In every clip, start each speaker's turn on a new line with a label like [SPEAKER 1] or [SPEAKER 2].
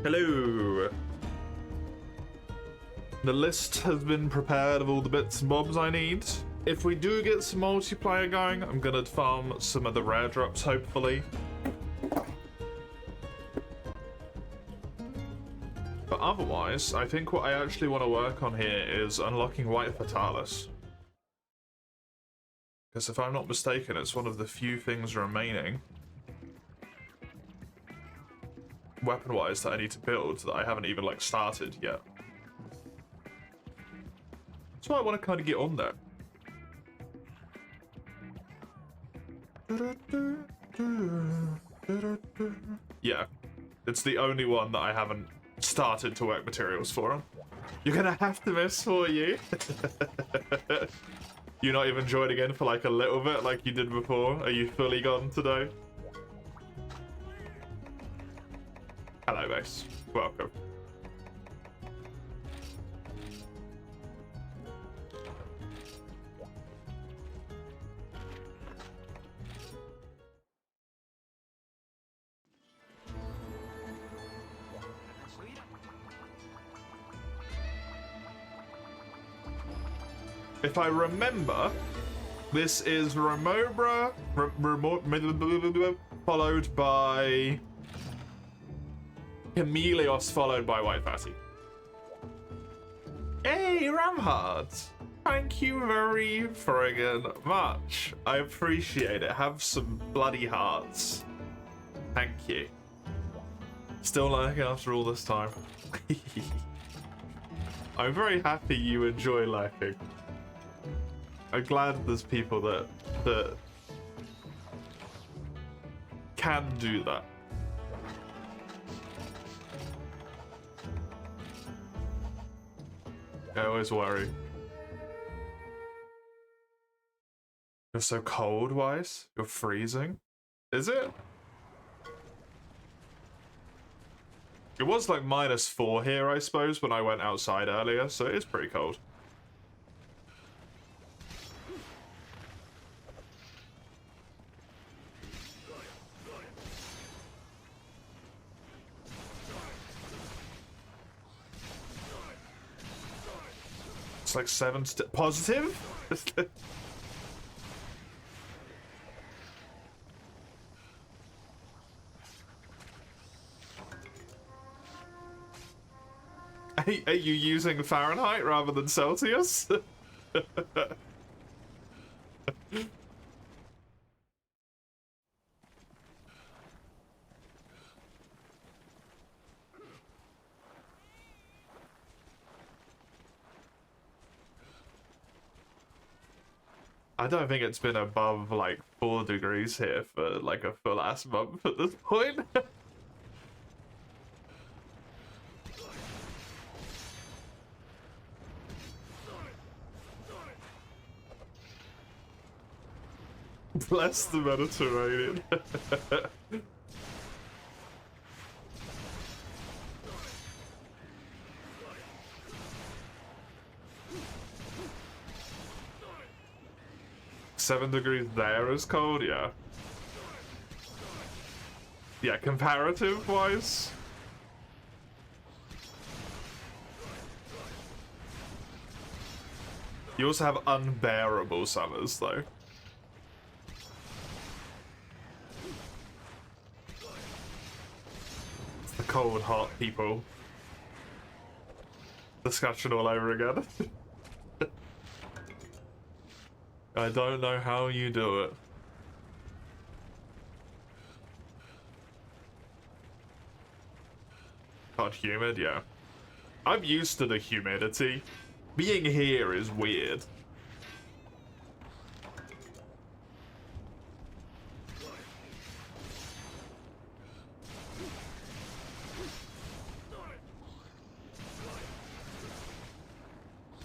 [SPEAKER 1] Hello. The list has been prepared of all the bits and bobs I need. If we do get some multiplayer going, I'm gonna farm some of the rare drops, hopefully. But otherwise, I think what I actually want to work on here is unlocking White Fatalis. Because if I'm not mistaken, it's one of the few things remaining, weapon-wise, that I need to build that I haven't even, like, started yet. So I want to kind of get on there. Yeah, it's the only one that I haven't started to work materials for. You're gonna have to miss MH4U. You're not even joining in for like a little bit like you did before? Are you fully gone today? Hello, base. Welcome. If I remember, this is Remobra, followed by Chameleos, followed by White Fatty. Hey, Ramhard! Thank you very friggin' much. I appreciate it. Have some bloody hearts. Thank you. Still lurking after all this time. I'm very happy you enjoy lurking. I'm glad there's people that can do that. I always worry. You're so cold, Weiss. You're freezing. Is it? It was like -4 here, I suppose, when I went outside earlier, so it is pretty cold. It's like 7 positive? Are you using Fahrenheit rather than Celsius? I don't think it's been above like 4 degrees here for like a full ass month at this point. Bless the Mediterranean. $7 degrees there is cold, yeah. Yeah, comparative wise. You also have unbearable summers though. It's the cold, hot people discussion all over again. I don't know how you do it. Hot humid, yeah. I'm used to the humidity. Being here is weird.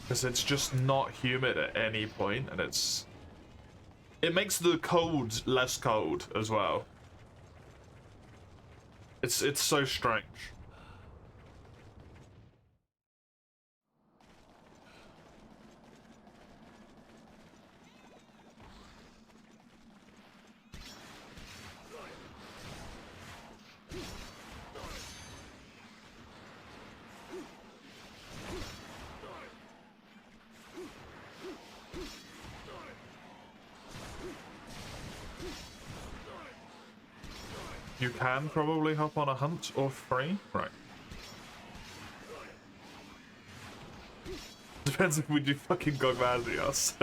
[SPEAKER 1] Because it's just not humid at any point, and it makes the cold less cold as well. It's so strange. You can probably hop on a hunt or free. Right. Depends if we do fucking Gogmazios.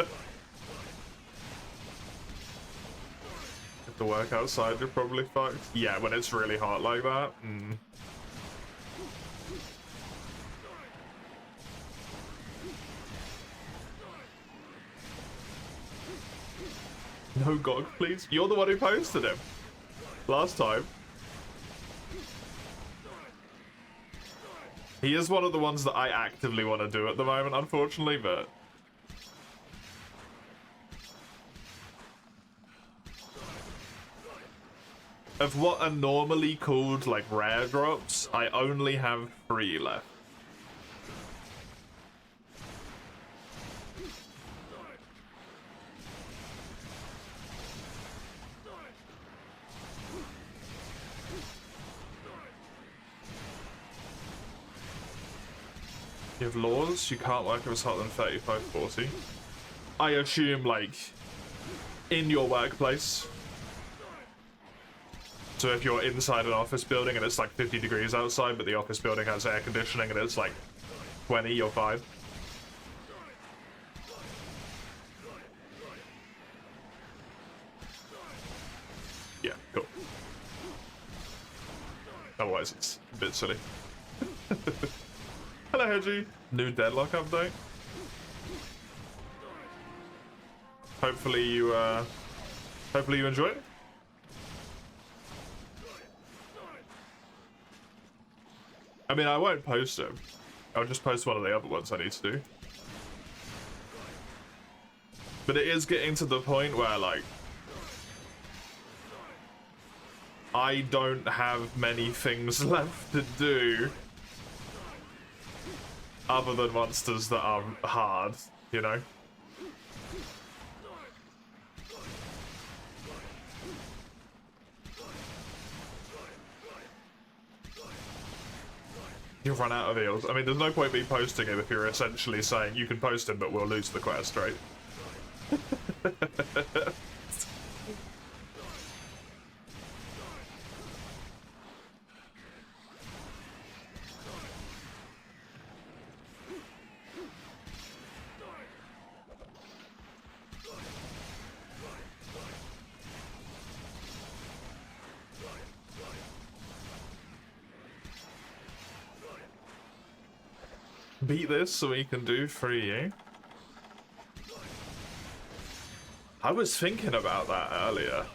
[SPEAKER 1] If the work outside, you're probably fucked. Yeah, when it's really hot like that. No Gog, please. You're the one who posted him last time. He is one of the ones that I actively want to do at the moment, unfortunately, but... Of what are normally called, like, rare drops, I only have 3 left. You have laws, you can't work if it's hotter than 35-40. I assume, like, in your workplace. So if you're inside an office building and it's like 50 degrees outside, but the office building has air conditioning and it's like 20, you're fine. Yeah, cool. Otherwise it's a bit silly. Hello, Hedgie. New Deadlock update. Hopefully you enjoy it. I mean, I won't post them. I'll just post one of the other ones I need to do. But it is getting to the point where, like, I don't have many things left to do other than monsters that are hard, you know? You'll run out of eels. I mean, there's no point me posting him if you're essentially saying you can post him, but we'll lose the quest, right? Beat this so we can do 3U. I was thinking about that earlier.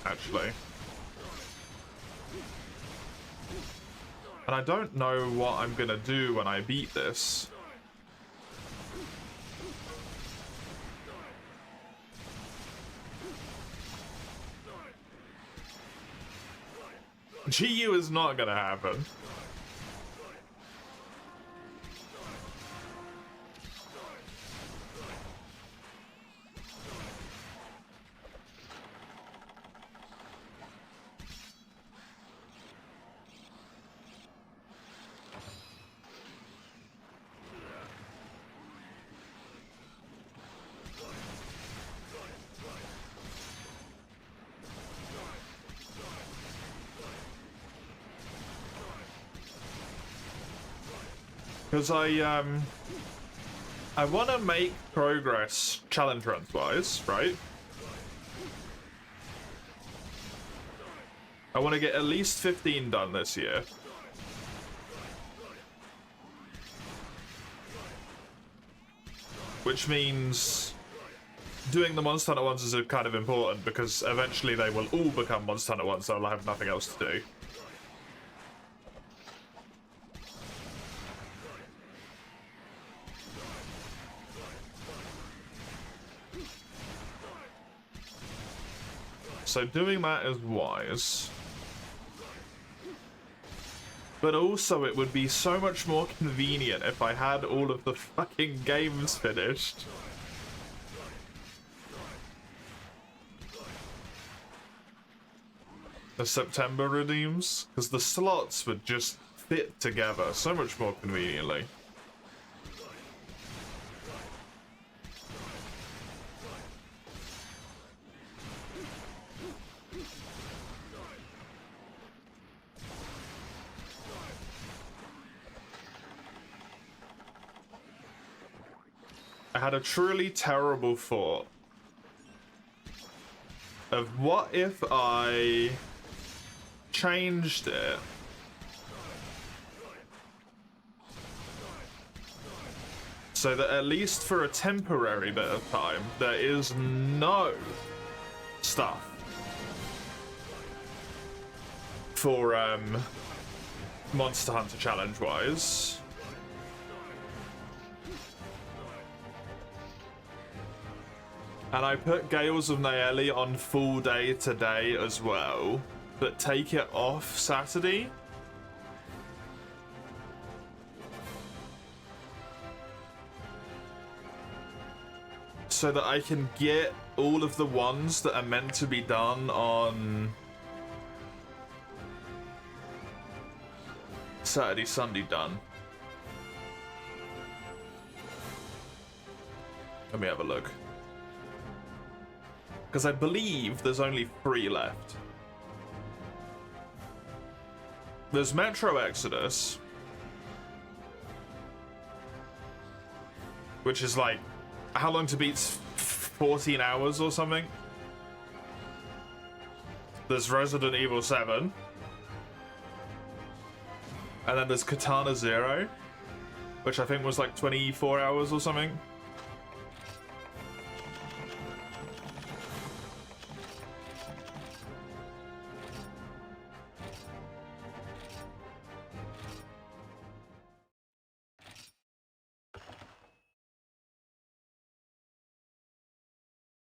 [SPEAKER 1] Actually. And I don't know what I'm gonna do when I beat this. GU is not gonna happen. Because I want to make progress challenge runs wise, right? I want to get at least 15 done this year. Which means doing the Monster Hunter ones is kind of important because eventually they will all become Monster Hunter ones, so I'll have nothing else to do. So doing that is wise. But also it would be so much more convenient if I had all of the fucking games finished. The September redeems? Because the slots would just fit together so much more conveniently. had a truly terrible thought of what if I changed it so that at least for a temporary bit of time there is no stuff for Monster Hunter challenge wise. And I put Gales of Naeli on full day today as well, but take it off Saturday. So that I can get all of the ones that are meant to be done on Saturday, Sunday done. Let me have a look. Because I believe there's only 3 left. There's Metro Exodus, which is like, how long to beat's 14 hours or something? There's Resident Evil 7. And then there's Katana Zero, which I think was like 24 hours or something.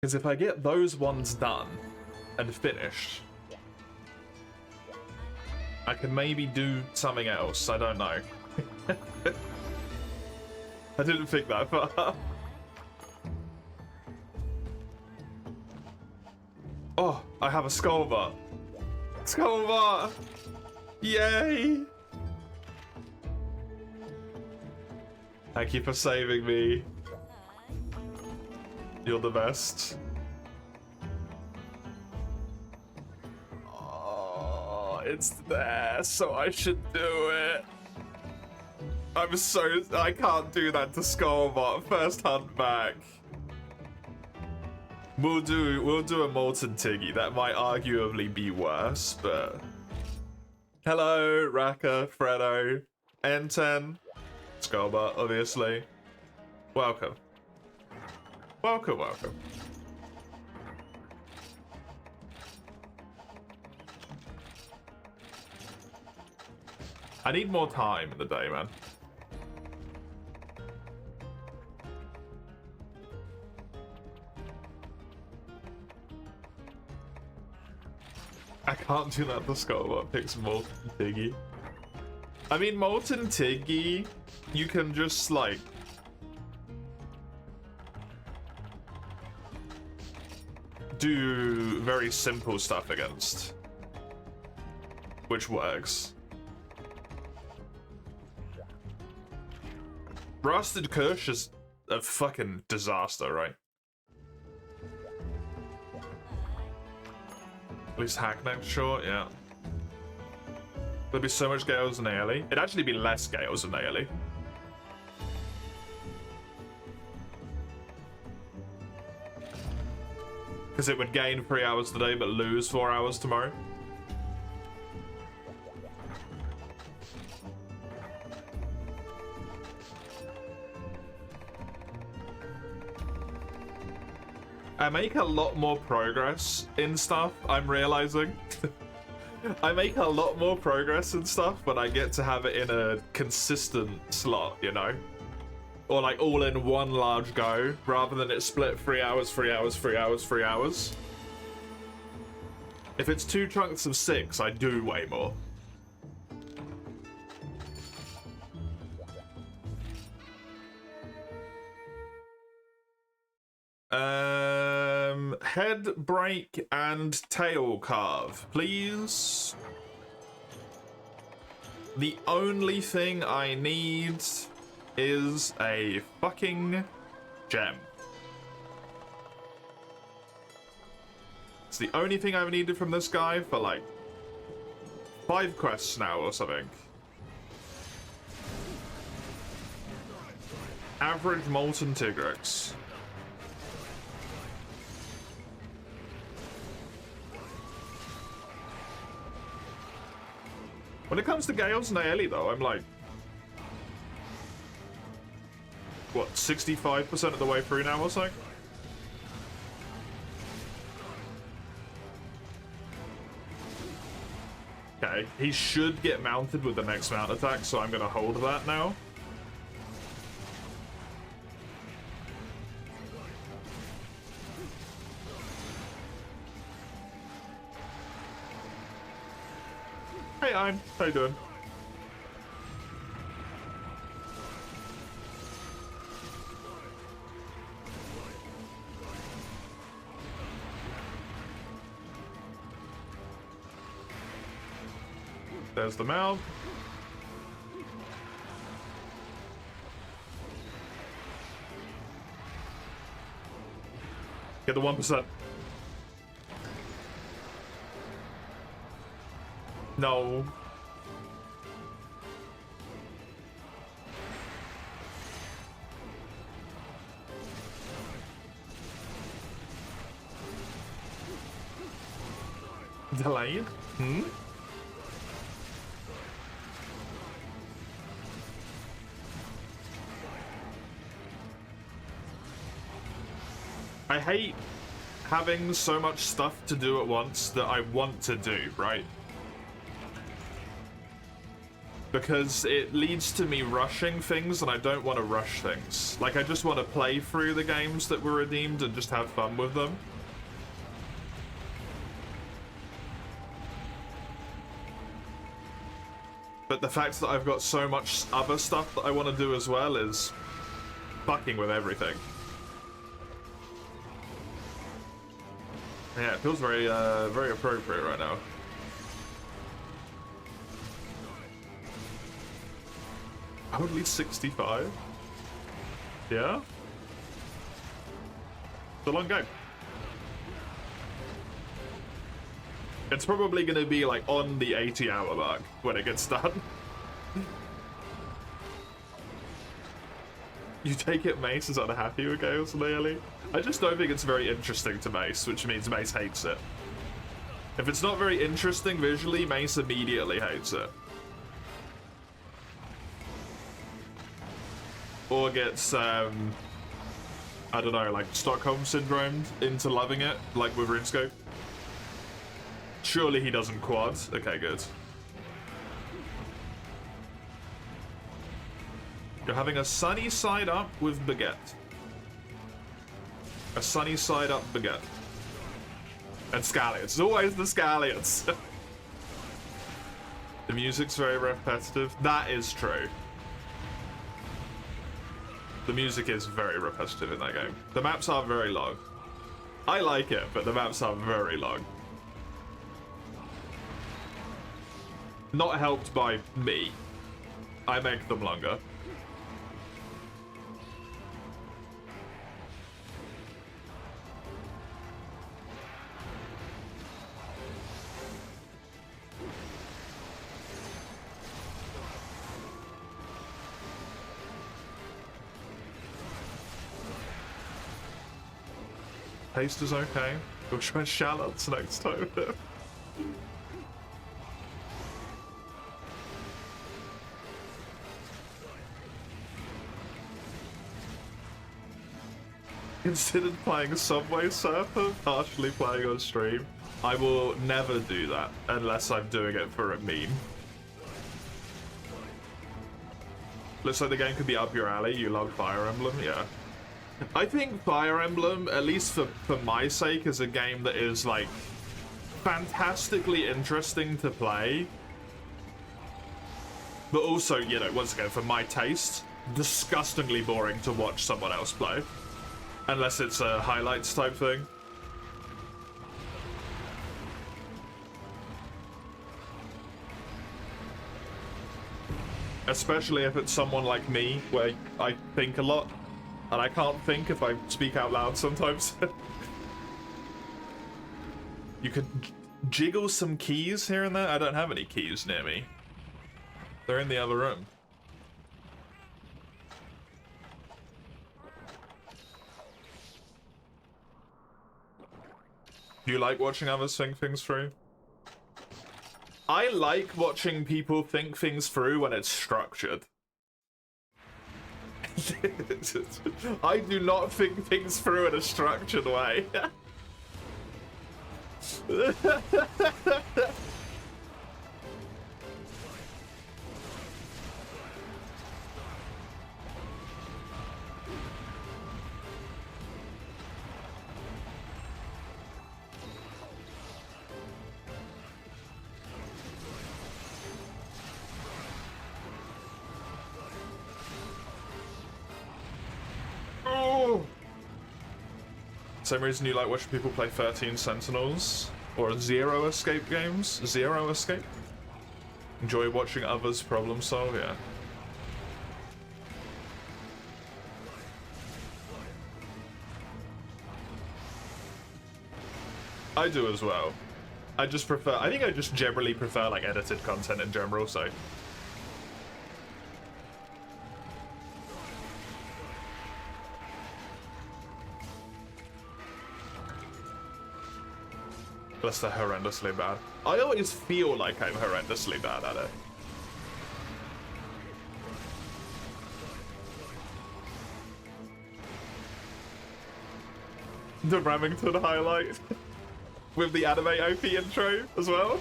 [SPEAKER 1] Because if I get those ones done and finished, I can maybe do something else. I don't know. I didn't think that far. Oh, I have a Skullbar. Skullbar! Yay! Thank you for saving me. You're the best. Oh, it's there, so I should do it. I can't do that to Skullbot. First hunt back. We'll do a Molten Tiggy. That might arguably be worse, but... Hello, Raka, Fredo, N10, Skullbot, obviously. Welcome. Welcome, welcome. I need more time in the day, man. I can't do that to Skullbot picks Molten Tiggy. I mean, Molten Tiggy, you can just, like... do very simple stuff against, which works. Rusted Kush is a fucking disaster, right? At least Hackneck, sure, yeah. There'd be so much Gales and Ailey. It'd actually be less Gales and Ailey. Because it would gain 3 hours today, but lose 4 hours tomorrow. I make a lot more progress in stuff, I'm realizing. I make a lot more progress in stuff, but I get to have it in a consistent slot, you know? Or like all in one large go, rather than it split 3 hours, 3 hours, 3 hours, 3 hours. If it's 2 chunks of 6, I do way more. Head break and tail carve, please. The only thing I need is a fucking gem. It's the only thing I've needed from this guy for like 5 quests now or something. Average Molten Tigrex. When it comes to Gales and Aeli, though, I'm like, what, 65% of the way through now or so? Okay, he should get mounted with the next mount attack, so I'm gonna hold that now. Hey, Ein, how you doing? There's the mount. Get the 1%. No. Delayed? Hmm? I hate having so much stuff to do at once that I want to do, right? Because it leads to me rushing things, and I don't want to rush things. Like, I just want to play through the games that were redeemed and just have fun with them. But the fact that I've got so much other stuff that I want to do as well is fucking with everything. Yeah, it feels very, very appropriate right now. Only 65? Yeah? It's a long game. It's probably gonna be like on the 80-hour mark when it gets done. You take it Mace is unhappy with Gales lately? I just don't think it's very interesting to Mace, which means Mace hates it. If it's not very interesting visually, Mace immediately hates it. Or gets, I don't know, like Stockholm Syndromed into loving it, like with RuneScape. Surely he doesn't quad. Okay, good. You're having a sunny side up with Baguette. A sunny side up Baguette. And Scallions. It's always the Scallions. The music's very repetitive. That is true. The music is very repetitive in that game. The maps are very long. I like it, but the maps are very long. Not helped by me. I make them longer. Taste is okay. We'll try shallots next time. Considered playing Subway Surfer, partially playing on stream. I will never do that unless I'm doing it for a meme. Looks like the game could be up your alley. You love Fire Emblem, yeah. I think Fire Emblem, at least for my sake, is a game that is, like, fantastically interesting to play. But also, you know, once again, for my taste, disgustingly boring to watch someone else play. Unless it's a highlights type thing. Especially if it's someone like me, where I think a lot. And I can't think if I speak out loud sometimes. You could jiggle some keys here and there. I don't have any keys near me. They're in the other room. Do you like watching others think things through? I like watching people think things through when it's structured. I do not think things through in a structured way. Oh! Same reason you like watching people play 13 Sentinels or Zero Escape games? Zero Escape? Enjoy watching others problem solve? Yeah. I do as well. I just prefer, I think I just generally prefer like edited content in general, so. Unless they're horrendously bad. I always feel like I'm horrendously bad at it. The Remington highlight with the anime OP intro as well.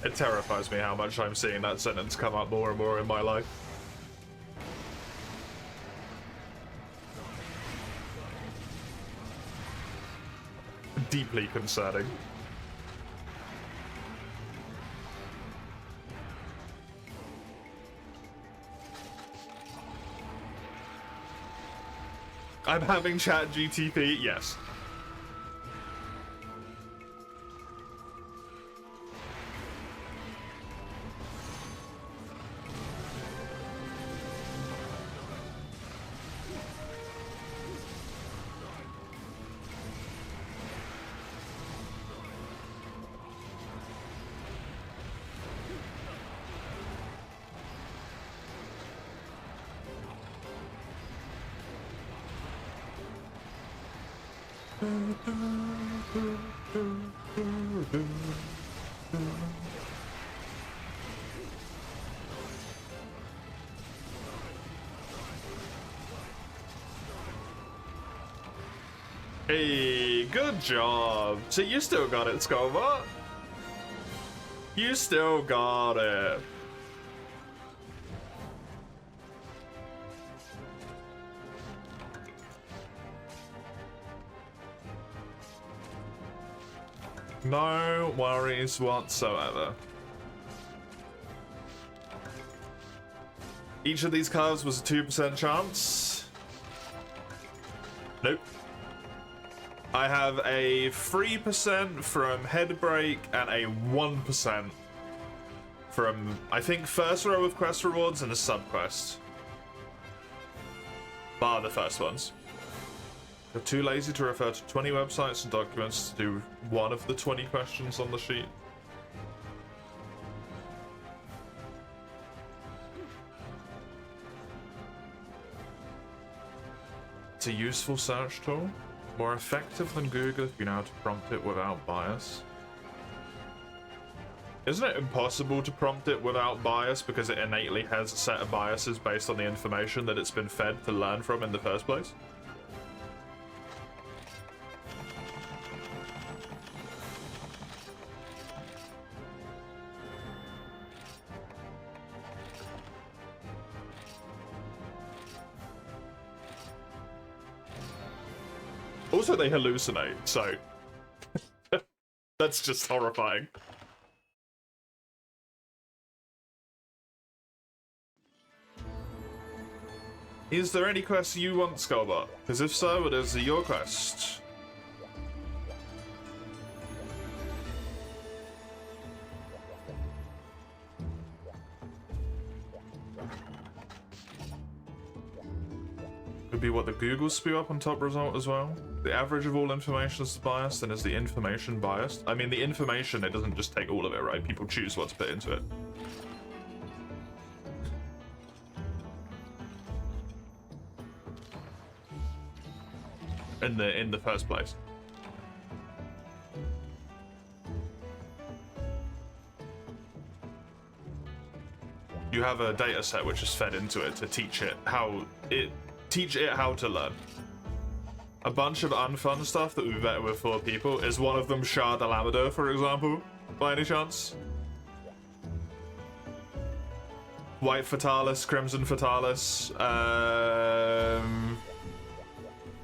[SPEAKER 1] It terrifies me how much I'm seeing that sentence come up more and more in my life. Deeply concerning. I'm having chat GTP, yes. Hey, good job. So you still got it, Scobot. You still got it. No worries whatsoever. Each of these cards was a 2% chance. Nope. I have a 3% from Headbreak and a 1% from, I think, first row of quest rewards and a sub-quest. Bar the first ones. You're too lazy to refer to 20 websites and documents to do one of the 20 questions on the sheet. It's a useful search tool. More effective than Google if you know how to prompt it without bias. Isn't it impossible to prompt it without bias because it innately has a set of biases based on the information that it's been fed to learn from in the first place? Also, they hallucinate, so that's just horrifying. Is there any quest you want, Skullbot? Because if so, it is your quest. would be what the Google spew up on top result as well. The average of all information is biased, and is the information biased? I mean, the information, it doesn't just take all of it, right? People choose what to put into it. In the first place. You have a data set which is fed into it to teach it how to learn. A bunch of unfun stuff that we vetted with 4 people. Is one of them Shard Alameda, for example, by any chance? White Fatalis, Crimson Fatalis,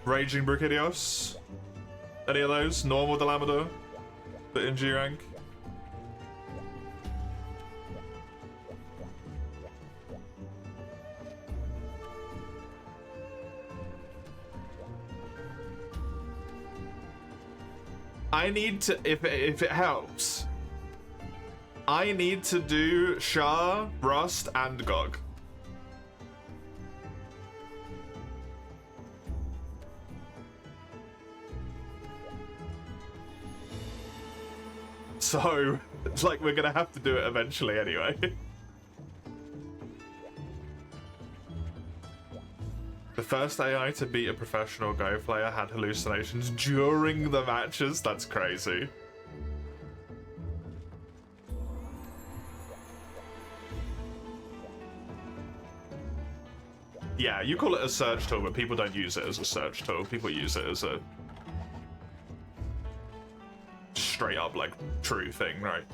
[SPEAKER 1] Raging Brachydios? Any of those? Normal Delamodor? The in G rank? I need to, if it helps, I need to do Shah, Rust, and Gog. So, it's like we're gonna have to do it eventually anyway. The first AI to beat a professional Go player had hallucinations during the matches. That's crazy. Yeah, you call it a search tool, but people don't use it as a search tool. People use it as a straight up, like, true thing, right?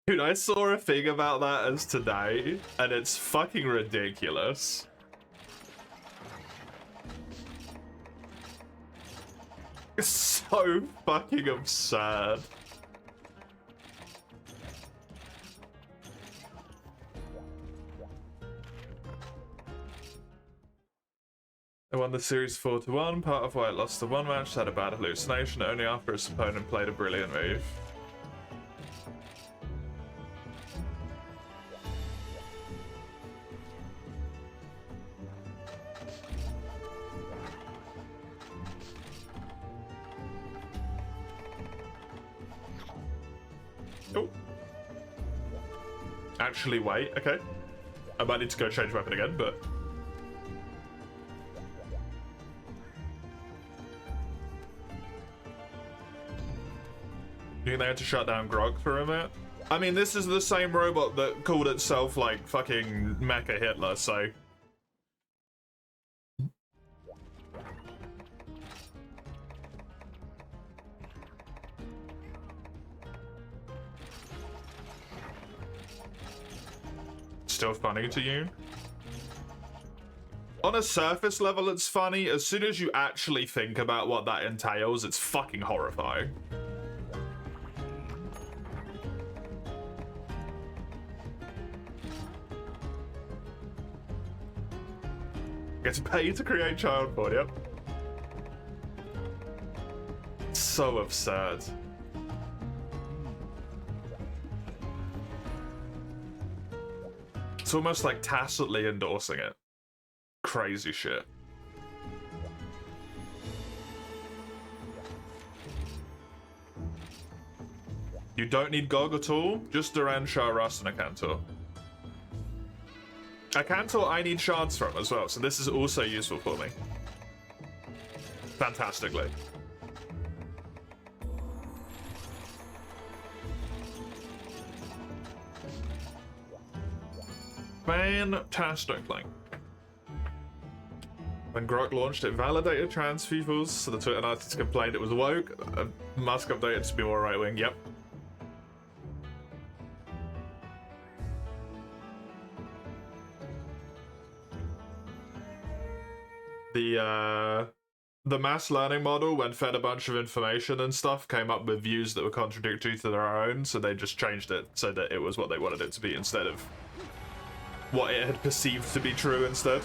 [SPEAKER 1] Dude, I saw a thing about that as today, and it's fucking ridiculous. It's so fucking absurd. I won the series 4-1. Part of why it lost the one match had a bad hallucination only after its opponent played a brilliant move. Oh. Actually, wait, okay. I might need to go change weapon again, but... You think they had to shut down Grog for a minute? I mean, this is the same robot that called itself, like, fucking Mecha Hitler, so... Still funny to you? On a surface level, it's funny. As soon as you actually think about what that entails, it's fucking horrifying. Gets paid to create child porn, yep. So absurd. It's almost like tacitly endorsing it. Crazy shit. You don't need Gog at all, just Duran, Shah, Rust, and a Cantor. A Cantor I need shards from as well, so this is also useful for me. Fantastically. Fantastically. When Grok launched, it validated trans peoples, so the Twitter Nazis complained it was woke. Musk updated to be more right-wing, yep. The mass learning model, when fed a bunch of information and stuff, came up with views that were contradictory to their own, so they just changed it so that it was what they wanted it to be instead of what it had perceived to be true instead.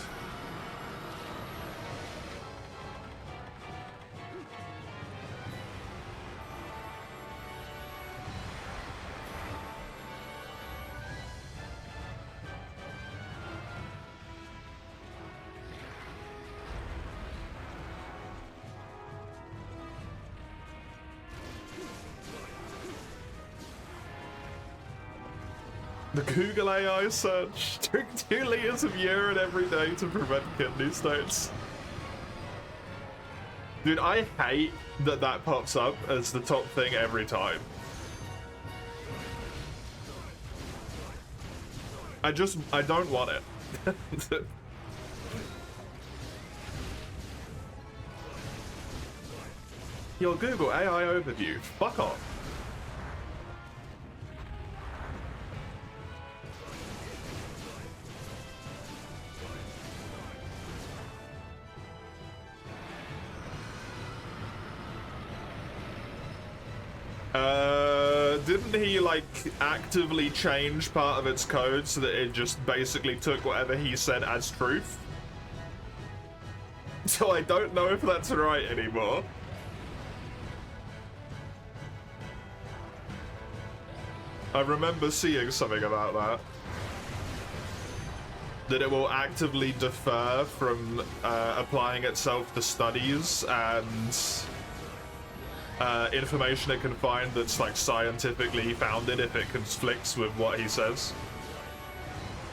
[SPEAKER 1] The Google AI search. Drink 2 liters of urine every day to prevent kidney stones. Dude, I hate that that pops up as the top thing every time. I don't want it. Your Google AI overview. Fuck off. Didn't he, like, actively change part of its code so that it just basically took whatever he said as truth? So I don't know if that's right anymore. I remember seeing something about that. That it will actively defer from applying itself to studies and information it can find that's like scientifically founded if it conflicts with what he says.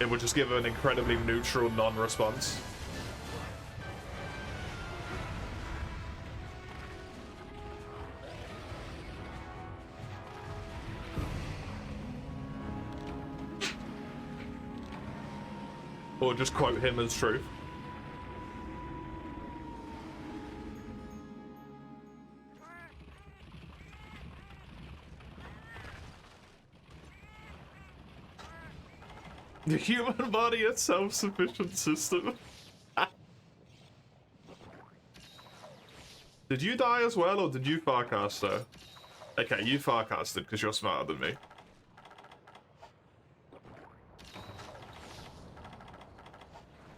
[SPEAKER 1] It would just give an incredibly neutral non-response. Or just quote him as truth. The human body a self-sufficient system. Did you die as well, or did you farcast, sir? Okay, you farcasted because you're smarter than me.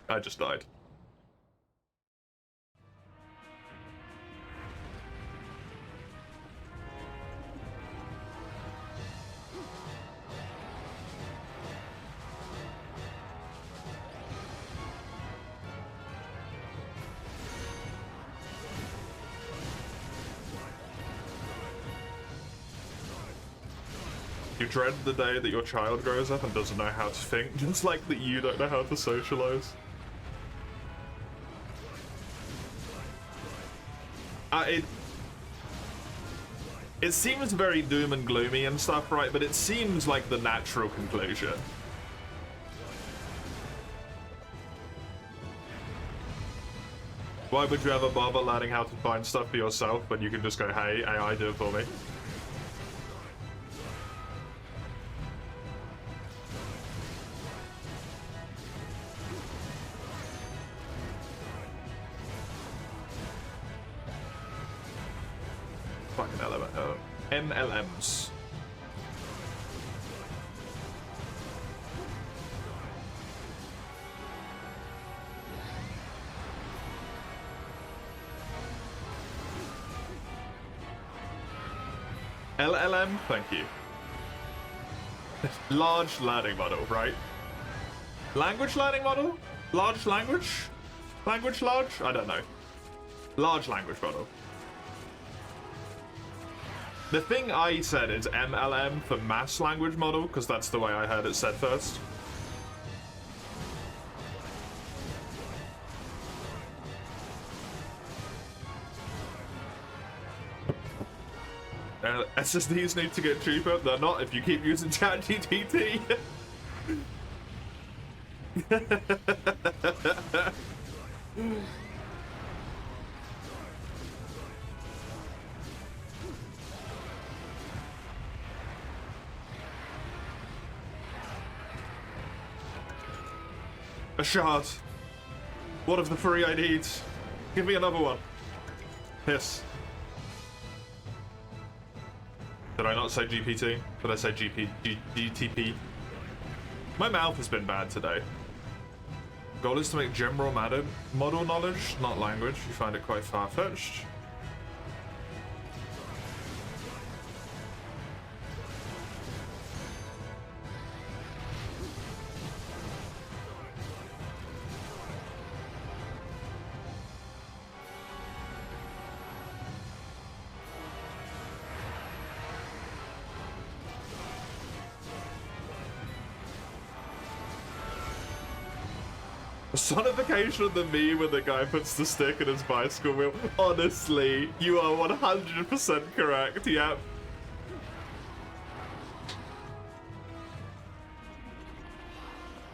[SPEAKER 1] I just died. You dread the day that your child grows up and doesn't know how to think, just like that you don't know how to socialize. It seems very doom and gloomy and stuff, right? But it seems like the natural conclusion. Why would you ever bother learning how to find stuff for yourself when you can just go, hey, AI, do it for me? Fucking MLMs. LLM, thank you. Large learning model, right? Language learning model? Large language? Language large? I don't know. Large language model. The thing I said is MLM for mass language model, because that's the way I heard it said first. SSDs need to get cheaper. They're not if you keep using ChatGPT. A shard. What of the three I need? Give me another one. Hiss. Did I not say GPT? Did I say GTP? My mouth has been bad today. Goal is to make general model knowledge, not language. You find it quite far-fetched. Sonification of the meme when the guy puts the stick in his bicycle wheel. Honestly, you are 100% correct, yep.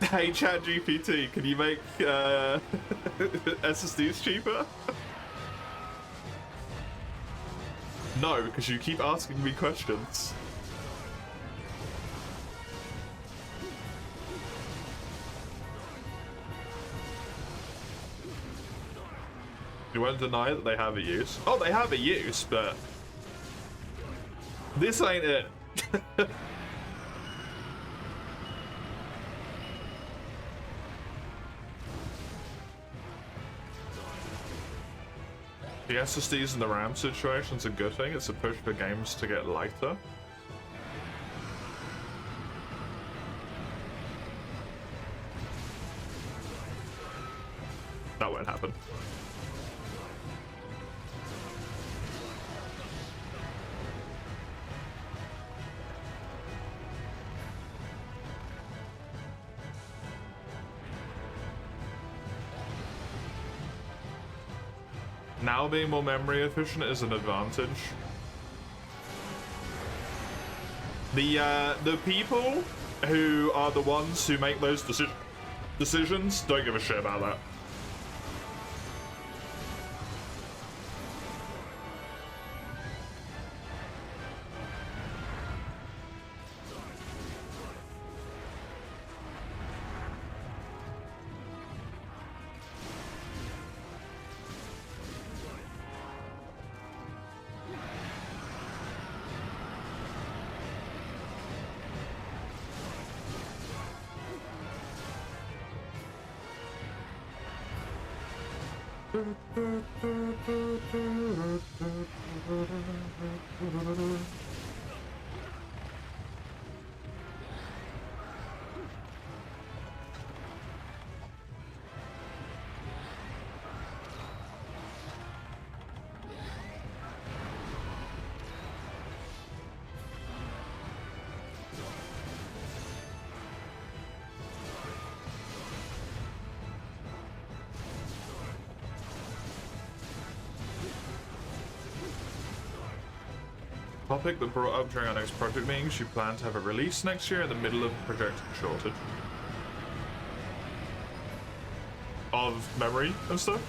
[SPEAKER 1] Hey ChatGPT, can you make SSDs cheaper? No, because you keep asking me questions. You won't deny that they have a use. Oh, they have a use, but this ain't it. The SSDs in the RAM situation's a good thing. It's a push for games to get lighter. That won't happen. Now being more memory efficient is an advantage. The people who are the ones who make those decisions don't give a shit about that. Topic that brought up during our next project meetings, you plan to have a release next year in the middle of the projected shortage of memory and stuff.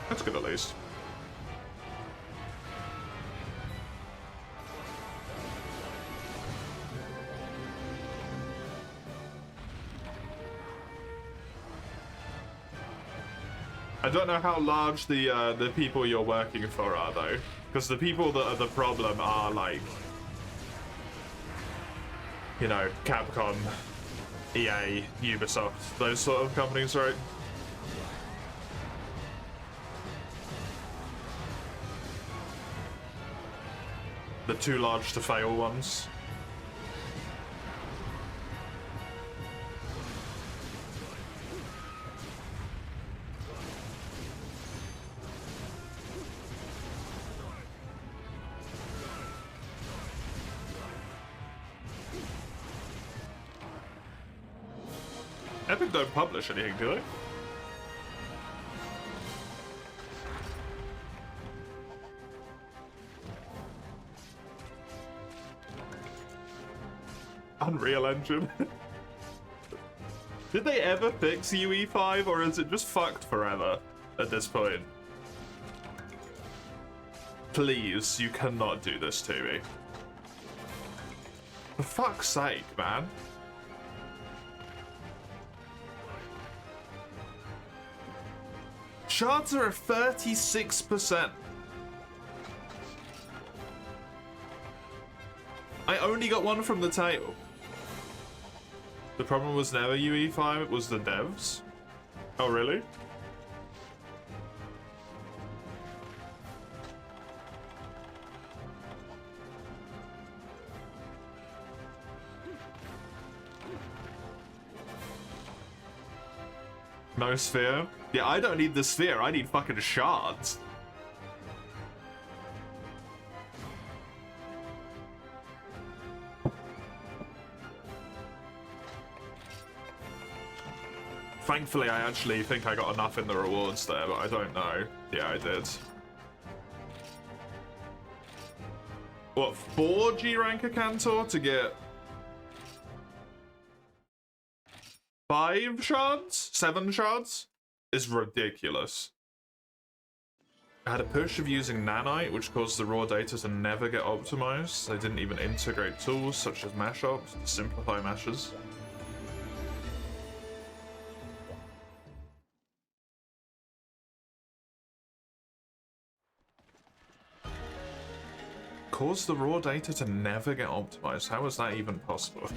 [SPEAKER 1] That's good at least. I don't know how large the people you're working for are though, because the people that are the problem are like, you know, Capcom, EA, Ubisoft, those sort of companies, right? The too large to fail ones. Epic don't publish anything, do they? Unreal Engine. Did they ever fix UE5, or is it just fucked forever at this point? Please, you cannot do this to me. For fuck's sake, man. Shards are at 36%. I only got one from the tail. The problem was never UE5, it was the devs. Oh, really? No sphere? Yeah, I don't need the sphere. I need fucking shards. Thankfully, I actually think I got enough in the rewards there, but I don't know. Yeah, I did. What, 4 G rank a Cantor to get 5 shards? 7 shards? Is ridiculous. I had a push of using nanite, which caused the raw data to never get optimized. They didn't even integrate tools such as mashups to simplify meshes. Caused the raw data to never get optimized. How is that even possible?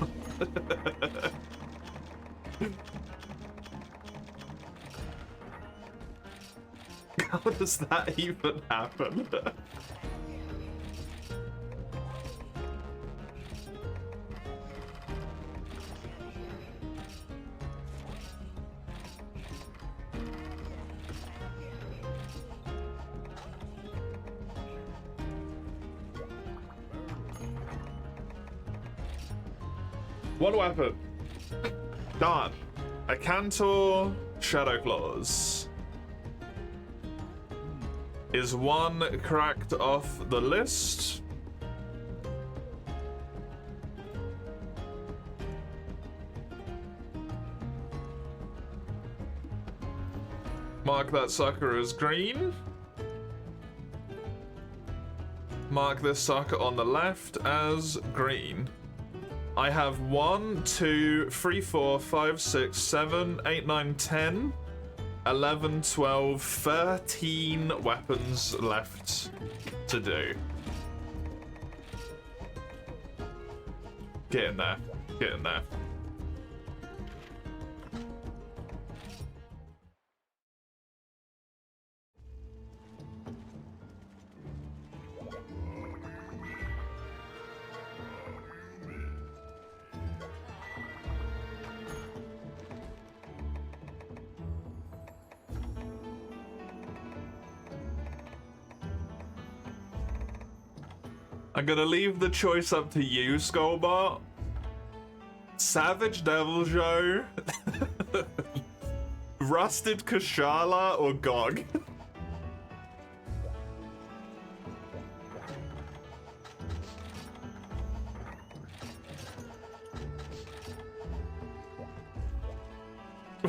[SPEAKER 1] How does that even happen? One weapon. Done. A Cantor Shadow Claws. Is one cracked off the list? Mark that sucker as green. Mark this sucker on the left as green. I have 1, 2, 3, 4, 5, 6, 7, 8, 9, 10, 11, 12, 13 weapons left to do. Get in there. Get in there. I'm gonna leave the choice up to you, Skullbot. Savage Devil Joe, Rusted Kashala, or Gog?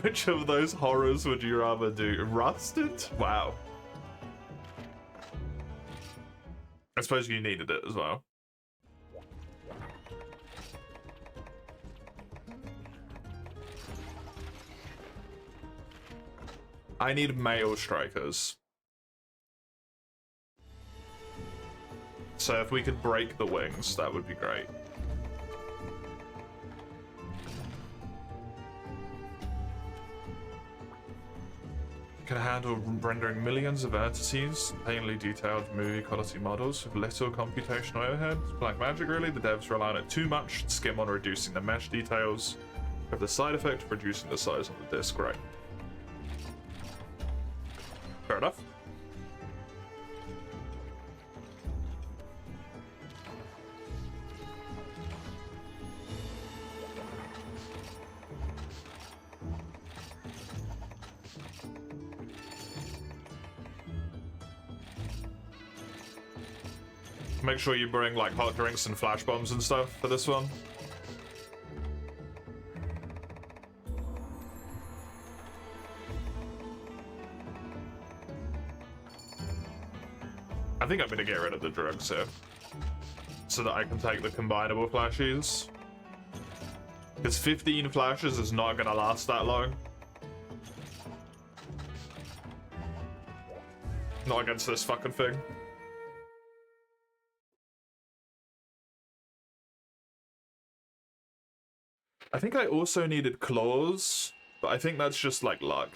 [SPEAKER 1] Which of those horrors would you rather do? Rusted? Wow. I suppose you needed it as well. I need male strikers. So if we could break the wings, that would be great. Can handle rendering millions of vertices, painfully detailed movie quality models with little computational overhead. Black magic, really. The devs rely on it too much, skim on reducing the mesh details, with the side effect of reducing the size of the disc, right? Fair enough. Make sure you bring like hot drinks and flash bombs and stuff for this one. I think I'm gonna get rid of the drugs here, so that I can take the combinable flashes. Because 15 flashes is not gonna last that long. Not against this fucking thing. I think I also needed claws, but I think that's just like luck.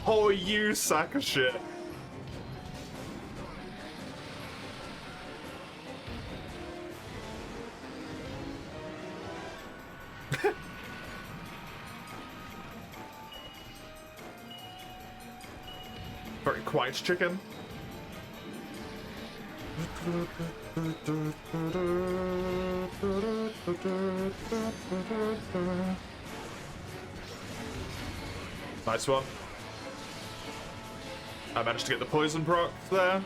[SPEAKER 1] Oh, you sack of shit. Very quiet chicken. Nice one. I managed to get the poison proc there.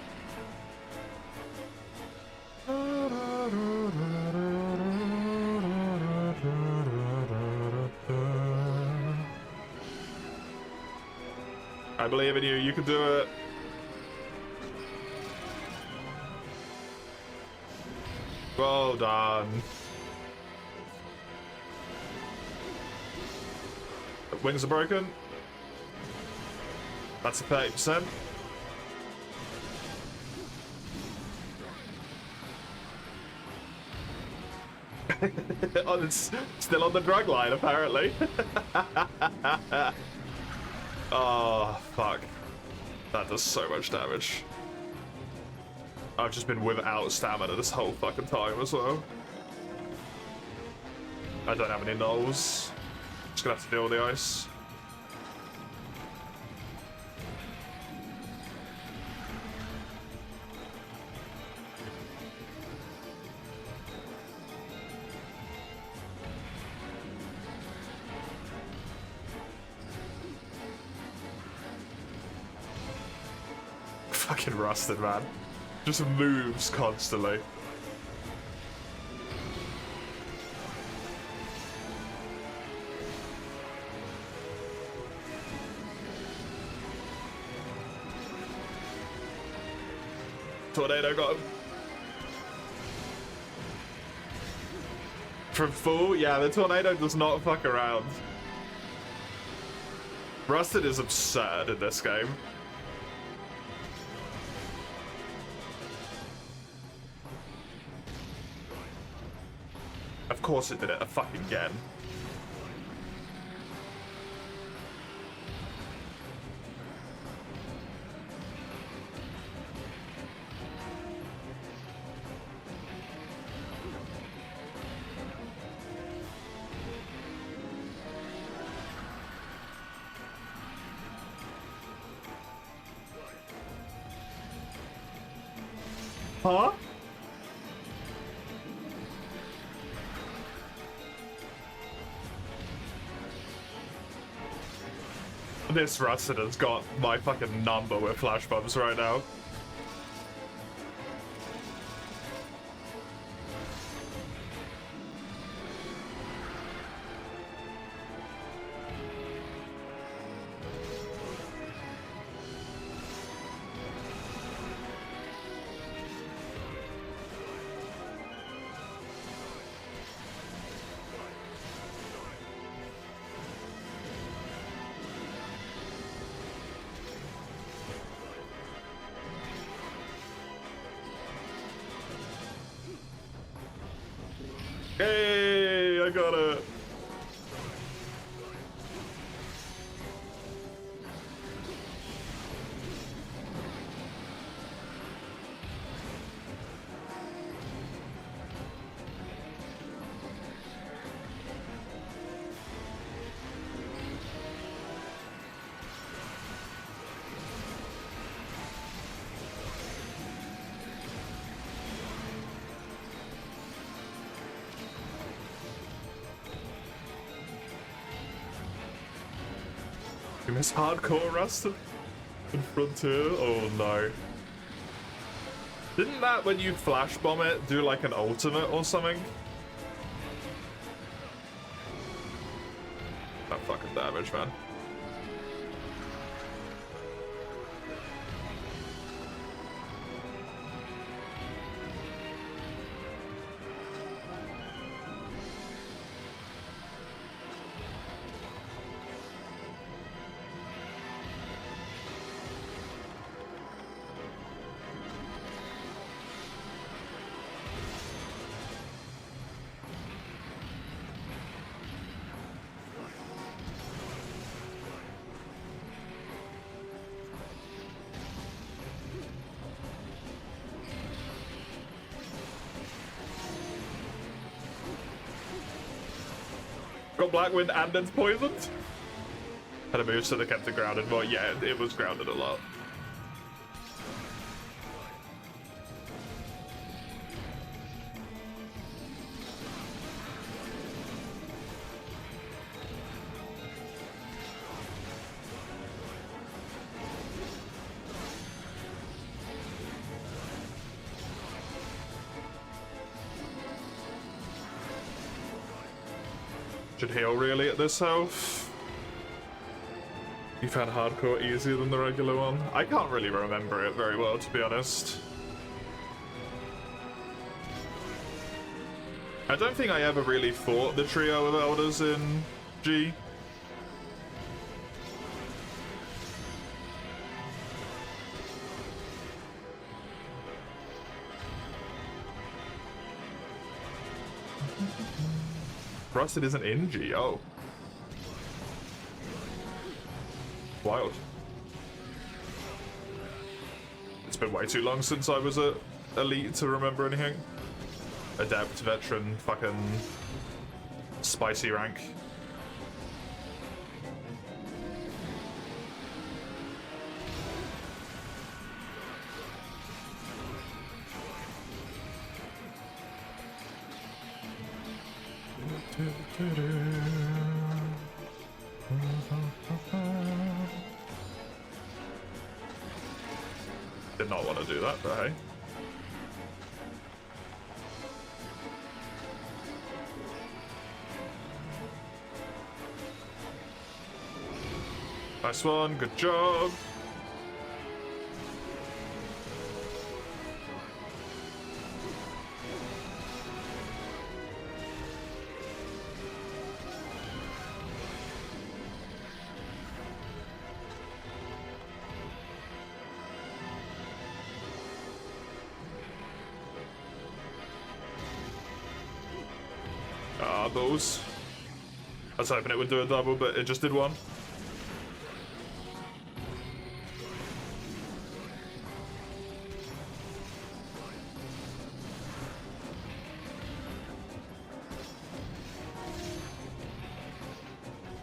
[SPEAKER 1] I believe in you, you can do it. Well done. The wings are broken. That's a 30%. Oh, it's still on the drug line, apparently. Oh, fuck. That does so much damage. I've just been without stamina this whole fucking time as well. I don't have any nulls. Just gonna have to deal with the ice. Fucking rusted, man. Just moves constantly. Tornado got him. From full? Yeah, the tornado does not fuck around. Rusted is absurd in this game. Of course it did it fucking again. Huh? This Rusted has got my fucking number with flash bombs right now. Hey, I got it. You miss hardcore Rusted in Frontier? Oh no. Didn't that, when you flash bomb it, do like an ultimate or something? That fucking damage, man. Got Black Wind and it's poisoned? Had a move so they kept it grounded. Well, yeah, it was grounded a lot. Should heal really at this health. You found hardcore easier than the regular one? I can't really remember it very well, to be honest. I don't think I ever really fought the trio of elders in G. Rusted isn't in G, oh. Wild. It's been way too long since I was at Elite to remember anything. Adept, veteran, fucking spicy rank. Did not want to do that, but hey. Nice one, good job. Those. I was hoping it would do a double, but it just did one.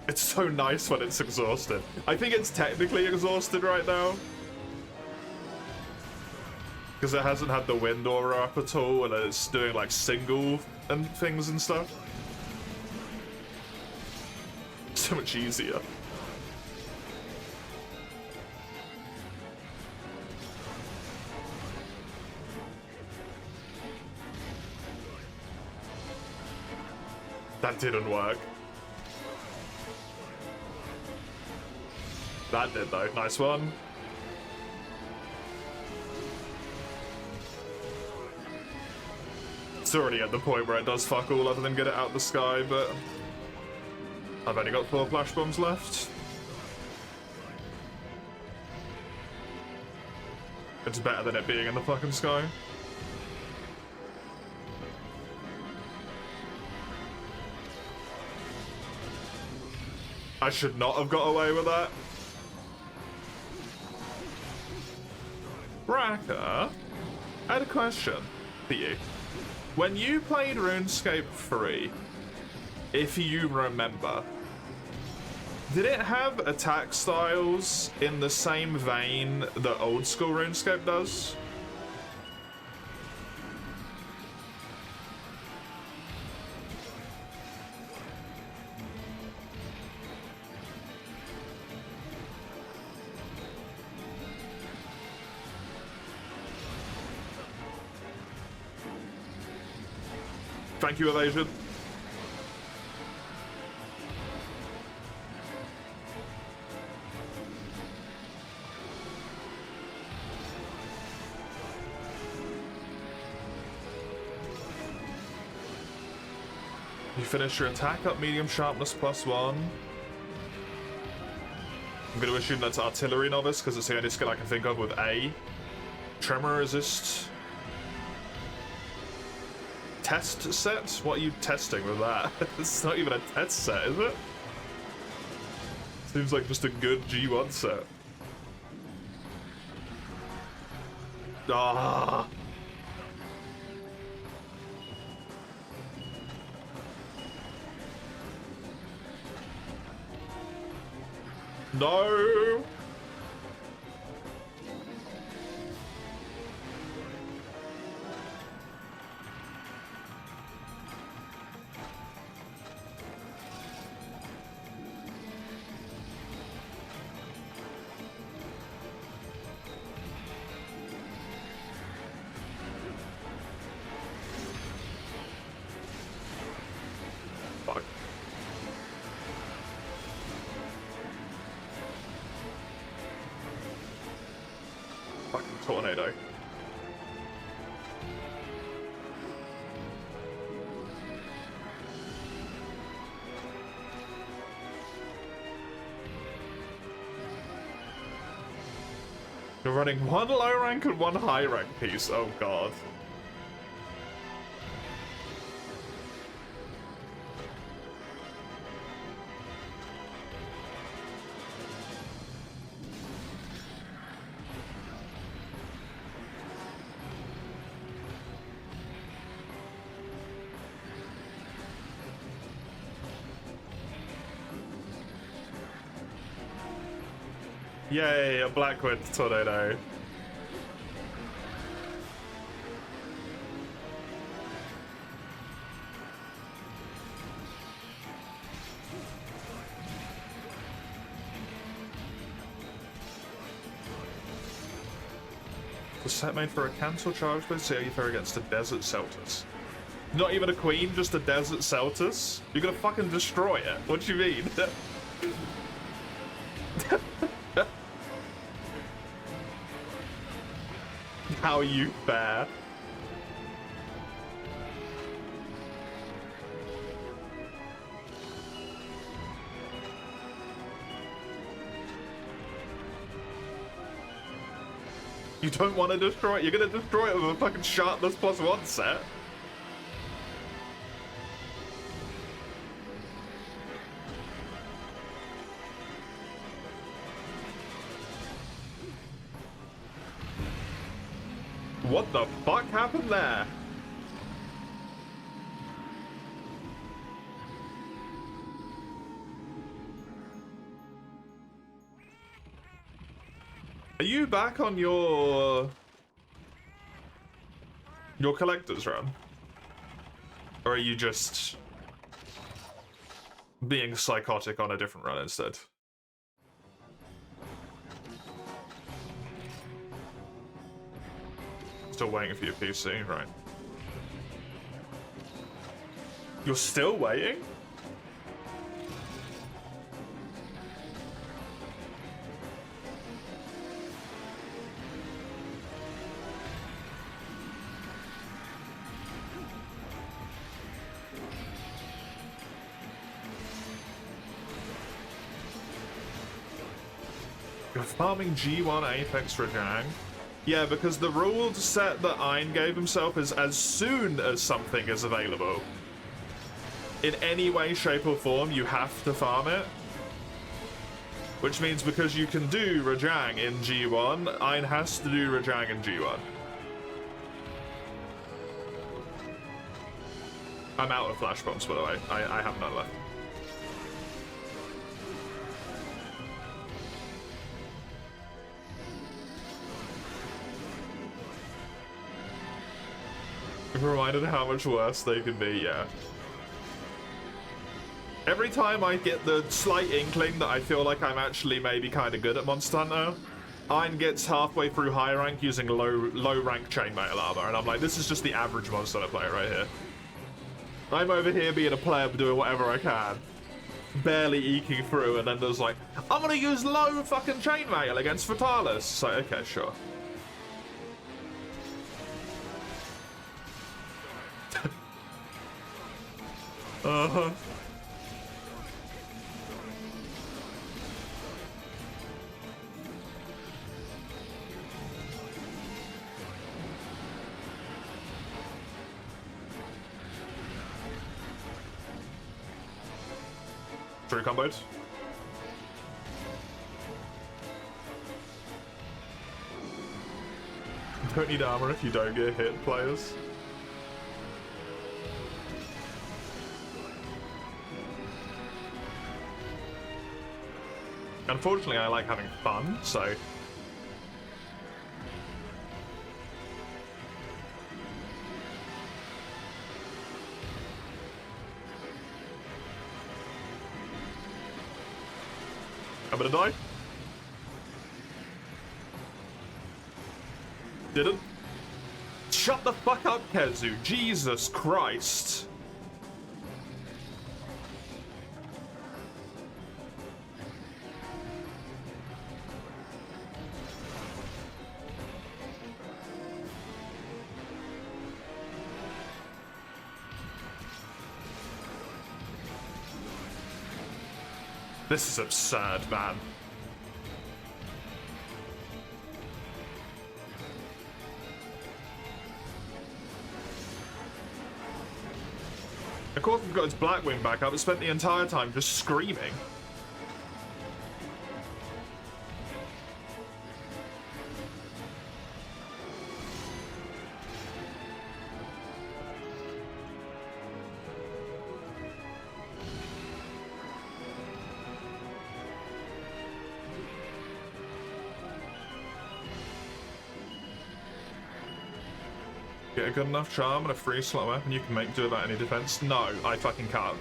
[SPEAKER 1] It's so nice when it's exhausted. I think it's technically exhausted right now. Because it hasn't had the wind aura up at all, and it's doing like single and things and stuff. So much easier. That didn't work. That did though. Nice one. It's already at the point where it does fuck all other than get it out the sky, but I've only got 4 flash bombs left. It's better than it being in the fucking sky. I should not have got away with that. Raka, I had a question for you. When you played RuneScape 3, if you remember, did it have attack styles in the same vein that old school RuneScape does? Thank you, Evasion. You finish your attack up medium sharpness +1. I'm going to assume that's artillery novice because it's the only skill I can think of with A. Tremor resist. Test set? What are you testing with that? It's not even a test set, is it? Seems like just a good G1 set. Ah. No! Fuck. Fucking tornado. You're running one low rank and one high rank piece. Oh god. Yay, a Blackwood tornado. The set made for a cancel charge, but see how you fare against a desert Celtus. Not even a queen, just a desert Celtus? You're gonna fucking destroy it. What do you mean? How you fare? You don't want to destroy it? You're gonna destroy it with a fucking sharpness +1 set? What the fuck happened there? Are you back on your collector's run? Or are you just being psychotic on a different run instead? Still waiting for your PC, right? You're still waiting? You're farming G1 Apex Rajang? Yeah, because the rule set that Ein gave himself is as soon as something is available, in any way, shape, or form, you have to farm it. Which means because you can do Rajang in G1, Ein has to do Rajang in G1. I'm out of flash bombs, by the way. I have none left. Reminded how much worse they can be, yeah. Every time I get the slight inkling that I feel like I'm actually maybe kind of good at Monster Hunter, Ein gets halfway through high rank using low rank chainmail armor, and I'm like, this is just the average Monster Hunter player right here. I'm over here being a pleb doing whatever I can, barely eking through, and then there's like, I'm gonna use low fucking chainmail against Fatalis. So, okay, sure. Uh-huh. True combos. Don't need armor if you don't get hit, players. Unfortunately, I like having fun, so... I'm gonna die. Didn't. Shut the fuck up, Kezu. Jesus Christ. This is absurd, man. Of course, we've got his Blackwing back up, but spent the entire time just screaming. Get a good enough charm and a free slot weapon you can make do without any defense? No, I fucking can't.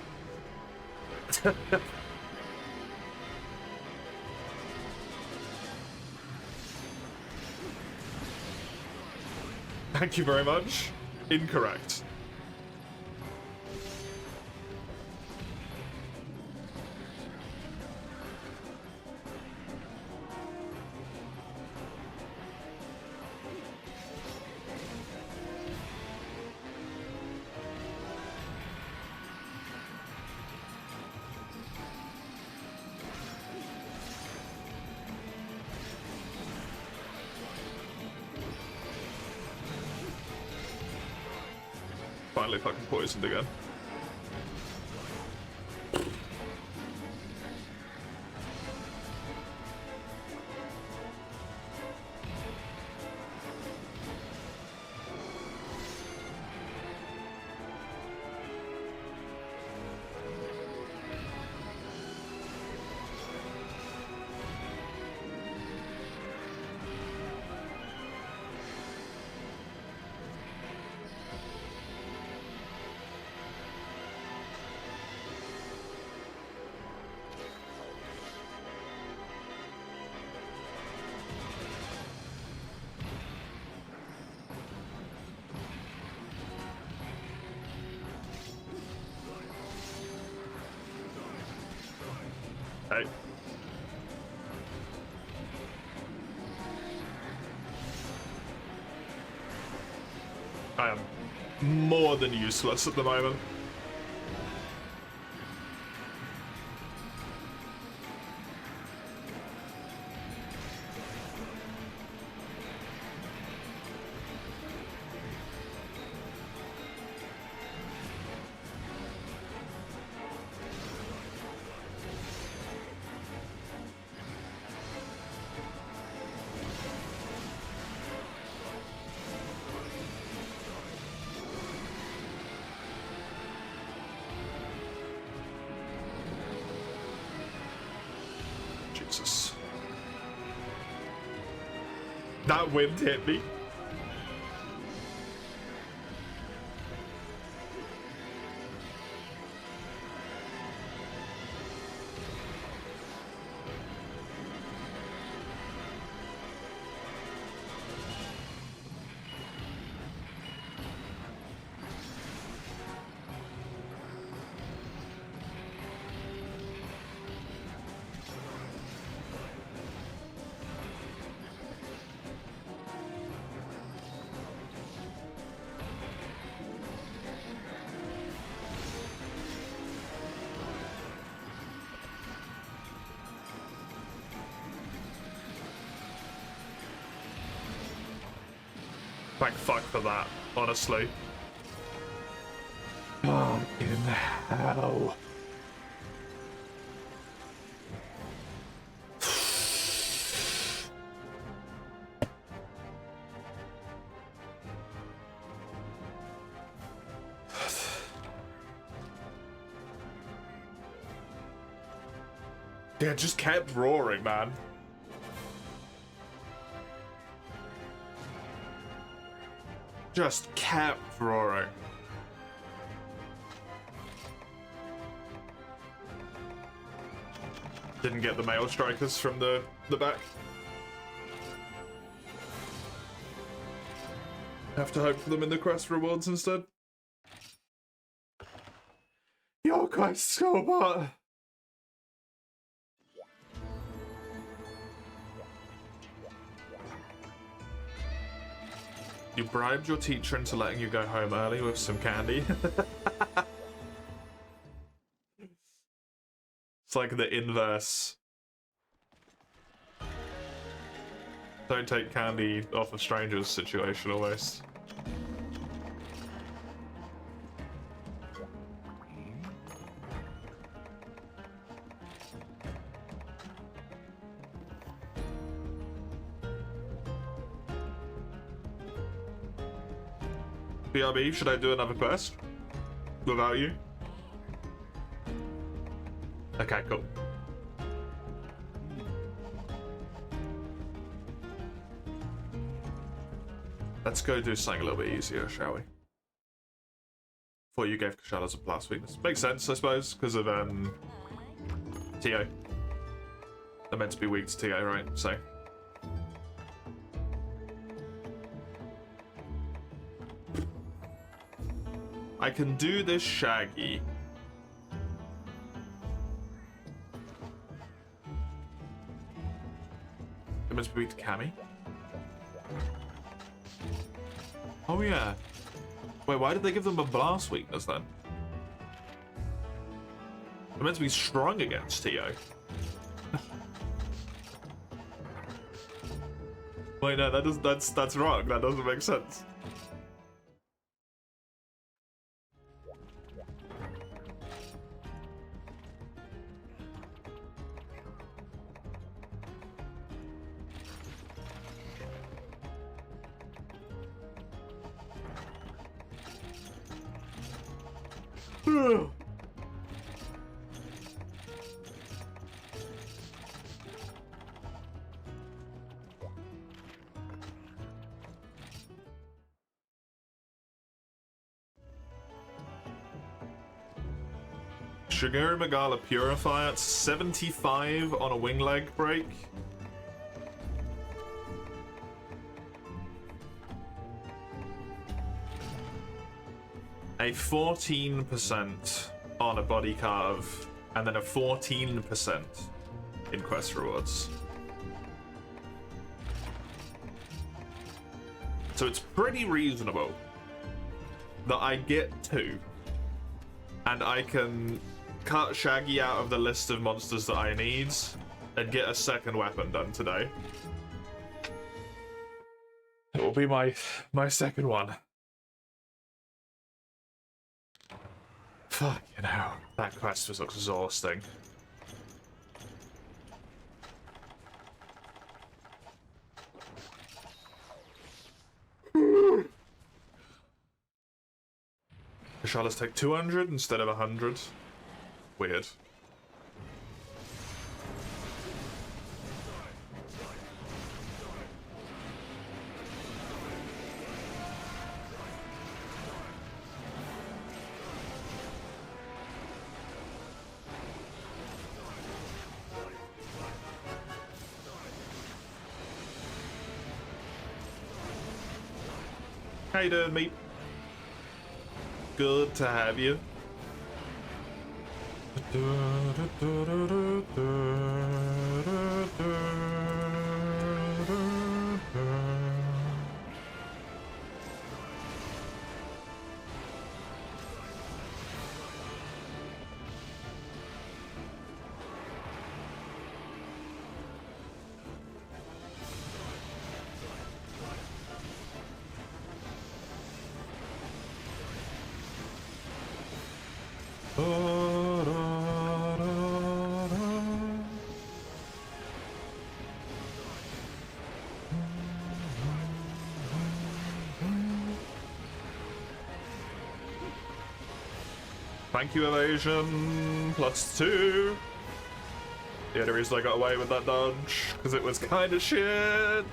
[SPEAKER 1] Thank you very much. Incorrect. Finally fucking poisoned again. Hey. I am more than useless at the moment. Jesus. That wind hit me. Thank fuck for that, honestly. Fucking hell. Yeah, it just kept roaring, man. Just kept roaring. Didn't get the male strikers from the back. Have to hope for them in the quest rewards instead. Yo, quest scoreboard. You bribed your teacher into letting you go home early with some candy. It's like the inverse. Don't take candy off of strangers situation almost. BRB, should I do another quest? Without you? Okay, cool. Let's go do something a little bit easier, shall we? Thought you gave Kashalas a blast weakness. Makes sense, I suppose, because of TO. They're meant to be weak to TO, right? So. I can do this Shaggy. They're meant to be weak to Cammy. Oh yeah. Wait, why did they give them a blast weakness then? They're meant to be strong against TO. Wait, no, that's wrong. That doesn't make sense. Shigeru Megala Purifier at 75 on a wing leg break. A 14% on a body carve, and then a 14% in quest rewards. So it's pretty reasonable that I get 2, and I can cut Shaggy out of the list of monsters that I need and get a second weapon done today. It will be my second one. Fucking hell, that quest was exhausting. Shall us take 200 instead of 100? Weird. How you doing, mate? Good to have you. Thank you, evasion. +2. The only reason I got away with that dodge, because it was kind of shit.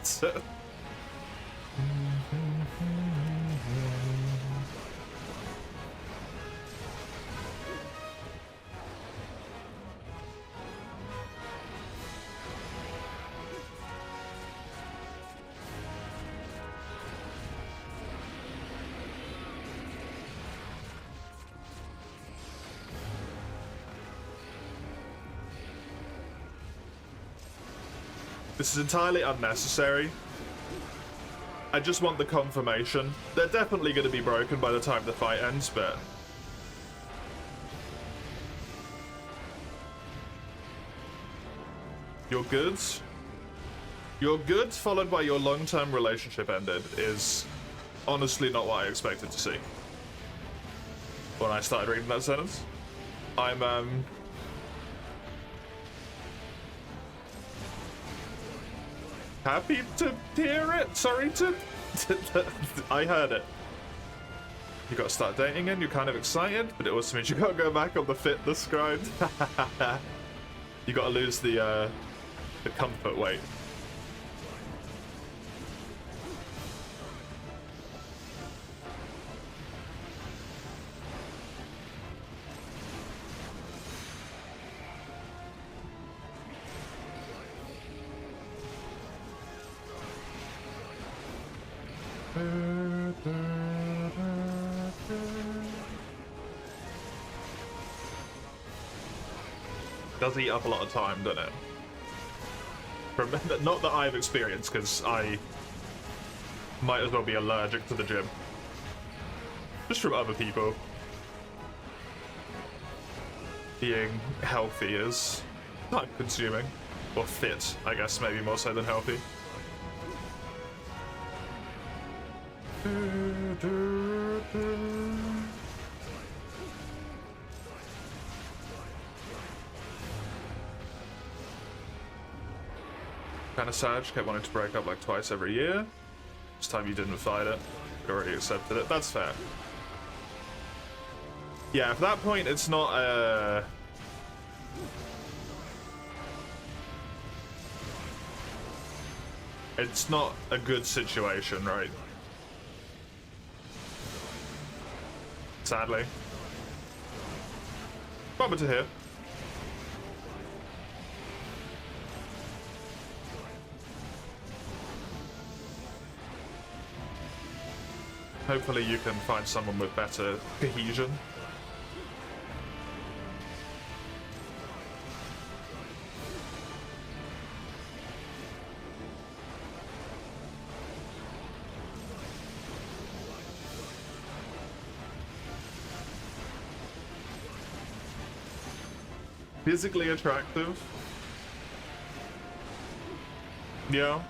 [SPEAKER 1] This is entirely unnecessary. I just want the confirmation. They're definitely going to be broken by the time the fight ends, but... Your goods? Your goods followed by your long-term relationship ended is honestly not what I expected to see when I started reading that sentence. I'm, happy to hear it. Sorry to... I heard it. You gotta start dating again, you're kind of excited, but it also means you gotta go back on the fitness grind. You gotta lose the comfort weight. Does eat up a lot of time, doesn't it? Not that I've experienced, because I might as well be allergic to the gym. Just from other people. Being healthy is time consuming. Or fit, I guess, maybe more so than healthy. Kind of sad, kept wanting to break up like twice every year. This time you didn't fight it. You already accepted it. That's fair. Yeah, at that point it's not it's not a good situation, right? Sadly. Bummer to hear. Hopefully you can find someone with better cohesion. Physically attractive? Yeah.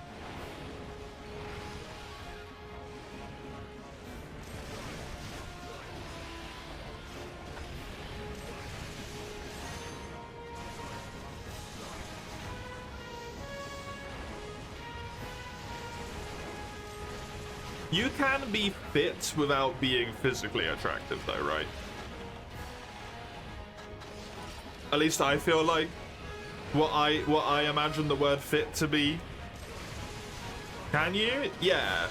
[SPEAKER 1] You can be fit without being physically attractive though, right? At least I feel like what I imagine the word fit to be. Can you? Yeah.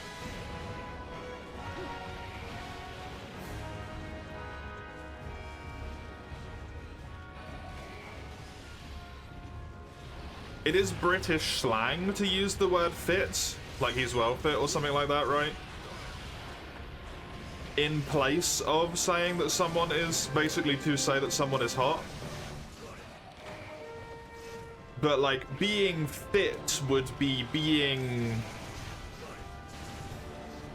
[SPEAKER 1] It is British slang to use the word fit, like he's well fit or something like that, right? In place of saying that someone is, basically to say that someone is hot. But like, being fit would be being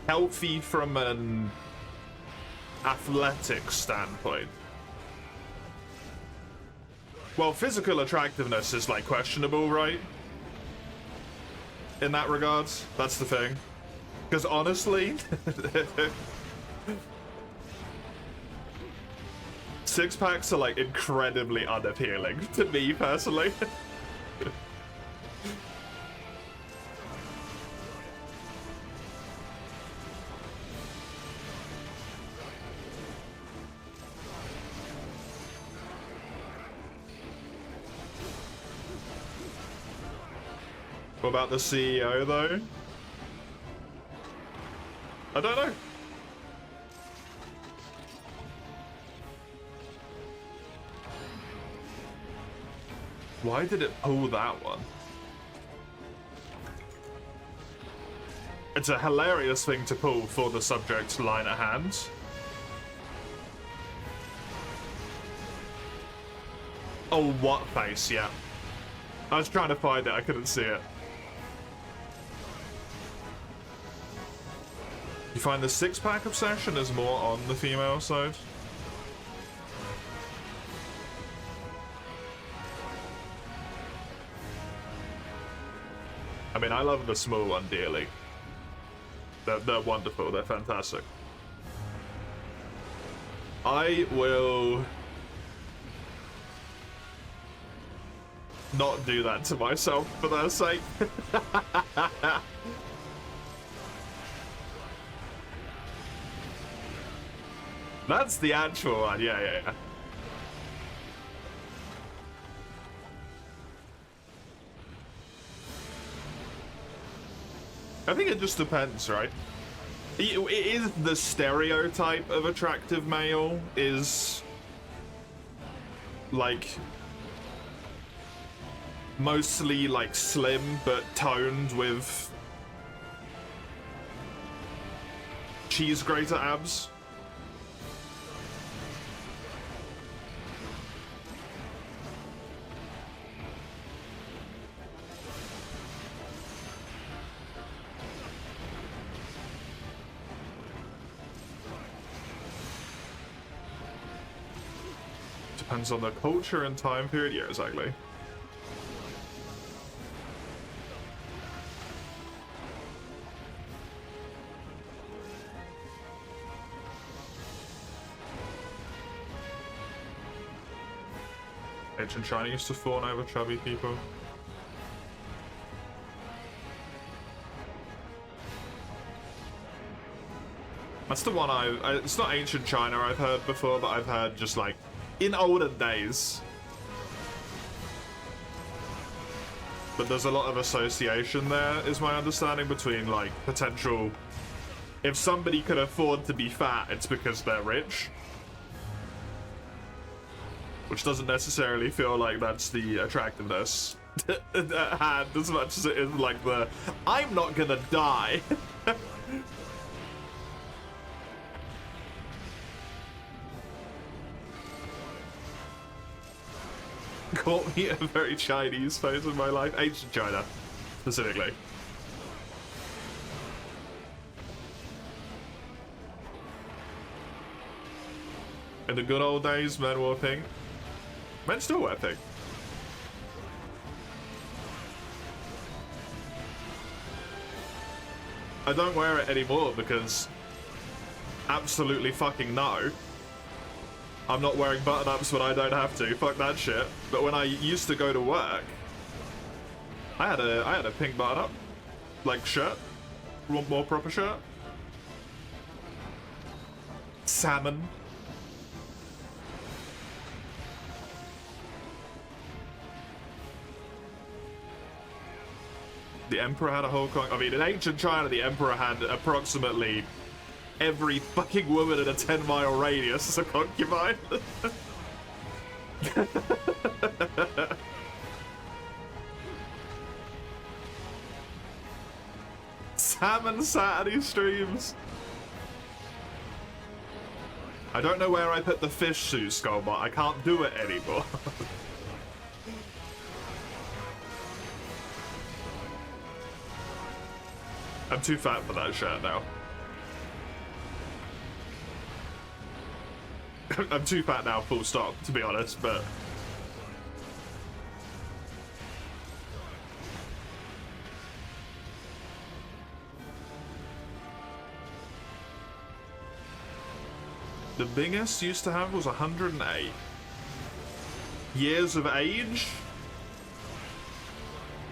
[SPEAKER 1] healthy from an athletic standpoint. Well, physical attractiveness is like questionable, right? In that regards, that's the thing. Because honestly, six packs are like incredibly unappealing to me personally. What about the CEO, though? I don't know. Why did it pull that one? It's a hilarious thing to pull for the subject line at hand. Oh, what face? Yeah. I was trying to find it, I couldn't see it. You find the six-pack obsession is more on the female side? I mean, I love the small one dearly. They're wonderful, they're fantastic. I will not do that to myself for their sake. That's the actual one, yeah. I think it just depends, right? It is the stereotype of attractive male is like mostly like slim but toned with cheese grater abs. Depends on the culture and time period. Yeah, exactly. Ancient China used to fawn over chubby people. That's the one it's not Ancient China I've heard before, but I've heard just like in olden days. But there's a lot of association there, is my understanding, between like potential. If somebody could afford to be fat, it's because they're rich. Which doesn't necessarily feel like that's the attractiveness at hand as much as it is like the, I'm not gonna die. Caught me at a very Chinese phase in my life. Ancient China, specifically. In the good old days, men wore pink. Men still wear pink. I don't wear it anymore because absolutely fucking no. I'm not wearing button-ups when I don't have to. Fuck that shit. But when I used to go to work, I had a pink button-up, like shirt, more proper shirt. Salmon. The Emperor had a Hong Kong. I mean, in ancient China, the Emperor had approximately every fucking woman in a 10-mile radius as a concubine. Salmon Saturday streams. I don't know where I put the fish suit skull, but I can't do it anymore. I'm too fat for that shirt now. I'm too fat now, full stop, to be honest, but... The biggest used to have was 108. Years of age?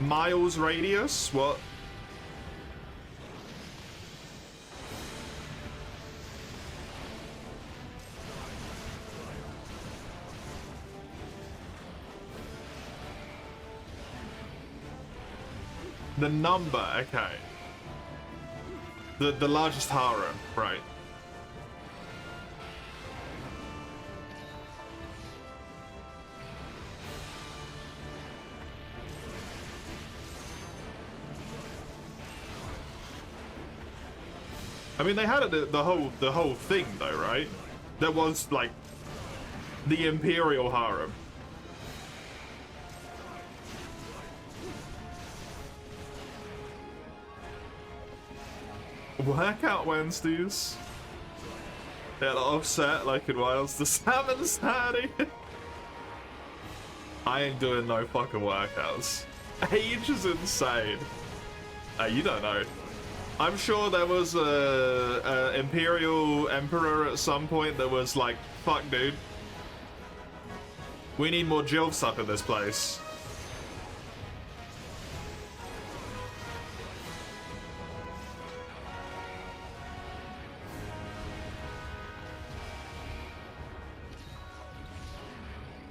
[SPEAKER 1] Miles radius? What? The number, okay. The largest harem, right. I mean, they had it the whole thing though, right? There was like the Imperial harem. Workout Wednesdays. Yeah, offset like in Wilds. The Salmon Saturday. I ain't doing no fucking workouts. Age is insane. You don't know. I'm sure there was a Imperial Emperor at some point that was like, fuck dude. We need more Jilfs up in this place.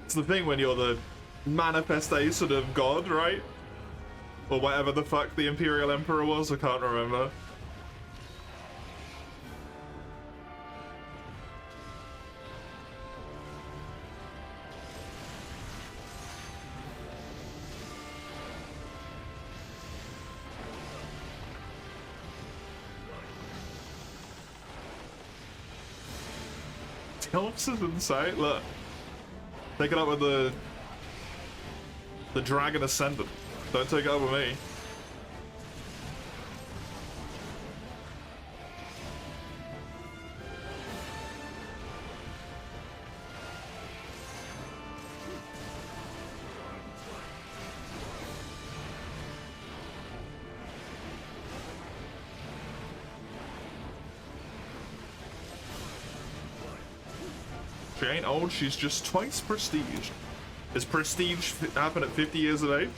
[SPEAKER 1] It's the thing when you're the manifestation of God, right? Or whatever the fuck the Imperial Emperor was, I can't remember. Helps is insane, look. Take it up with the Dragon Ascendant. Don't take it up with me. She ain't old, she's just twice prestige. Does prestige happen at 50 years of age?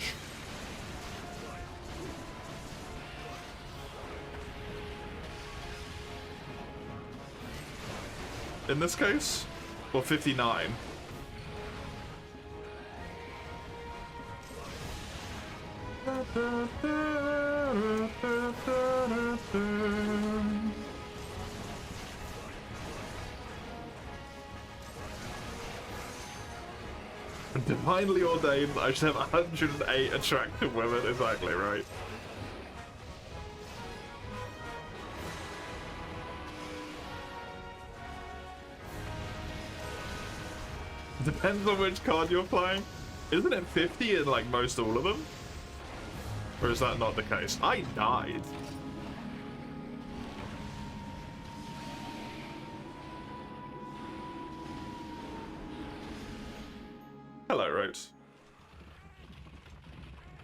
[SPEAKER 1] In this case? Well, 59. Divinely ordained, I should have 108 attractive women, exactly right. Depends on which card you're playing. Isn't it 50 in like most all of them? Or is that not the case? I died. Hello, Rose.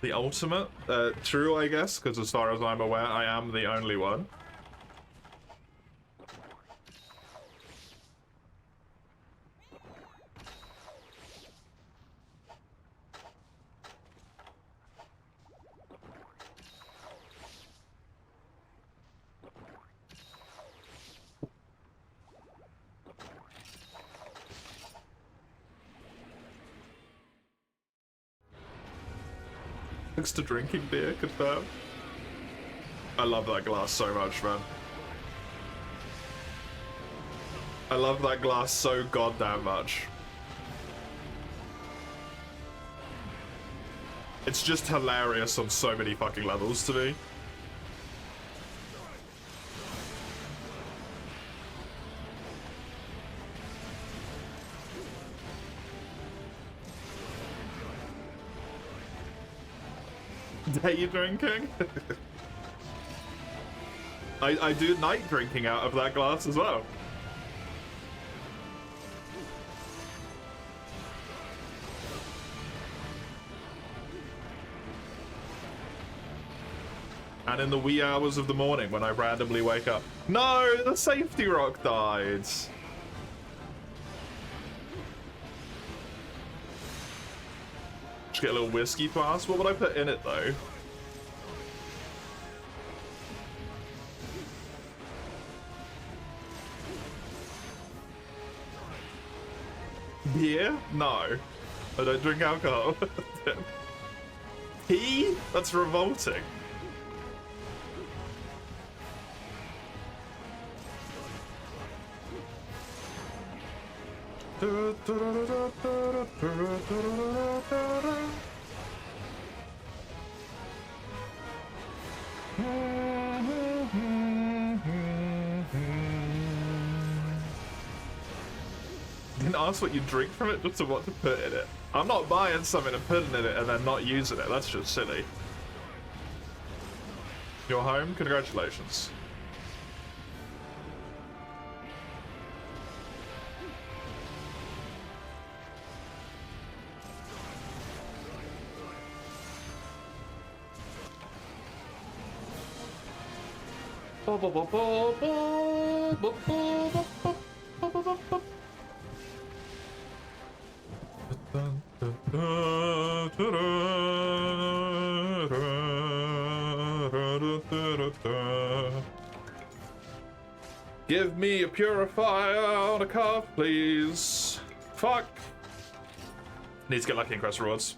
[SPEAKER 1] The ultimate? True, I guess, because as far as I'm aware, I am the only one. Next to drinking beer, confirmed. I love that glass so much, man. I love that glass so goddamn much. It's just hilarious on so many fucking levels to me. Day drinking? I do night drinking out of that glass as well. And in the wee hours of the morning when I randomly wake up. No, the safety rock died. Get a little whiskey pass. What would I put in it though? Beer? No. I don't drink alcohol. Tea? That's revolting. Didn't ask what you drink from it, just to what to put in it. I'm not buying something and putting in it and then not using it. That's just silly. You're home? Congratulations. Give me a purifier on a cuff, please. Fuck. Need to get lucky and quest rewards.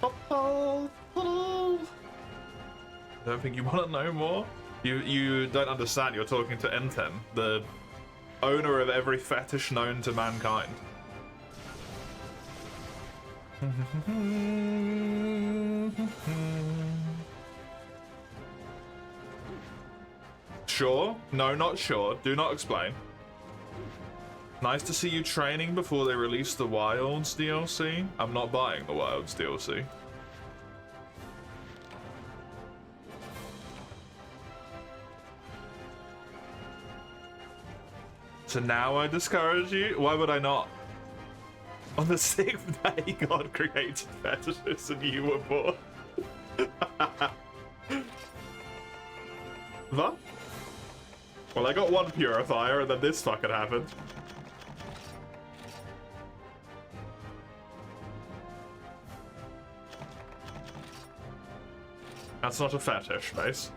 [SPEAKER 1] Don't think you want to know more? You don't understand. You're talking to N10, the owner of every fetish known to mankind. Sure? No, not sure. Do not explain. Nice to see you training before they release the Wilds DLC. I'm not buying the Wilds DLC. So now I discourage you? Why would I not? On the 6th day, God created fetishes and you were born. What? Well, I got one purifier and then this fucking happened. That's not a fetish, Mace.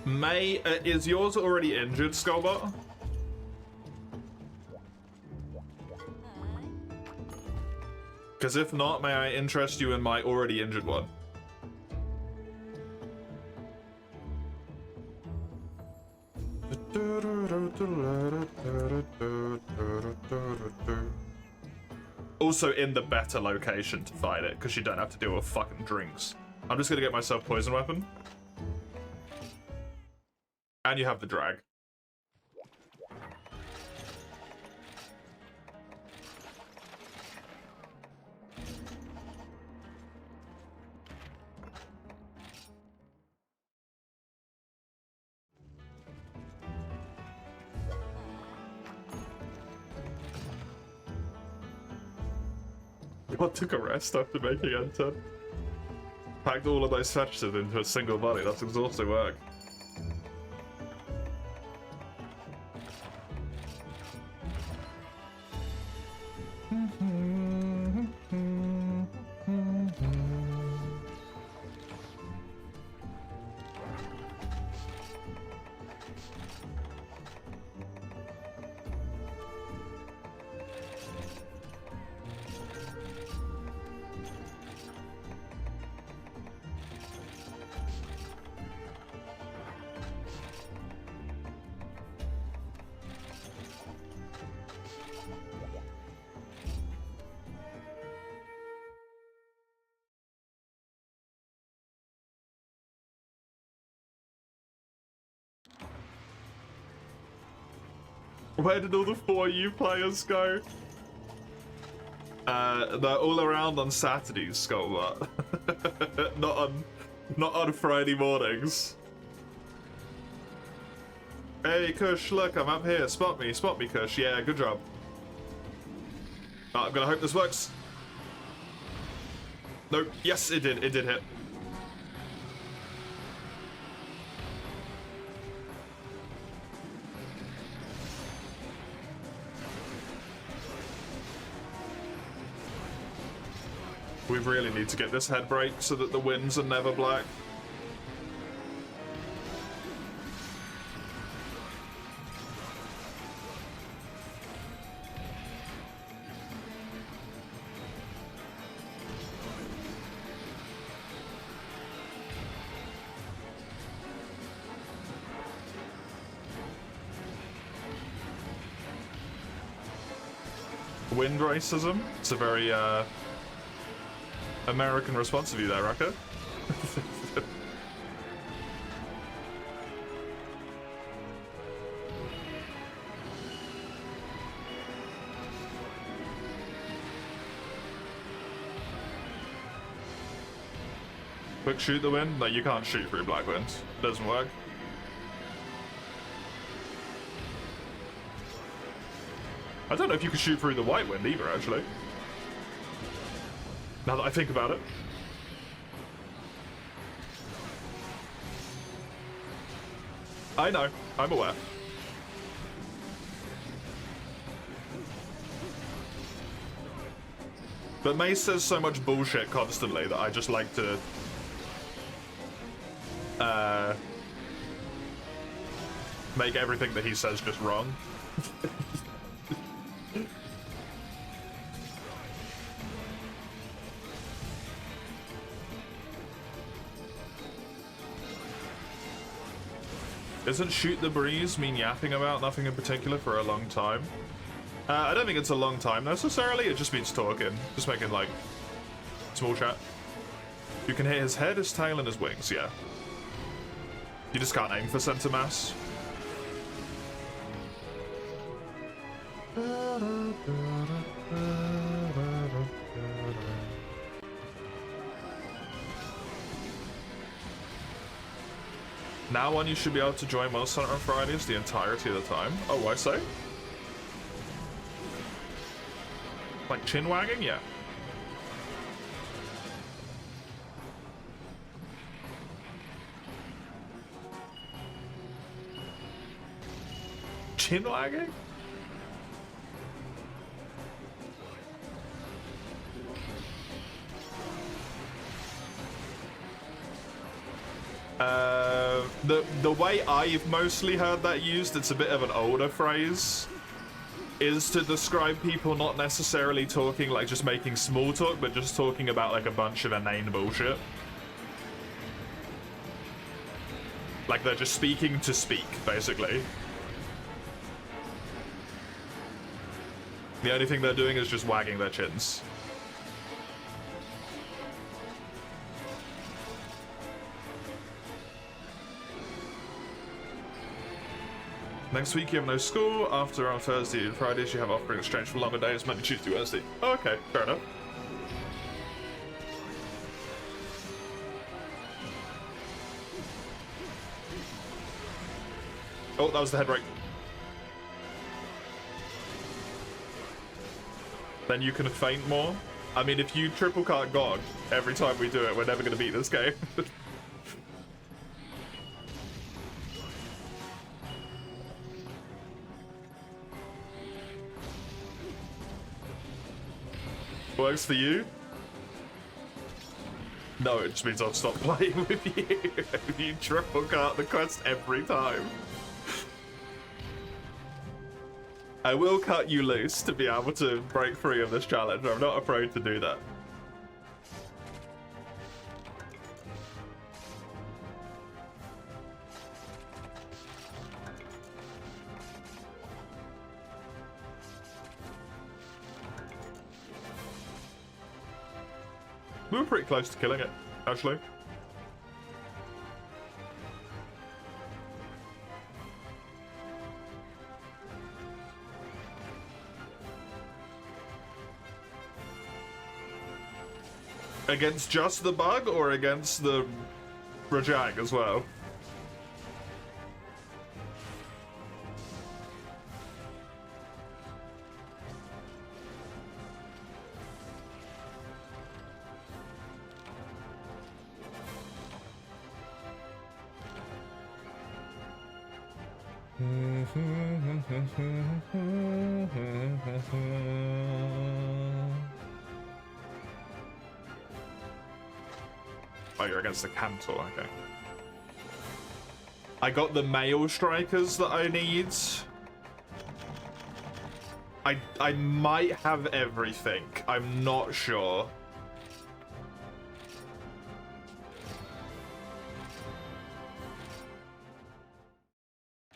[SPEAKER 1] May, is yours already injured, Skullbot? Because if not, may I interest you in my already injured one? Also in the better location to fight it, because you don't have to deal with fucking drinks. I'm just gonna get myself poison weapon. And you have the drag. God took a rest after making N10. Packed all of those fetishes into a single body. That's exhausting work. Where did all the 4U players go? They're all around on Saturdays, Skullbot. not on Friday mornings. Hey, Kush, look, I'm up here. Spot me, Kush. Yeah, good job. I'm gonna hope this works. Nope. Yes, it did hit. We really need to get this head break so that the winds are never black. Wind racism? It's a very, American response of you there, Rucker. Quick shoot the wind? No, you can't shoot through black wind. It doesn't work. I don't know if you can shoot through the white wind either, actually. Now that I think about it. I know. I'm aware. But Mace says so much bullshit constantly that I just like to... make everything that he says just wrong. Doesn't shoot the breeze mean yapping about nothing in particular for a long time? I don't think it's a long time necessarily, it just means talking. Just making, like, small chat. You can hit his head, his tail, and his wings, yeah. You just can't aim for center mass. Now on, you should be able to join most Hunter on Fridays the entirety of the time. Oh, I say? Like chin wagging? Yeah. Chin wagging? The way I've mostly heard that used, it's a bit of an older phrase, is to describe people not necessarily talking, like just making small talk, but just talking about like a bunch of inane bullshit. Like they're just speaking to speak, basically. The only thing they're doing is just wagging their chins. Next week you have no school. After on Thursday and Fridays you have offering exchange for longer days, Monday, Tuesday, Wednesday. Oh, okay, fair enough. Oh, that was the head break. Then you can feint more. I mean, if you triple cart GOG every time we do it, we're never going to beat this game. Works for you? No, it just means I'll stop playing with you. You triple cart the quest every time. I will cut you loose to be able to break free of this challenge. I'm not afraid to do that. We were pretty close to killing it, actually. Against just the bug or against the Rajang as well? Oh, you're against the Cantor, okay. I got the male strikers that I need. I might have everything. I'm not sure.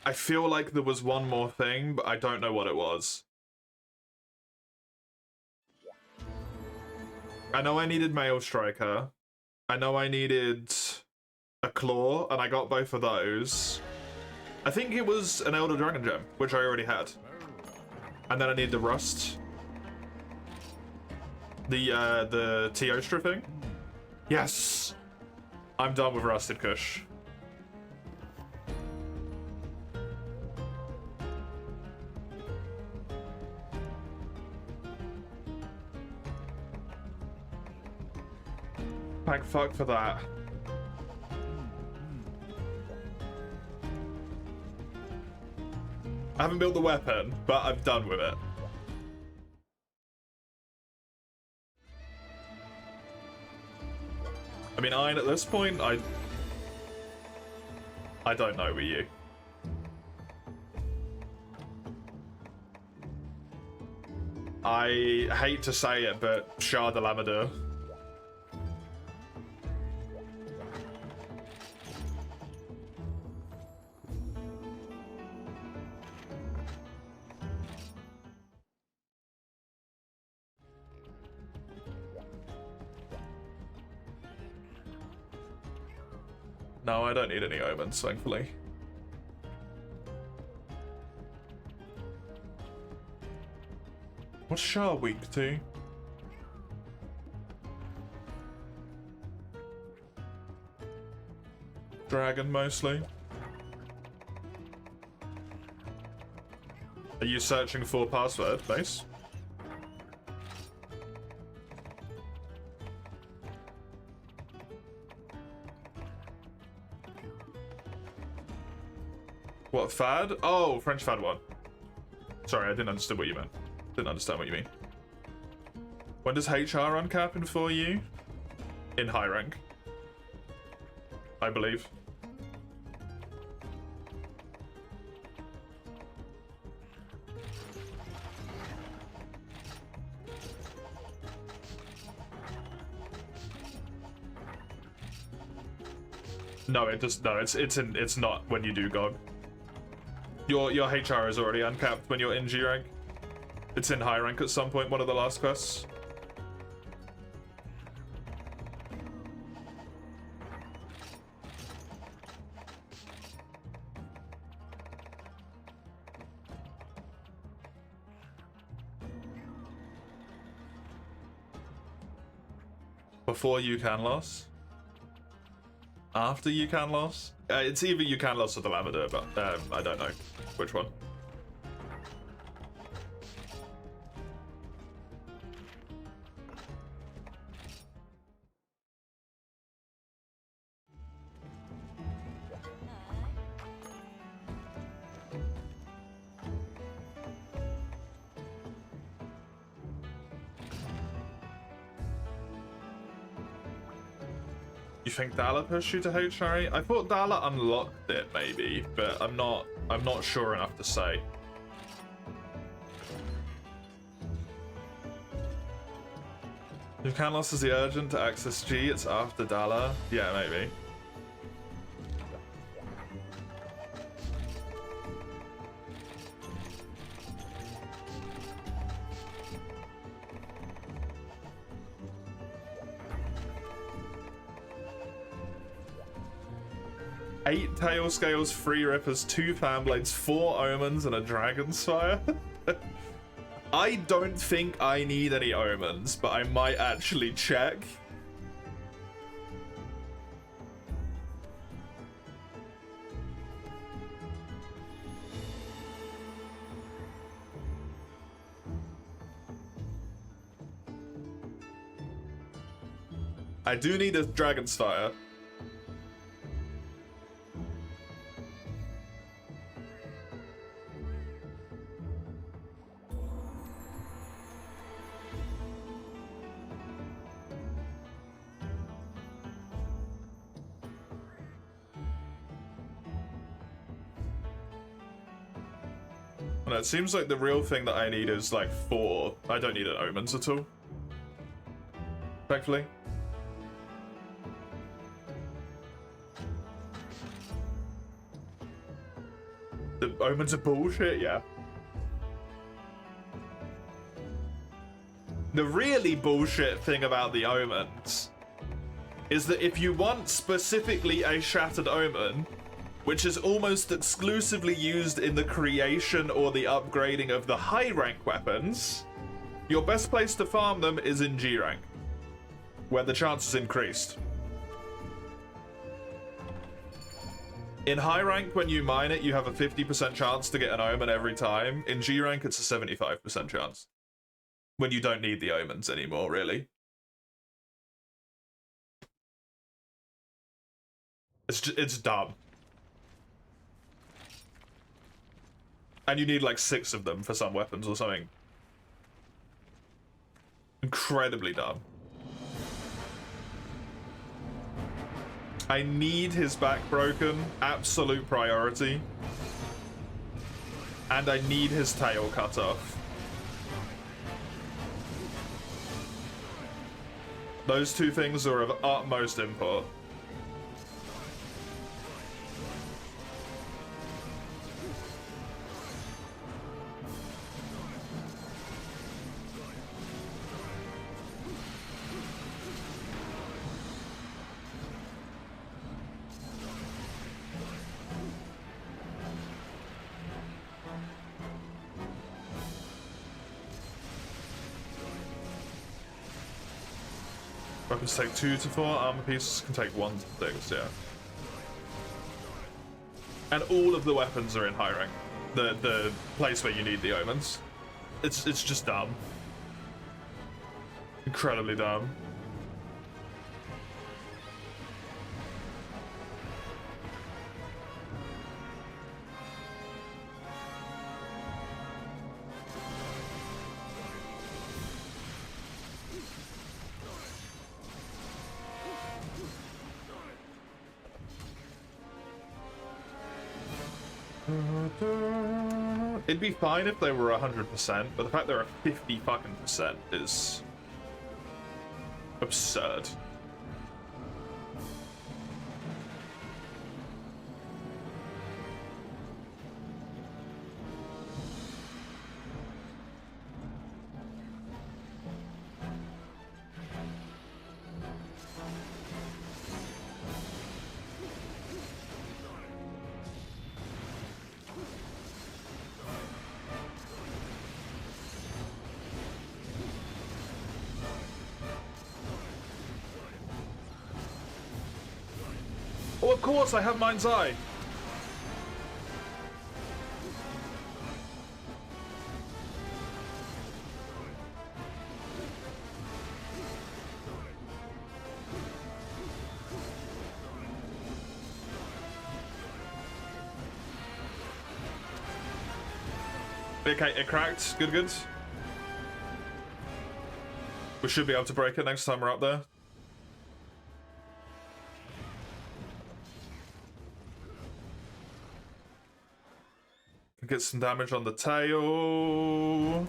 [SPEAKER 1] I feel like there was one more thing, but I don't know what it was. I know I needed Male Striker. I know I needed a Claw, and I got both of those. I think it was an Elder Dragon Gem, which I already had. And then I need the Rust. The Teostra thing. Yes! I'm done with Rusted Kush. Thank fuck for that. I haven't built the weapon, but I'm done with it. I mean, at this point, I don't know with you. I hate to say it, but Shah de Lamadeur. No, I don't need any omens, thankfully. What's Shah weak to? Dragon, mostly. Are you searching for password, base? What, fad? Oh, French fad one. Sorry, I didn't understand what you meant. Didn't understand what you mean. When does HR uncap in 4U? In high rank, I believe. No, it does. No, it's not when you do GOG. Your HR is already uncapped when you're in G rank. It's in high rank at some point, one of the last quests. Before you can loss? After you can loss? It's either you can loss or the Lavender, but I don't know which one. You think Dala pushed you to HRE? I thought Dala unlocked it maybe, but I'm not sure enough to say. If Canlos is the urgent to access G, it's after Dala. Yeah, maybe. Eight tail scales, 3 rippers, 2 fan blades, 4 omens, and a dragon's fire. I don't think I need any omens, but I might actually check. I do need a dragon's fire. No, it seems like the real thing that I need is like 4. I don't need an omens at all. Thankfully. The omens are bullshit, yeah. The really bullshit thing about the omens is that if you want specifically a Shattered Omen, which is almost exclusively used in the creation or the upgrading of the high rank weapons, your best place to farm them is in G rank, where the chance is increased. In high rank, when you mine it, you have a 50% chance to get an omen every time. In G rank, it's a 75% chance. When you don't need the omens anymore, really. It's dumb. And you need like 6 of them for some weapons or something. Incredibly dumb. I need his back broken. Absolute priority. And I need his tail cut off. Those two things are of utmost import. Weapons take 2 to 4, armor pieces can take 1 to 6, yeah. And all of the weapons are in high rank. The place where you need the omens. It's just dumb. Incredibly dumb. It'd be fine if they were 100%, but the fact they're a 50 fucking percent is absurd. Oh, of course, I have Mind's Eye. Okay, it cracked. Good, good. We should be able to break it next time we're up there. Get some damage on the tail.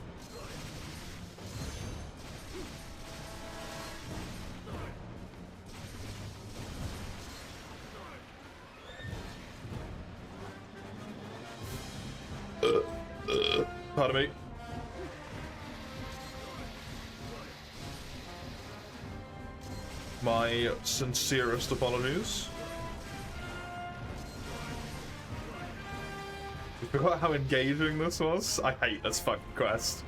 [SPEAKER 1] Pardon me. My sincerest apologies. I forgot how engaging this was. I hate this fucking quest.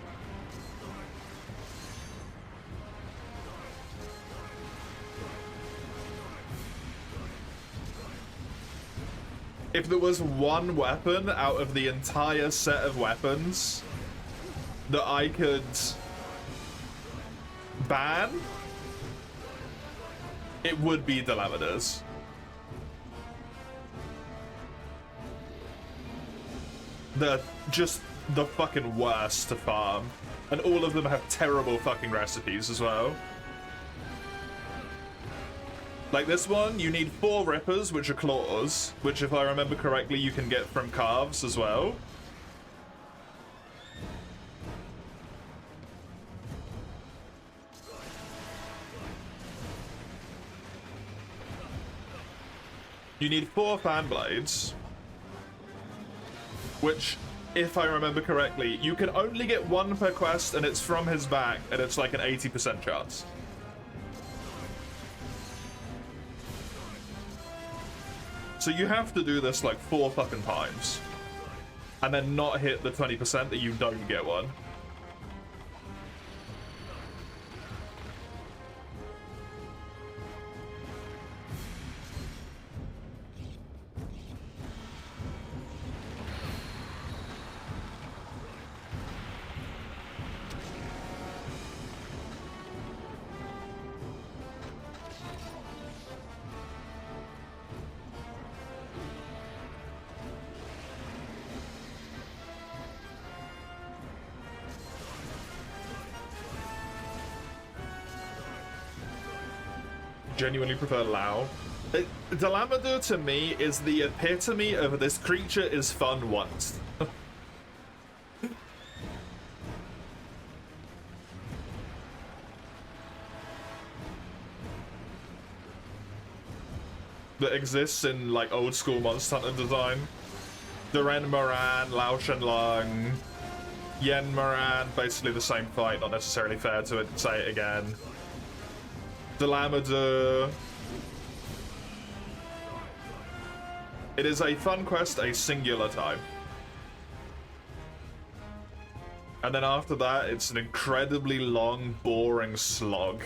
[SPEAKER 1] If there was one weapon out of the entire set of weapons that I could ban, it would be Delamidas. They're just the fucking worst to farm. And all of them have terrible fucking recipes as well. Like this one, you need 4 rippers, which are claws, which if I remember correctly, you can get from calves as well. You need 4 fan blades, which if I remember correctly. You can only get one per quest, and it's from his back, and it's like an 80% chance. So you have to do this like 4 fucking times, and then not hit the 20% that you don't get one. Genuinely prefer Lao. Dalamador to me is the epitome of this creature is fun once. That exists in like old school Monster Hunter design. Duran Moran, Lao Shenlong, Yen Moran, basically the same fight, not necessarily fair to say it again. Dalamador. It is a fun quest a singular time. And then after that, it's an incredibly long, boring slog.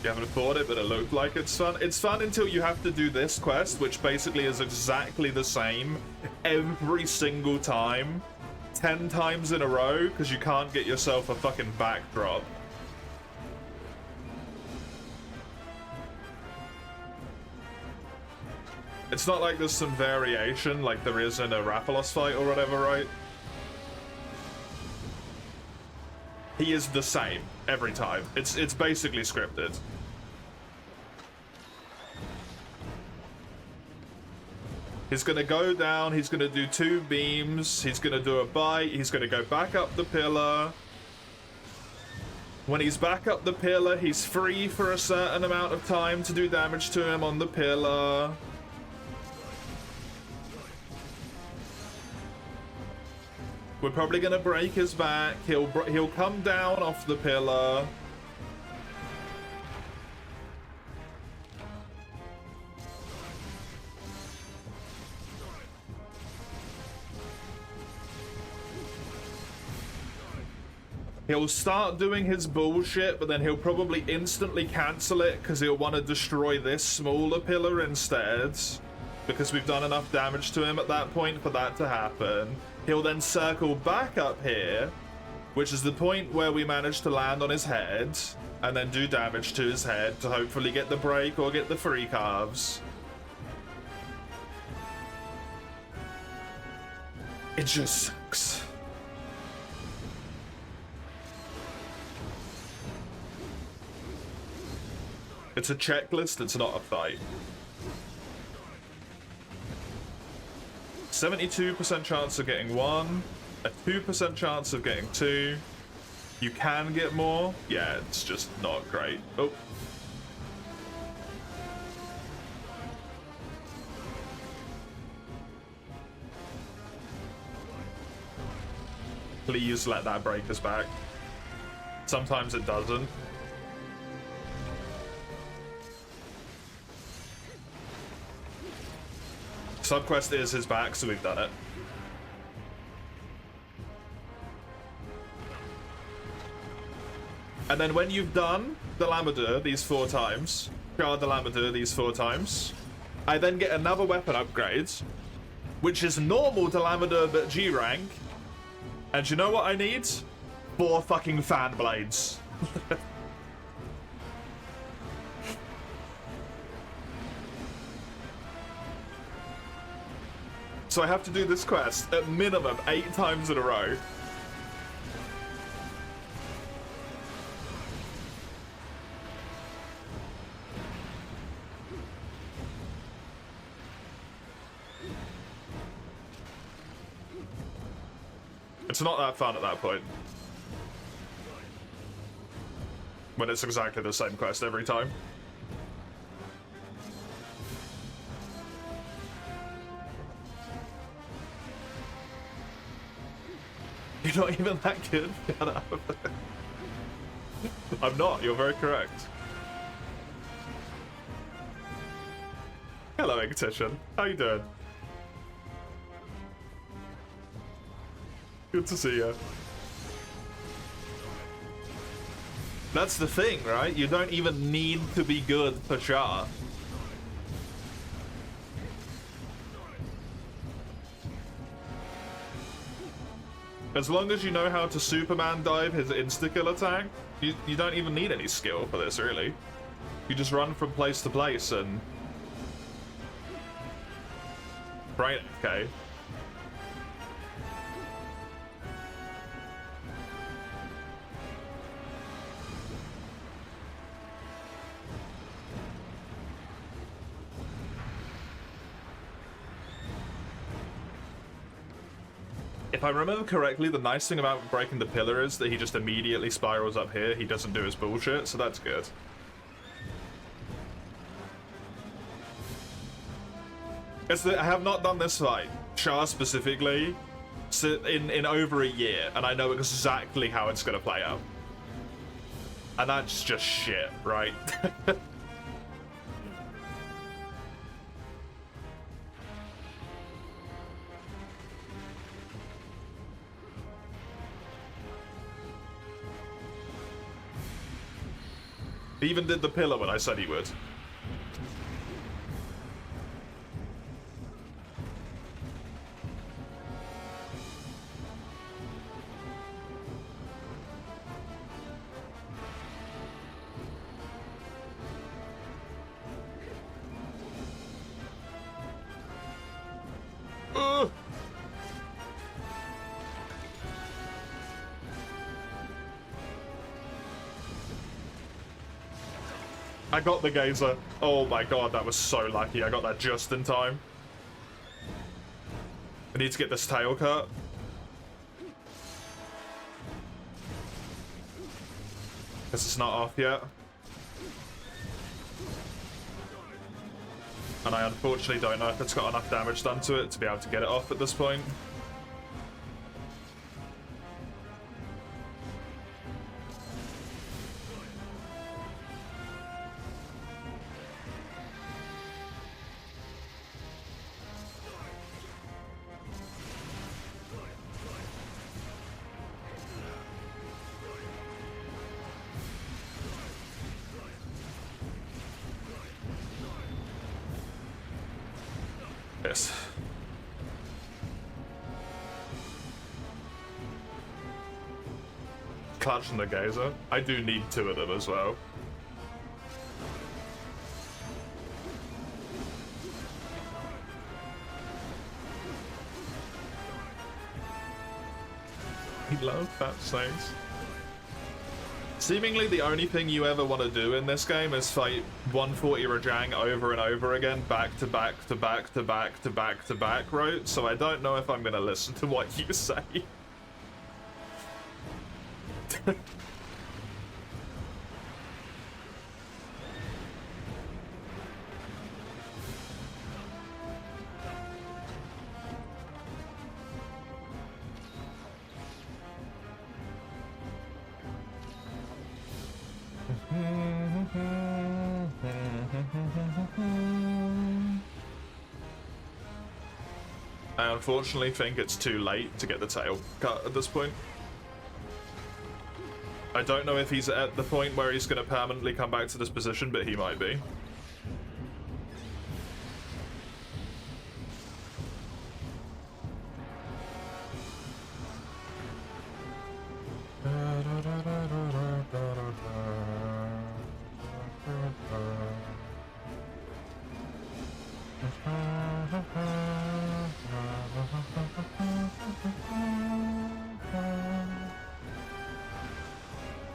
[SPEAKER 1] You haven't thought it, but it looked like it's fun. It's fun until you have to do this quest, which basically is exactly the same every single time, 10 times in a row, because you can't get yourself a fucking backdrop. It's not like there's some variation like there is in a Raphalos fight or whatever, right? He is the same every time. It's basically scripted. He's gonna go down, he's gonna do 2 beams, he's gonna do a bite, he's gonna go back up the pillar. When he's back up the pillar, he's free for a certain amount of time to do damage to him on the pillar. We're probably gonna break his back. He'll come down off the pillar. He'll start doing his bullshit, but then he'll probably instantly cancel it because he'll want to destroy this smaller pillar instead, because we've done enough damage to him at that point for that to happen. He'll then circle back up here, which is the point where we manage to land on his head, and then do damage to his head to hopefully get the break or get the free carves. It just sucks. It's a checklist, it's not a fight. 72% chance of getting 1, a 2% chance of getting 2. You can get more. Yeah, it's just not great. Oh. Please let that break us back. Sometimes it doesn't. Subquest is his back, so we've done it. And then when you've done Dalamador these 4 times, Dalamador these 4 times, I then get another weapon upgrade, which is normal Dalamador but G rank. And you know what I need? 4 fucking fan blades. So I have to do this quest at minimum 8 times in a row. It's not that fun at that point. When it's exactly the same quest every time. You're not even that good. Shut up. I'm not. You're very correct. Hello, Egtician. How you doing? Good to see you. That's the thing, right? You don't even need to be good for Char. As long as you know how to Superman dive his insta-kill attack, you don't even need any skill for this, really. You just run from place to place and... Right, okay. If I remember correctly, the nice thing about breaking the pillar is that he just immediately spirals up here. He doesn't do his bullshit, so that's good. I have not done this fight, Char specifically, in over a year, and I know exactly how it's gonna play out. And that's just shit, right? He even did the pillar when I said he would. I got the gazer. Oh my god, that was so lucky. I got that just in time. I need to get this tail cut. Guess it's not off yet. And I unfortunately don't know if it's got enough damage done to it to be able to get it off at this point. Yes. Clutch and the gazer. I do need two of them as well. We love fat snakes. Seemingly the only thing you ever want to do in this game is fight 140 Rajang over and over again, back to back to back to back to back to back, right? So I don't know if I'm gonna listen to what you say. I unfortunately think it's too late to get the tail cut at this point. I don't know if he's at the point where he's going to permanently come back to this position, but he might be.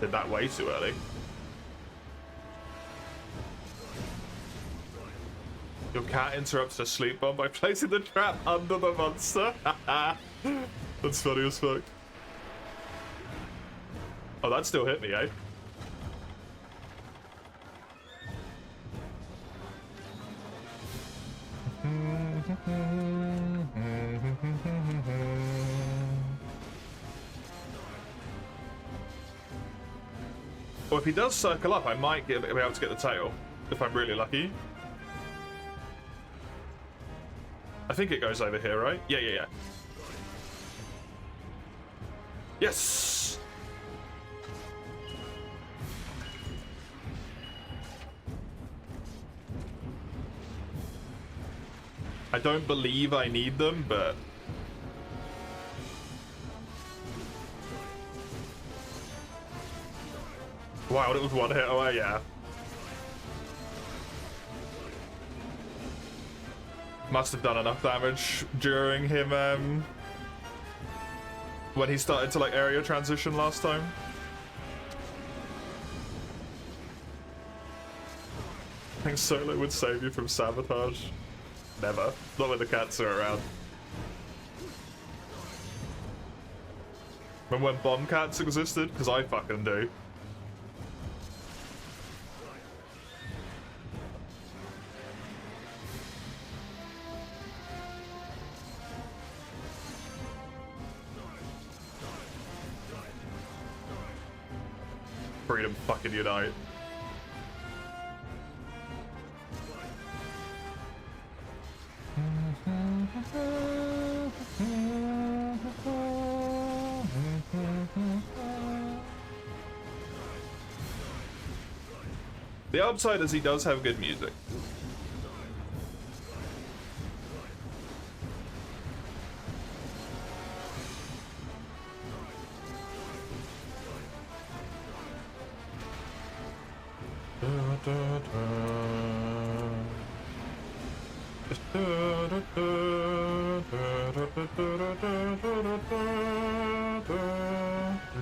[SPEAKER 1] Did that way too early. Your cat interrupts a sleep bomb by placing the trap under the monster. That's funny as fuck. Oh, that still hit me, eh? Or if he does circle up, I might be able to get the tail, if I'm really lucky. I think it goes over here, right? Yeah, yeah, yeah. Yes! I don't believe I need them, but... Wow, it was one hit away, yeah. Must have done enough damage during him, when he started to, like, area transition last time. I think solo would save you from sabotage. Never. Not when the cats are around. Remember when bomb cats existed? Because I fucking do. Freedom fucking unite. The upside is he does have good music.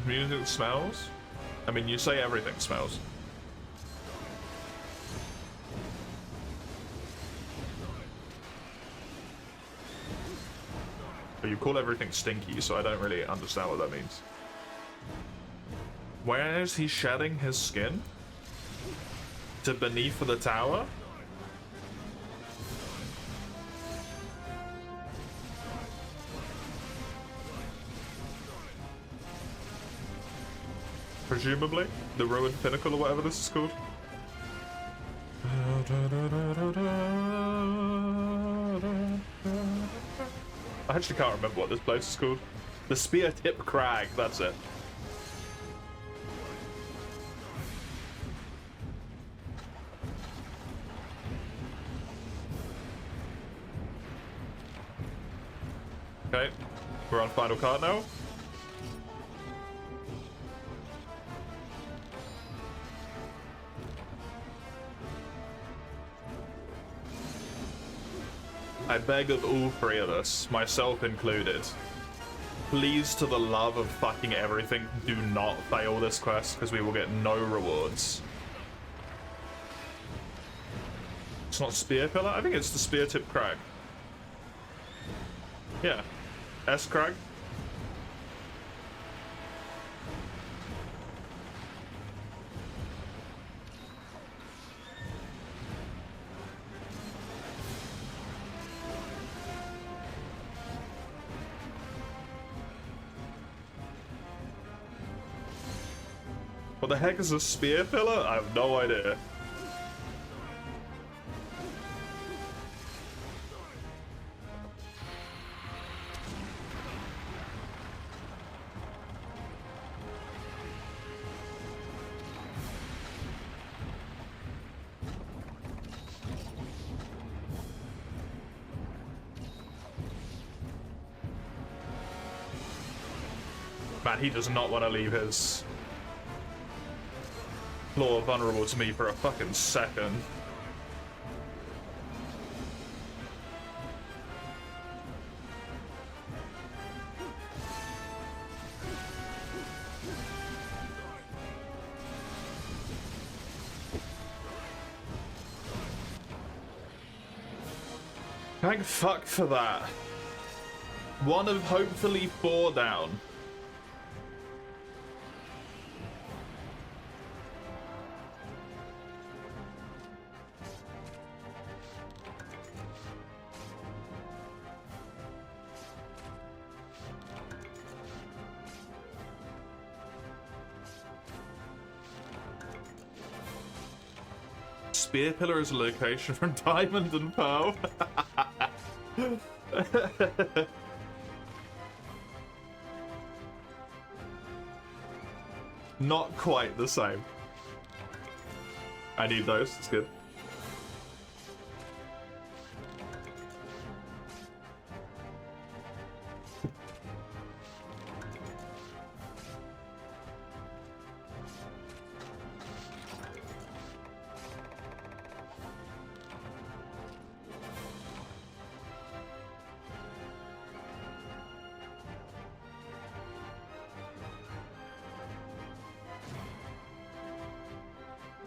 [SPEAKER 1] Music smells? I mean, you say everything smells. But you call everything stinky, so I don't really understand what that means. Where is he shedding his skin? To beneath the tower? Presumably, the ruined pinnacle or whatever this is called. I actually can't remember what this place is called. The Spear Tip Crag, that's it. Okay, we're on final card now. I beg of all three of us, myself included, please, to the love of fucking everything, do not fail this quest, because we will get no rewards. It's not Spear Pillar? I think it's the Spear Tip Crag. Yeah. S Crag. What the heck is a Spear Pillar? I have no idea. Man, he does not want to leave his floor vulnerable to me for a fucking second. Thank fuck for that. One of hopefully 4 down. Spear Pillar is a location from Diamond and Pearl. Not quite the same. I need those, it's good.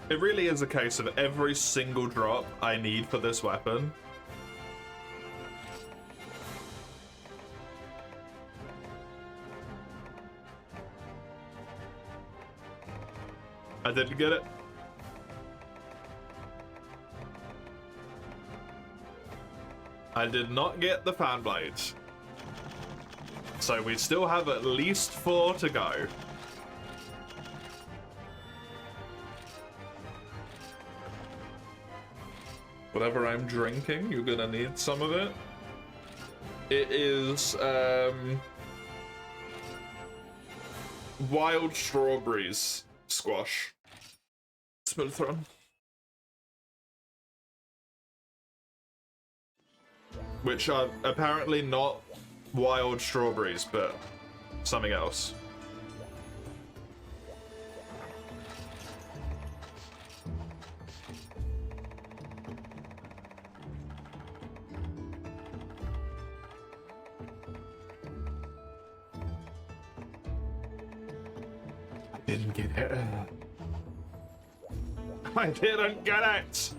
[SPEAKER 1] It really is a case of every single drop I need for this weapon. I didn't get it. I did not get the fan blades. So we still have at least 4 to go. Whatever I'm drinking, you're gonna need some of it. It is wild strawberries squash. Smooth run. Which are apparently not wild strawberries, but something else. Didn't get it. I didn't get it!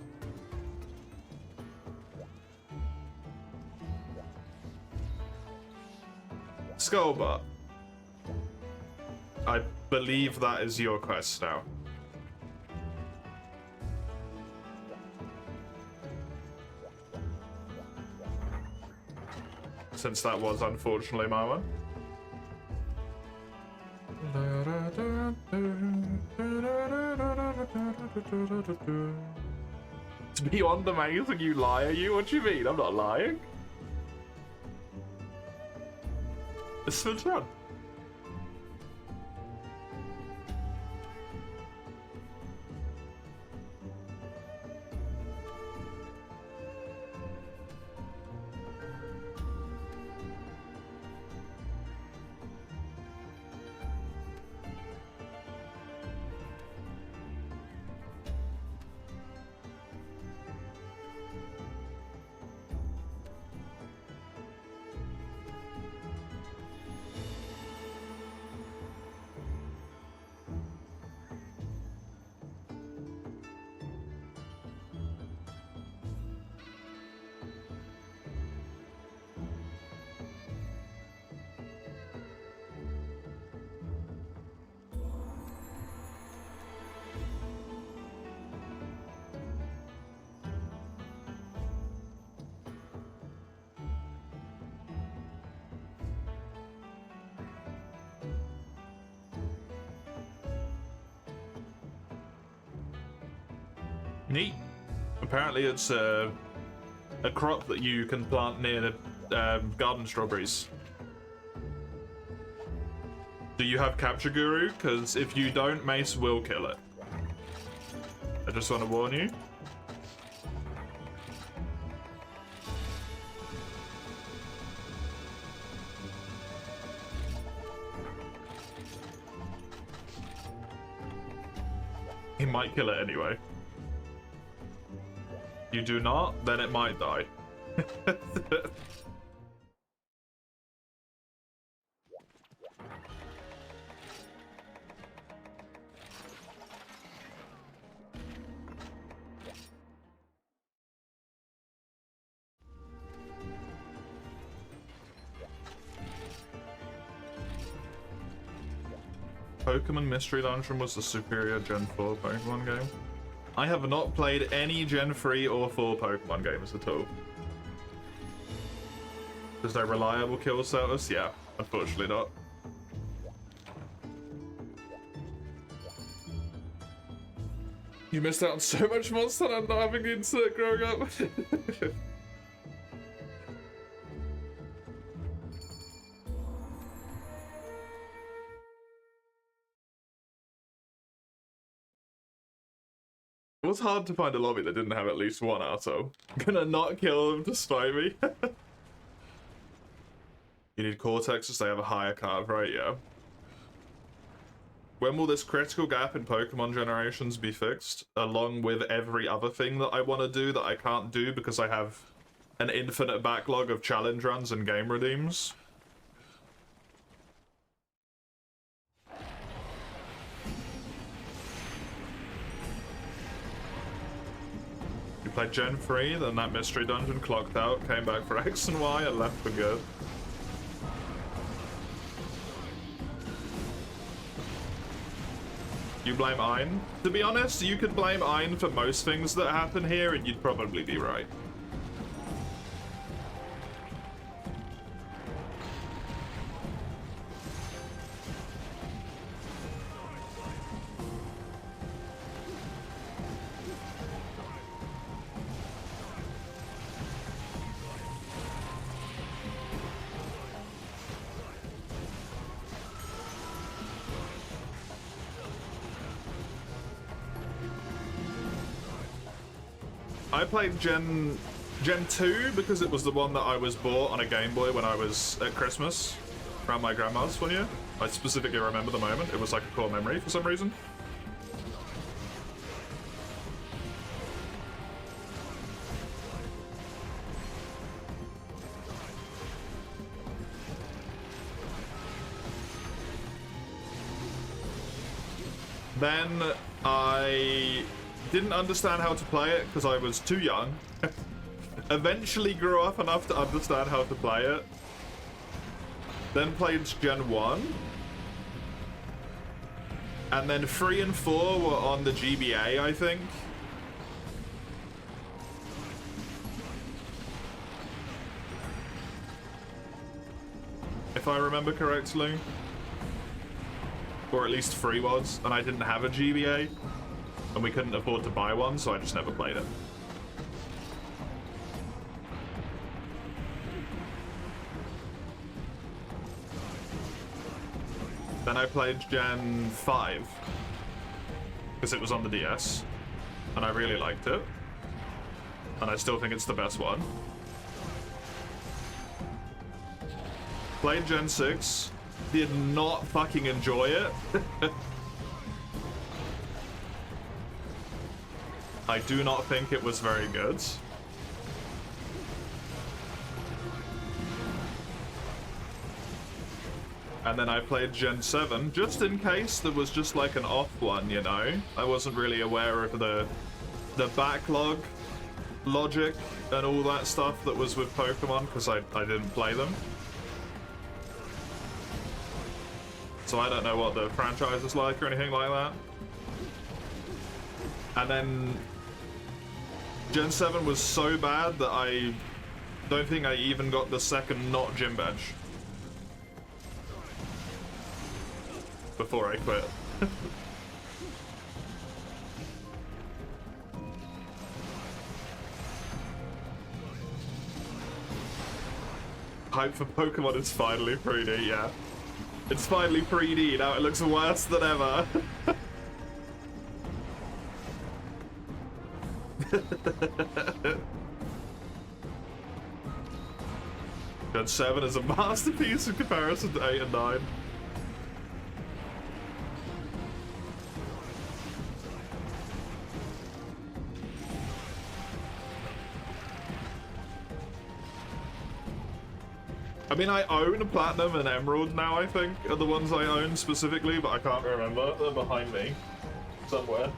[SPEAKER 1] Skullbutt. I believe that is your quest now. Since that was unfortunately my one. It's beyond amazing, you lie, are you? What do you mean? I'm not lying. It's fun to run. Neat. Apparently it's a crop that you can plant near the garden strawberries. Do you have Capture Guru? Because if you don't, Mace will kill it. I just want to warn you. He might kill it anyway. You do not, then it might die. Pokemon Mystery Dungeon was the superior Gen 4 Pokemon game. I have not played any Gen 3 or 4 Pokemon games at all. Is there reliable kill status? Yeah, unfortunately not. You missed out on so much Monster Hunter not having the internet growing up. It was hard to find a lobby that didn't have at least one auto. I'm gonna not kill them to spite me. You need Cortexes, they have a higher carve rate, yeah. When will this critical gap in Pokemon generations be fixed? Along with every other thing that I want to do that I can't do because I have an infinite backlog of challenge runs and game redeems. You played Gen 3, then that mystery dungeon clocked out, came back for X and Y, and left for good. You blame Ein? To be honest, you could blame Ein for most things that happen here, and you'd probably be right. I played Gen 2 because it was the one that I was bought on a Game Boy when I was at Christmas around my grandma's one year. I specifically remember the moment. It was like a core memory for some reason. Then I didn't understand how to play it because I was too young. Eventually grew up enough to understand how to play it. Then played Gen 1. And then 3 and 4 were on the GBA, I think. If I remember correctly. Or at least 3 was, and I didn't have a GBA. And we couldn't afford to buy one, so I just never played it. Then I played Gen 5, because it was on the DS, and I really liked it. And I still think it's the best one. Played Gen 6, did not fucking enjoy it. I do not think it was very good. And then I played Gen 7, just in case there was just like an off one, you know? I wasn't really aware of the backlog logic and all that stuff that was with Pokemon, because I didn't play them. So I don't know what the franchise is like or anything like that. And then Gen 7 was so bad that I don't think I even got the second not gym badge before I quit. Hype for Pokemon is finally 3D, yeah. It's finally 3D, now it looks worse than ever. Gen 7 is a masterpiece in comparison to 8 and 9. I mean, I own Platinum and Emerald now, I think, are the ones I own specifically, but I can't remember. They're behind me somewhere.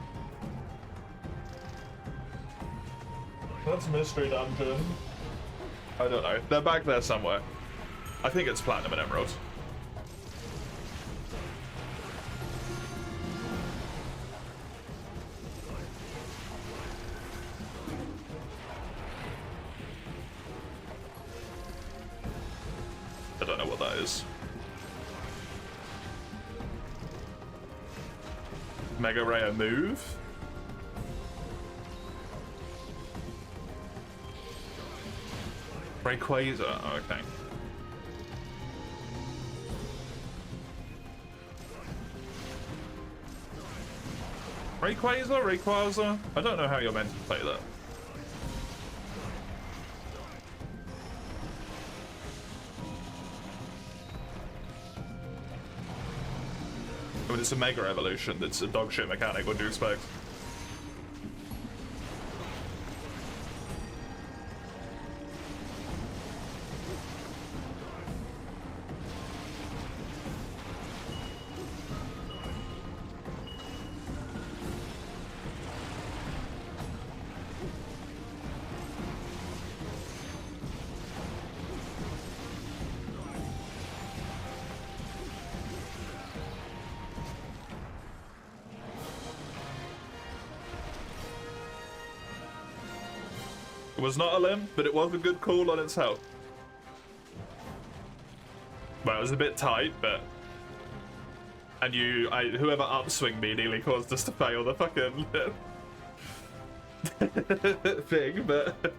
[SPEAKER 1] That's Mystery Dungeon. I don't know. They're back there somewhere. I think it's Platinum and Emerald. I don't know what that is. Mega Rare move? Rayquaza, oh, okay. Rayquaza? I don't know how you're meant to play that. I mean, it's a Mega Evolution. It's a dog shit mechanic. What do you expect? It was not a limb, but it was a good call on its health. Well, it was a bit tight, but... And whoever upswing me nearly caused us to fail the fucking... thing, but...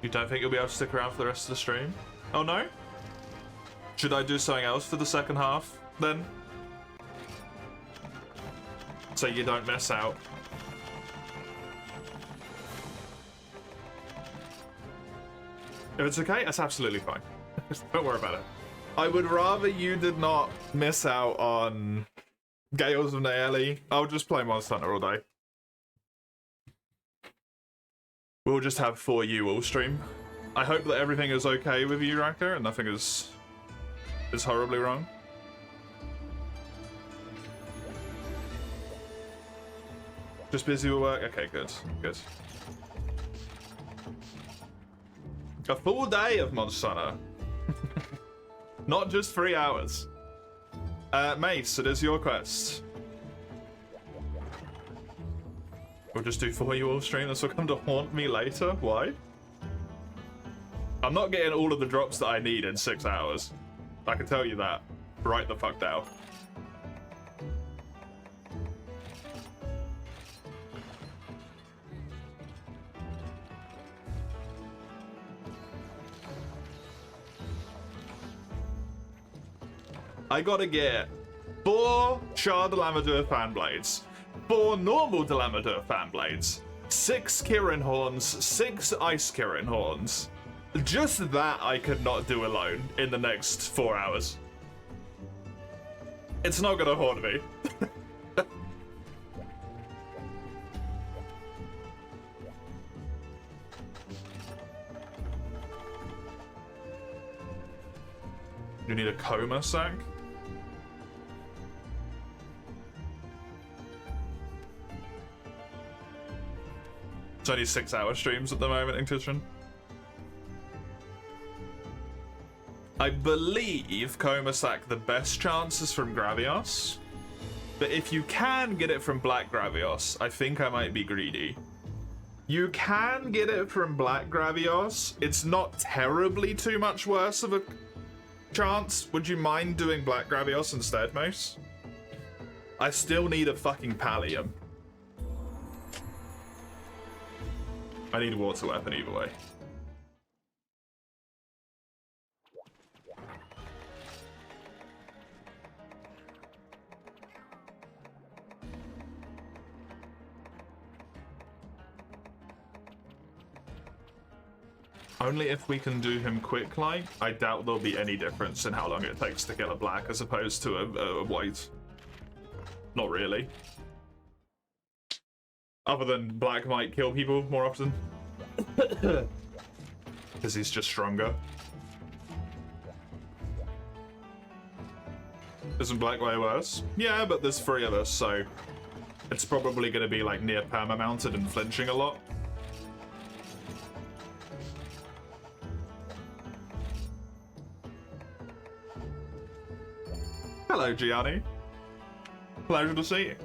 [SPEAKER 1] You don't think you'll be able to stick around for the rest of the stream? Oh no? Should I do something else for the second half, then? So you don't miss out. If it's okay, that's absolutely fine. Don't worry about it. I would rather you did not miss out on Gales of Naeli. I'll just play Monster Hunter all day. We'll just have 4U all stream. I hope that everything is okay with you, Raka, and nothing is horribly wrong. Just busy with work? Okay, good. Good. A full day of Monster Hunter. Not just 3 hours. Mace, it is your quest. We'll just do 4U all stream. This will come to haunt me later. Why? I'm not getting all of the drops that I need in 6 hours. I can tell you that. Right the fuck down. I gotta get 4 Char Delamador fan blades, 4 normal Delamador fan blades, 6 Kirin horns, 6 Ice Kirin horns. Just that I could not do alone in the next 4 hours. It's not gonna haunt me. You need a coma sack? It's only 6-hour streams at the moment, Inktition. I believe Coma Sack the best chance is from Gravios. But if you can get it from Black Gravios, I think I might be greedy. You can get it from Black Gravios. It's not terribly too much worse of a chance. Would you mind doing Black Gravios instead, Moose? I still need a fucking Pallium. I need a water weapon either way. Only if we can do him quick, like. I doubt there'll be any difference in how long it takes to kill a black as opposed to a white. Not really. Other than black might kill people more often. Because he's just stronger. Isn't black way worse? Yeah, but there's 3 of us, so it's probably going to be like near perma-mounted and flinching a lot. Hello, Gianni. Pleasure to see you.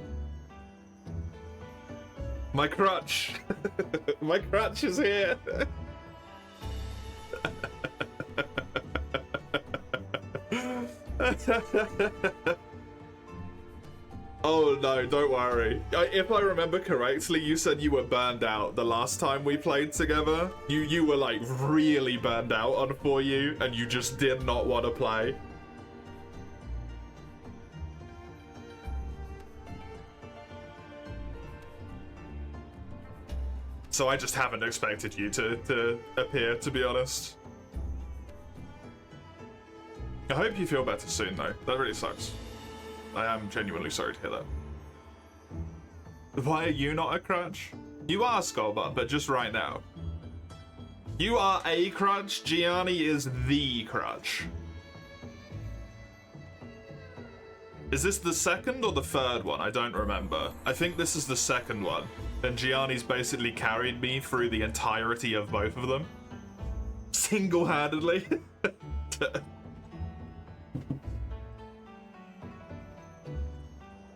[SPEAKER 1] My crutch. My crutch is here. Oh no, don't worry. If I remember correctly, you said you were burned out the last time we played together. You were like really burned out on 4U and you just did not want to play. So I just haven't expected you to appear, to be honest. I hope you feel better soon though. That really sucks. I am genuinely sorry to hear that. Why are you not a crutch? You are, Skullbutt, but just right now. You are a crutch, Gianni is the crutch. Is this the second or the third one? I don't remember. I think this is the second one. And Gianni's basically carried me through the entirety of both of them. Single-handedly.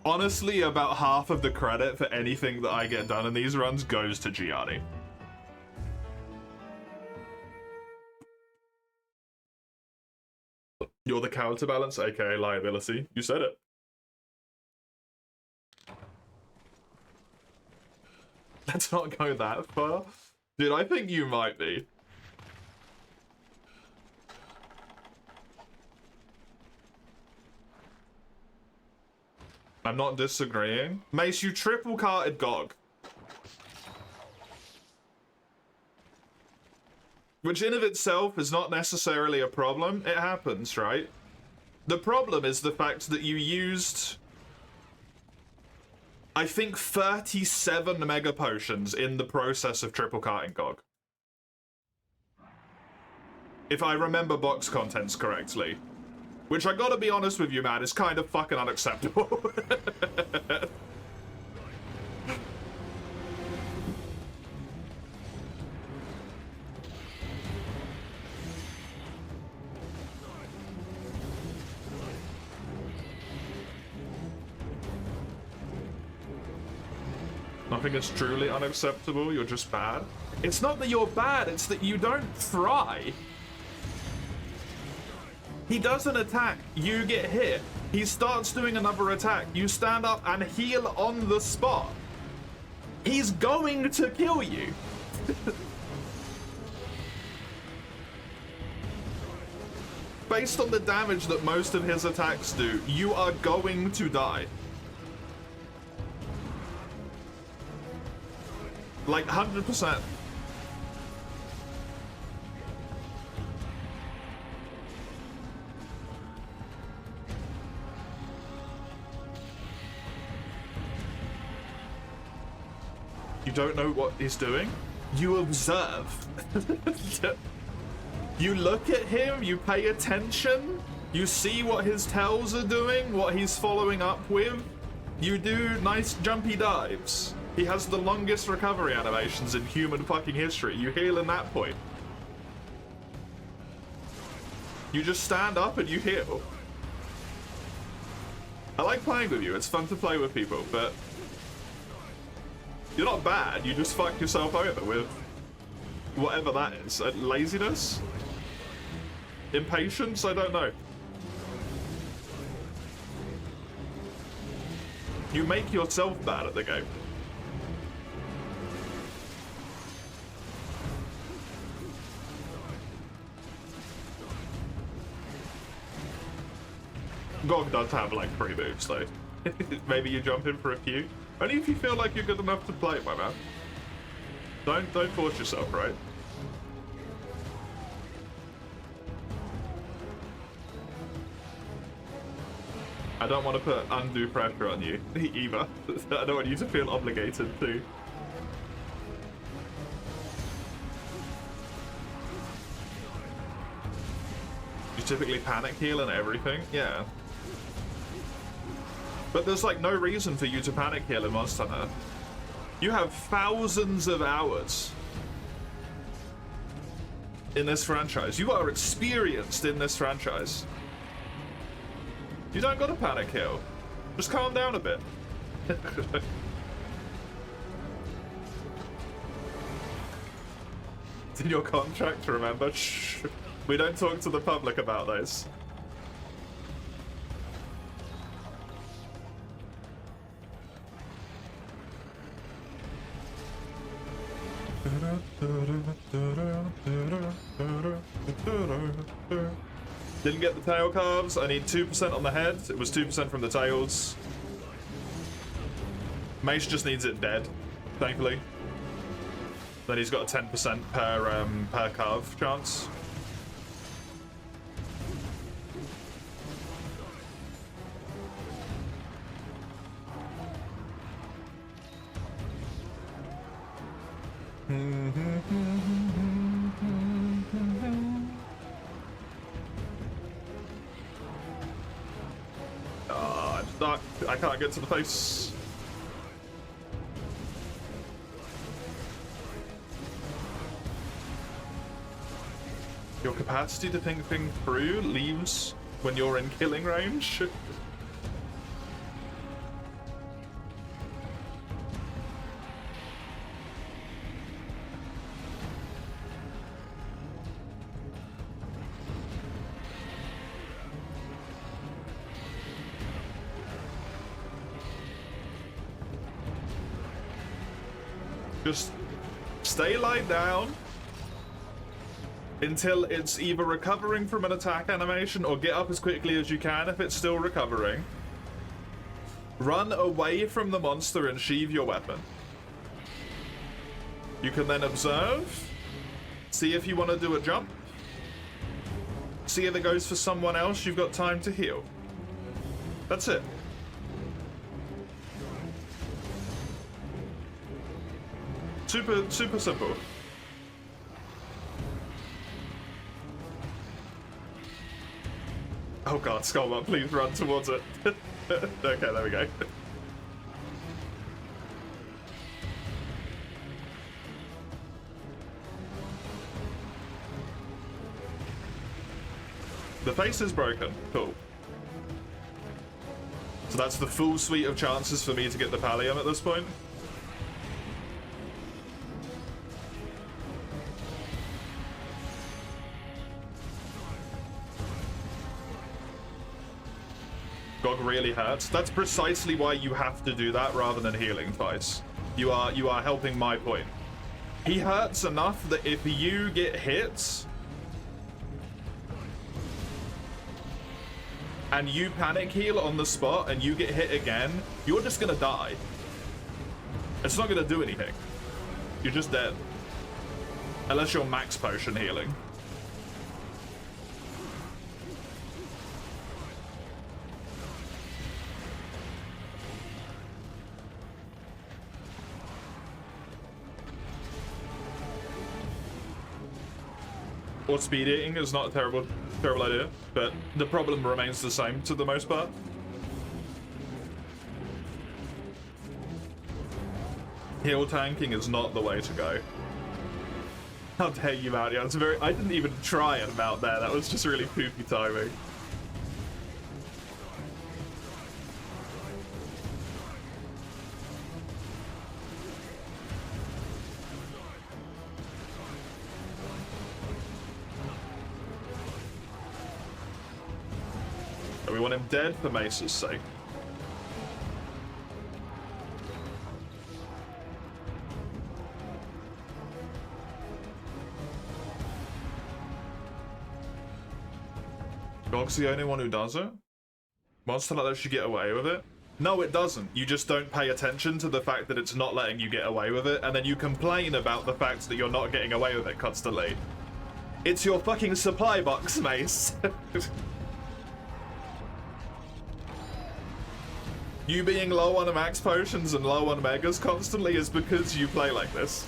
[SPEAKER 1] Honestly, about half of the credit for anything that I get done in these runs goes to Gianni. You're the counterbalance, aka liability. You said it. Let's not go that far. Dude, I think you might be. I'm not disagreeing. Mace, you triple carted Gog. Which in of itself is not necessarily a problem. It happens, right? The problem is the fact that you used, I think, 37 mega potions in the process of triple carting Gog. If I remember box contents correctly. Which I gotta be honest with you, man, is kind of fucking unacceptable. Nothing is truly unacceptable, you're just bad. It's not that you're bad, it's that you don't try. He does an attack, you get hit. He starts doing another attack, you stand up and heal on the spot. He's going to kill you. Based on the damage that most of his attacks do, you are going to die. Like 100%. You don't know what he's doing? You observe. You look at him, you pay attention, you see what his tells are doing, what he's following up with. You do nice jumpy dives. He has the longest recovery animations in human fucking history. You heal in that point. You just stand up and you heal. I like playing with you, it's fun to play with people, but you're not bad, you just fuck yourself over with whatever that is. Laziness? Impatience? I don't know. You make yourself bad at the game. Gog does have like 3 moves though. Maybe you jump in for a few. Only if you feel like you're good enough to play, my man. Don't force yourself, right? I don't want to put undue pressure on you either. I don't want you to feel obligated to. You typically panic heal and everything? Yeah. But there's like no reason for you to panic heal in Monster Hunter. You have thousands of hours in this franchise. You are experienced in this franchise. You don't gotta panic heal. Just calm down a bit. It's in your contract, remember? Shh. We don't talk to the public about those. Didn't get the tail carves. I need 2% on the head. It was 2% from the tails. Mace just needs it dead, thankfully. Then he's got a 10% per carve chance. I'm stuck. I can't get to the face. Your capacity to think things through leaves when you're in killing range. Just stay lying down until it's either recovering from an attack animation or get up as quickly as you can if it's still recovering. Run away from the monster and sheathe your weapon. You can then observe, see if you want to do a jump, see if it goes for someone else you've got time to heal. That's it. Super simple. Oh god, Skullbot, please run towards it. Okay, there we go. The face is broken. Cool. So that's the full suite of chances for me to get the Pallium at this point. Gog really hurts. That's precisely why you have to do that rather than healing twice. You are helping my point. He hurts enough that if you get hit and you panic heal on the spot and you get hit again, you're just gonna die. It's not gonna do anything. You're just dead. Unless you're max potion healing. Or speed eating is not a terrible idea, but the problem remains the same to the most part. Heal tanking is not the way to go. How dare you, Mario? It's I didn't even try an amount there. That was just really poopy timing. We want him dead for Mace's sake. Gog's the only one who does it? Monster like that should get away with it? No, it doesn't. You just don't pay attention to the fact that it's not letting you get away with it, and then you complain about the fact that you're not getting away with it constantly. It's your fucking supply box, Mace. You being low on max potions and low on megas constantly is because you play like this.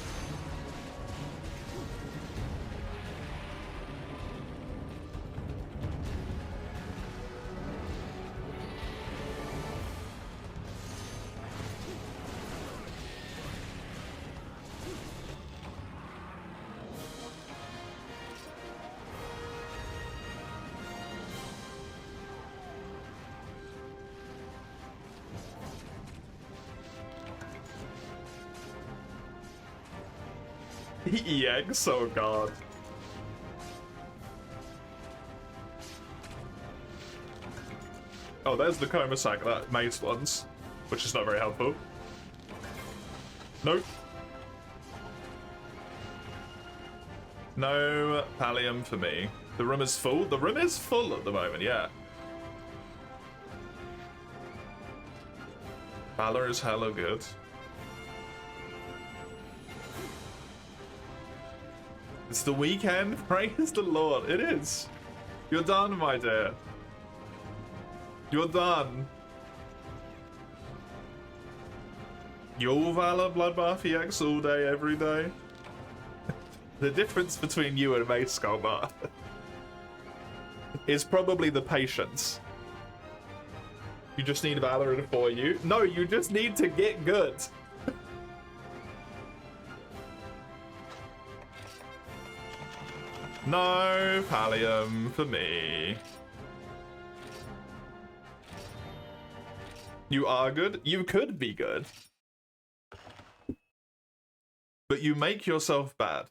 [SPEAKER 1] EX, oh god. Oh, there's the coma sack that Mace wants, which is not very helpful. Nope. No Pallium for me. The room is full? The room is full at the moment, yeah. Valor is hella good. It's the weekend, praise the Lord. It is. You're done, my dear. You're done. Your Valor Bloodbath EX all day, every day. The difference between you and Mace Skullbar is probably the patience. You just need Valor in 4U. No, you just need to get good. No Pallium for me. You are good? You could be good. But you make yourself bad.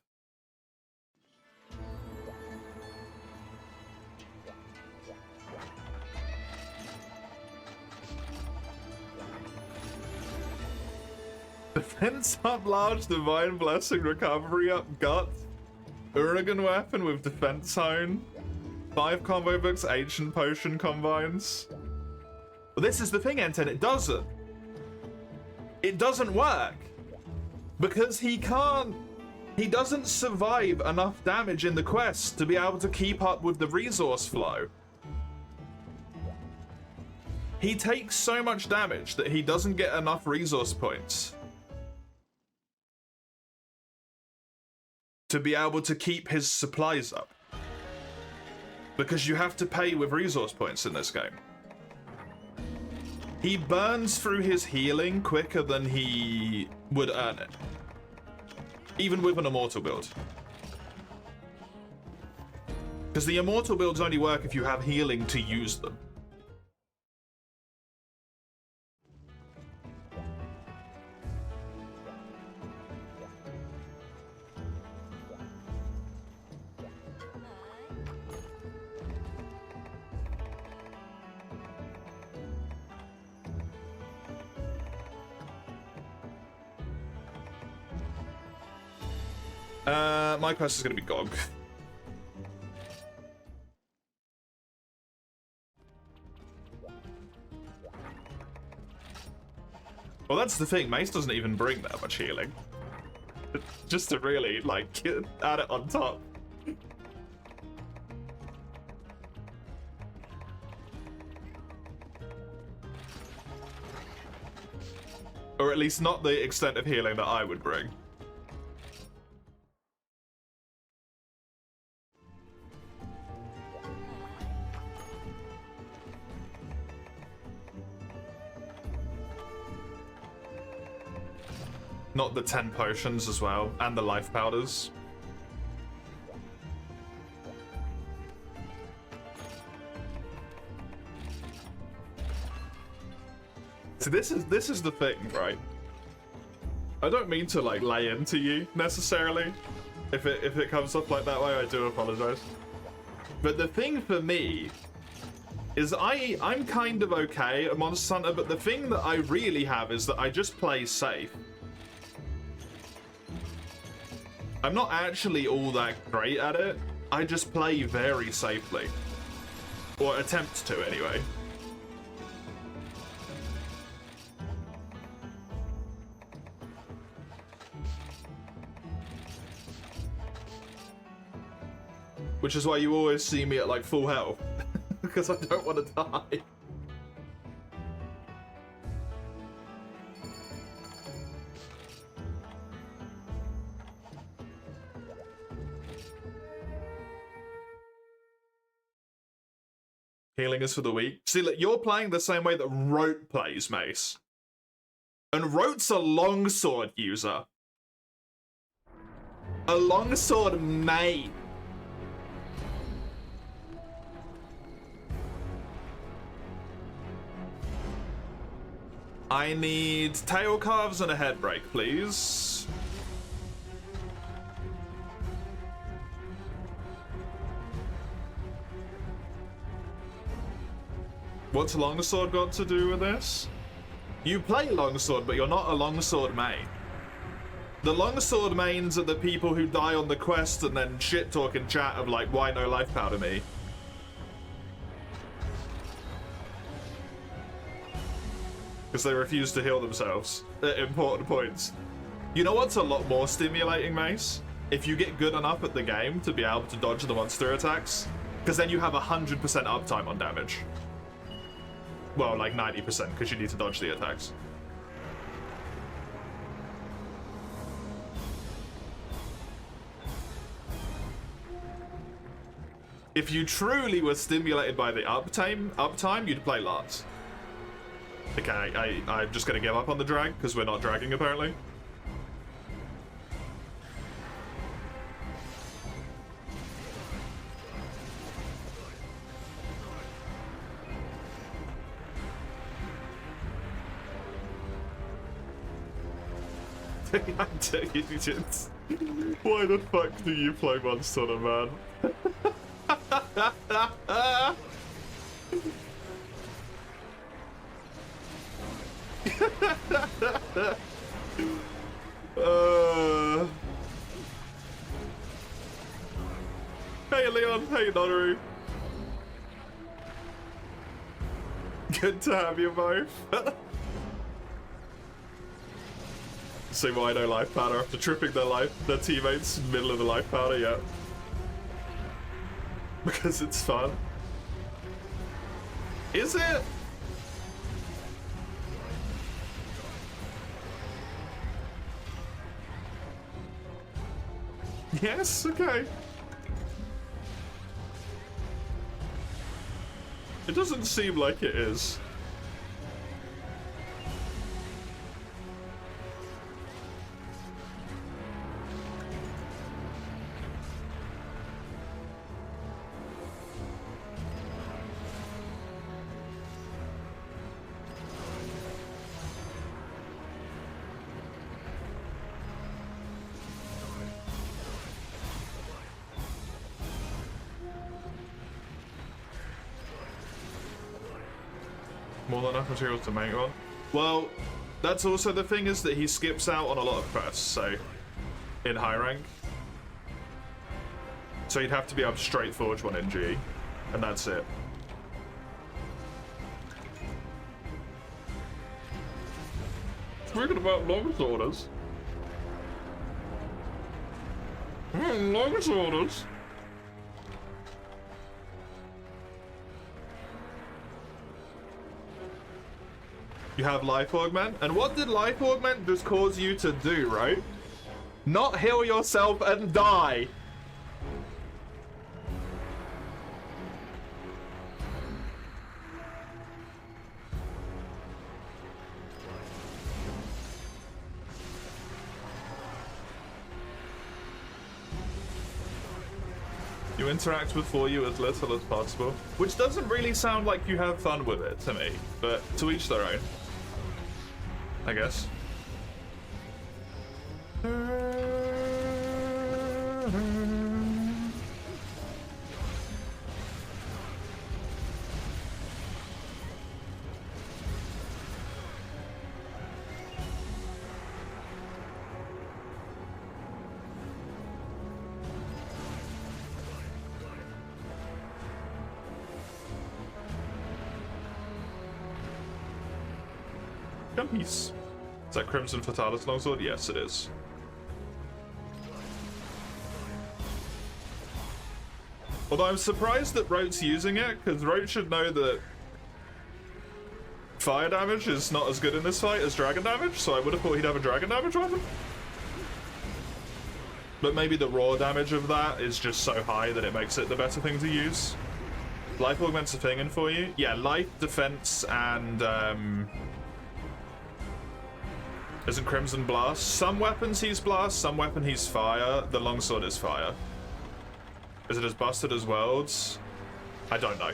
[SPEAKER 1] Defense up large, Divine Blessing, Recovery up, Guts, Urigan Weapon with Defense Zone, 5 combo books, Ancient Potion combines. Well, this is the thing, Enten, it doesn't. It doesn't work. Because he doesn't survive enough damage in the quest to be able to keep up with the resource flow. He takes so much damage that he doesn't get enough resource points to be able to keep his supplies up. Because you have to pay with resource points in this game. He burns through his healing quicker than he would earn it. Even with an Immortal build. Because the Immortal builds only work if you have healing to use them. My quest is going to be GOG. Well, that's the thing. Mace doesn't even bring that much healing. Just to really, like, add it on top. Or at least not the extent of healing that I would bring. Not the 10 potions as well, and the life powders. So this is the thing, right? I don't mean to like lay into you necessarily. If it comes up like that way, I do apologize. But the thing for me is I'm kind of okay at Monster Hunter, but the thing that I really have is that I just play safe. I'm not actually all that great at it. I just play very safely. Or attempt to, anyway. Which is why you always see me at, like, full health. Because I don't want to die. Healing is for the weak. See, look, you're playing the same way that Rote plays, Mace. And Rote's a longsword user. A longsword main. I need tail carves and a head break, please. What's longsword got to do with this? You play longsword, but you're not a longsword main. The longsword mains are the people who die on the quest and then shit talk in chat of like, why no life powder me? Because they refuse to heal themselves at important points. You know what's a lot more stimulating, Mace? If you get good enough at the game to be able to dodge the monster attacks, because then you have 100% uptime on damage. Well, like 90%, because you need to dodge the attacks. If you truly were stimulated by the uptime, you'd play Lars. Okay, I'm just gonna give up on the drag, because we're not dragging, apparently. Why the fuck do you play Monster Hunter, man? Hey Leon, hey Nonaru. Good to have you both. See why no life powder after tripping their teammates middle of the life powder, yeah. Because it's fun. Is it? Yes, okay. It doesn't seem like it is. More than enough materials to make one. Well, that's also the thing, is that he skips out on a lot of quests, so in high rank. So you'd have to be able to straight forge one in G, and that's it. Speaking about longsworders. Longsworders. You have life augment, and what did life augment just cause you to do, right? Not heal yourself and die. You interact with 4U as little as possible, which doesn't really sound like you have fun with it to me, but to each their own, I guess. Jumpies. Is that Crimson Fatalis longsword? Yes, it is. Although I'm surprised that Rote's using it, because Rote should know that fire damage is not as good in this fight as dragon damage, so I would have thought he'd have a dragon damage weapon. But maybe the raw damage of that is just so high that it makes it the better thing to use. Life augments a thing in for you? Yeah, life, defense, and isn't Crimson Blast? Some weapons he's Blast, some weapon he's Fire. The longsword is Fire. Is it as busted as Worlds? I don't know.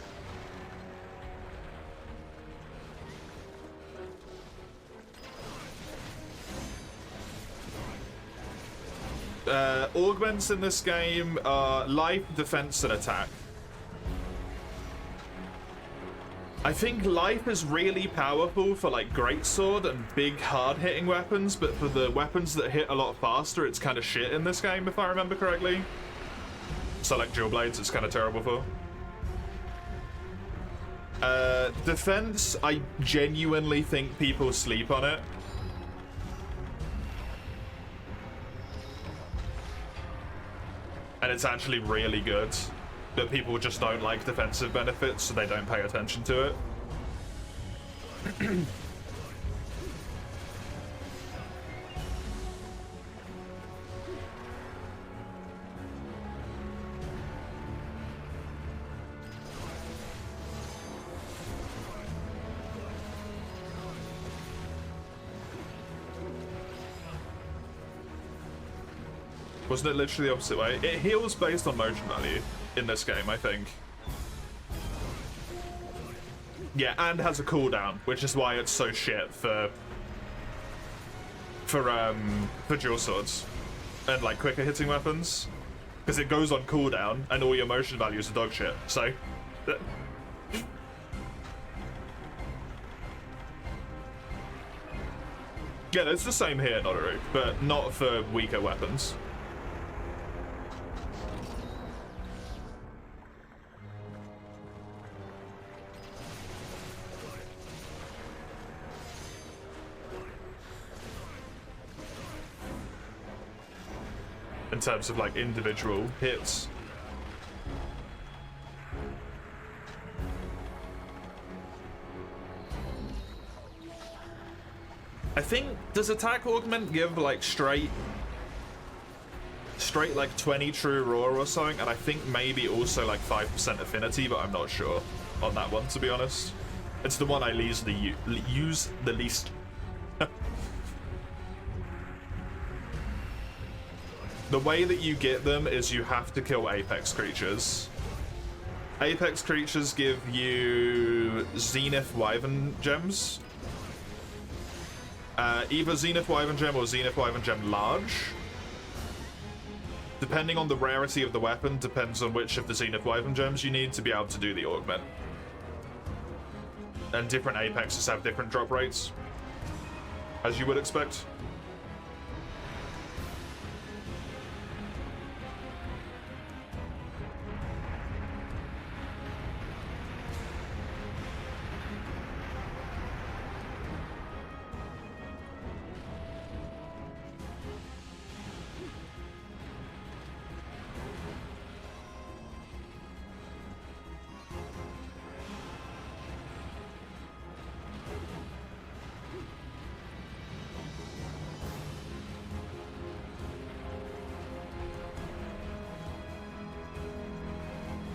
[SPEAKER 1] Augments in this game are life, defense, and attack. I think life is really powerful for like greatsword and big hard-hitting weapons, but for the weapons that hit a lot faster, it's kind of shit in this game, if I remember correctly. So like dual blades, it's kind of terrible for. Defense, I genuinely think people sleep on it. And it's actually really good. But people just don't like defensive benefits, so they don't pay attention to it. Wasn't it literally the opposite way? It heals based on motion value in this game, I think. Yeah, and has a cooldown, which is why it's so shit for dual swords and like quicker hitting weapons, because it goes on cooldown and all your motion values are dog shit. So. Yeah, it's the same here, Notaru, but not for weaker weapons. In terms of like individual hits. I think, does attack augment give like straight like 20 true raw or something? And I think maybe also like 5% affinity, but I'm not sure on that one, to be honest. It's the one I use the least. The way that you get them is you have to kill apex creatures. Apex creatures give you Zenith Wyvern gems. Either Zenith Wyvern gem or Zenith Wyvern gem large. Depending on the rarity of the weapon, depends on which of the Zenith Wyvern gems you need to be able to do the augment. And different apexes have different drop rates, as you would expect.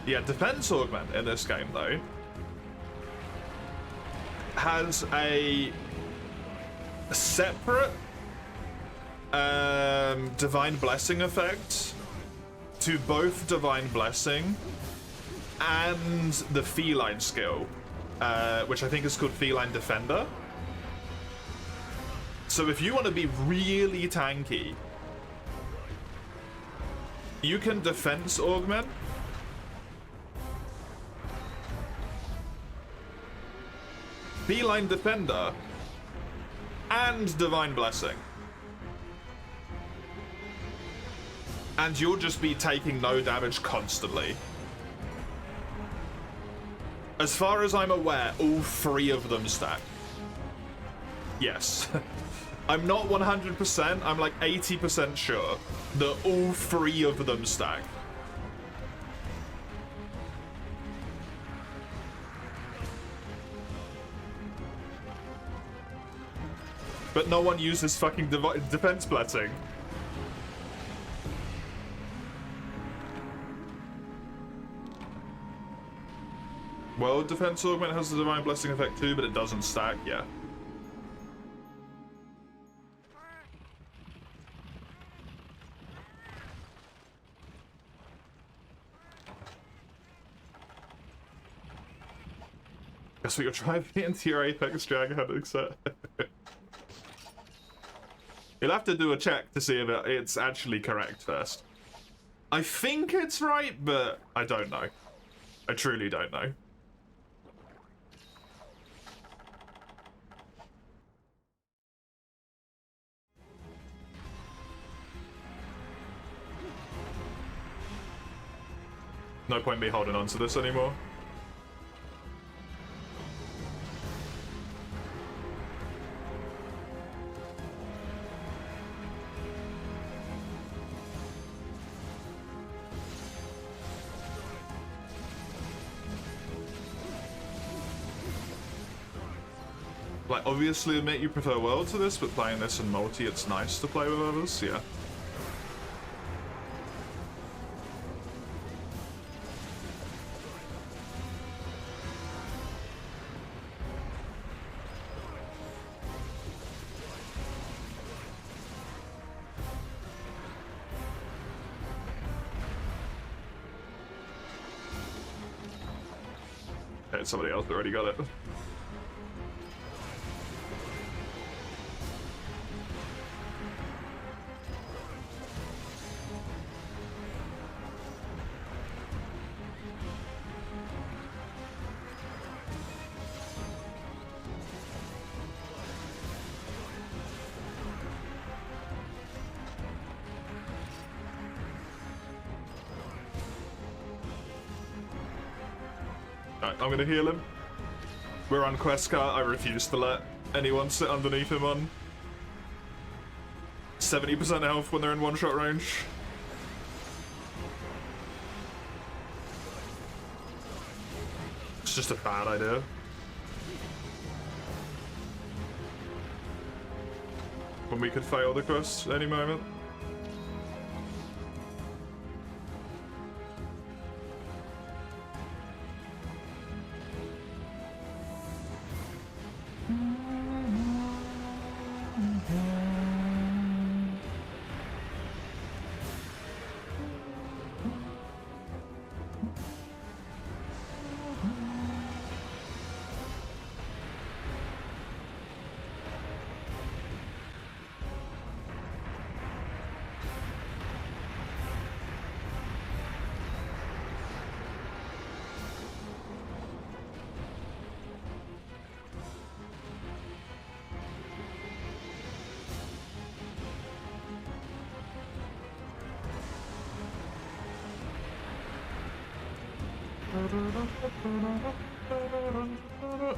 [SPEAKER 1] Yeah, defense augment in this game, though, has a separate divine blessing effect to both divine blessing and the feline skill, which I think is called feline defender. So if you want to be really tanky, you can defense augment Feline Defender and Divine Blessing. And you'll just be taking no damage constantly. As far as I'm aware, all three of them stack. Yes. I'm not 100%, I'm like 80% sure that all three of them stack. But no one uses fucking defense blessing. Well, defense augment has the divine blessing effect too, but it doesn't stack, yeah. Guess what you're driving into your Apex Dragon set. You'll have to do a check to see if it's actually correct first. I think it's right, but I don't know. I truly don't know. No point me holding on to this anymore. Like, obviously admit you prefer World to this, but playing this in multi, it's nice to play with others, yeah. Okay, somebody else already got it. Alright, I'm gonna heal him. We're on quest cart. I refuse to let anyone sit underneath him on 70% health when they're in one-shot range. It's just a bad idea. When we could fail the quest any moment.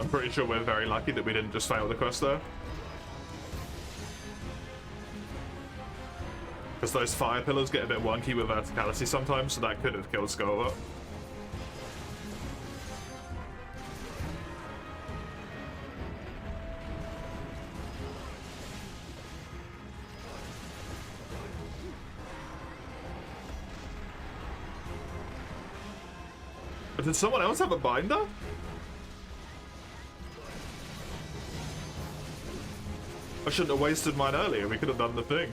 [SPEAKER 1] I'm pretty sure we're very lucky that we didn't just fail the quest there. Because those fire pillars get a bit wonky with verticality sometimes, so that could have killed Scarlet. But did someone else have a binder? I shouldn't have wasted mine earlier. We could have done the thing.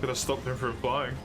[SPEAKER 1] Could have stopped him from flying.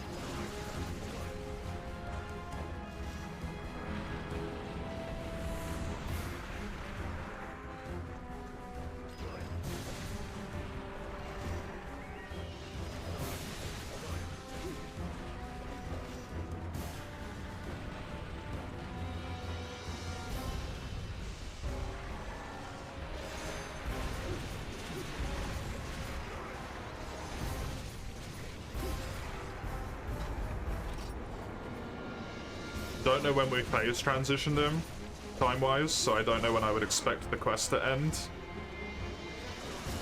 [SPEAKER 1] Don't know when we phase transitioned him, time-wise, so I don't know when I would expect the quest to end.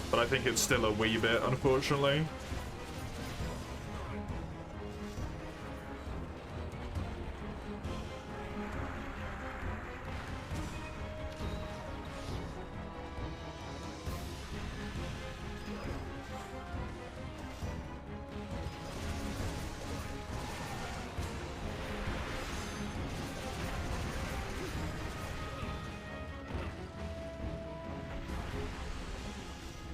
[SPEAKER 1] But I think it's still a wee bit, unfortunately.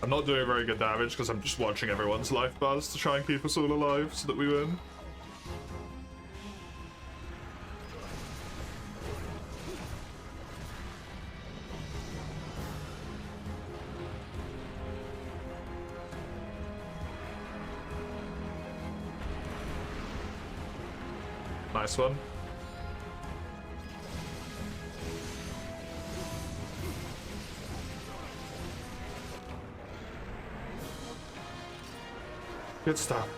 [SPEAKER 1] I'm not doing very good damage because I'm just watching everyone's life bars to try and keep us all alive so that we win. Nice one. Good stuff.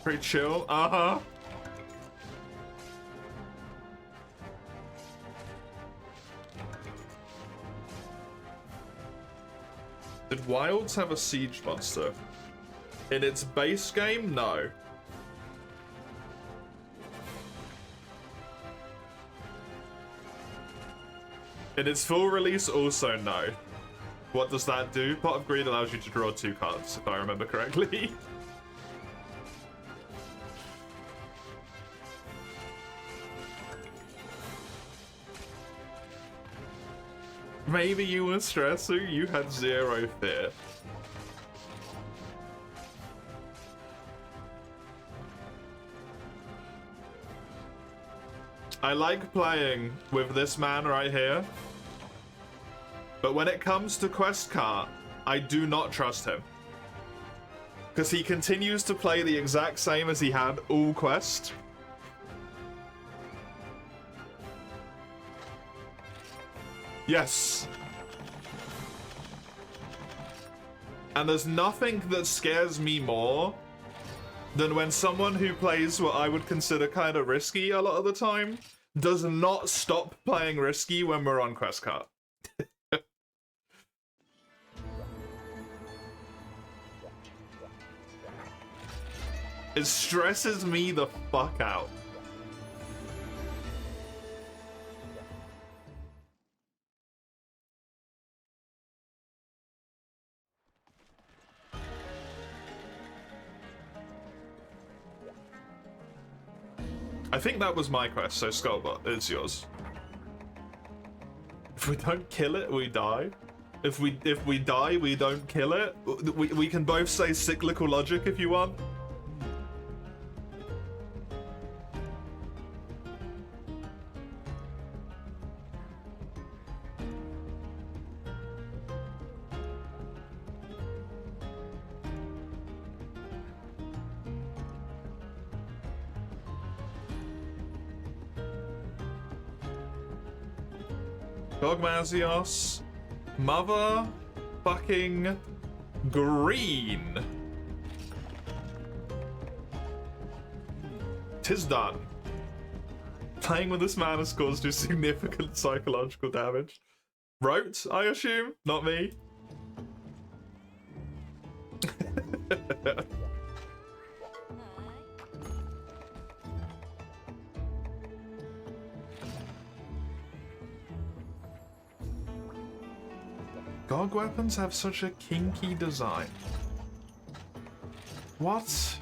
[SPEAKER 1] Pretty chill. Uh-huh. Did Wilds have a siege monster? In its base game, no. In its full release, also no. What does that do? Pot of Greed allows you to draw 2 cards, if I remember correctly. Maybe you were stressing, you had 0 fear. I like playing with this man right here, but when it comes to quest cart, I do not trust him. Because he continues to play the exact same as he had all quest. Yes. And there's nothing that scares me more than when someone who plays what I would consider kind of risky a lot of the time does not stop playing risky when we're on quest cart. It stresses me the fuck out. I think that was my quest, so Skullbot, it's yours. If we don't kill it, we die. If we die, we don't kill it. We can both say cyclical logic if you want. Dogmazios, mother fucking green. Tis done. Playing with this man has caused you significant psychological damage. Wrote, I assume? Not me. Gog weapons have such a kinky design. What?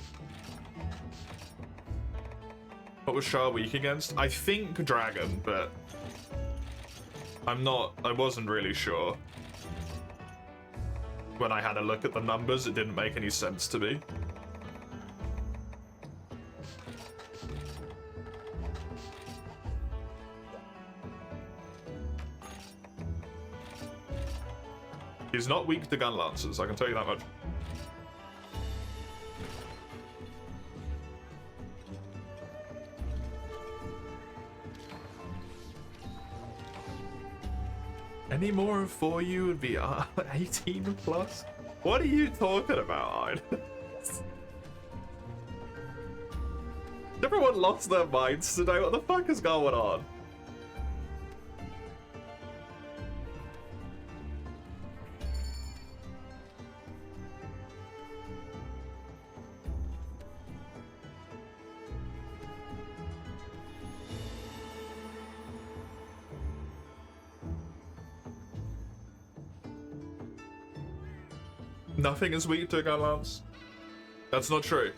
[SPEAKER 1] What was Shah weak against? I think Dragon, but I wasn't really sure. When I had a look at the numbers, it didn't make any sense to me. He's not weak to gun lancers, I can tell you that much. Any more for you would be 18 plus? What are you talking about, Ide? Everyone lost their minds today. What the fuck is going on? Nothing is weak to a gun lance. That's not true.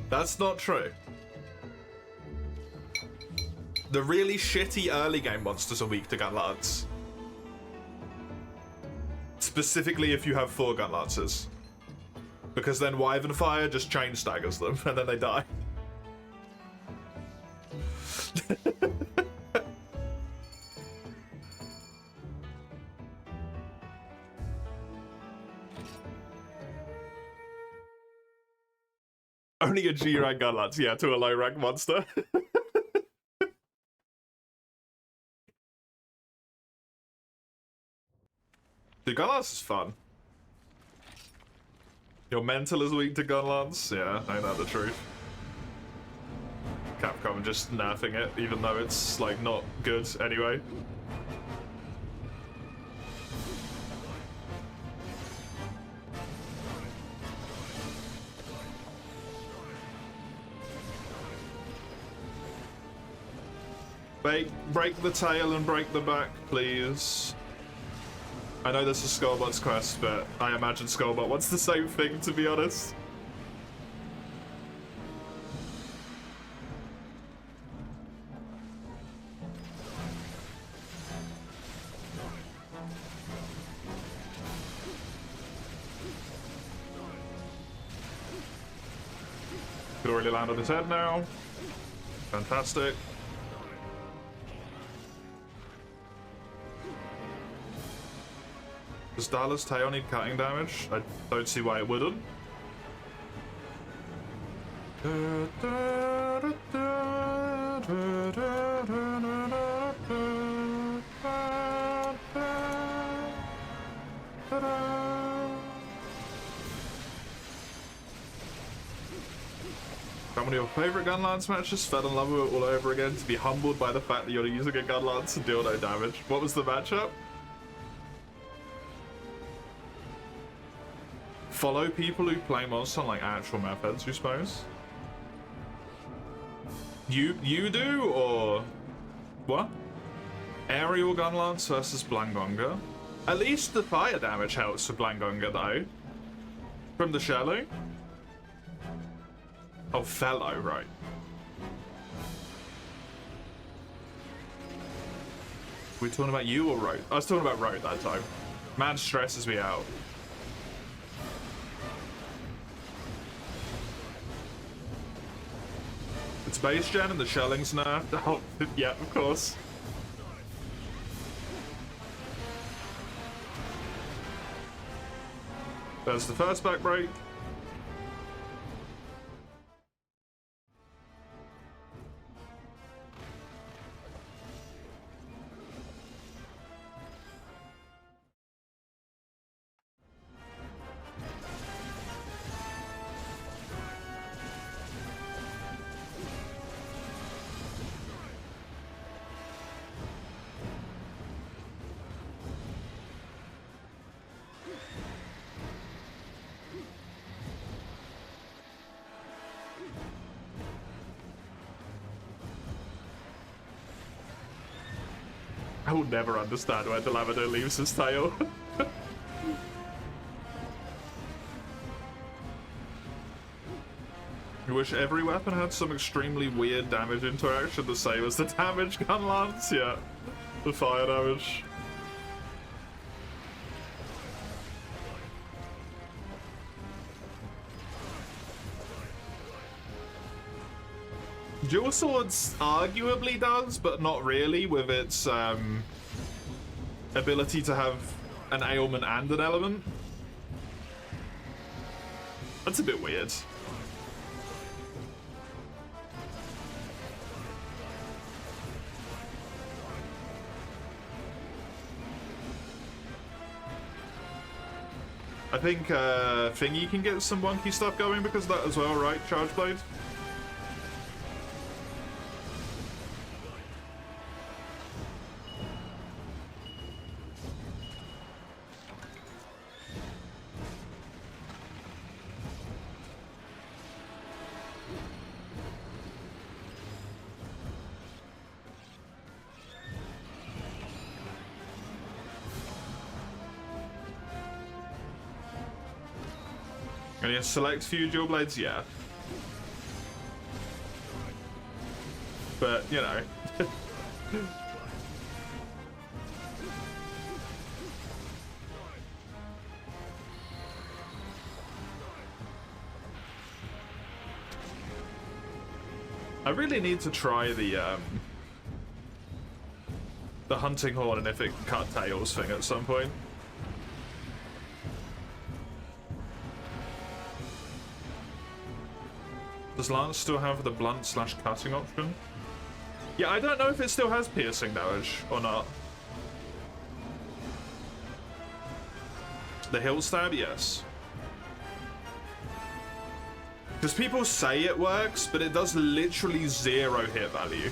[SPEAKER 1] That's not true. The really shitty early game monsters are weak to gun lance. Specifically if you have 4 gun lances. Because then Wyvern Fire just chain staggers them and then they die. Only a G rank gun lance, yeah, to a low rank monster. Dude, gun lance is fun. Your mental is weak to gun lance? Yeah, ain't that the truth. Capcom just nerfing it, even though it's, like, not good anyway. Break the tail and break the back, please. I know this is Skullbot's quest, but I imagine Skullbot wants the same thing, to be honest. Could already land on his head now. Fantastic. Does Darla's tail need cutting damage? I don't see why it wouldn't. One of your favorite gun lance matches, fell in love with it all over again, to be humbled by the fact that you're using a gun lance and deal no damage. What was the matchup? Follow people who play monster on like actual methods, you suppose? You do, or what? Aerial gun lance versus Blangonga. At least the fire damage helps for Blangonga though. From the Shello. Oh, fellow, right. Were we talking about you or Road? I was talking about Road that time. Man stresses me out. It's base gen and the shelling's nerfed. Oh, yeah, of course. There's the first back break. I will never understand why the Lavender leaves his tail. I wish every weapon had some extremely weird damage interaction the same as the damage gun lance, yeah. The fire damage. Dual Swords arguably does, but not really, with its ability to have an ailment and an element. That's a bit weird. I think Thingy can get some wonky stuff going because of that as well, right? Charge Blade? And you select few dual blades, yeah. But, you know. I really need to try the hunting horn and if it can cut tails thing at some point. Does Lance still have the blunt / cutting option? Yeah, I don't know if it still has piercing damage or not. The hill stab, yes. Because people say it works, but it does literally 0 hit value.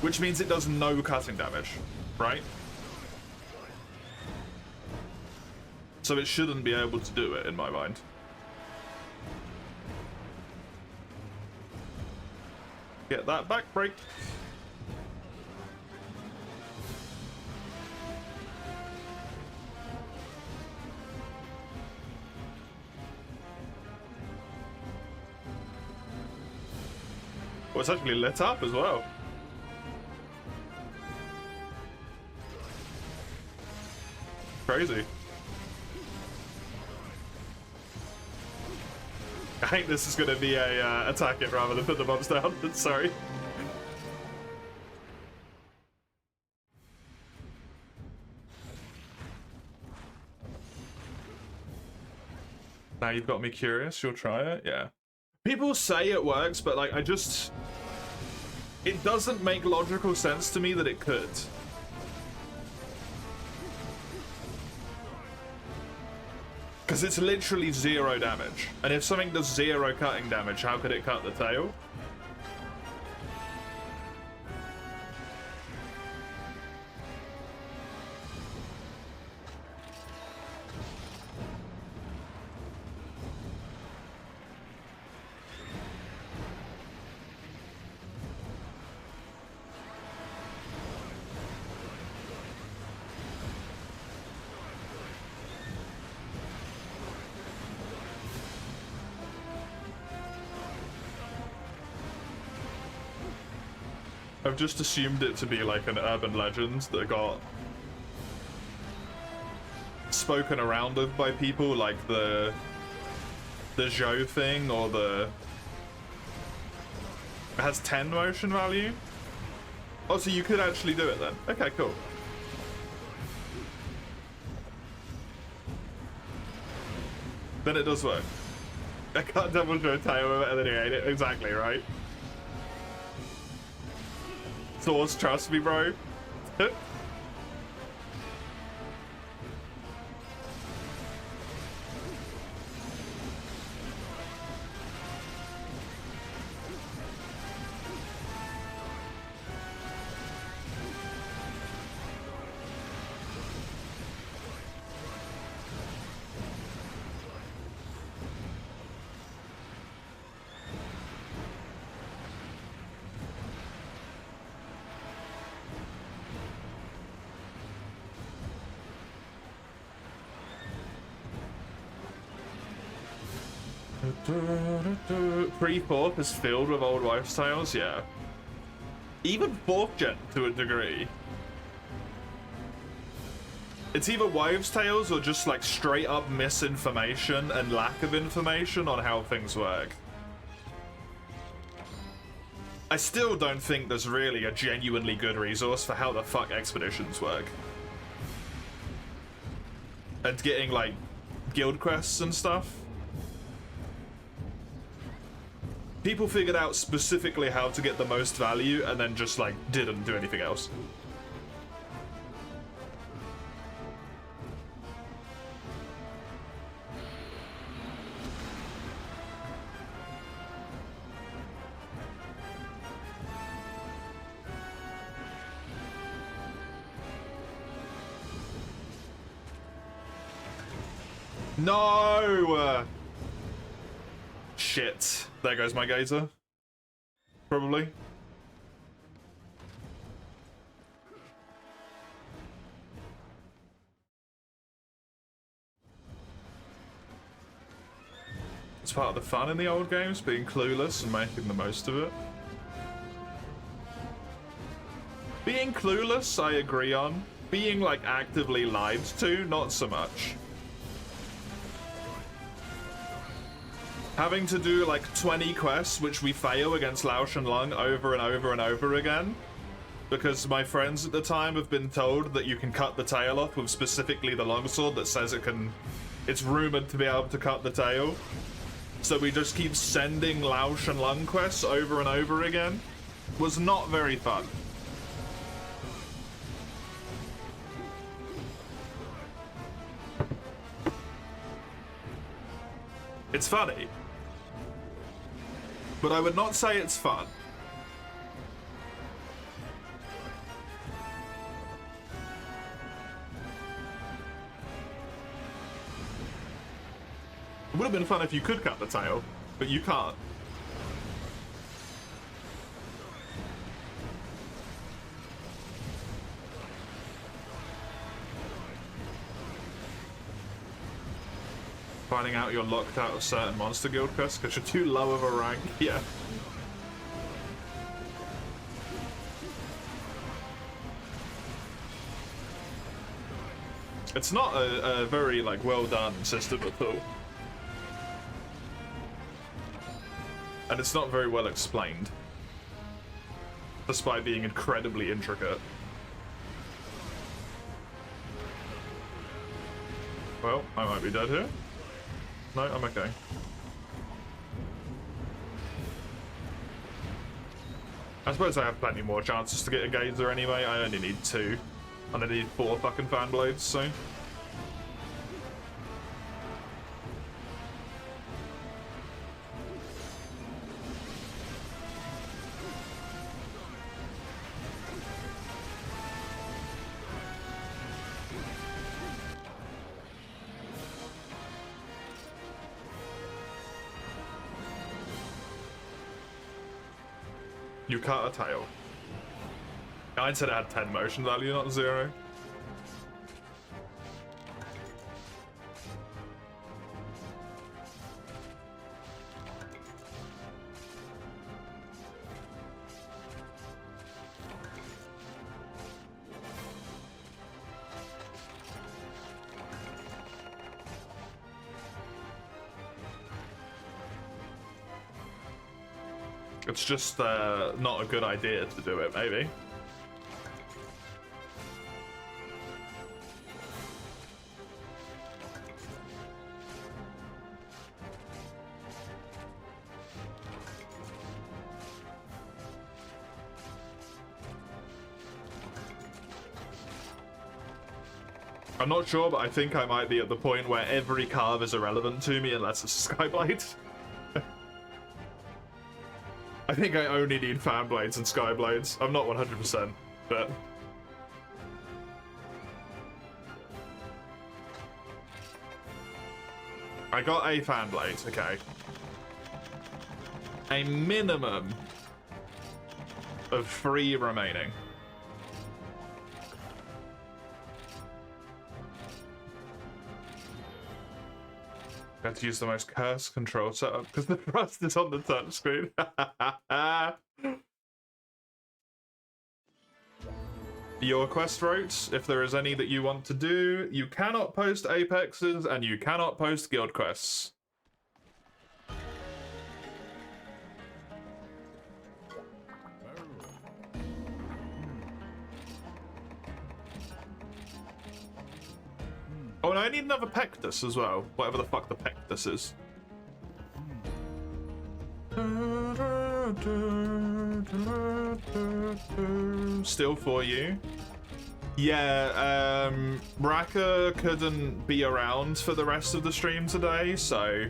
[SPEAKER 1] Which means it does no cutting damage, right? So it shouldn't be able to do it, in my mind. Get that back break. Well, it's actually lit up as well. Crazy. I think this is going to be a attack it rather than put the bombs down. Sorry. Now you've got me curious. You'll try it? Yeah. People say it works, but like, it doesn't make logical sense to me that it could. Because it's literally 0 damage. And if something does 0 cutting damage, how could it cut the tail? I've just assumed it to be like an urban legend that got spoken around of by people, like the Zhou thing, or it has 10 motion value. Oh, so you could actually do it then. Okay, cool. Then it does work. I can't double draw a tail and then you ate it. Exactly, right? Source, trust me, bro. Pre-4th is filled with old wives' tales, yeah. Even 4th gen to a degree. It's either wives' tales or just like straight up misinformation and lack of information on how things work. I still don't think there's really a genuinely good resource for how the fuck expeditions work. And getting like guild quests and stuff. People figured out specifically how to get the most value and then just like didn't do anything else. No! Shit. There goes my gazer. Probably. It's part of the fun in the old games, being clueless and making the most of it. Being clueless, I agree on. Being, like, actively lied to, not so much. Having to do like 20 quests which we fail against Lao Shenlong over and over and over again because my friends at the time have been told that you can cut the tail off with specifically the longsword that says it's rumored to be able to cut the tail. So we just keep sending Lao Shenlong quests over and over again. Was not very fun. It's funny. But I would not say it's fun. It would have been fun if you could cut the tail, but you can't. Finding out you're locked out of certain monster guild quests because you're too low of a rank, yeah. It's not a very, like, well done system at all. And it's not very well explained. Despite being incredibly intricate. Well, I might be dead here. No, I'm okay. I suppose I have plenty more chances to get a Gazer anyway. I only need 2. And I need 4 fucking fan blades, so... You cut a tail. I said it had 10 motion value, not 0. It's just not a good idea to do it, maybe. I'm not sure, but I think I might be at the point where every carve is irrelevant to me unless it's a Skyblade. I think I only need fan blades and sky blades. I'm not 100%, but... I got a fan blade, okay. A minimum of 3 remaining. I had to use the most cursed control setup because the thrust is on the touchscreen. Your quest routes, if there is any that you want to do, you cannot post apexes and you cannot post guild quests. Oh, and I need another Pectus as well. Whatever the fuck the Pectus is. Still for you. Yeah, Raka couldn't be around for the rest of the stream today, so...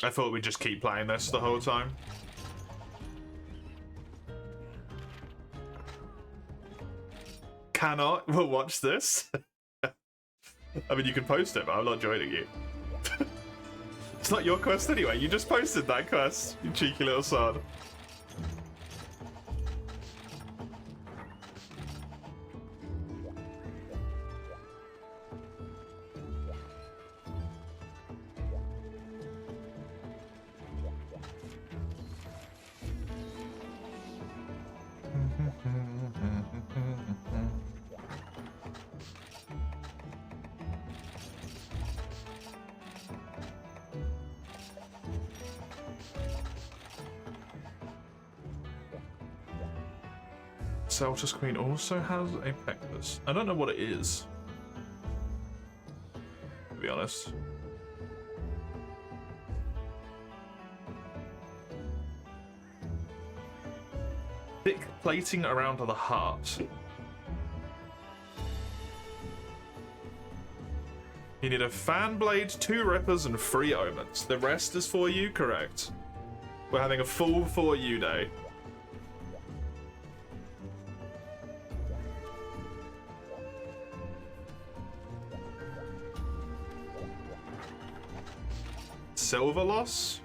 [SPEAKER 1] I thought we'd just keep playing this the whole time. Cannot. We'll watch this. I mean, you can post it, but I'm not joining you. It's not your quest anyway. You just posted that quest, you cheeky little sod. Celtus Queen also has a Pectus. I don't know what it is, to be honest. Thick plating around the heart. You need a fan blade, 2 rippers, and 3 omens. The rest is for you, correct? We're having a full for you day. Silver loss?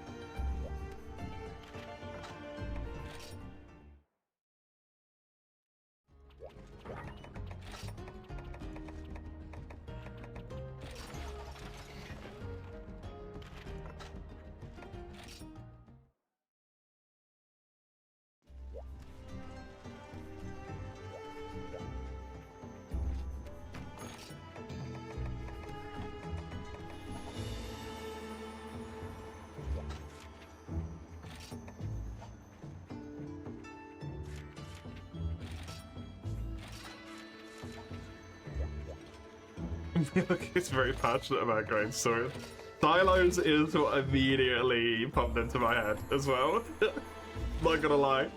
[SPEAKER 1] He's very passionate about grain sword. Silos is what immediately popped into my head as well. Not gonna lie.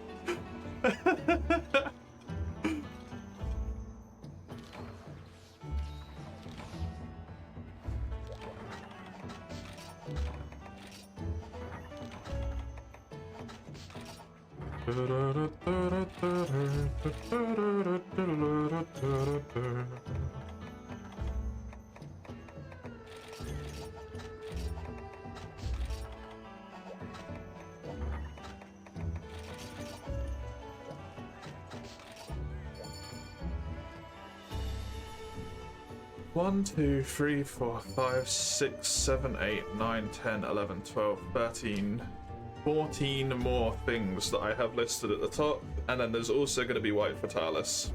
[SPEAKER 1] One, 2, 3, 4, 5, 6, 7, 8, 9, 10, 11, 12, 13, 14 more things that I have listed at the top, and then there's also going to be white fatalis.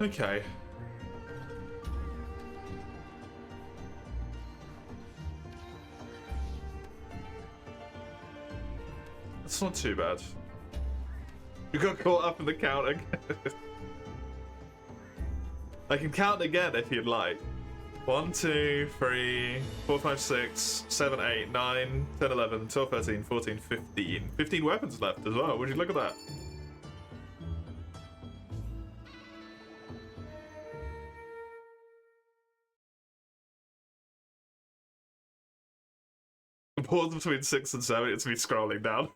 [SPEAKER 1] Okay. That's not too bad. You got caught up in the counting. I can count again if you'd like. 1, 2, 3, 4, 5, 6, 7, 8, 9, 10, 11, 12, 13, 14, 15. 15 weapons left as well. Would you look at that? The pause between 6 and 7, it's me scrolling down.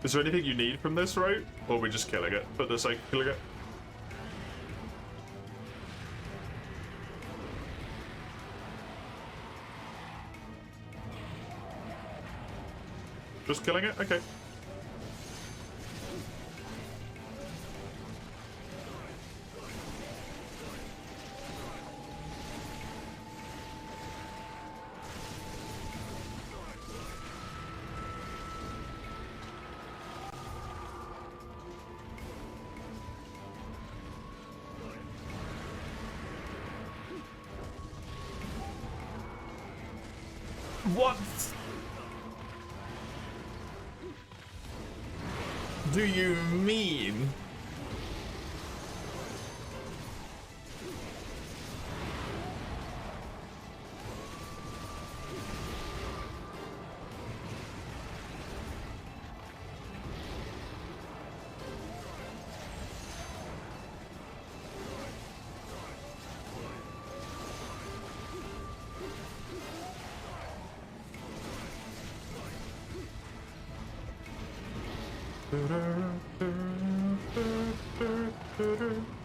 [SPEAKER 1] Is there anything you need from this route? Or are we just killing it for the sake of killing it? Just killing it? Okay. What do you mean?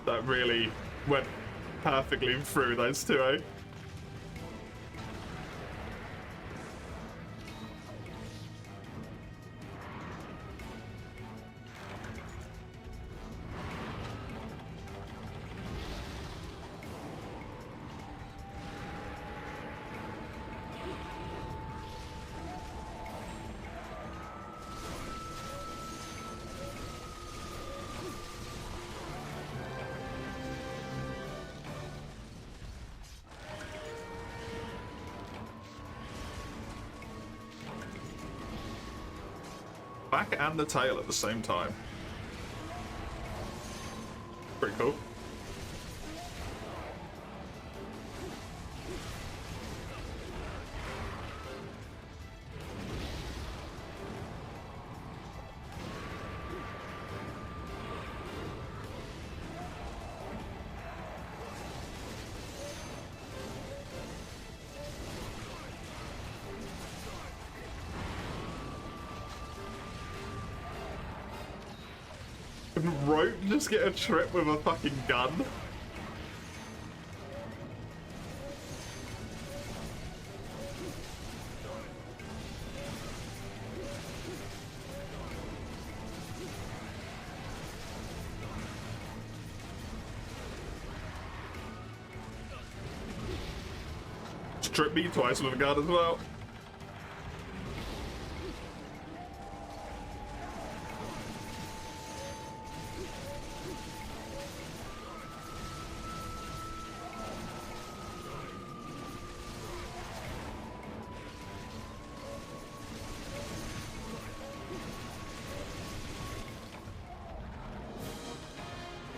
[SPEAKER 1] That really went perfectly through those two, eh? back and the tail at the same time. Pretty cool. Rope just get a trip with a fucking gun. Trip me twice with a gun as well.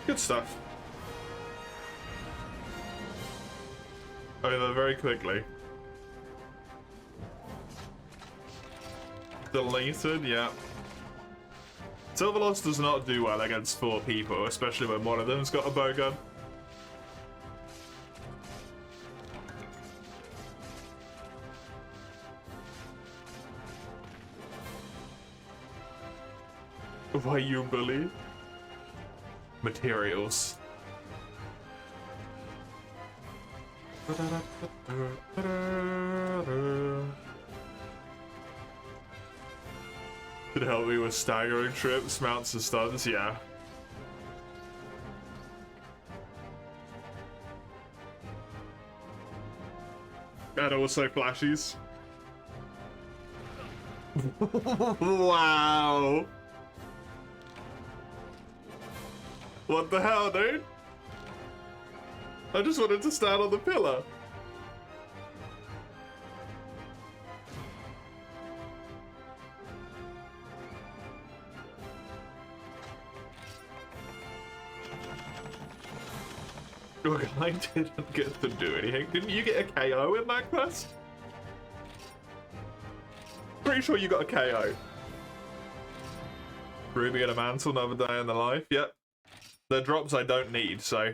[SPEAKER 1] Good stuff. Over very quickly. Deleted, yeah. Silverloss does not do well against 4 people, especially when one of them's got a bowgun. Why you bully? Materials. Could help me with staggering trips, mounts and stuns, yeah. And also flashies. Wow. What the hell, dude? I just wanted to stand on the pillar. Look, I didn't get to do anything. Didn't you get a KO in that quest? Pretty sure you got a KO. Ruby and a mantle, another day in the life. Yep. The drops I don't need, so.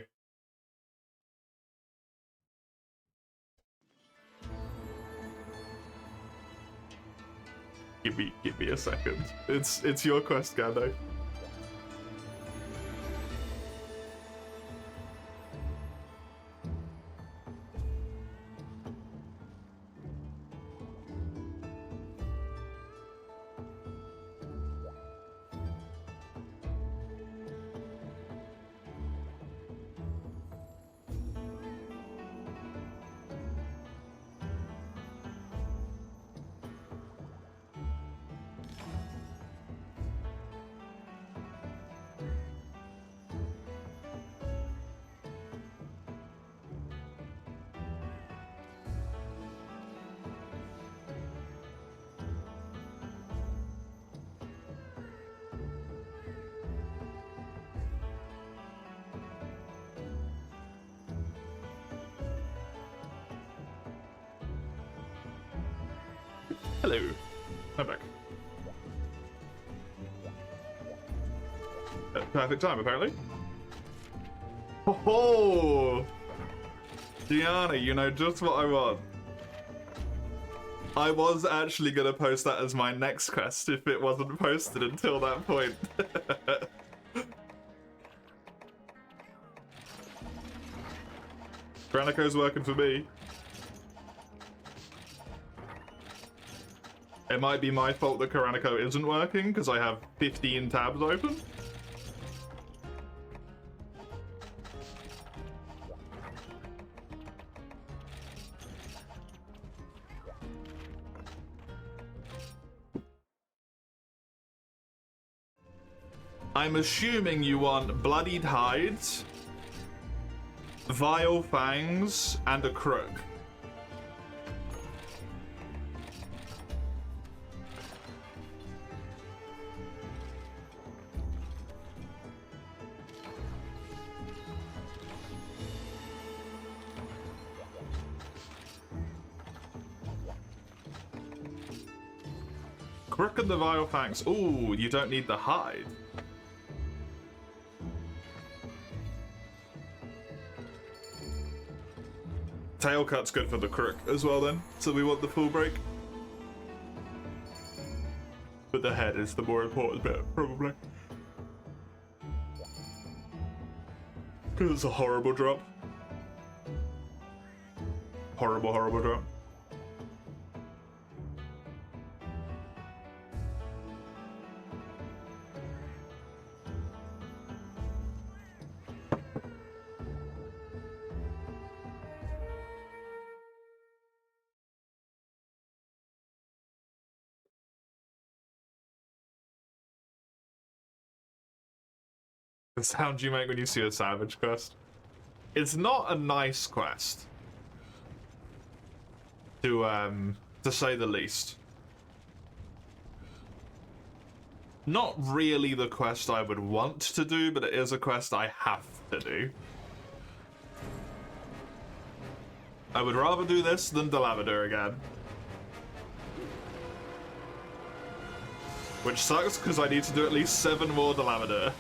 [SPEAKER 1] Give me a second. It's your quest, Gando. Hello. I'm back. Perfect time, apparently. Oh, Gianna, you know just what I want. I was actually gonna post that as my next quest if it wasn't posted until that point. Granico's working for me. It might be my fault that Karanico isn't working, because I have 15 tabs open. I'm assuming you want bloodied hides, vile fangs, and a crook. Crook and the Vile Fangs. Ooh, you don't need the hide. Tail cut's good for the crook as well then, so we want the full break. But the head is the more important bit, probably. Because it's a horrible drop. Horrible, horrible drop. The sound you make when you see a savage quest. It's not a nice quest. To say the least. Not really the quest I would want to do, but it is a quest I have to do. I would rather do this than Delamadur again. Which sucks, because I need to do at least 7 more Delamadur.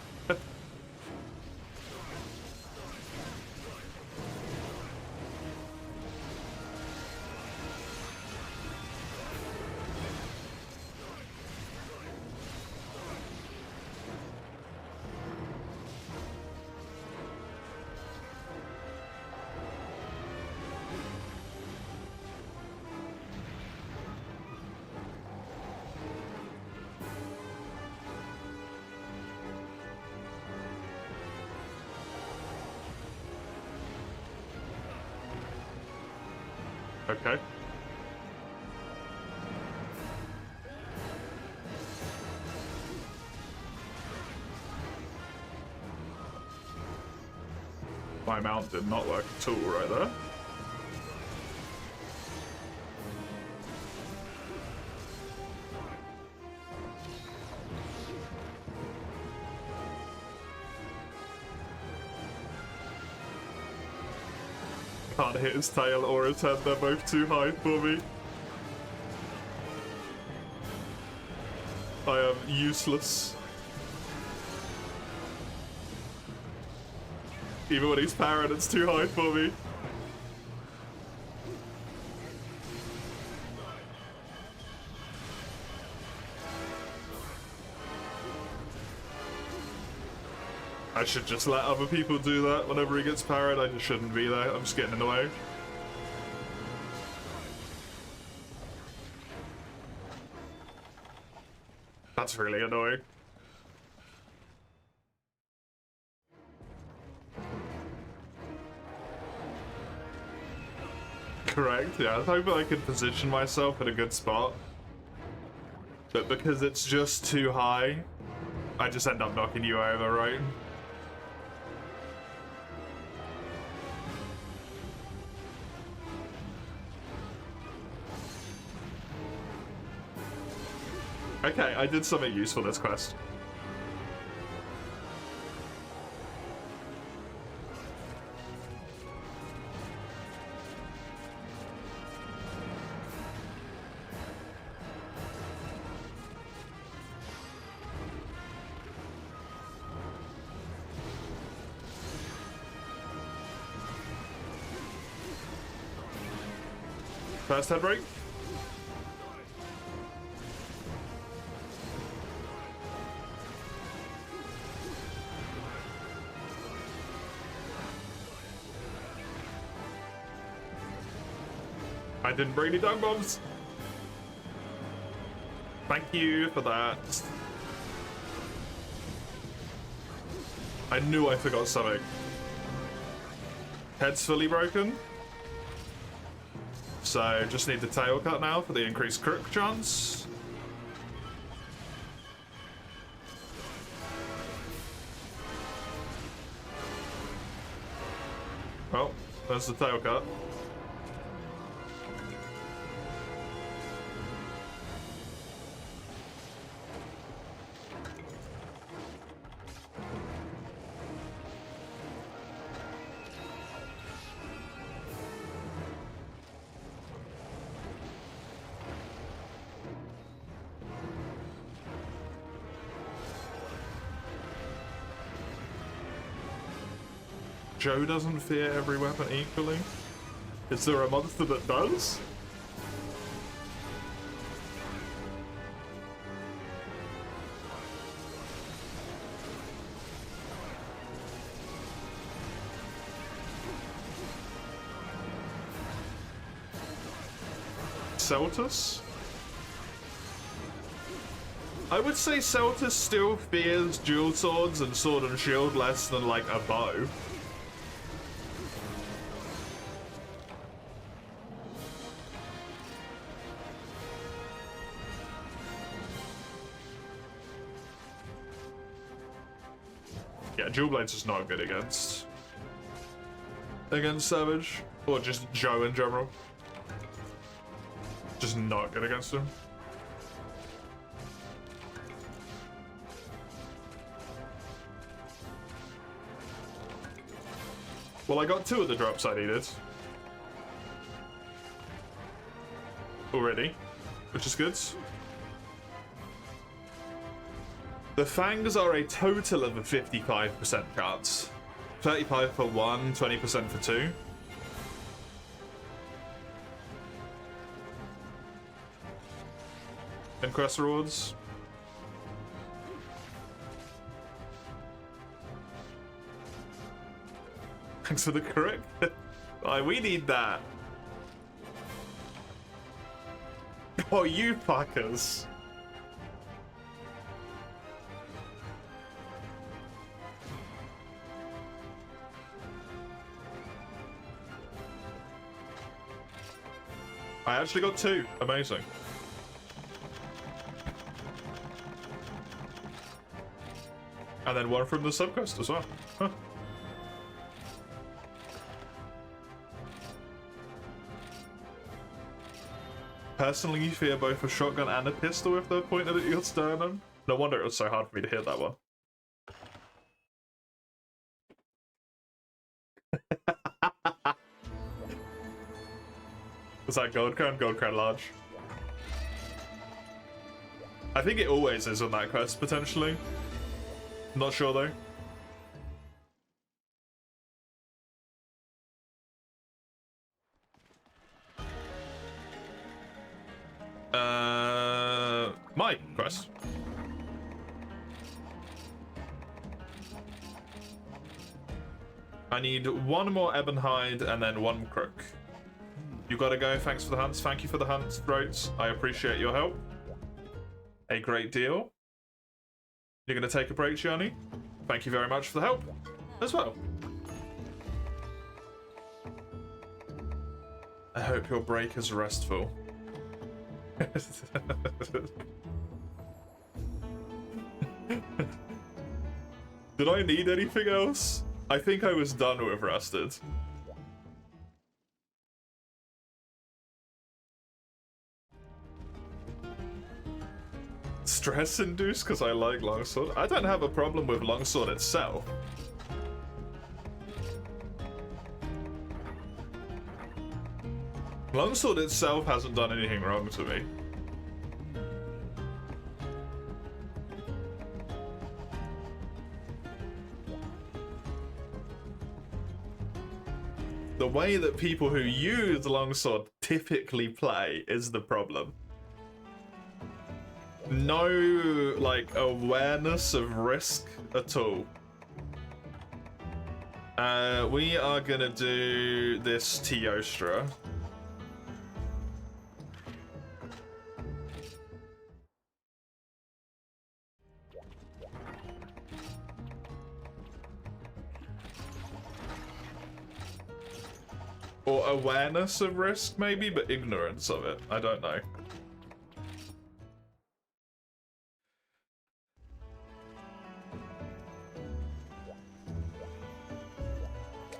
[SPEAKER 1] Okay. My mount did not work at all right there. Can't hit his tail or his head, they're both too high for me. I am useless. Even when he's parried, it's too high for me. I should just let other people do that whenever he gets parried. I just shouldn't be there. I'm just getting in the way. That's really annoying. Correct, yeah. I was hoping I could position myself in a good spot. But because it's just too high, I just end up knocking you over, right? Okay, I did something useful this quest. First head break. I didn't bring any dung bombs. Thank you for that. I knew I forgot something. Head's fully broken. So just need the tail cut now for the increased crook chance. Well, there's the tail cut. Joe doesn't fear every weapon equally. Is there a monster that does? Celtus? I would say Celtus still fears dual swords and sword and shield less than like a bow. Yeah, dual blades is not good against Savage, or just Joe in general. Just not good against him. Well, I got 2 of the drops I needed already, which is good. The Fangs are a total of a 55% chance. 35 for 1, 20% for 2. And quest rewards. Thanks for the correct. We need that. Oh, you fuckers. I actually got 2. Amazing. And then 1 from the subquest as well. Huh. Personally, you fear both a shotgun and a pistol if they're pointed at your sternum. No wonder it was so hard for me to hit that one. Is that gold crown? Gold crown large. I think it always is on that quest, potentially. Not sure though. My quest. I need 1 more Ebonhide and then 1 crook. You gotta go. Thanks for the hunts. Thank you for the hunts, Throats. I appreciate your help. A great deal. You're gonna take a break, Gianni? Thank you very much for the help as well. I hope your break is restful. Did I need anything else? I think I was done with rested. Stress induced because I like longsword. I don't have a problem with longsword itself. Longsword itself hasn't done anything wrong to me. The way that people who use longsword typically play is the problem. No, like, awareness of risk at all. We are gonna do this Teostra. Or awareness of risk, maybe, but ignorance of it. I don't know.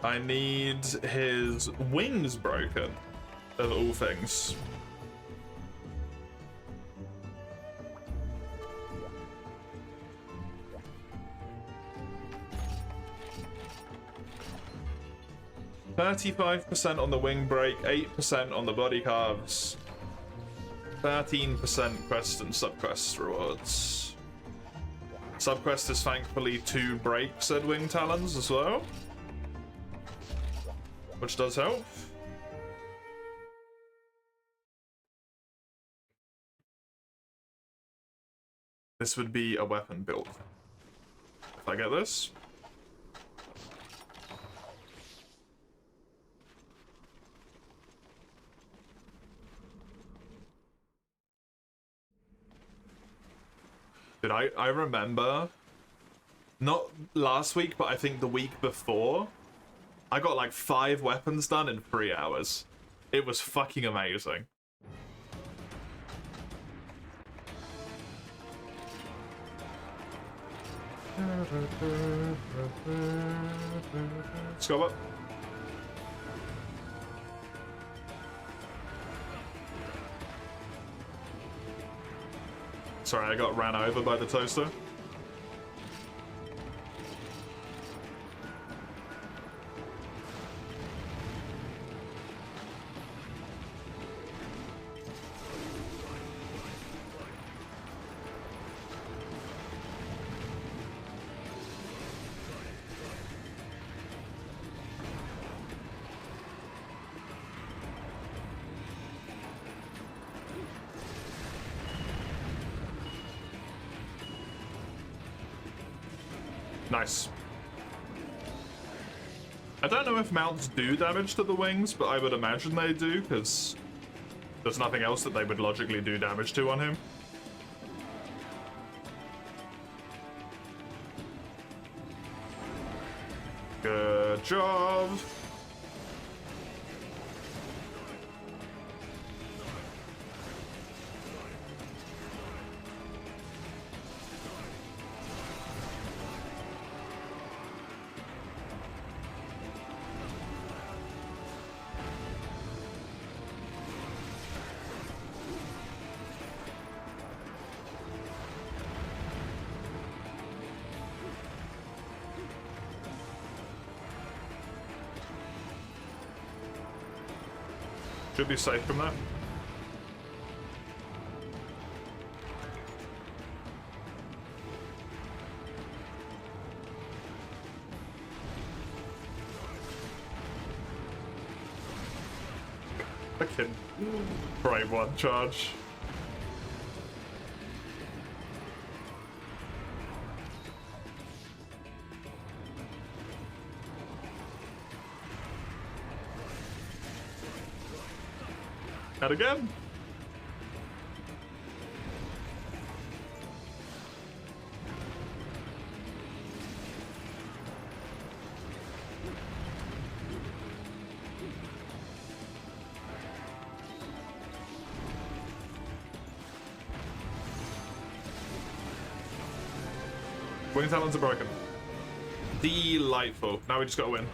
[SPEAKER 1] I need his wings broken, of all things. %35% on the wing break, 8% on the body carves, 13% quest and subquest rewards. Subquest is thankfully 2 breaks at wing talons as well. which does help. This would be a weapon build. If I get this. Dude, I remember, not last week, but I think the week before, I got like 5 weapons done in 3 hours. It was fucking amazing. Let's go up. Sorry, I got ran over by the toaster. Nice. I don't know if mounts do damage to the wings, but I would imagine they do, because there's nothing else that they would logically do damage to on him. Good job. Should be safe from that. Fucking brave one charge. And again. Wing talons are broken. Delightful. Now we just gotta win.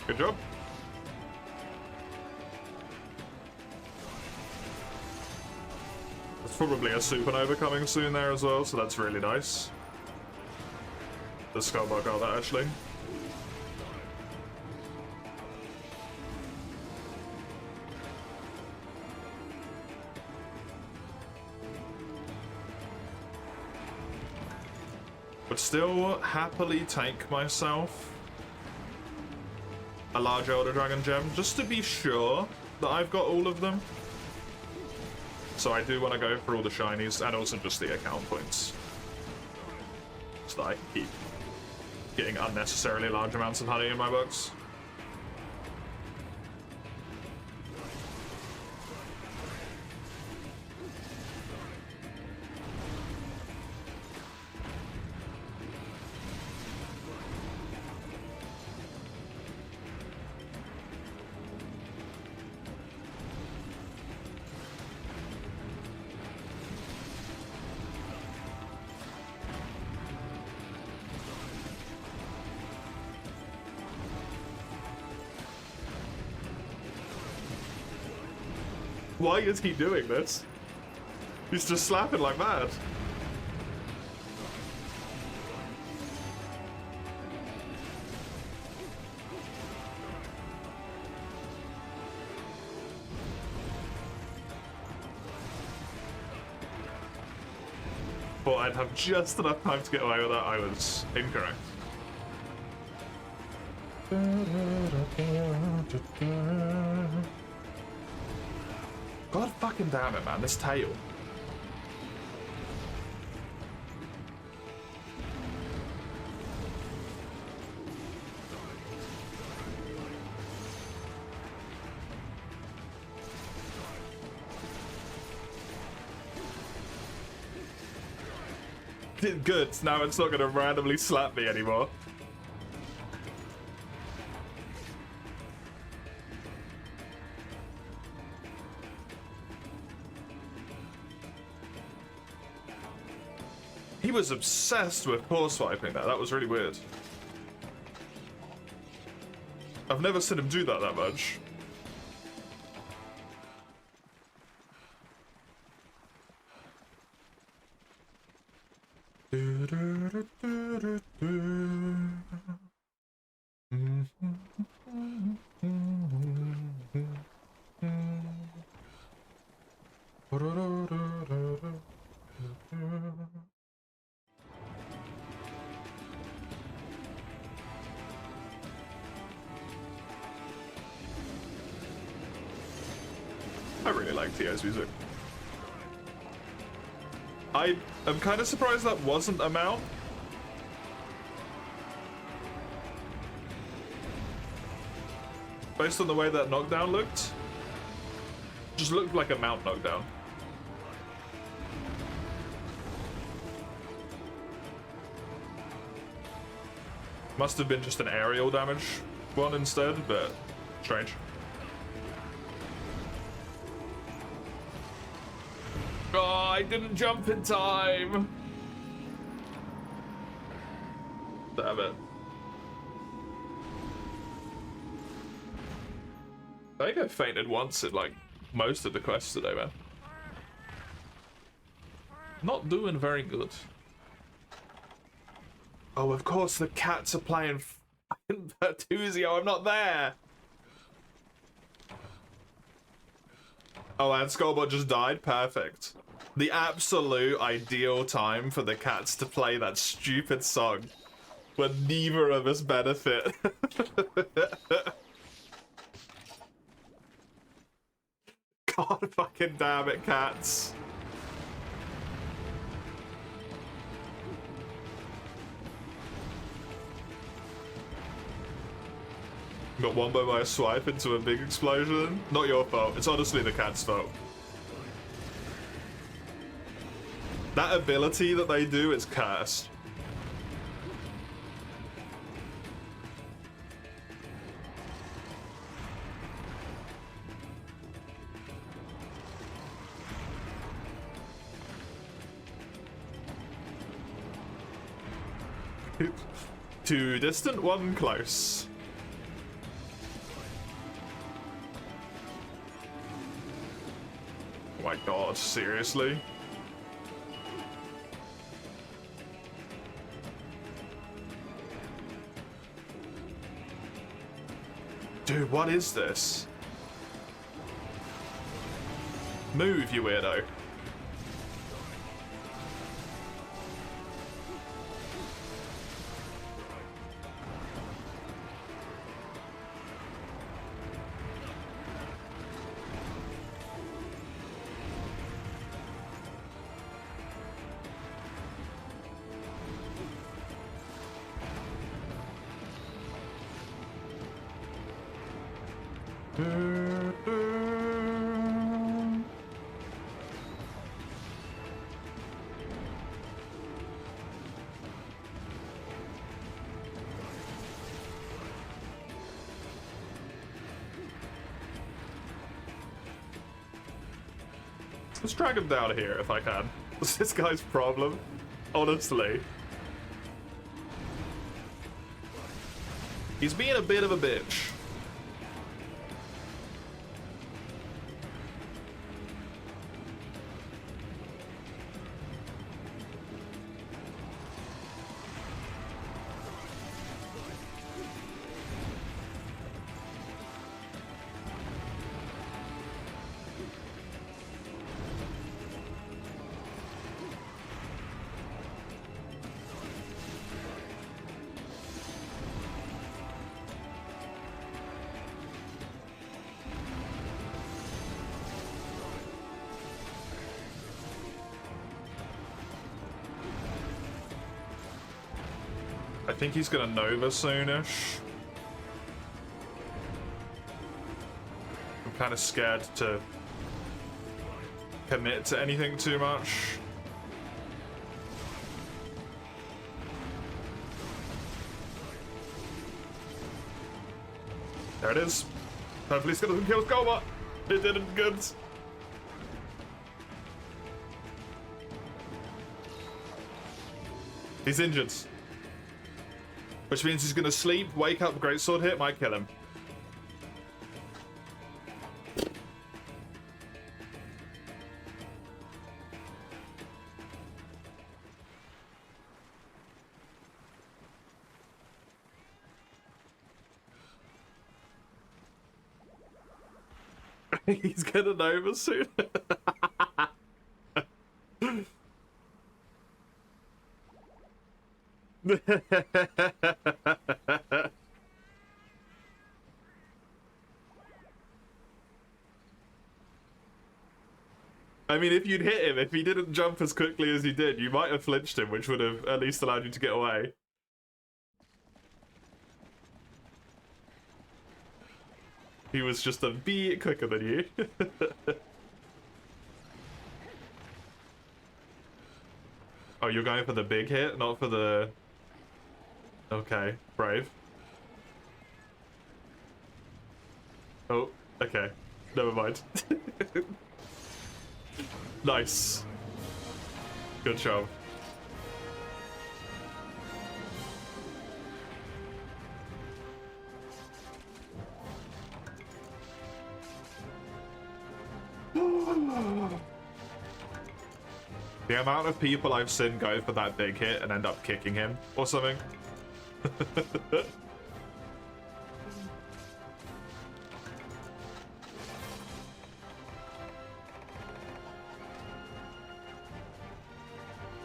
[SPEAKER 1] Good job. There's probably a supernova coming soon there as well, so that's really nice. The Skullbug got that actually. But still happily take myself a large Elder Dragon gem, just to be sure that I've got all of them. So I do want to go for all the shinies, and also just the account points. So that I can keep getting unnecessarily large amounts of honey in my box. Why is he doing this? He's just slapping like mad. thought I'd have just enough time to get away with that. I was incorrect. God fucking damn it, man. This tail. Good, now it's not gonna randomly slap me anymore. He was obsessed with paw swiping there. That was really weird. I've never seen him do that much. I really like Tio's music. I am kind of surprised that wasn't a mount. Based on the way that knockdown looked. Just looked like a mount knockdown. Must have been just an aerial damage one instead, but strange. Oh, I didn't jump in time. Damn it. I think I fainted once in like most of the quests today, man. Not doing very good. Oh, of course the cats are playing fucking Bertuzio. I'm not there. Oh, and Skullbot just died? Perfect. The absolute ideal time for the cats to play that stupid song when neither of us benefit. God fucking damn it, cats. Got one by a swipe into a big explosion. Not your fault. It's honestly the cat's fault. That ability that they do is cursed. Two distant, one close. Oh my god, seriously? Dude, what is this? Move, you weirdo. Let's drag him down here if I can. What's this guy's problem? Honestly. He's being a bit of a bitch. I think he's gonna Nova soonish. I'm kind of scared to commit to anything too much. There it is. Hopefully it's gonna kill Cobra. It didn't. Good. He's injured. Which means he's gonna sleep, wake up, greatsword hit, might kill him. He's gonna Nova soon. I mean, if you'd hit him, if he didn't jump as quickly as he did, you might have flinched him, which would have at least allowed you to get away. He was just a bit quicker than you. Oh, you're going for the big hit, not for the... Okay, brave. Oh, okay. Never mind. Nice. Good job. The amount of people I've seen go for that big hit and end up kicking him or something.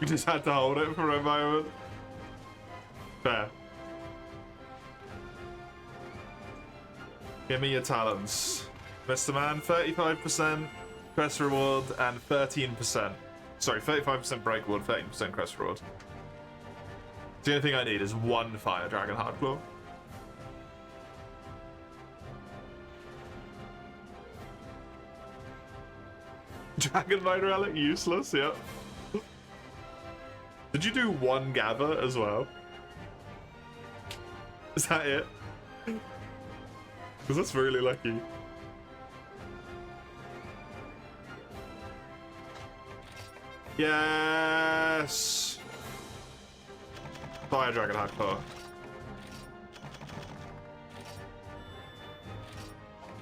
[SPEAKER 1] You just had to hold it for a moment. Fair. Give me your talents. Mr. Man, 35% quest reward and 13%. Sorry, 35% break reward, 13% quest reward. The only thing I need is one Fire Dragon Hardclaw. Dragon Mine Relic, useless, yep. Did you do one Gather as well? Is that it? Because that's really lucky. Yes! Fire Dragon Hardcore.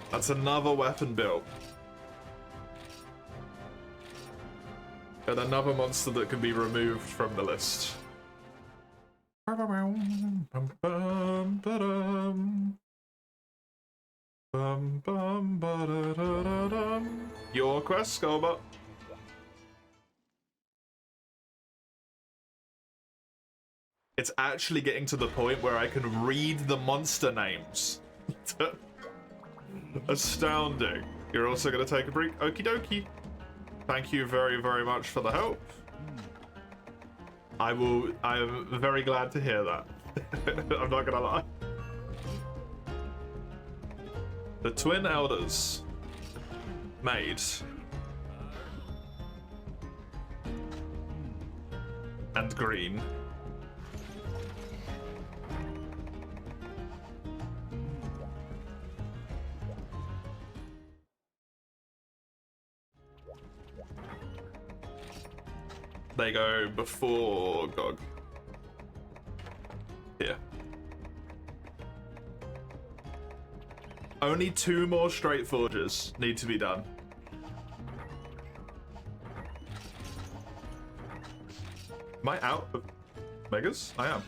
[SPEAKER 1] That's another weapon build. And another monster that can be removed from the list. Your quest, Scoba. It's actually getting to the point where I can read the monster names. Astounding. You're also going to take a break. Okie dokie. Thank you very, very much for the help. I am very glad to hear that. I'm not gonna lie. The Twin Elders. Made. And green. They go before GOG. Here. Only 2 more straight forges need to be done. Am I out of megas? I am.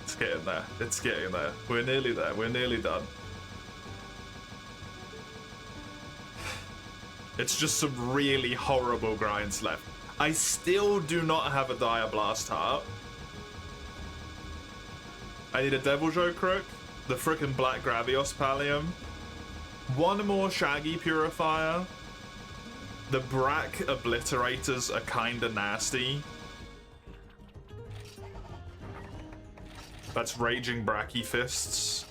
[SPEAKER 1] It's getting there. It's getting there. We're nearly there. We're nearly done. It's just some really horrible grinds left. I still do not have a Dire Blast Heart. I need a Devil Joe Crook, the frickin' Black Gravios Pallium, 1 more Shaggy Purifier, The Brack Obliterators are kinda nasty. That's Raging Bracky Fists.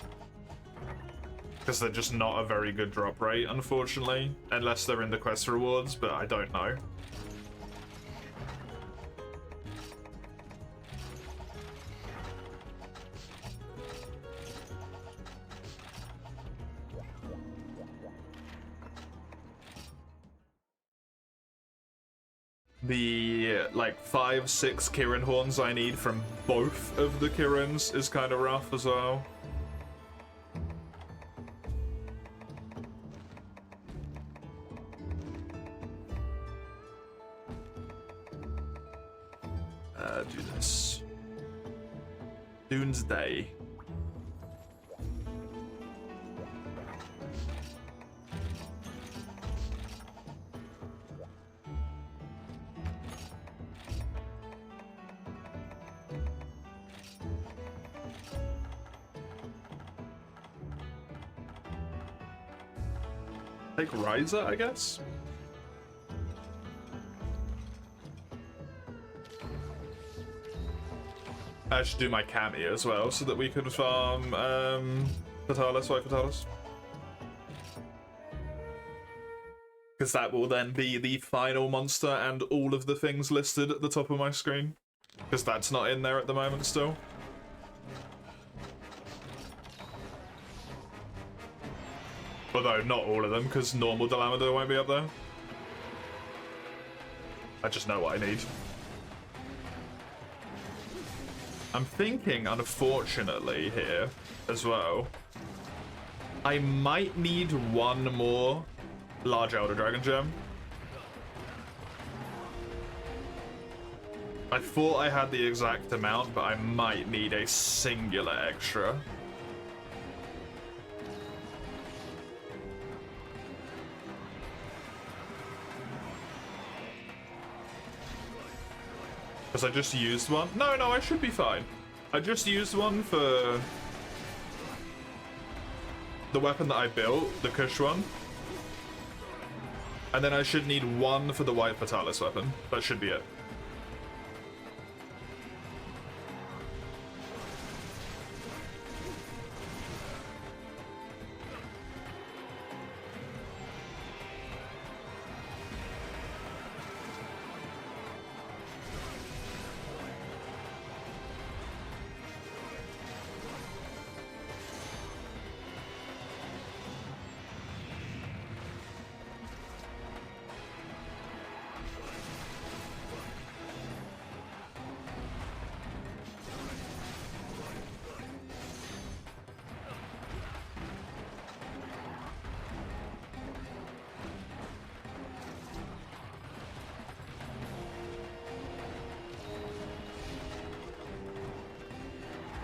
[SPEAKER 1] Because they're just not a very good drop rate, unfortunately. Unless they're in the quest rewards, but I don't know. The, like, 5-6 Kirin Horns I need from both of the Kirins is kind of rough as well. Do this. Doomsday. Take Ryza, I guess? I should do my cameo as well, so that we can farm, Fatalis, White Fatalis. Because that will then be the final monster and all of the things listed at the top of my screen. Because that's not in there at the moment still. Although, not all of them, because normal Delamodor won't be up there. I just know what I need. I'm thinking, unfortunately, here, as well, I might need one more large Elder Dragon Gem. I thought I had the exact amount, but I might need a singular extra. Because I just used one. No, I should be fine. I just used one for the weapon that I built, the Kush one. And then I should need one for the White Fatalis weapon. That should be it.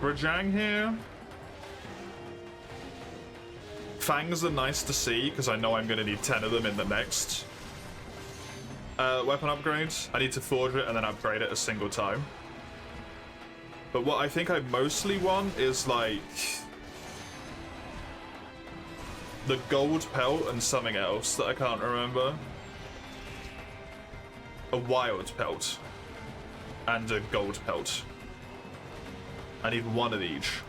[SPEAKER 1] Rajang here. Fangs are nice to see, because I know I'm going to need 10 of them in the next weapon upgrade. I need to forge it and then upgrade it a single time. But what I think I mostly want is, like, the gold pelt and something else that I can't remember. A wild pelt and a gold pelt. I need one of each.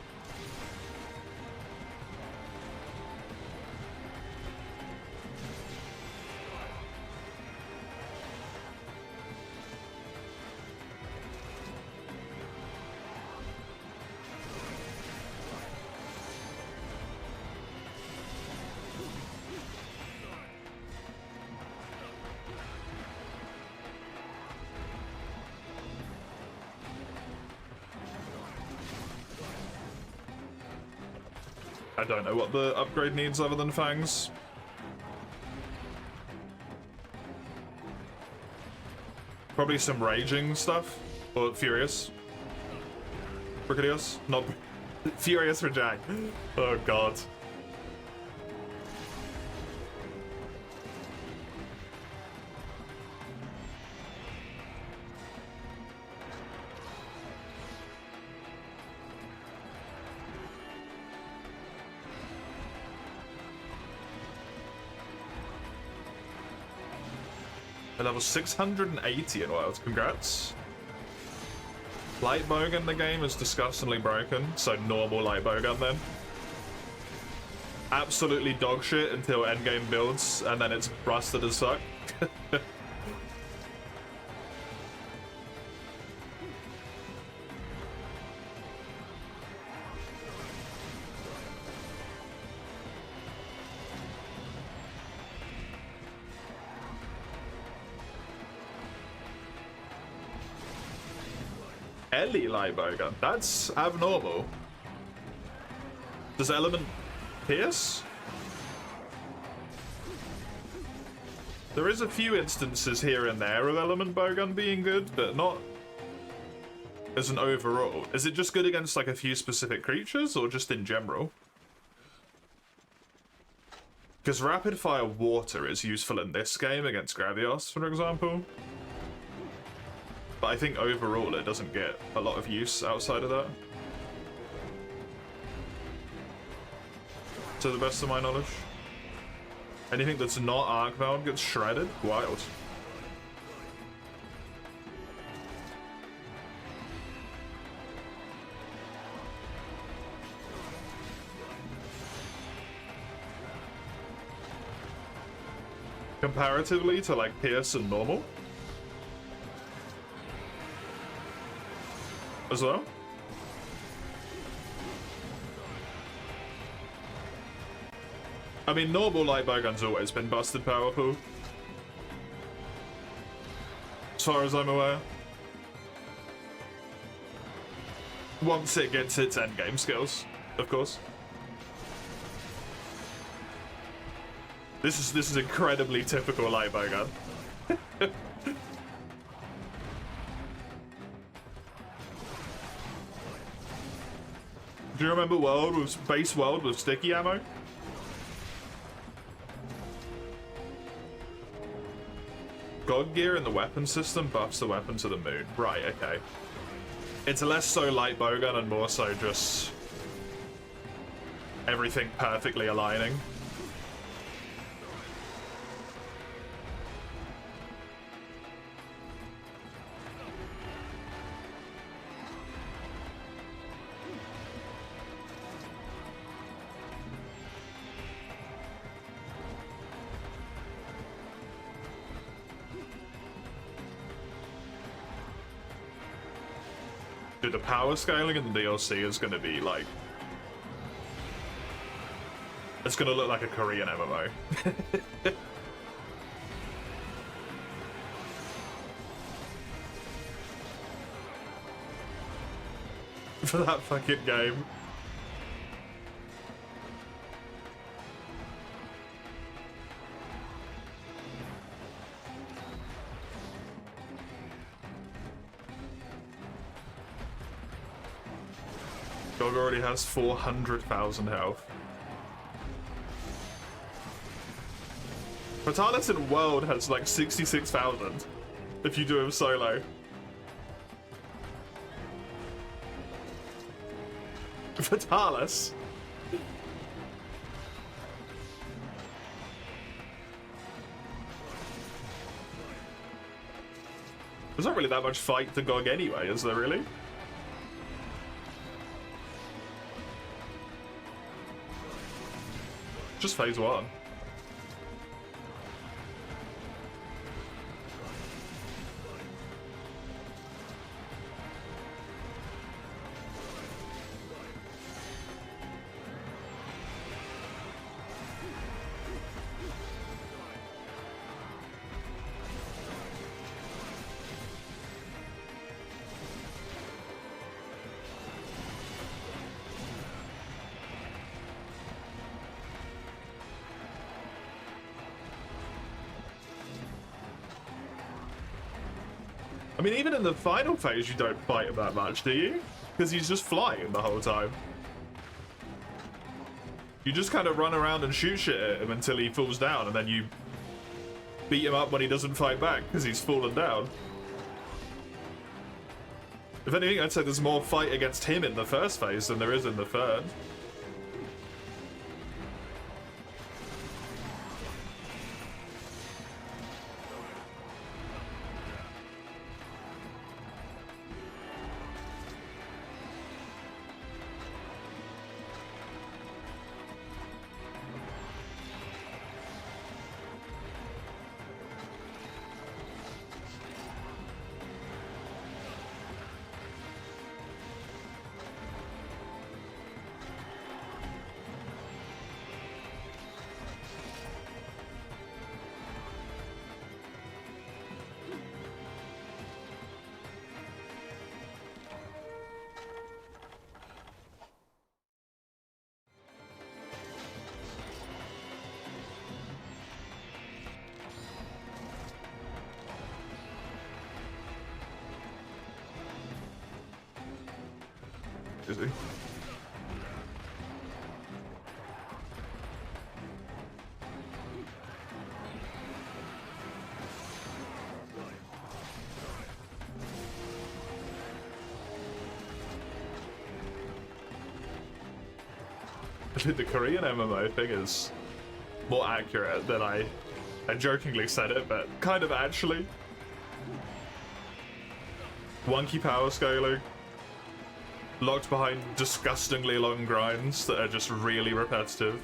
[SPEAKER 1] I don't know what the upgrade needs other than Fangs. Probably some Raging stuff. Or Furious. Brigadiers? Not... Furious for Jack. Oh god. A level 680 in Wild. Congrats. Light bowgun in the game is disgustingly broken, so normal light bowgun then. Absolutely dog shit until endgame builds, and then it's rusted as fuck. Ellie light bowgun. That's abnormal. Does element pierce? There is a few instances here and there of element bowgun being good, but not as an overall. Is it just good against like a few specific creatures or just in general? Because rapid fire water is useful in this game against Gravios, for example. But I think overall it doesn't get a lot of use outside of that. To the best of my knowledge. Anything that's not Arcbound gets shredded? Wild. Comparatively to like Pierce and normal. As well? I mean, normal light bowgun's always been busted powerful. As far as I'm aware. Once it gets its endgame skills, of course. This is incredibly typical light bowgun. Do you remember base world with sticky ammo? God gear in the weapon system buffs the weapon to the moon. Right, okay. It's less so light bowgun and more so just everything perfectly aligning. Dude, the power scaling in the DLC is going to be like... It's going to look like a Korean MMO. For that fucking game. Dog already has 400,000 health. Fatalis in World has like 66,000 if you do him solo. Fatalis? There's not really that much fight to GOG anyway, is there really? Just phase 1. I mean, even in the final phase, you don't fight him that much, do you? Because he's just flying the whole time. You just kind of run around and shoot shit at him until he falls down, and then you beat him up when he doesn't fight back because he's fallen down. If anything, I'd say there's more fight against him in the first phase than there is in the third. crazy. The Korean MMO thing is more accurate than I jokingly said it, but kind of actually. Wonky power scaling, locked behind disgustingly long grinds that are just really repetitive.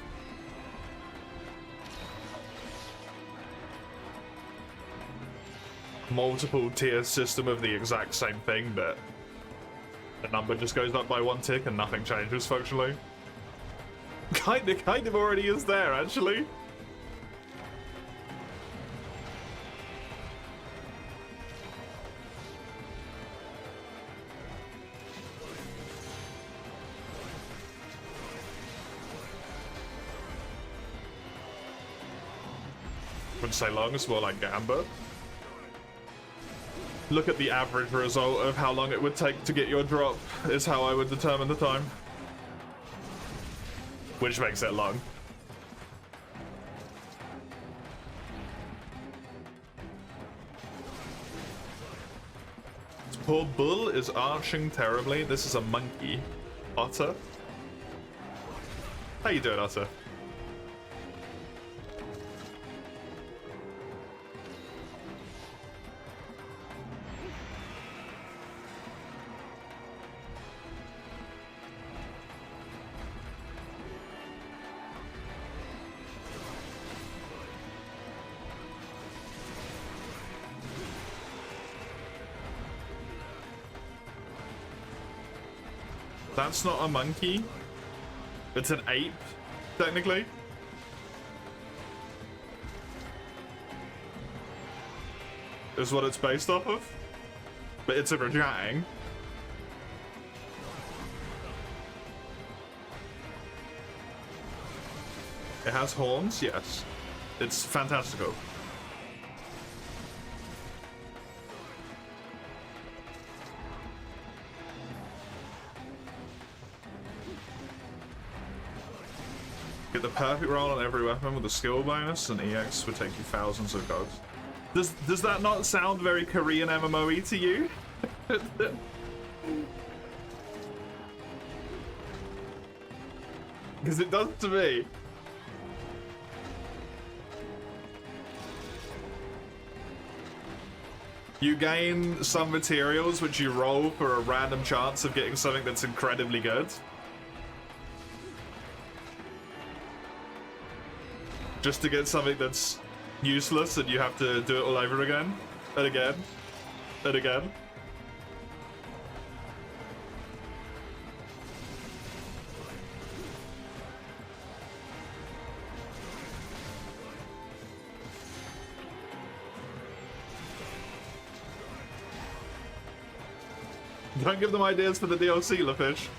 [SPEAKER 1] Multiple tier system of the exact same thing, but the number just goes up by one tick and nothing changes functionally. Kind of already is there, actually. Wouldn't say long, it's more like Gamba. Look at the average result of how long it would take to get your drop, is how I would determine the time. Which makes it long. This poor bull is arching terribly. This is a monkey. Otter. How you doing, Otter? That's not a monkey. It's an ape, technically. Is what it's based off of. But it's a rajang. It has horns, yes. It's fantastical. Get the perfect roll on every weapon with a skill bonus, and EX would take you thousands of gold. Does that not sound very Korean MMO-y to you? Because it does to me. You gain some materials which you roll for a random chance of getting something that's incredibly good. Just to get something that's useless and you have to do it all over again. And again. And again. Don't give them ideas for the DLC, LaFish.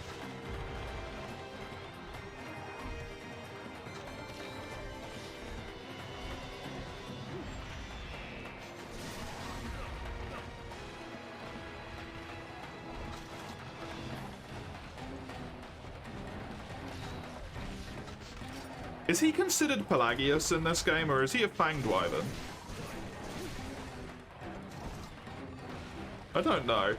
[SPEAKER 1] Is he considered Pelagius in this game, or is he a Fanged Wyvern? I don't know.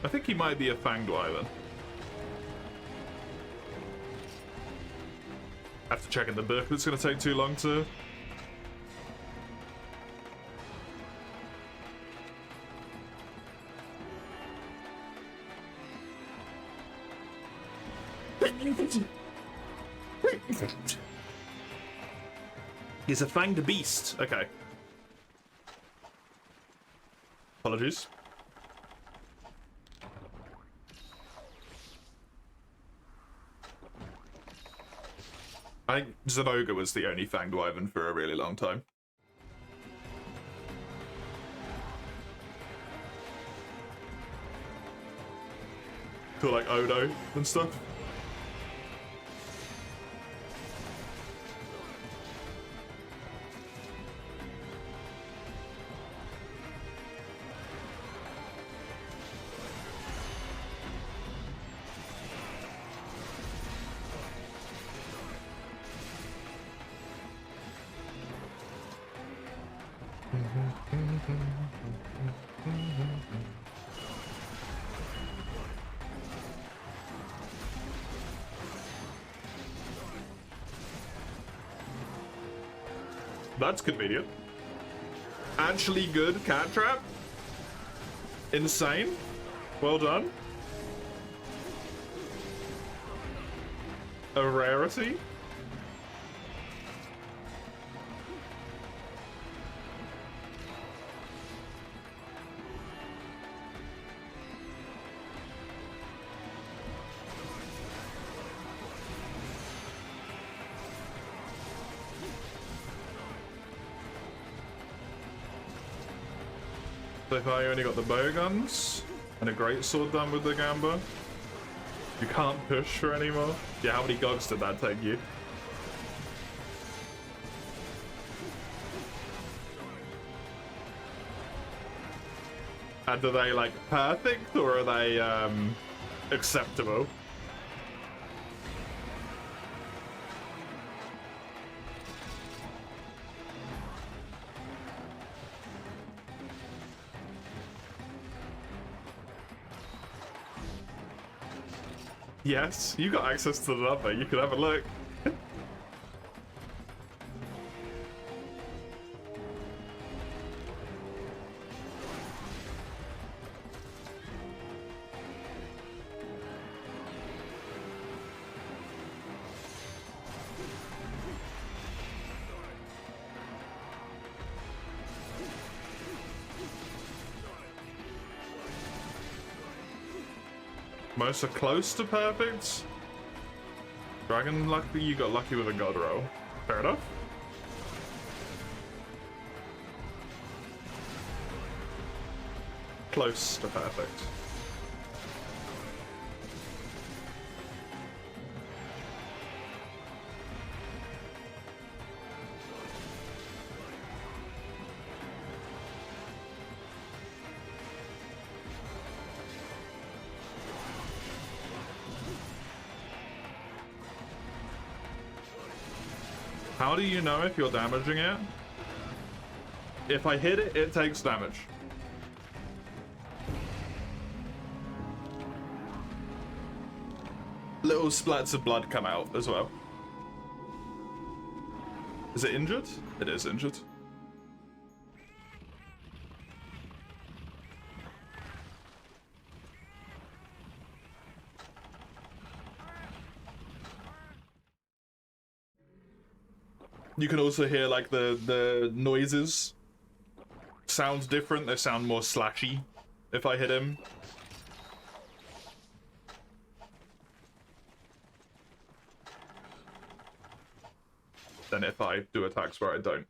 [SPEAKER 1] I think he might be a Fanged Wyvern. Have to check in the book, it's gonna take too long to... He's a fanged beast. Okay. Apologies. I think Zenoga was the only fanged wyvern for a really long time. Feel like Odo and stuff. That's convenient. Actually good cat trap. Insane. Well done. A rarity. So if I only got the bow guns and a greatsword done with the Gamba, you can't push for anymore. Yeah, how many gogs did that take you? And are they like perfect or are they acceptable? Yes, you got access to the number. You can have a look. Most are close to perfect. Dragon lucky, you got lucky with a god roll. Fair enough. Close to perfect. How do you know if you're damaging it? If I hit it, it takes damage. Little splats of blood come out as well. Is it injured? It is injured. You can also hear like the noises sound different. They sound more slashy if I hit him. Than if I do attacks where I don't.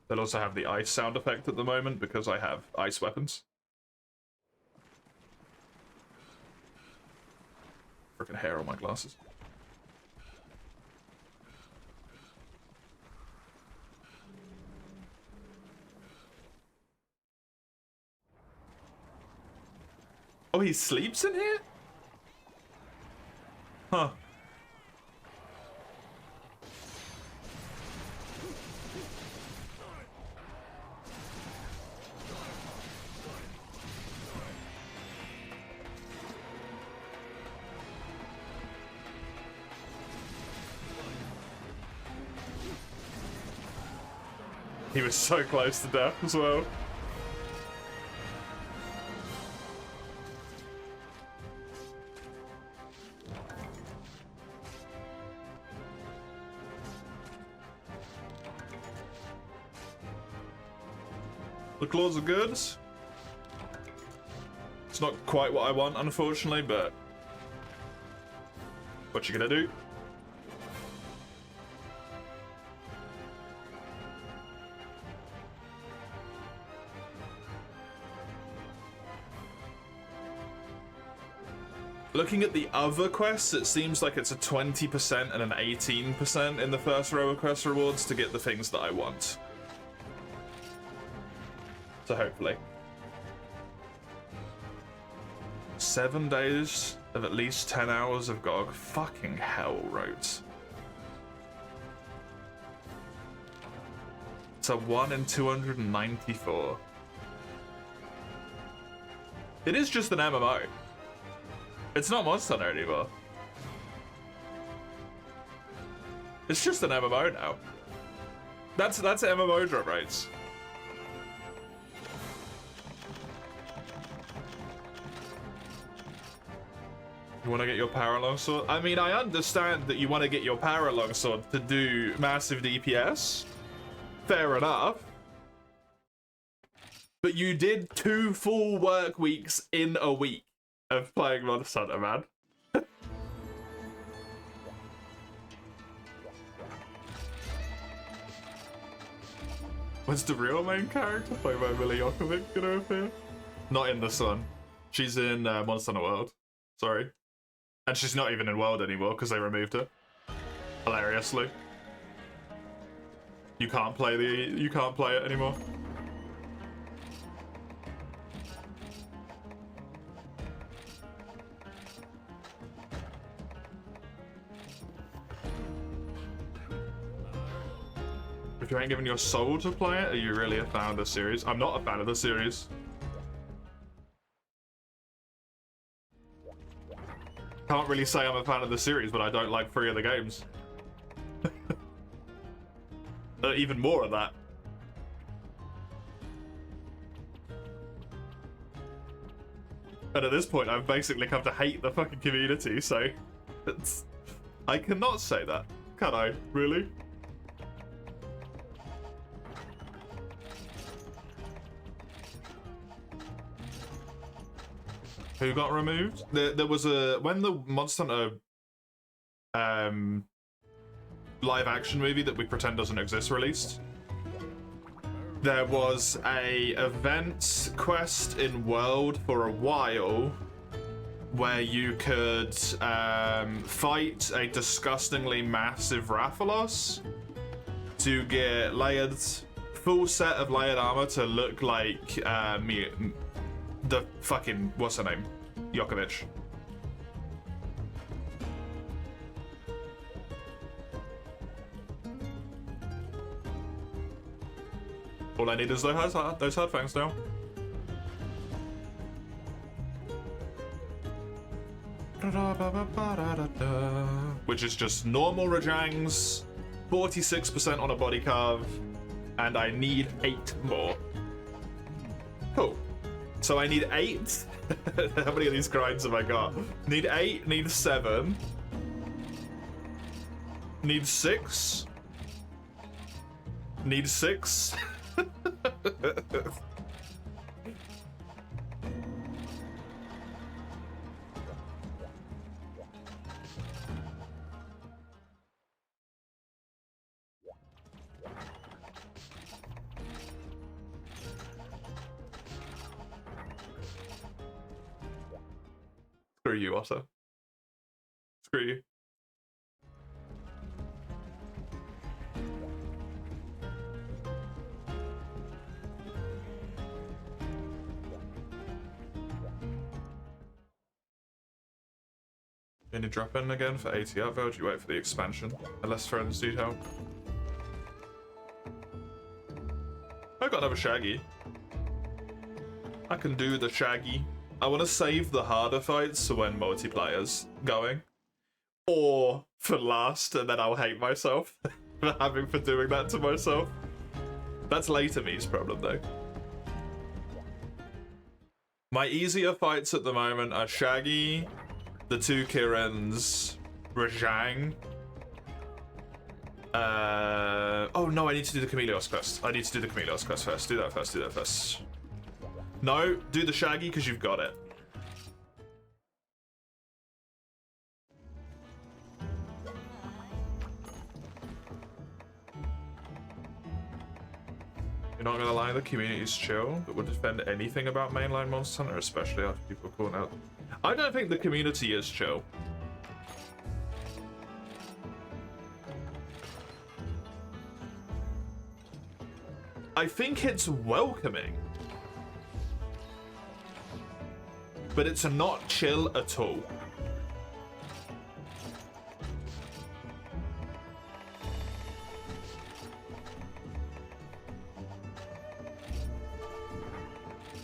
[SPEAKER 1] They'll also have the ice sound effect at the moment because I have ice weapons. Freaking hair on my glasses. Oh, he sleeps in here? Huh. He was so close to death as well. The claws are good. It's not quite what I want, unfortunately, but what you gonna do? Looking at the other quests, it seems like it's a 20% and an 18% in the first row of quest rewards to get the things that I want. So hopefully. 7 days of at least 10 hours of GOG. Fucking hell, Roads. It's a 1 in 294. It is just an MMO. It's not Monster Hunter anymore. It's just an MMO now. That's MMO drop rates. You want to get your power longsword? I mean, I understand that you want to get your power longsword to do massive DPS. Fair enough. But you did 2 full work weeks in a week of playing Monster Hunter, man. What's the real main character? Played by Mila Jokovic, you know, here? Not in this one. She's in Monster Hunter World. Sorry. And she's not even in World anymore because they removed her. Hilariously. You can't play it anymore. If you ain't giving your soul to play it, are you really a fan of the series? I'm not a fan of the series. Can't really say I'm a fan of the series, but I don't like 3 of the games. Even more of that. And at this point, I've basically come to hate the fucking community, so... I cannot say that, can I? Really? Who got removed? There was a... When the Monster Hunter live action movie that we pretend doesn't exist released, there was a event quest in World for a while where you could fight a disgustingly massive Rathalos to get layered, full set of layered armor to look like the fucking, what's her name? Jokovic. All I need is those hard fangs now. Which is just normal Rajangs, 46% on a body carve, and I need 8 more. Cool. So I need 8. How many of these grinds have I got? Need 8, need 7. Need 6. Need 6. Screw you, Otto. Screw you. Can you drop in again for 80 upvote? Do you wait for the expansion? Unless friends need help. I got another Shaggy. I can do the Shaggy. I want to save the harder fights for when multiplayer's going. Or for last, and then I'll hate myself for doing that to myself. That's later me's problem though. My easier fights at the moment are Shaggy, the 2 Kirans, Rajang. Oh no, I need to do the Chameleos quest. I need to do the Chameleos quest first. Do that first, do that first. No, do the Shaggy because you've got it. You're not gonna lie, the community's chill, but would defend anything about mainline Monster Hunter, especially after people calling out. I don't think the community is chill. I think it's welcoming. But it's not chill at all.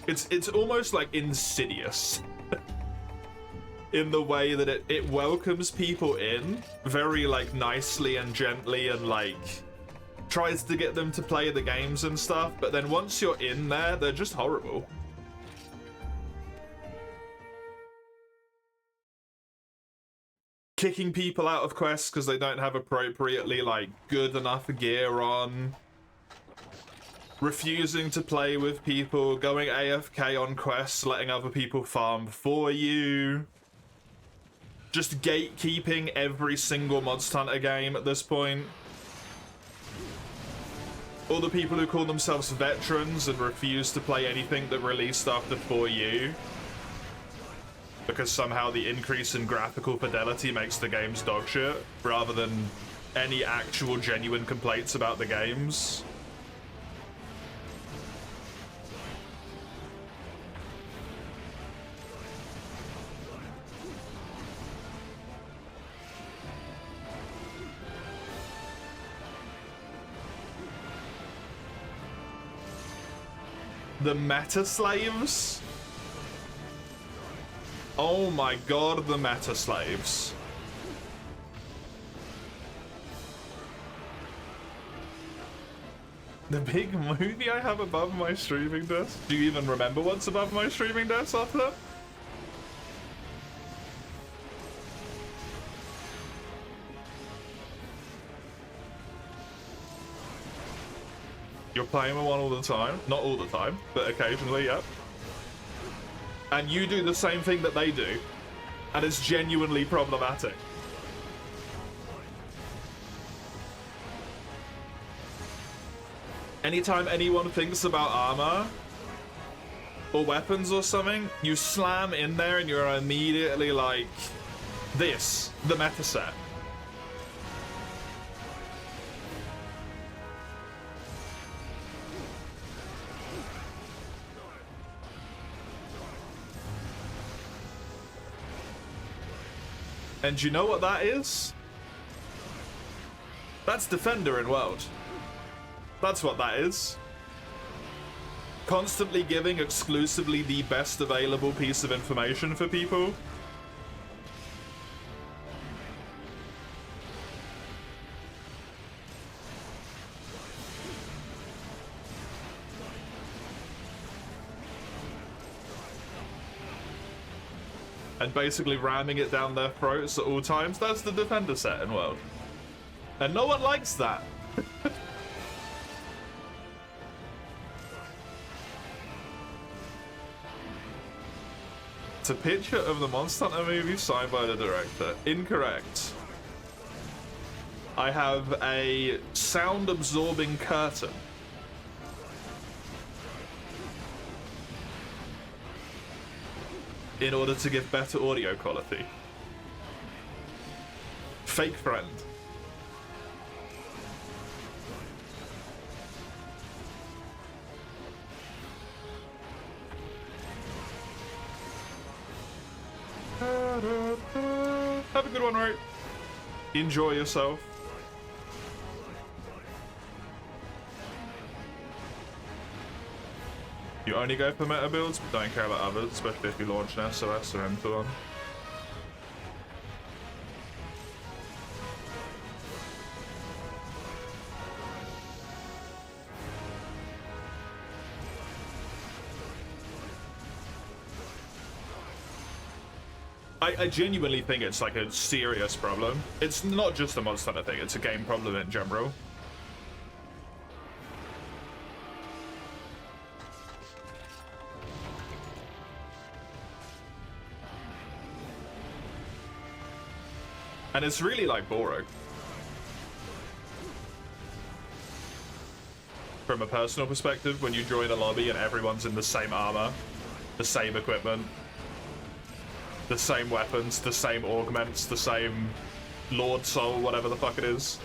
[SPEAKER 1] It's almost like insidious in the way that it welcomes people in very like nicely and gently and like tries to get them to play the games and stuff, but then once you're in there, they're just horrible. Kicking people out of quests because they don't have appropriately like good enough gear on. Refusing to play with people, going AFK on quests, letting other people farm for you. Just gatekeeping every single Monster Hunter game at this point. All the people who call themselves veterans and refuse to play anything that released after 4U. Because somehow the increase in graphical fidelity makes the games dog shit, rather than any actual genuine complaints about the games. The meta slaves? Oh my god, the meta slaves. The big movie I have above my streaming desk? Do you even remember what's above my streaming desk after that? You're playing with one all the time. Not all the time, but occasionally, yep. And you do the same thing that they do. And it's genuinely problematic. Anytime anyone thinks about armor or weapons or something, you slam in there and you're immediately like, this, the meta set. And you know what that is? That's Defender in World. That's what that is. Constantly giving exclusively the best available piece of information for people. And basically ramming it down their throats at all times. That's the Defender set in World. And no one likes that. It's a picture of the Monster Hunter movie signed by the director. Incorrect. I have a sound-absorbing curtain. In order to give better audio quality. Fake friend. Have a good one, right? Enjoy yourself. You only go for meta builds, but don't care about others, especially if you launch an SOS or M2 on. I genuinely think it's like a serious problem. It's not just a Monster Hunter thing, it's a game problem in general. And it's really like boring. From a personal perspective, when you join a lobby and everyone's in the same armor, the same equipment, the same weapons, the same augments, the same Lord Soul, whatever the fuck it is.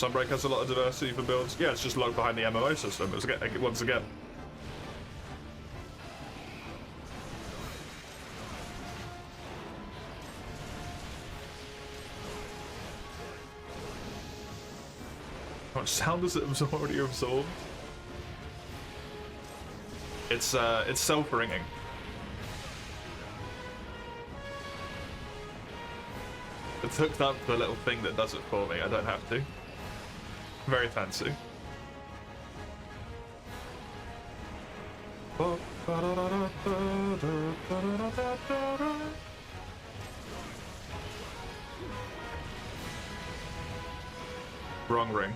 [SPEAKER 1] Sunbreak has a lot of diversity for builds. Yeah, it's just locked behind the MMO system. Once again. How much sound does it already absorb? It's self-ringing. It's hooked up to the little thing that does it for me. I don't have to. Very fancy. Wrong ring.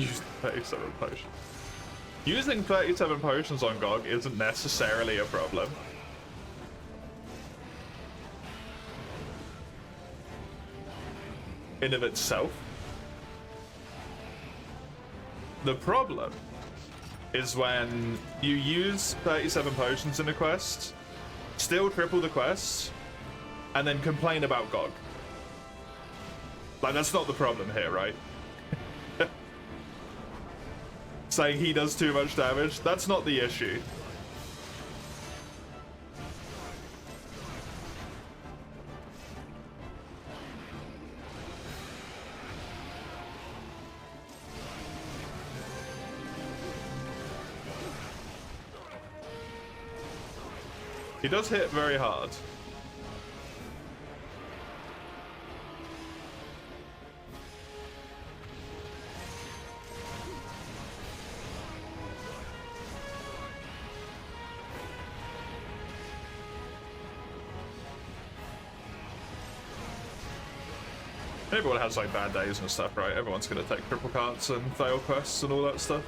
[SPEAKER 1] Use 37 potions. Using 37 potions on GOG isn't necessarily a problem. In of itself. The problem is when you use 37 potions in a quest, still triple the quest, and then complain about GOG. Like, that's not the problem here, right? Saying he does too much damage, that's not the issue. He does hit very hard. Everyone has like bad days and stuff, right? Everyone's gonna take triple carts and fail quests and all that stuff.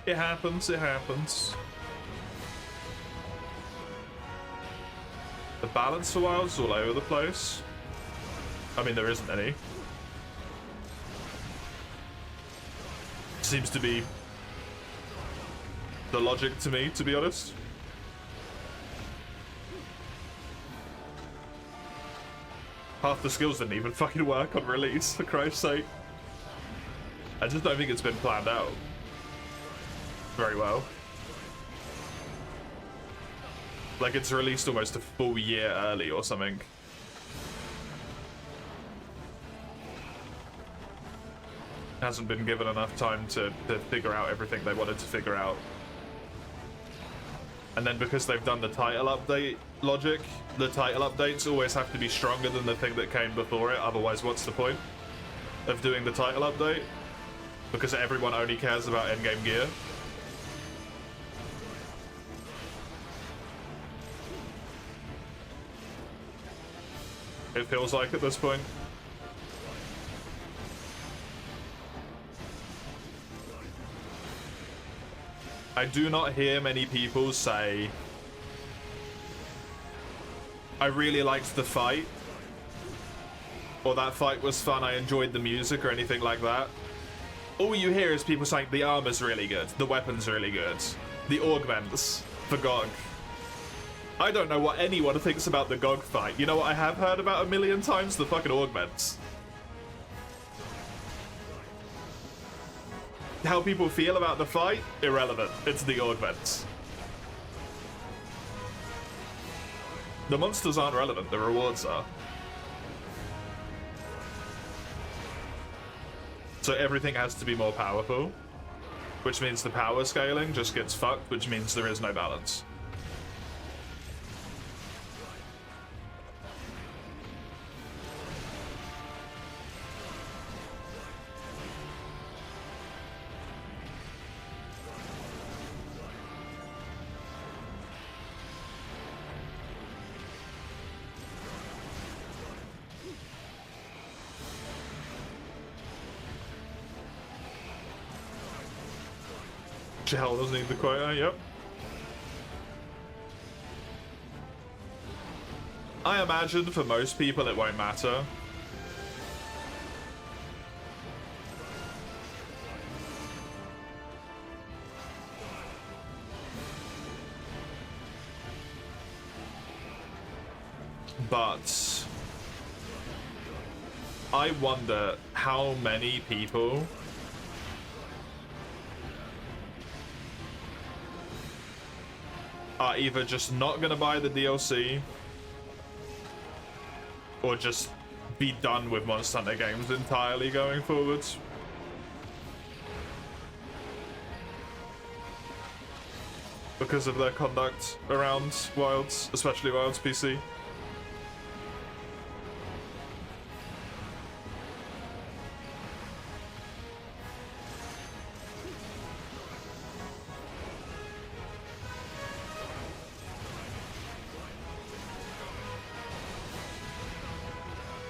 [SPEAKER 1] It happens, it happens. The balance for wilds is all over the place. I mean, there isn't any. Seems to be the logic to me, to be honest. Half the skills didn't even fucking work on release, for Christ's sake. I just don't think it's been planned out very well. Like, it's released almost a full year early or something. Hasn't been given enough time to figure out everything they wanted to figure out. And then because they've done the title update logic, the title updates always have to be stronger than the thing that came before it, otherwise what's the point of doing the title update? Because everyone only cares about endgame gear. It feels like at this point. I do not hear many people say, I really liked the fight, or that fight was fun, I enjoyed the music, or anything like that. All you hear is people saying the armor's really good, the weapon's really good, the augments for GOG. I don't know what anyone thinks about the GOG fight. You know what I have heard about a million times? The fucking augments. How people feel about the fight? Irrelevant. It's the augments. The monsters aren't relevant, the rewards are. So everything has to be more powerful, which means the power scaling just gets fucked, which means there is no balance. Hell doesn't need the quota, yep. I imagine for most people it won't matter. But I wonder how many people are either just not gonna buy the DLC or just be done with Monster Hunter games entirely going forwards. Because of their conduct around Wilds, especially Wilds PC.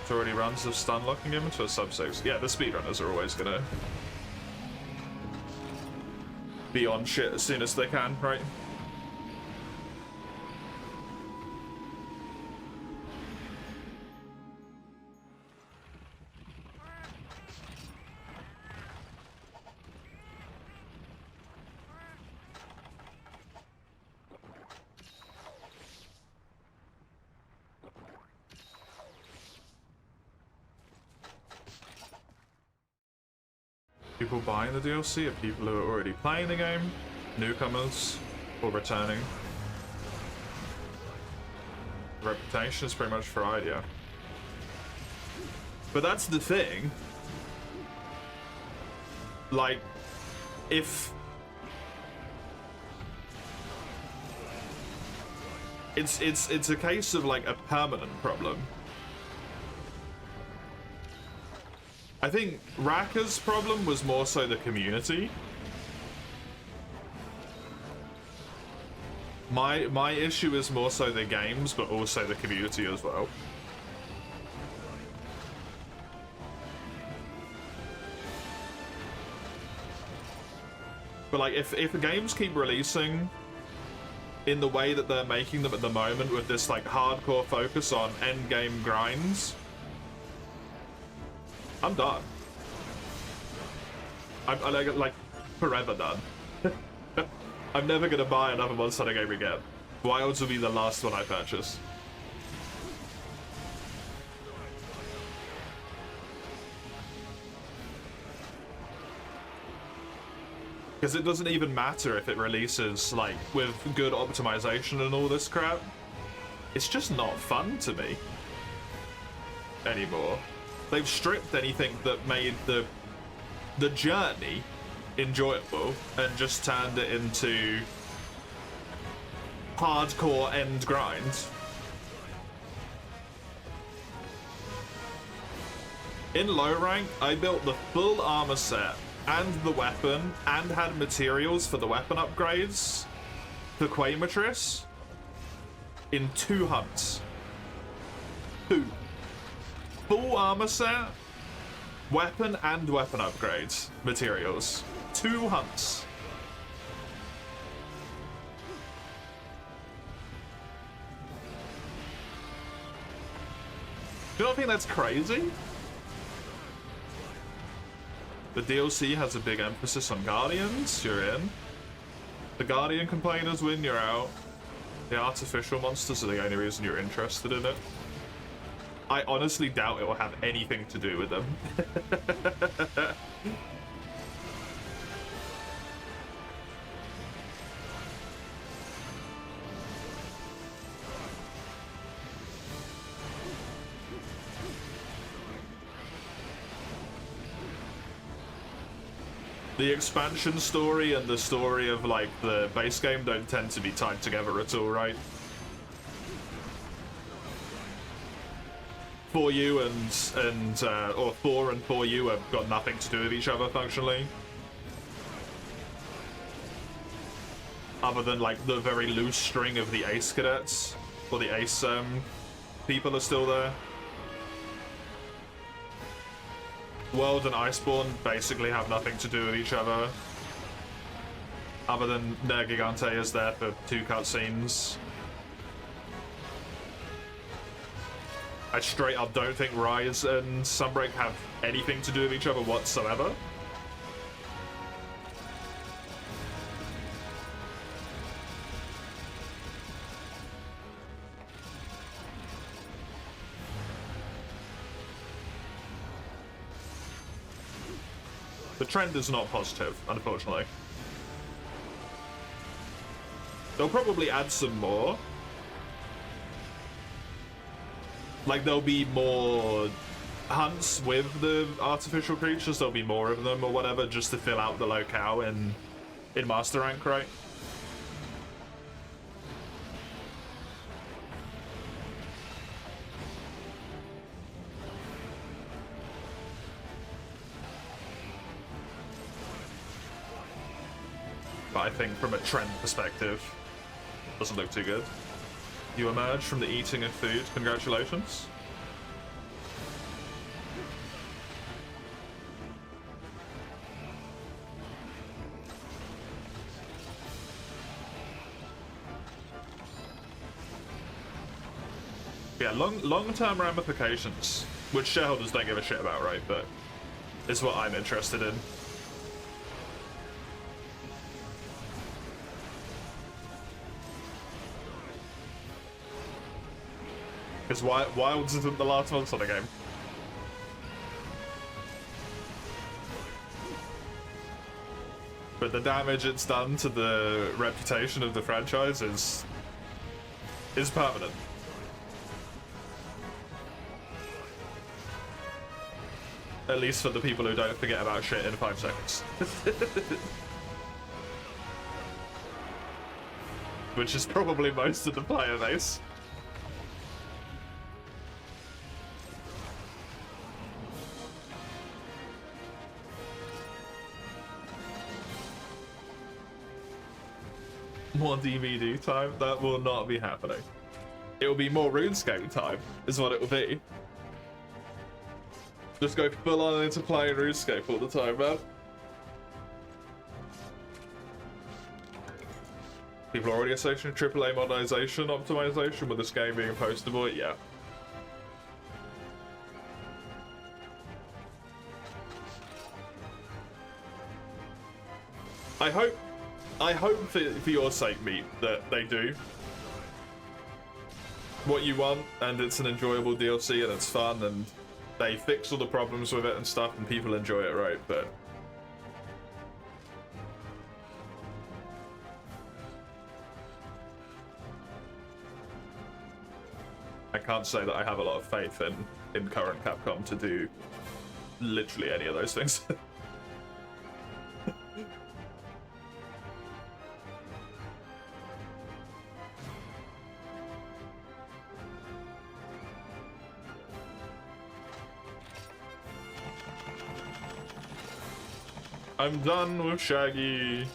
[SPEAKER 1] Already runs of stun locking him into a sub 6. Yeah, the speedrunners are always gonna be on shit as soon as they can, right? People buying the DLC are people who are already playing the game, newcomers, or returning. Reputation is pretty much fried, yeah. But that's the thing. Like, if it's a case of like a permanent problem. I think Raka's problem was more so the community. My issue is more so the games, but also the community as well. But like, if games keep releasing in the way that they're making them at the moment, with this like hardcore focus on end game grinds, I'm done. I'm like forever done. I'm never gonna buy another Monster Hunter game again. Wilds will be the last one I purchase. Because it doesn't even matter if it releases like with good optimization and all this crap. It's just not fun to me anymore. They've stripped anything that made the journey enjoyable and just turned it into hardcore end grind. In low rank, I built the full armor set and the weapon and had materials for the weapon upgrades for Quaimatris in 2 hunts. 2. Full armor set, weapon and weapon upgrades, materials. 2 hunts. Do you not think that's crazy? The DLC has a big emphasis on Guardians, you're in. The Guardian complainers win, you're out. The artificial monsters are the only reason you're interested in it. I honestly doubt it will have anything to do with them. The expansion story and the story of like the base game don't tend to be tied together at all, right? 4U or 4 and 4U have got nothing to do with each other functionally. Other than like the very loose string of the Ace cadets, or the Ace people are still there. World and Iceborne basically have nothing to do with each other. Other than Nergigante is there for 2 cutscenes. I straight up don't think Rise and Sunbreak have anything to do with each other whatsoever. The trend is not positive, unfortunately. They'll probably add some more. Like, there'll be more hunts with the artificial creatures, there'll be more of them or whatever, just to fill out the locale in Master Rank, right? But I think from a trend perspective, doesn't look too good. You emerge from the eating of food. Congratulations. Yeah, long-term ramifications, which shareholders don't give a shit about, right? But is what I'm interested in. Because Wilds isn't the last monster game. But the damage it's done to the reputation of the franchise is permanent. At least for the people who don't forget about shit in 5 seconds. Which is probably most of the player base. More DVD time? That will not be happening. It will be more RuneScape time, is what it will be. Just go full on into playing RuneScape all the time, man. People are already associating AAA modernization optimization with this game being postable, yeah. I hope for your sake, Meat, that they do what you want and it's an enjoyable DLC and it's fun and they fix all the problems with it and stuff and people enjoy it, right? But I can't say that I have a lot of faith in current Capcom to do literally any of those things. I'm done with Shaggy.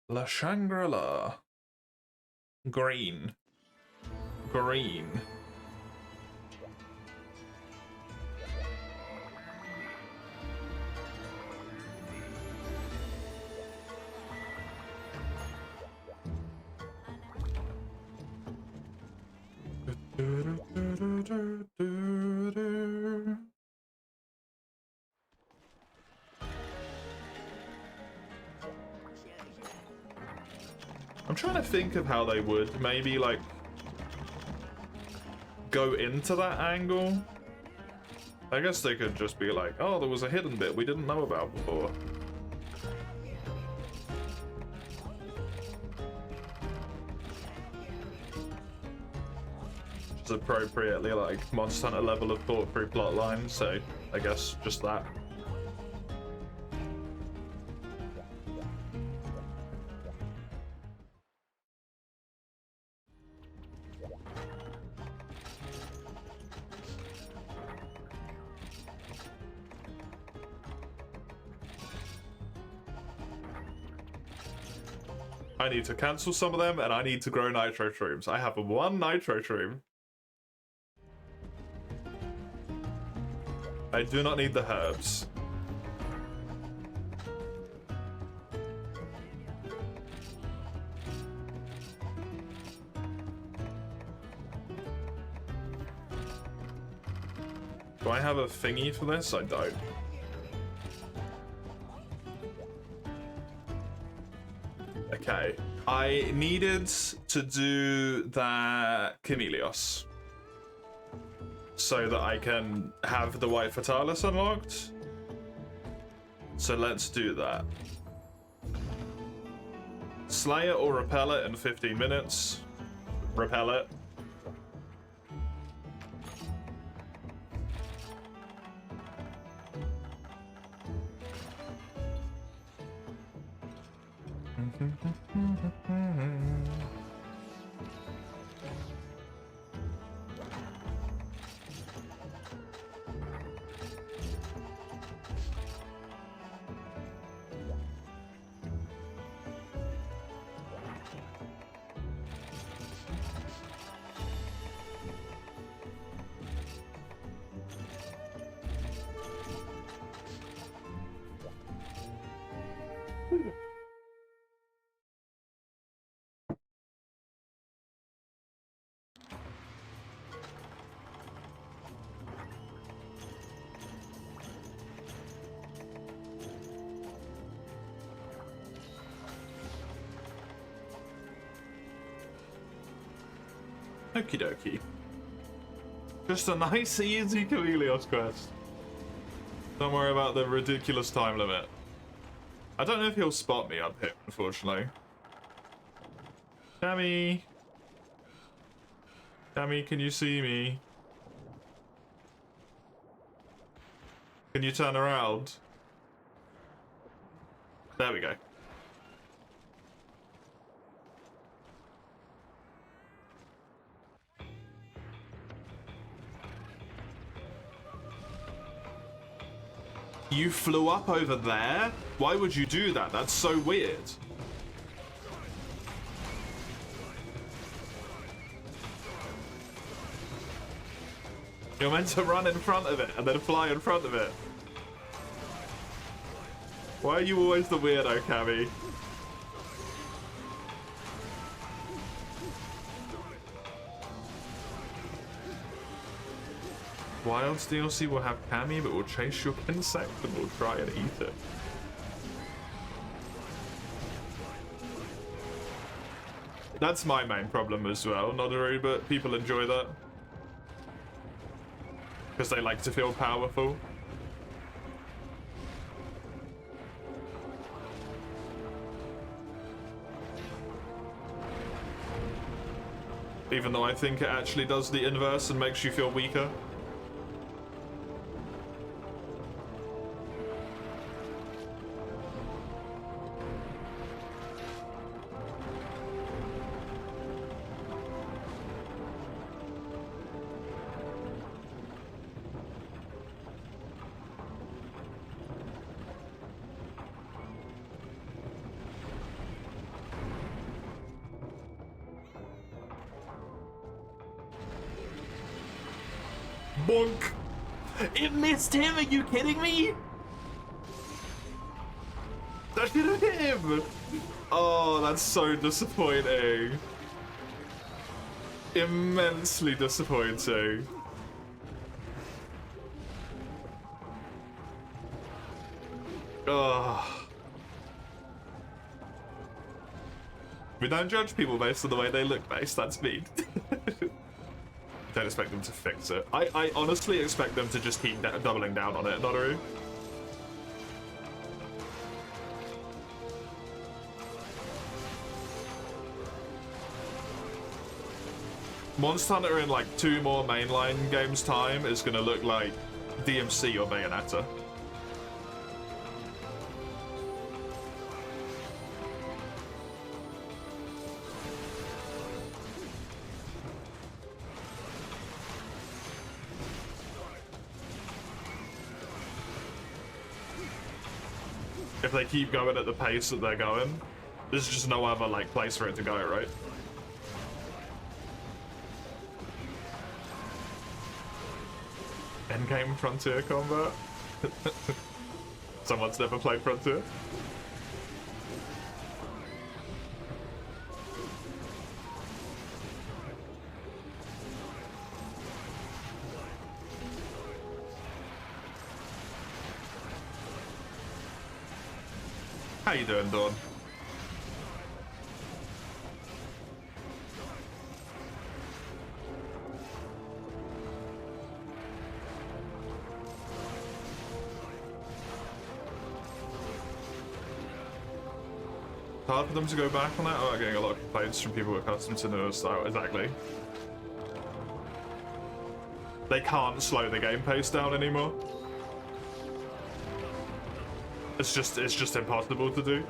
[SPEAKER 1] La Shangri-La. Green. Green. I'm trying to think of how they would maybe like go into that angle. I guess they could just be like, oh, there was a hidden bit we didn't know about before. Just appropriately like Monster Hunter level of thought through plot lines, so I guess just that. I need to cancel some of them, and I need to grow nitro shrooms. I have one nitro shroom. I do not need the herbs. Do I have a thingy for this? I don't. Okay. I needed to do that Chameleos so that I can have the White Fatalis unlocked. So let's do that. Slay it or repel it in 15 minutes. Repel it. Okie dokie. Just a nice, easy Chameleos quest. Don't worry about the ridiculous time limit. I don't know if he'll spot me up here, unfortunately. Tammy! Tammy, can you see me? Can you turn around? There we go. You flew up over there? Why would you do that? That's so weird. You're meant to run in front of it and then fly in front of it. Why are you always the weirdo, Cammy? Wilds DLC will have Cammy, but will chase your insect and will try and eat it. That's my main problem as well, not a but people enjoy that. Because they like to feel powerful. Even though I think it actually does the inverse and makes you feel weaker. Bonk! It missed him, are you kidding me? That should have hit him! Oh, that's so disappointing. Immensely disappointing. Oh. We don't judge people based on the way they look, base, that's mean. Don't expect them to fix it. I honestly expect them to just keep doubling down on it, Notaru. Monster Hunter in like 2 more mainline games time is gonna look like DMC or Bayonetta. If they keep going at the pace that they're going. There's just no other like place for it to go, right? Endgame Frontier combat. Someone's never played Frontier. How you doing, Dawn? Hard for them to go back on that? Oh, I'm getting a lot of complaints from people accustomed to the style. Exactly. They can't slow the game pace down anymore. It's just impossible to do.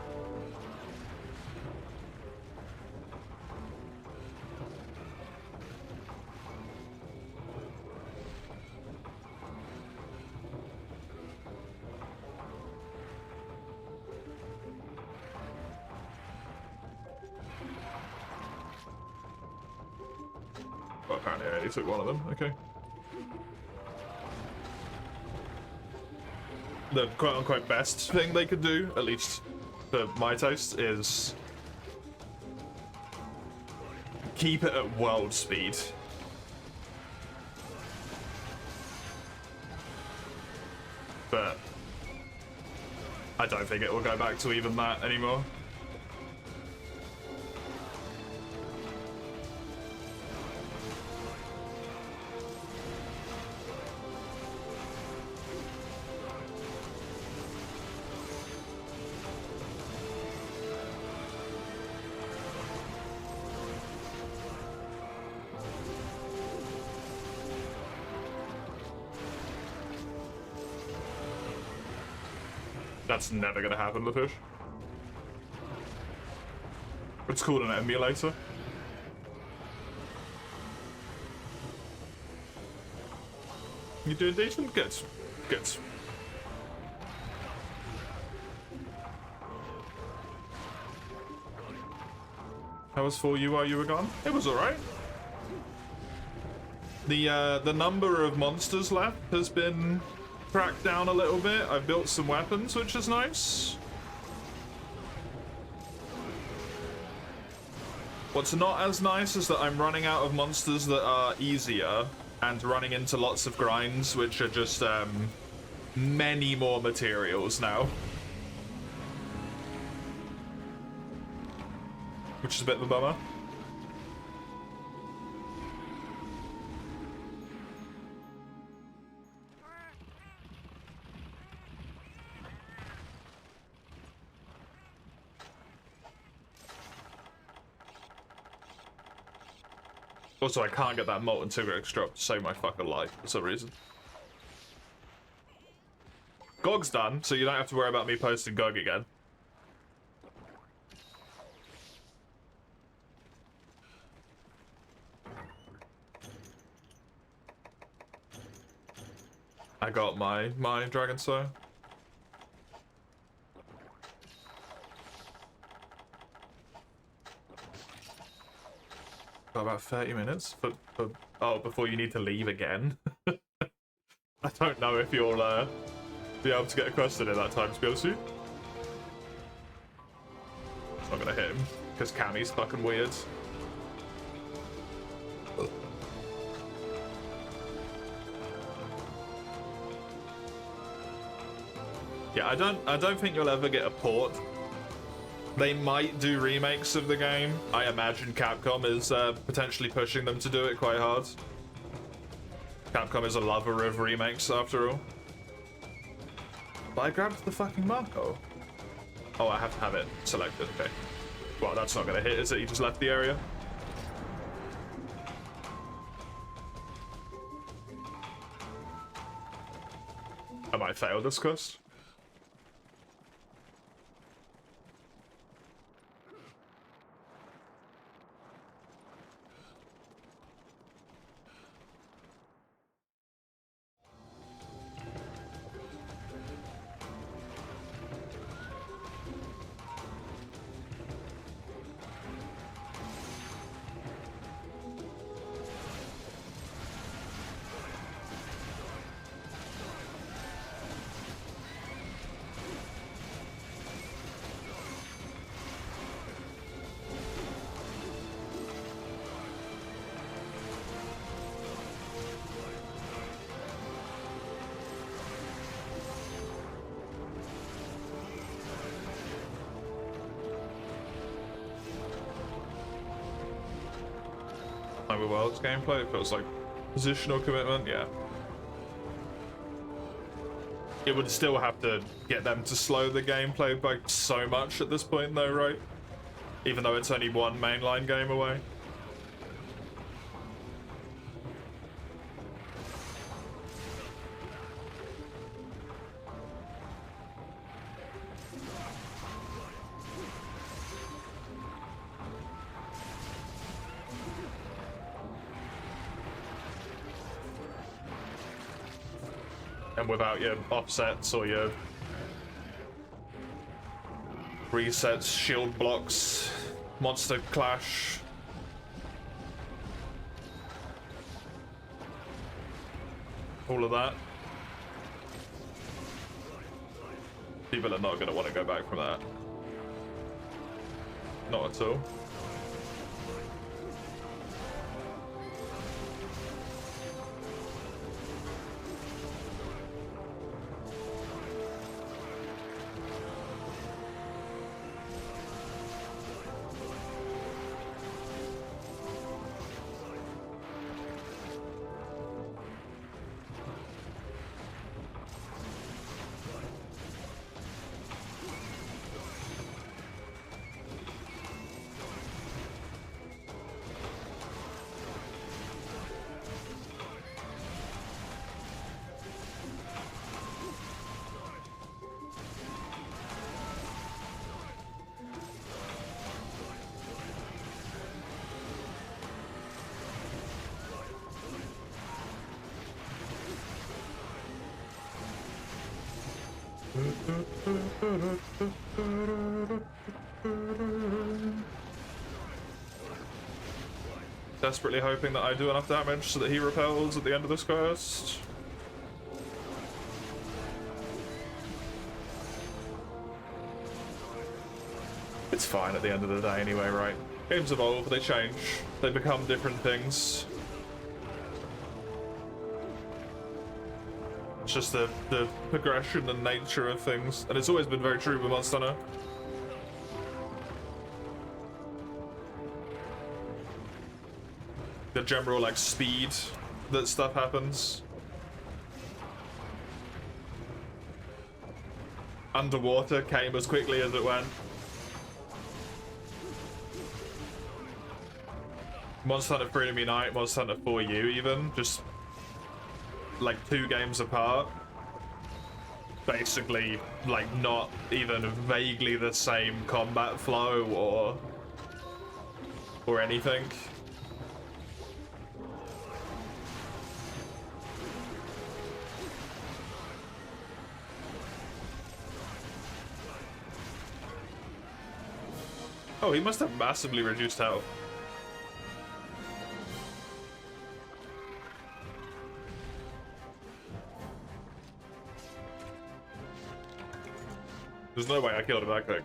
[SPEAKER 1] Well, apparently I only took one of them. Okay. The quote-unquote best thing they could do, at least for my taste, is keep it at world speed. But I don't think it will go back to even that anymore. That's never gonna happen, the fish. It's called an emulator. You doing decent? Good. Good. How was 4U while you were gone? It was alright. The number of monsters left has been cracked down a little bit. I've built some weapons, which is nice. What's not as nice is that I'm running out of monsters that are easier and running into lots of grinds, which are just many more materials now. Which is a bit of a bummer. Also, I can't get that Molten Tigrex drop to save my fucking life for some reason. GOG's done, so you don't have to worry about me posting GOG again. I got my Dragon Slayer. Got about 30 minutes before you need to leave again. I don't know if you'll be able to get a question in that time, to be honest with you. I'm not gonna hit him because Cammy's fucking weird. Yeah, I don't think you'll ever get a port. They might do remakes of the game. I imagine Capcom is potentially pushing them to do it quite hard. Capcom is a lover of remakes, after all. But I grabbed the fucking Marco. Oh, I have to have it selected, okay. Well, that's not gonna hit, is it? You just left the area. I might fail this quest. Over Worlds gameplay, it feels like positional commitment, yeah. It would still have to get them to slow the gameplay by so much at this point though, right? Even though it's only one mainline game away. And without your offsets or your resets, shield blocks, monster clash. All of that. People are not going to want to go back from that. Not at all. Desperately hoping that I do enough damage so that he repels at the end of this quest. It's fine at the end of the day anyway, right? Games evolve, they change, they become different things. It's just the progression and nature of things, and it's always been very true with Monster Hunter. The general like speed that stuff happens. Underwater came as quickly as it went. Monster Hunter Freedom Unite, Monster Hunter 4U even, just like 2 games apart. Basically, like not even vaguely the same combat flow or anything. Oh, he must have massively reduced health. There's no way I killed him that quick.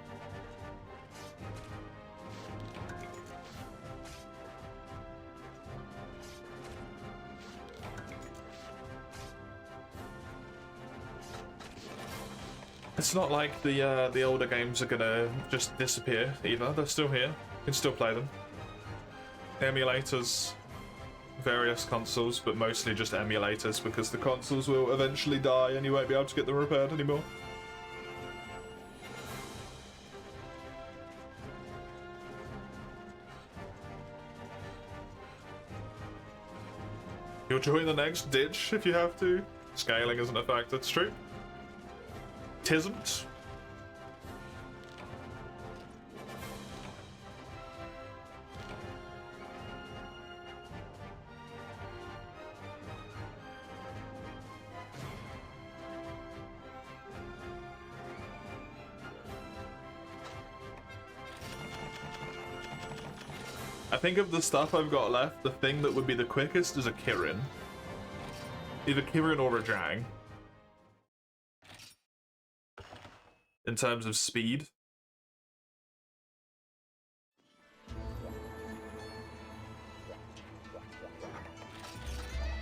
[SPEAKER 1] It's not like the older games are gonna just disappear either. They're still here. You can still play them. Emulators, various consoles, but mostly just emulators because the consoles will eventually die and you won't be able to get them repaired anymore. You'll join the next ditch if you have to. Scaling isn't a factor, it's true. Tisn't. I think of the stuff I've got left, the thing that would be the quickest is a Kirin. Either Kirin or a Rajang. In terms of speed.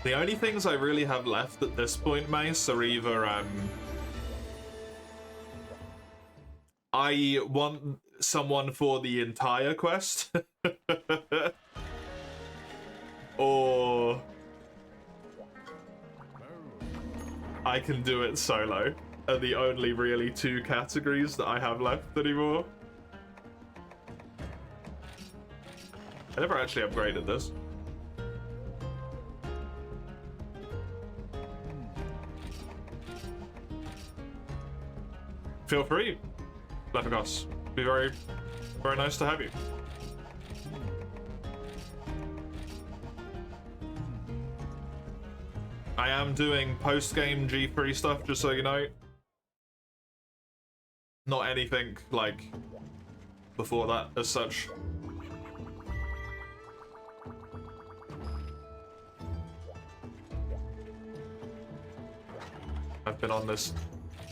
[SPEAKER 1] The only things I really have left at this point, Mace, are either, I want someone for the entire quest. or I can do it solo, are the only really two categories that I have left anymore. I never actually upgraded this. Feel free, Lephicos. Be very, very nice to have you. I am doing post-game G3 stuff, just so you know. Not anything, like, before that, as such. I've been on this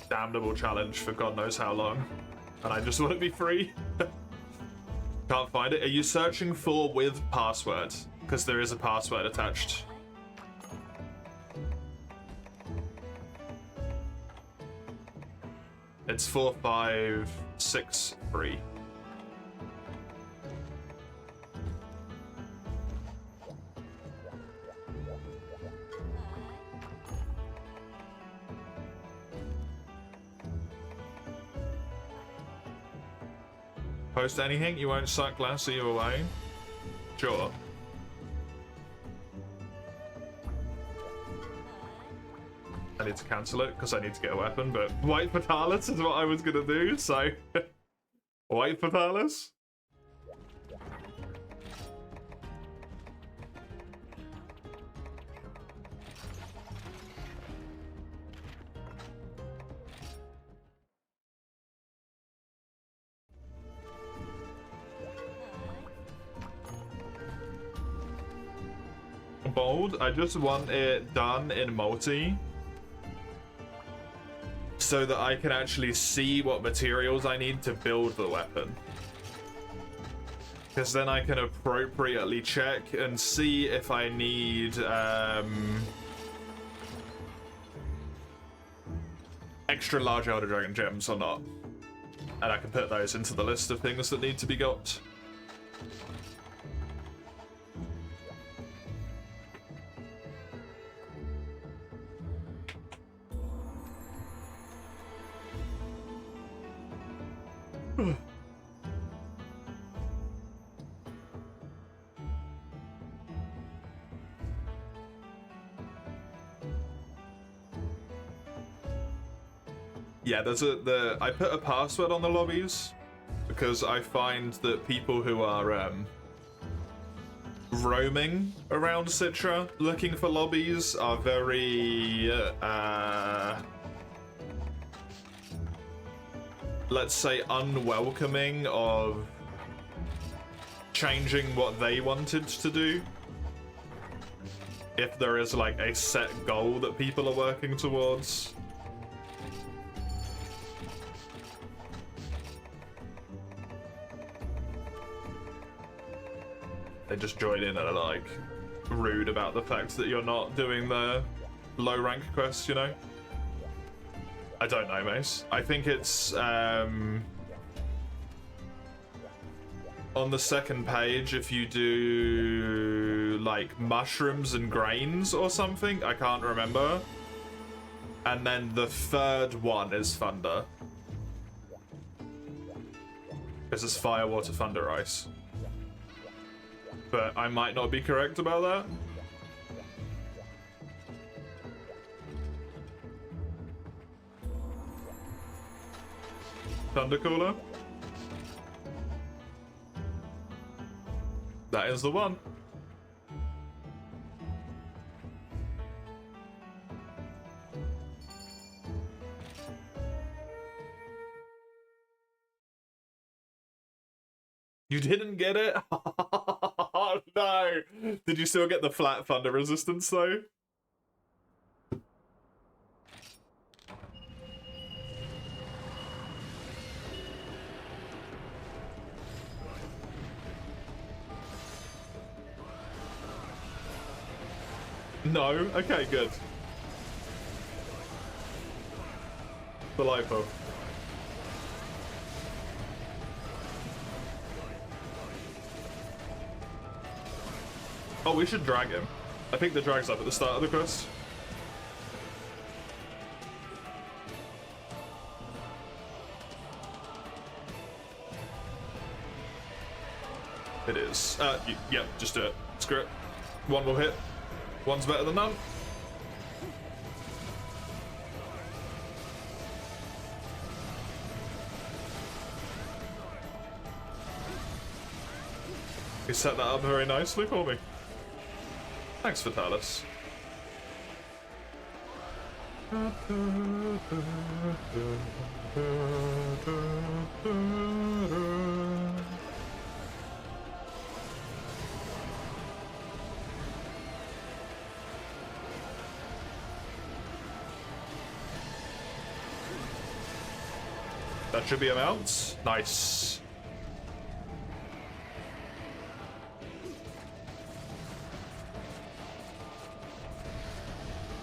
[SPEAKER 1] damnable challenge for God knows how long, and I just want to be free. Can't find it. Are you searching for with password? Because there is a password attached. It's 4563. Post anything, you won't suck less, are you away? Sure. I need to cancel it because I need to get a weapon, but White Fatalis is what I was gonna do, so White Fatalis? Bold, I just want it done in multi so that I can actually see what materials I need to build the weapon. Because then I can appropriately check and see if I need extra large Elder Dragon gems or not. And I can put those into the list of things that need to be got. Yeah, I put a password on the lobbies because I find that people who are roaming around Citra looking for lobbies are very let's say unwelcoming of changing what they wanted to do if there is like a set goal that people are working towards. They just join in and are like rude about the fact that you're not doing the low rank quests, you know? I don't know, Mace. I think it's on the second page if you do like mushrooms and grains or something. I can't remember. And then the third one is thunder. This is fire, water, thunder, ice. But I might not be correct about that. Thundercooler? That is the one. You didn't get it? Oh no! Did you still get the flat thunder resistance though? No? Okay, good. Delightful. Oh, we should drag him. I think the drag's up at the start of the quest. It is. Yep, just do it. Screw it. One will hit. One's better than none. You set that up very nicely for me. Thanks, Vitalis. That should be a mount. Nice.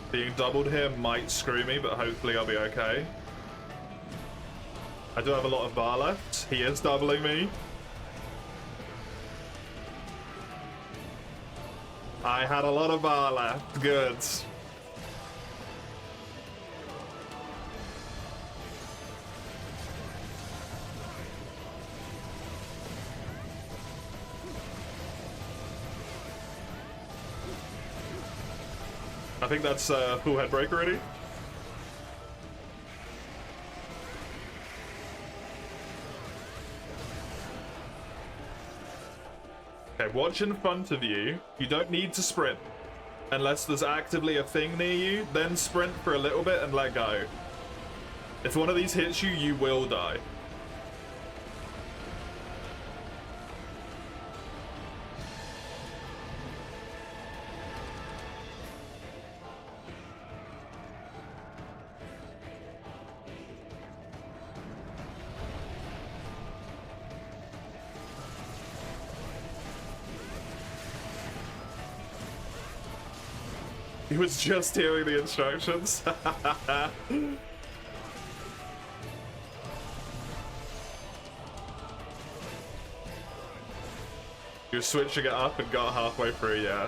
[SPEAKER 1] Being doubled here might screw me, but hopefully I'll be okay. I do have a lot of bar left. He is doubling me. I had a lot of bar left. Good. I think that's full head break already. Okay, watch in front of you. You don't need to sprint. Unless there's actively a thing near you, then sprint for a little bit and let go. If one of these hits you, you will die. He was just hearing the instructions. You're switching it up and got halfway through, yeah.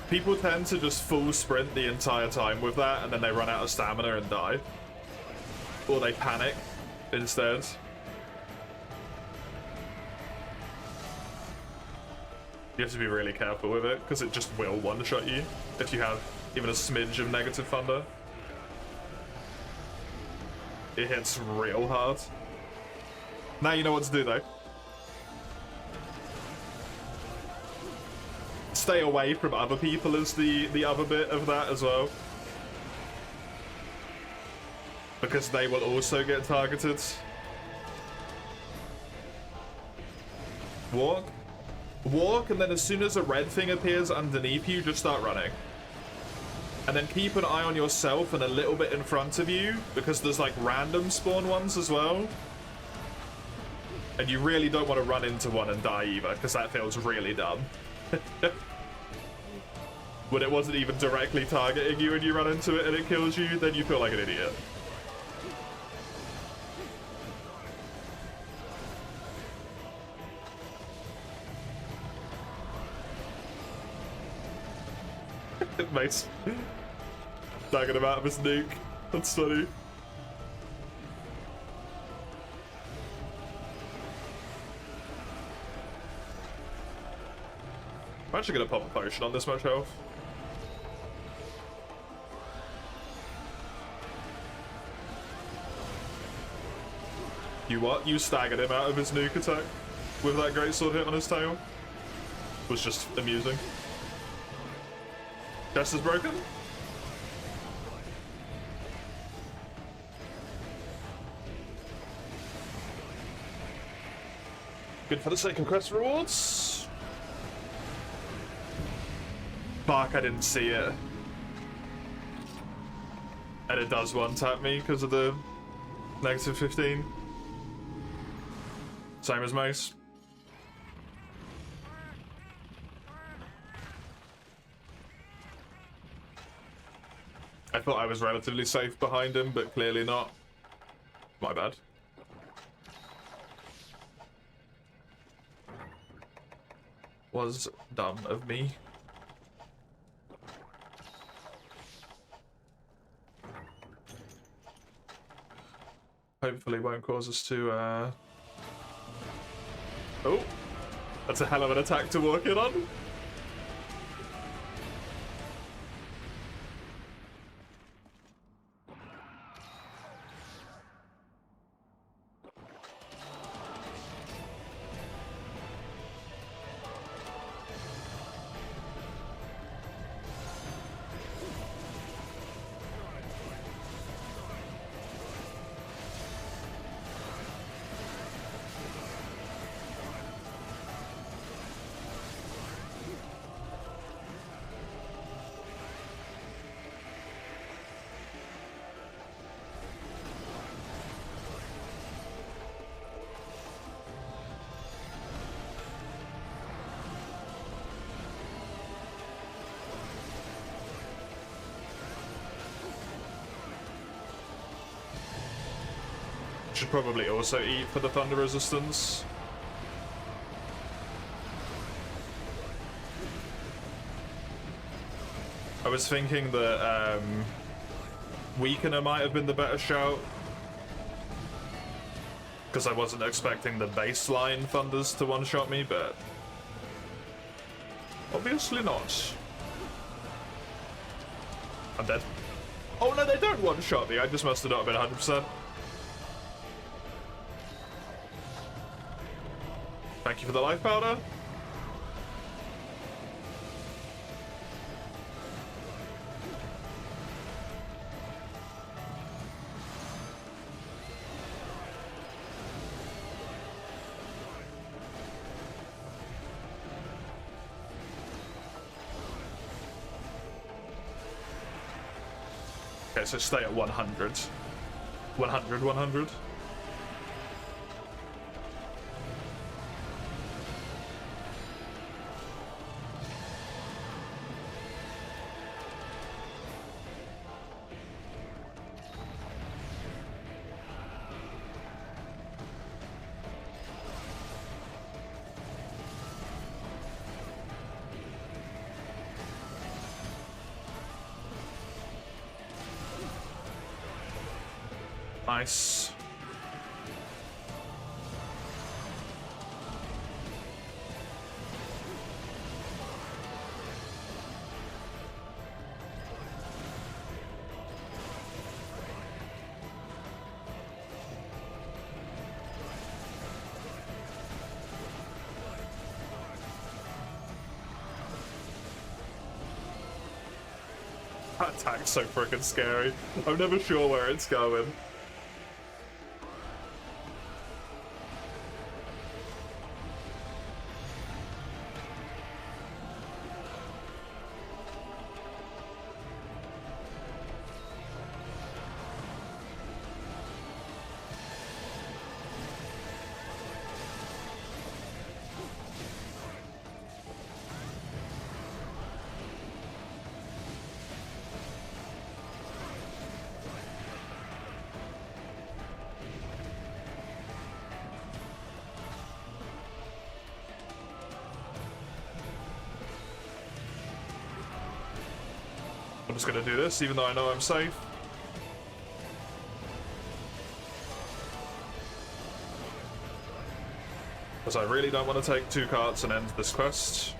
[SPEAKER 1] People tend to just full sprint the entire time with that, and then they run out of stamina and die. Or they panic instead. You have to be really careful with it, because it just will one-shot you if you have even a smidge of negative thunder. It hits real hard. Now you know what to do, though. Stay away from other people is the other bit of that as well. Because they will also get targeted. Walk. Walk, and then as soon as a red thing appears underneath you, just start running. And then keep an eye on yourself and a little bit in front of you, because there's like random spawn ones as well. And you really don't want to run into one and die either, because that feels really dumb. When it wasn't even directly targeting you and you run into it and it kills you, then you feel like an idiot. Nice. Tagging him out of his nuke. That's funny. I'm actually gonna pop a potion on this much health. You what? You staggered him out of his nuke attack with that greatsword hit on his tail? Was just amusing. Chest is broken? Good for the sake of quest rewards. Fuck, I didn't see it. And it does one-tap me because of the negative 15. Same as most. I thought I was relatively safe behind him, but clearly not. My bad. was dumb of me. Hopefully won't cause us to, Oh! That's a hell of an attack to walk in on. Should probably also eat for the thunder resistance. I was thinking that Weakener might have been the better shout, because I wasn't expecting the baseline thunders to one-shot me, but obviously not. I'm dead. Oh no, they don't one-shot me, I just must have not been 100%. Thank you for the life powder. Okay, so stay at 100. 100, 100. Nice. That attack's so freaking scary. I'm never sure where it's going. I'm just gonna do this, even though I know I'm safe. Because I really don't want to take 2 carts and end this quest.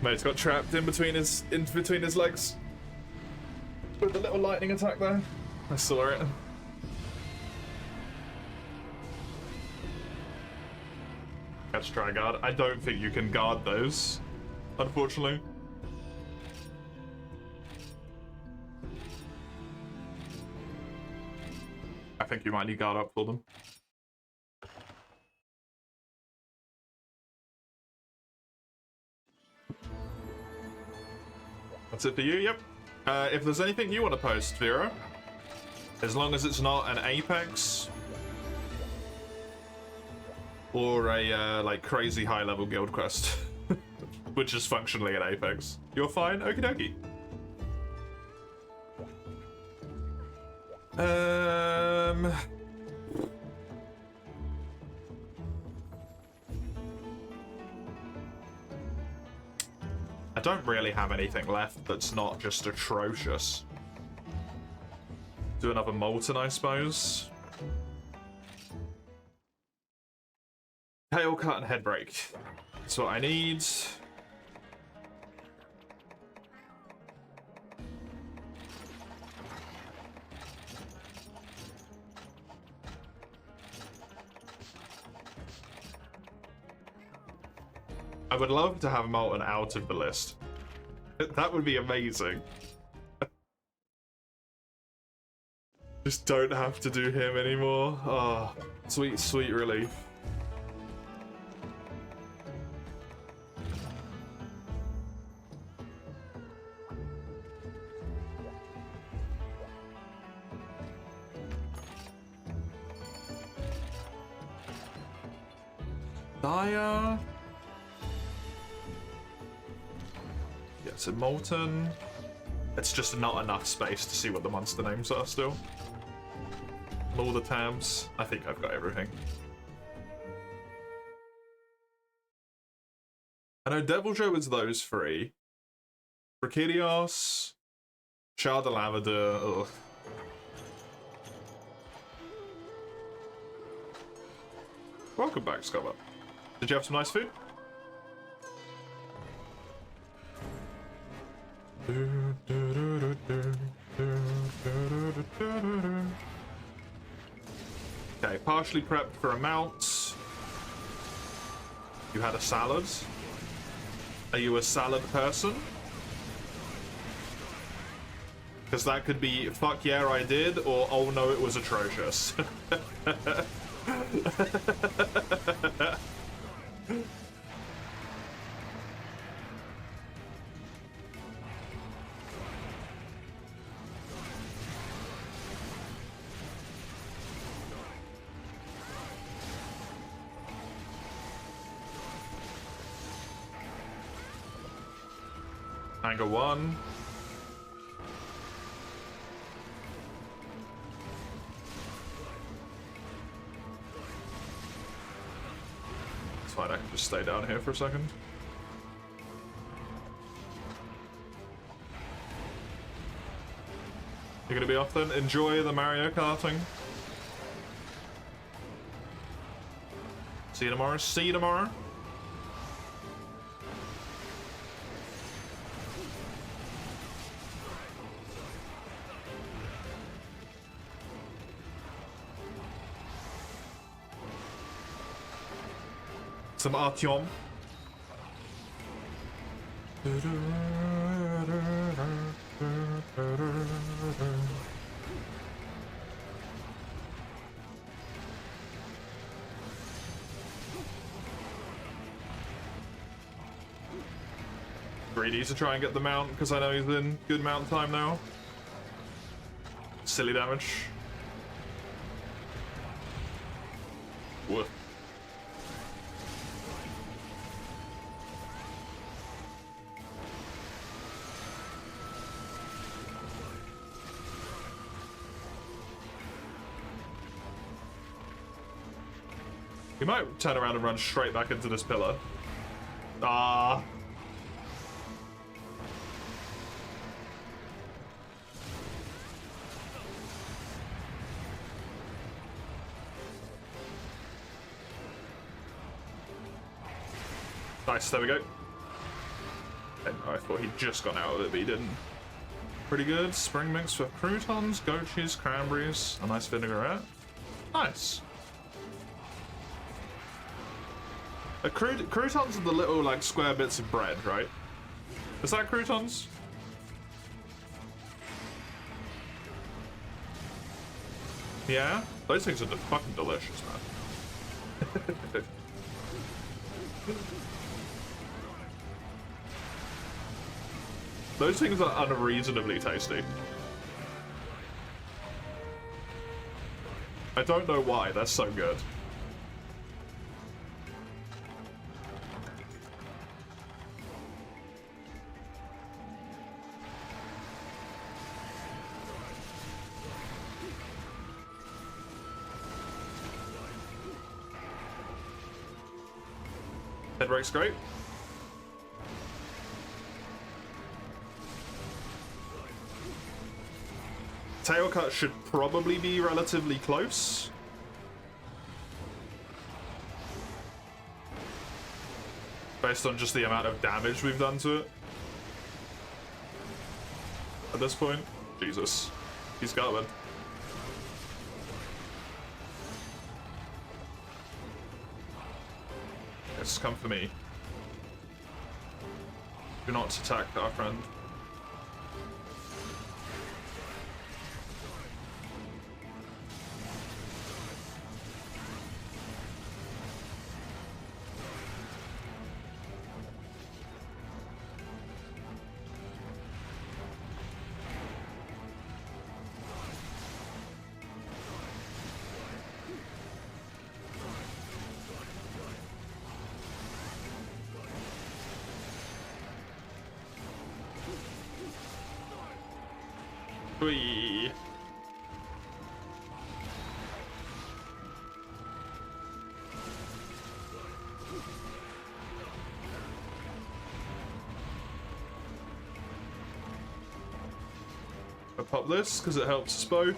[SPEAKER 1] Mate's got trapped in between his legs with the little lightning attack there. I saw it. Let's try guard. I don't think you can guard those, unfortunately. I think you might need guard up for them. That's it for you, yep. If there's anything you want to post, Vera, as long as it's not an Apex or a like crazy high level guild quest, which is functionally an Apex, you're fine. Okie dokie. I don't really have anything left that's not just atrocious. Do another Molten, I suppose. Tail cut and head break. That's what I need. I would love to have Molten out of the list. That would be amazing. Just don't have to do him anymore. Oh, sweet, sweet relief. Dire. Yeah, so Molten. It's just not enough space to see what the monster names are still. All the tabs. I think I've got everything. I know Devil Joe is those three. Brachelios, Shard of Lavender. Ugh. Welcome back, Scubber. Did you have some nice food? Okay, partially prepped for a mount. You had a salad. Are you a salad person? Because that could be fuck yeah I did, or oh no it was atrocious. Angle 1. It's fine, I can just stay down here for a second. You're gonna be off then? Enjoy the Mario Karting. See you tomorrow. See you tomorrow. Some Artyom. Greedy to try and get the mount because I know he's in good mount time now. Silly damage. Woof. He might turn around and run straight back into this pillar. Ah. Nice, there we go. Okay, I thought he'd just gone out of it, but he didn't. Pretty good. Spring mix with croutons, goat cheese, cranberries, a nice vinaigrette. Nice. Croutons are the little, like, square bits of bread, right? Is that croutons? Yeah? Those things are fucking delicious, man. Those things are unreasonably tasty. I don't know why, they're so good. Head break's great. Tail cut should probably be relatively close. Based on just the amount of damage we've done to it. At this point. Jesus. He's coming. Yes, come for me. Do not attack our friend. Whee. I'll pop this because it helps us both.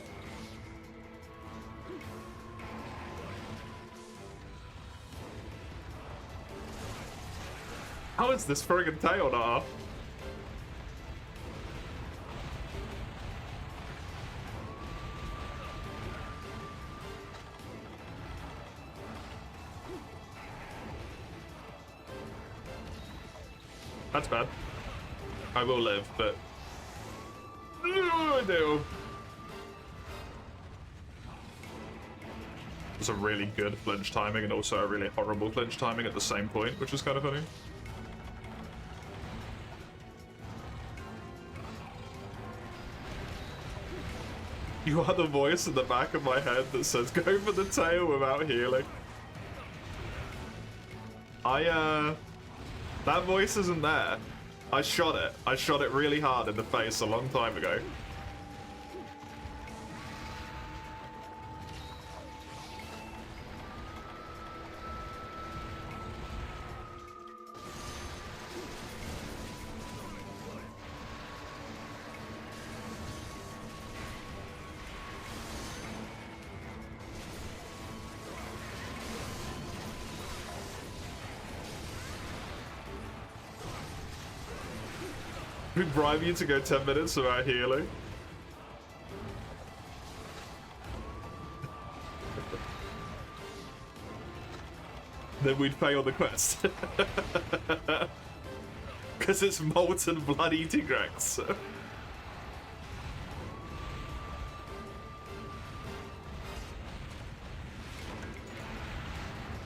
[SPEAKER 1] How is this friggin' tail not off? That's bad. I will live, but... I do. There's a really good flinch timing and also a really horrible flinch timing at the same point, which is kind of funny. You are the voice in the back of my head that says, go for the tail without healing. That voice isn't there. I shot it. I shot it really hard in the face a long time ago. We bribe you to go 10 minutes without healing. Then we'd fail the quest. Because it's molten blood eating Rex.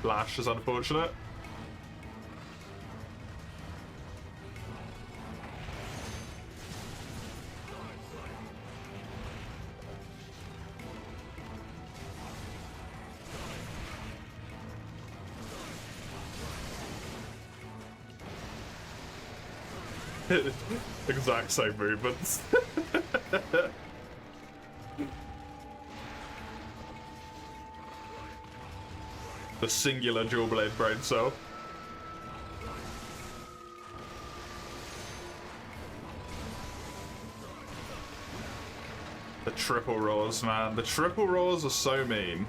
[SPEAKER 1] Flash is unfortunate. Exact same movements. The singular dual blade brain cell. The triple roars, man. The triple roars are so mean.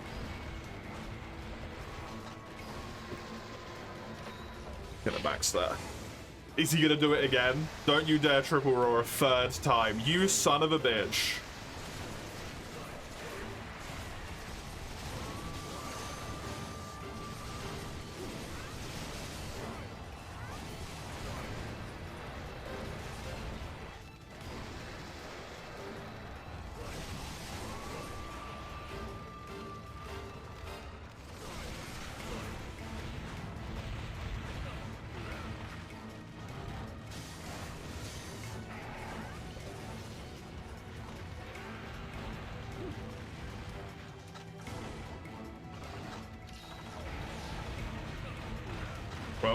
[SPEAKER 1] Gonna backstab. Is he gonna do it again? Don't you dare triple roar a third time. You son of a bitch.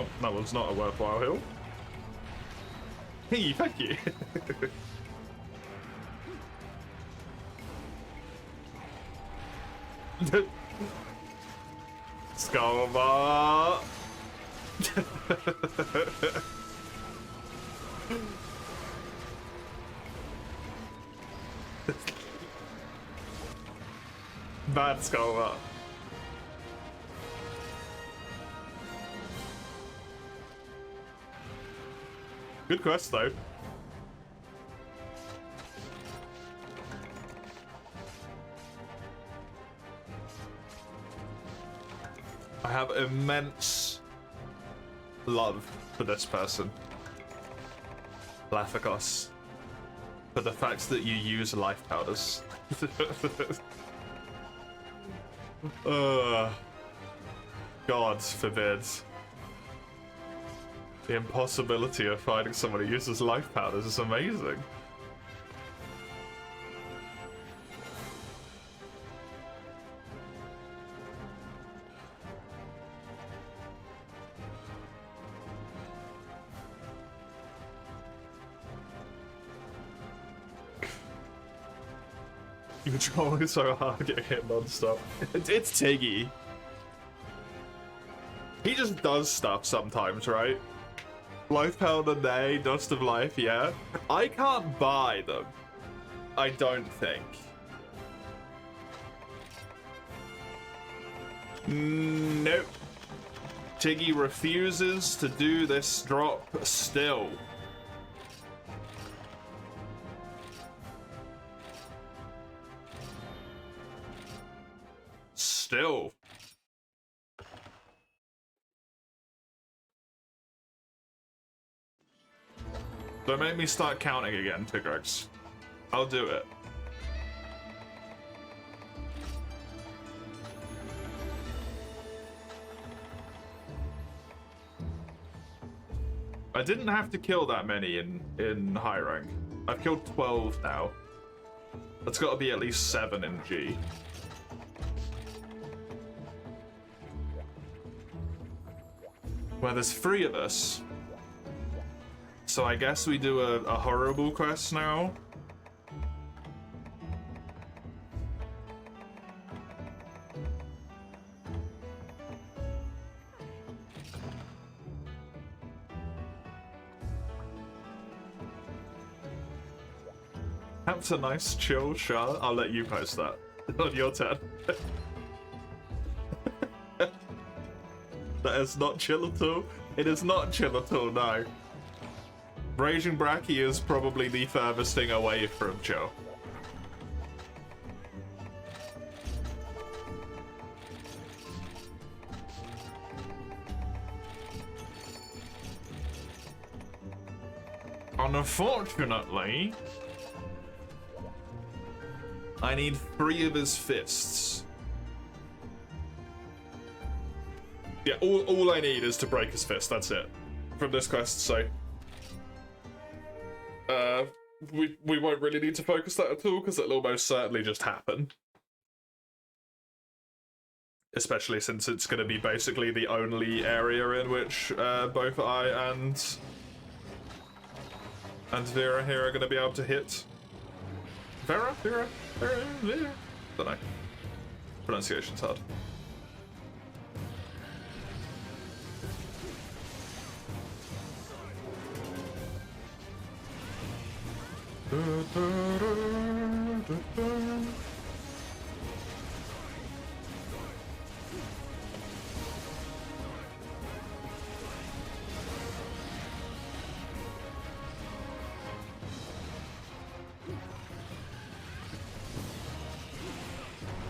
[SPEAKER 1] Well, that was not a worthwhile heal. Hey, thank you. Skullbar. Bad Skullbar. Good quest though. I have immense love for this person, Lathakos, for the fact that you use life powders. God forbid. The impossibility of finding someone who uses life powders is amazing. You're trying so hard getting hit non-stop. It's Tiggy. He just does stuff sometimes, right? Life powder, nay. Dust of life, yeah. I can't buy them. I don't think. Nope. Tiggy refuses to do this drop still. Still. Don't make me start counting again, Tigrex. I'll do it. I didn't have to kill that many in high rank. I've killed 12 now. That's got to be at least 7 in G. Well, there's 3 of us. So I guess we do a horrible quest now. That's a nice chill shot. I'll let you post that on your turn. That is not chill at all. It is not chill at all, no. Raging Bracky is probably the furthest thing away from chill. Unfortunately, I need 3 of his fists. Yeah, all I need is to break his fist, that's it. From this quest, so... we won't really need to focus that at all, because it'll almost certainly just happen. Especially since it's going to be basically the only area in which both I and Vera here are going to be able to hit. Vera? Don't know. Pronunciation's hard.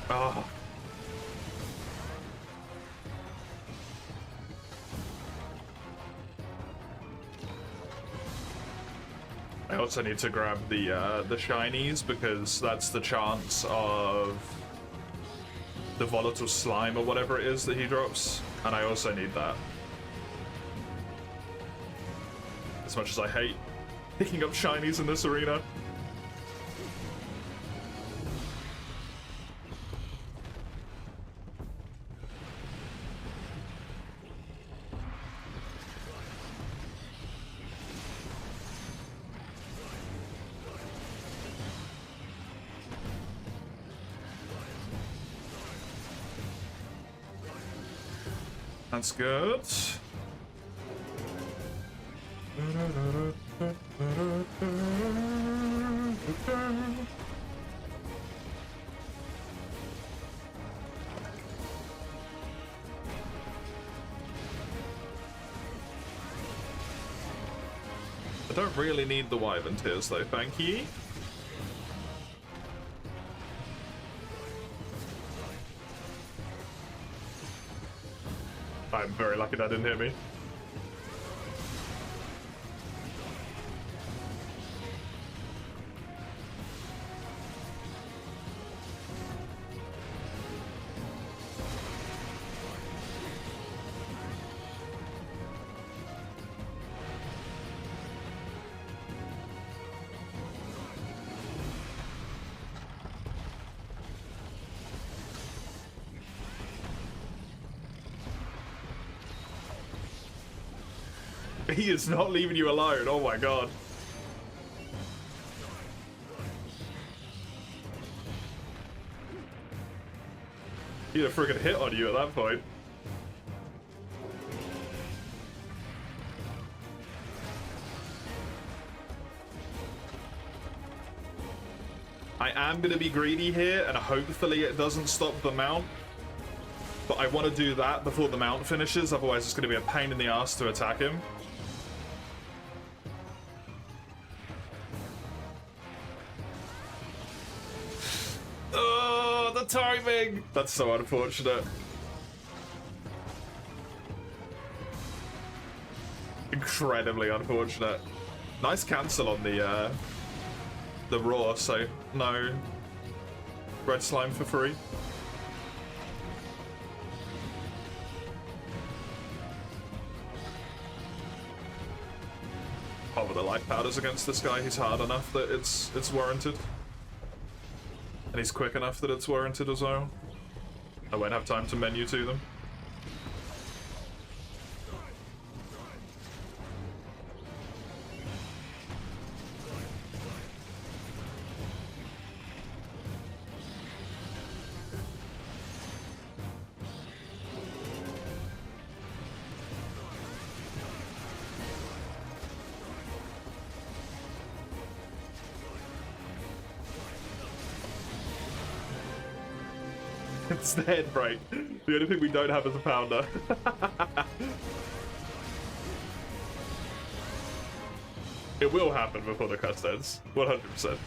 [SPEAKER 1] Oh. I also need to grab the shinies, because that's the chance of the volatile slime or whatever it is that he drops, and I also need that. As much as I hate picking up shinies in this arena. That's good. I don't really need the Wyvern Tears though, thank you. I'm very lucky that didn't hit me. He is not leaving you alone, oh my god. He had a friggin' hit on you at that point. I am gonna be greedy here, and hopefully it doesn't stop the mount. But I want to do that before the mount finishes, otherwise it's gonna be a pain in the ass to attack him. Timing! That's so unfortunate. Incredibly unfortunate. Nice cancel on the raw, so no red slime for free. Oh, but the life powders against this guy, he's hard enough that it's warranted. And he's quick enough that it's warranted as well. I won't have time to menu to them. It's the head break. The only thing we don't have is a pounder. It will happen before the quest ends. 100%.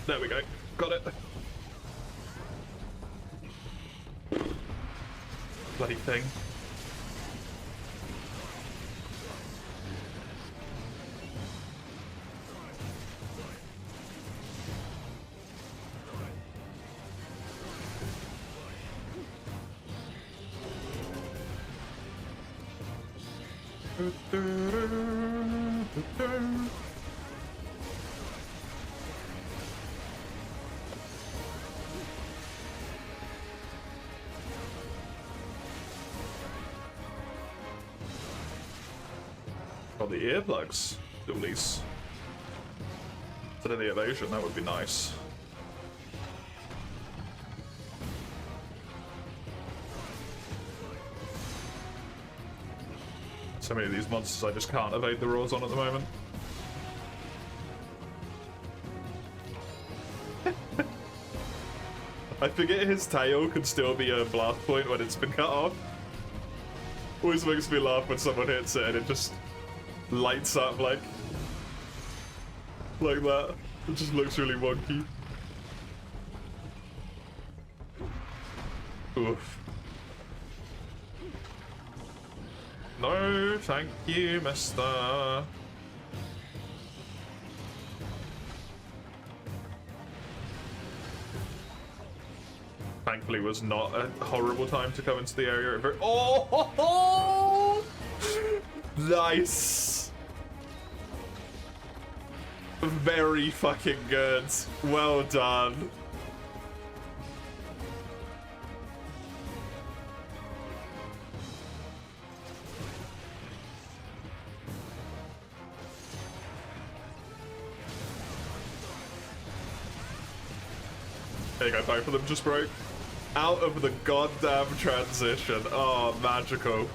[SPEAKER 1] There we go. Got it. Bloody thing. Oh, the earplugs, dualies. Instead of the evasion, that would be nice. So many of these monsters I just can't evade the roars on at the moment. I forget his tail can still be a blast point when it's been cut off. Always makes me laugh when someone hits it and it just lights up like that. It just looks really wonky. Oof. No, thank you, mister. thankfully was not a horrible time to come into the area. Oh! Nice! Very fucking good. Well done. There you go, both of them just broke. Out of the goddamn transition. Oh, magical.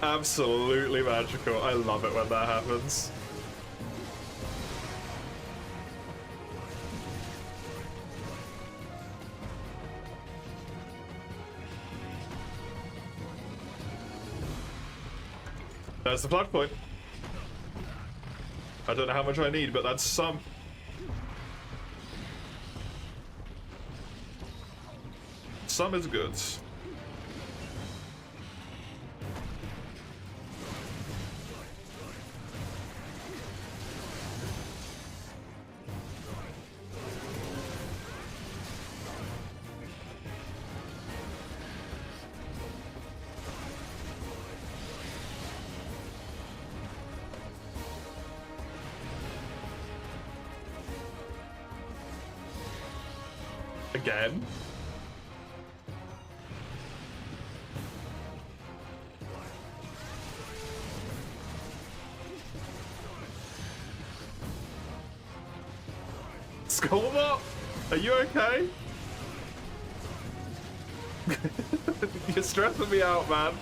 [SPEAKER 1] Absolutely magical. I love it when that happens. There's the plug point. I don't know how much I need, but that's some. Some is good. Again. Skullbot, are you okay? You're stressing me out, man.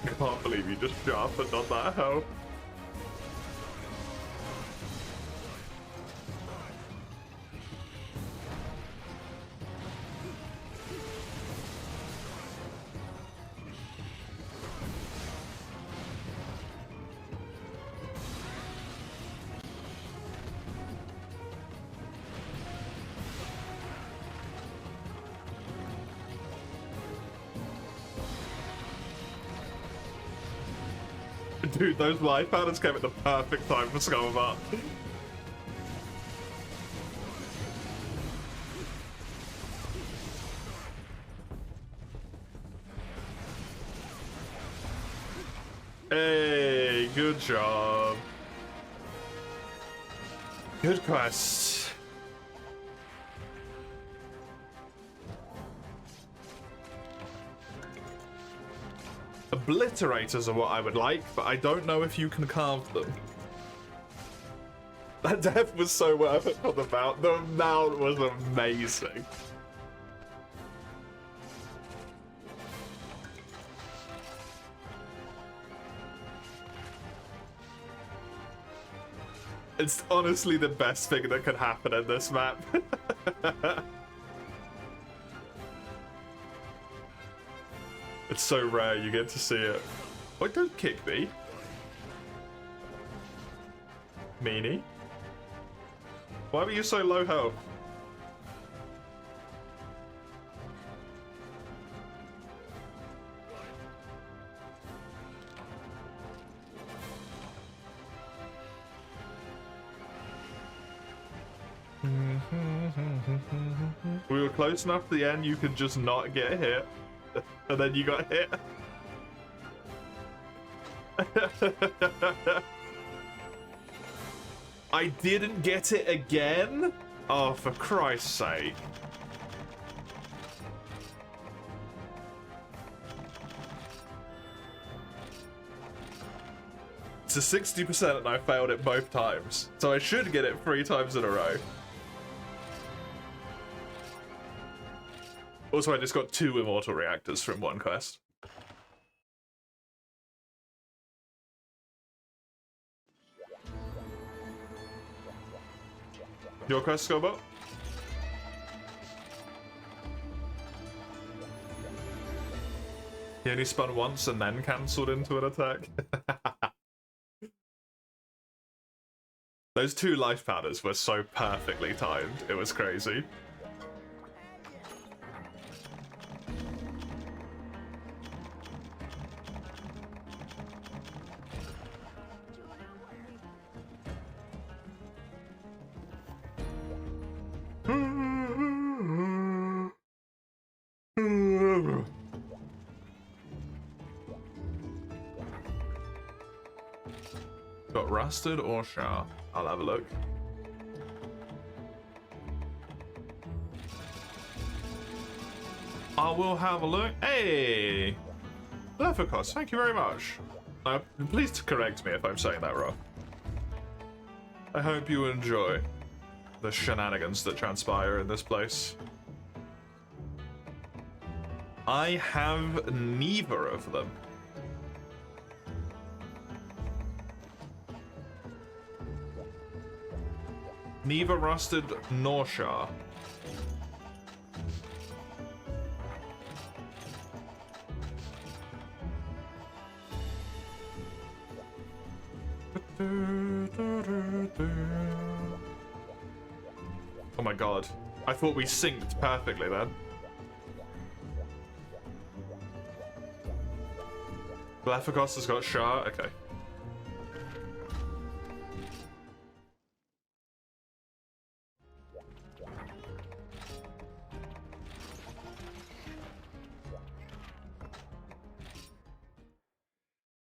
[SPEAKER 1] I can't believe you just sharpened on that hoe. Dude, those life patterns came at the perfect time for Skullbot. Hey, good job. Good quest. Obliterators are what I would like, but I don't know if you can carve them. That death was so worth it for the mount. The mount was amazing. It's honestly the best thing that could happen in this map. It's so rare you get to see it. Wait, don't kick me. Meanie. Why were you so low health? We were close enough to the end you could just not get hit. And then you got hit. I didn't get it again? Oh, for Christ's sake. to 60% and I failed it both times. So I should get it 3 times in a row. Also, I just got 2 immortal reactors from one quest. Your quest, Scobot? He only spun once and then cancelled into an attack. Those 2 life powders were so perfectly timed, it was crazy. Got rusted or sharp? I'll have a look. I will have a look. Hey! Lefficos, thank you very much. Please correct me if I'm saying that wrong. I hope you enjoy the shenanigans that transpire in this place. I have neither of them. Neither rusted nor char. Oh my god. I thought we synced perfectly then. Lefficos has got char? Okay.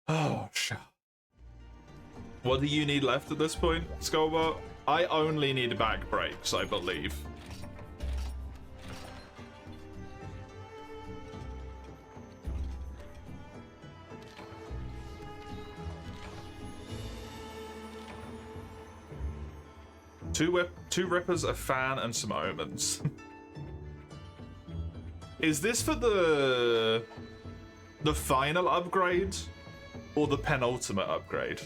[SPEAKER 1] Oh, shit. What do you need left at this point, Skullbot? I only need back brakes, I believe. Two rippers, a fan, and some omens. Is this for the final upgrade or the penultimate upgrade?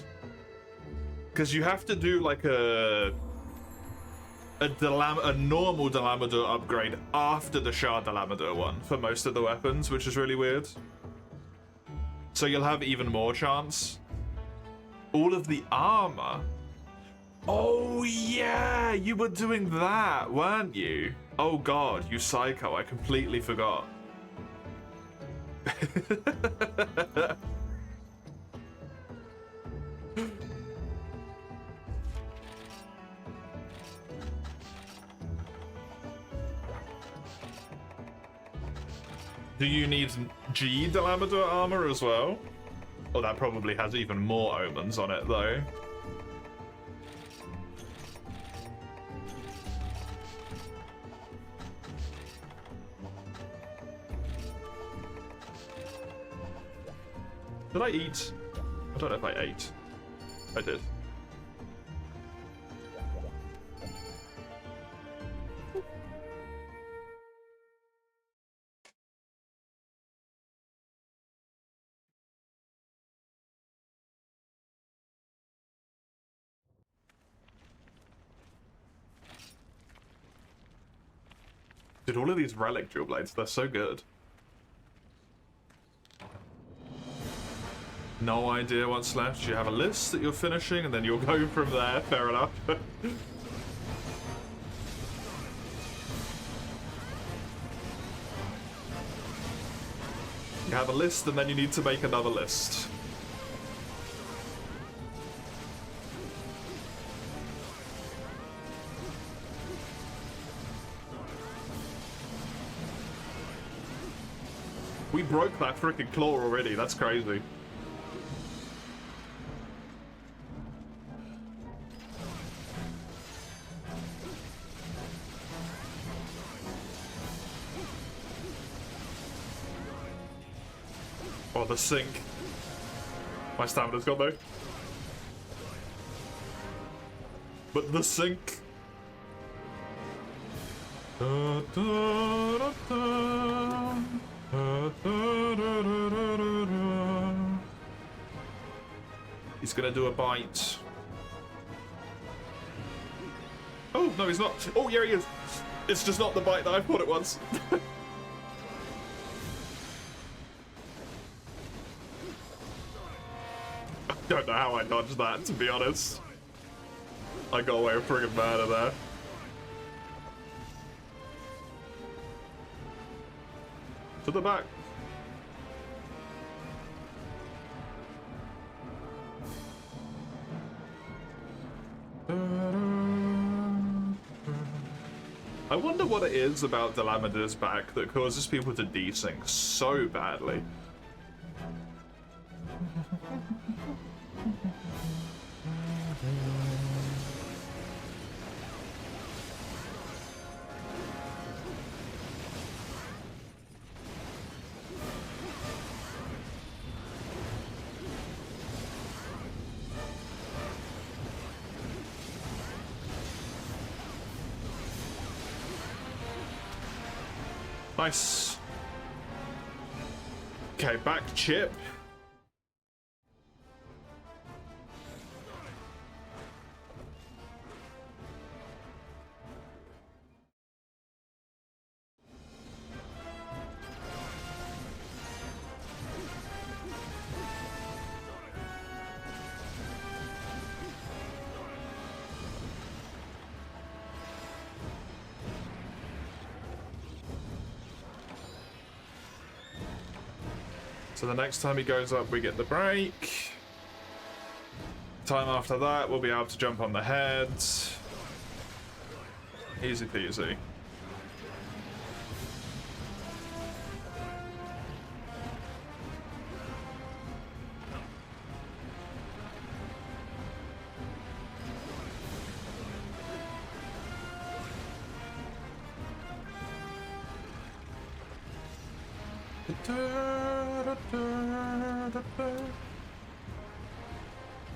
[SPEAKER 1] Because you have to do like a normal Delamador upgrade after the Shard Delamador one for most of the weapons, which is really weird. So you'll have even more chance. All of the armor. Oh yeah, you were doing that, weren't you? Oh god, you psycho, I completely forgot. Do you need G Delamador armor as well? Oh, that probably has even more omens on it though. Did I eat? I don't know if I ate. I did. Dude, all of these relic dual blades, they're so good. No idea what's left. You have a list that you're finishing, and then you'll go from there. Fair enough. You have a list, and then you need to make another list. We broke that freaking claw already. That's crazy. Oh, the sink. My stamina's gone though. But the sink. He's gonna do a bite. Oh, no, he's not. Oh, here he is. It's just not the bite that I thought it was. I don't know how I dodged that, to be honest. I got away with friggin' murder there. To the back. I wonder what it is about Delameter's back that causes people to desync so badly. Nice. Okay, back chip. So the next time he goes up, we get the break. Time after that, we'll be able to jump on the heads. Easy peasy.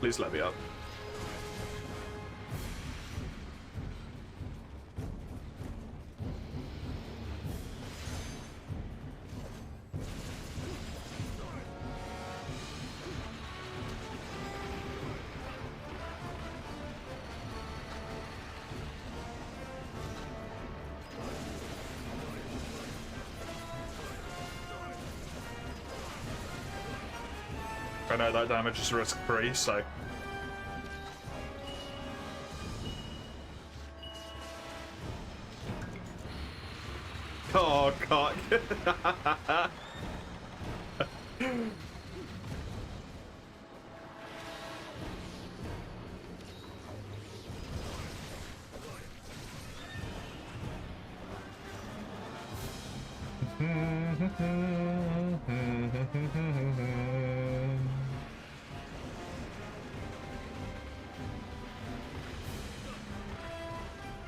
[SPEAKER 1] Please let me up. I know that damage is risk-free, so... Oh, cock.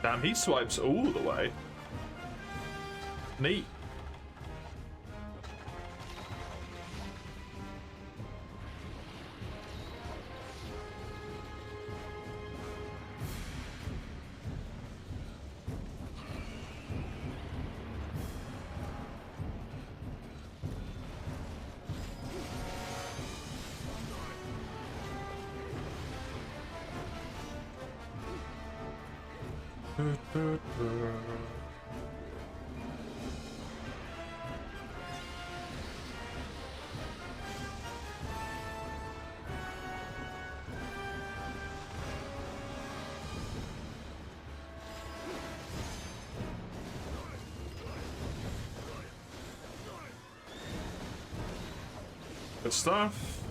[SPEAKER 1] Damn, he swipes all the way. Neat. Good stuff.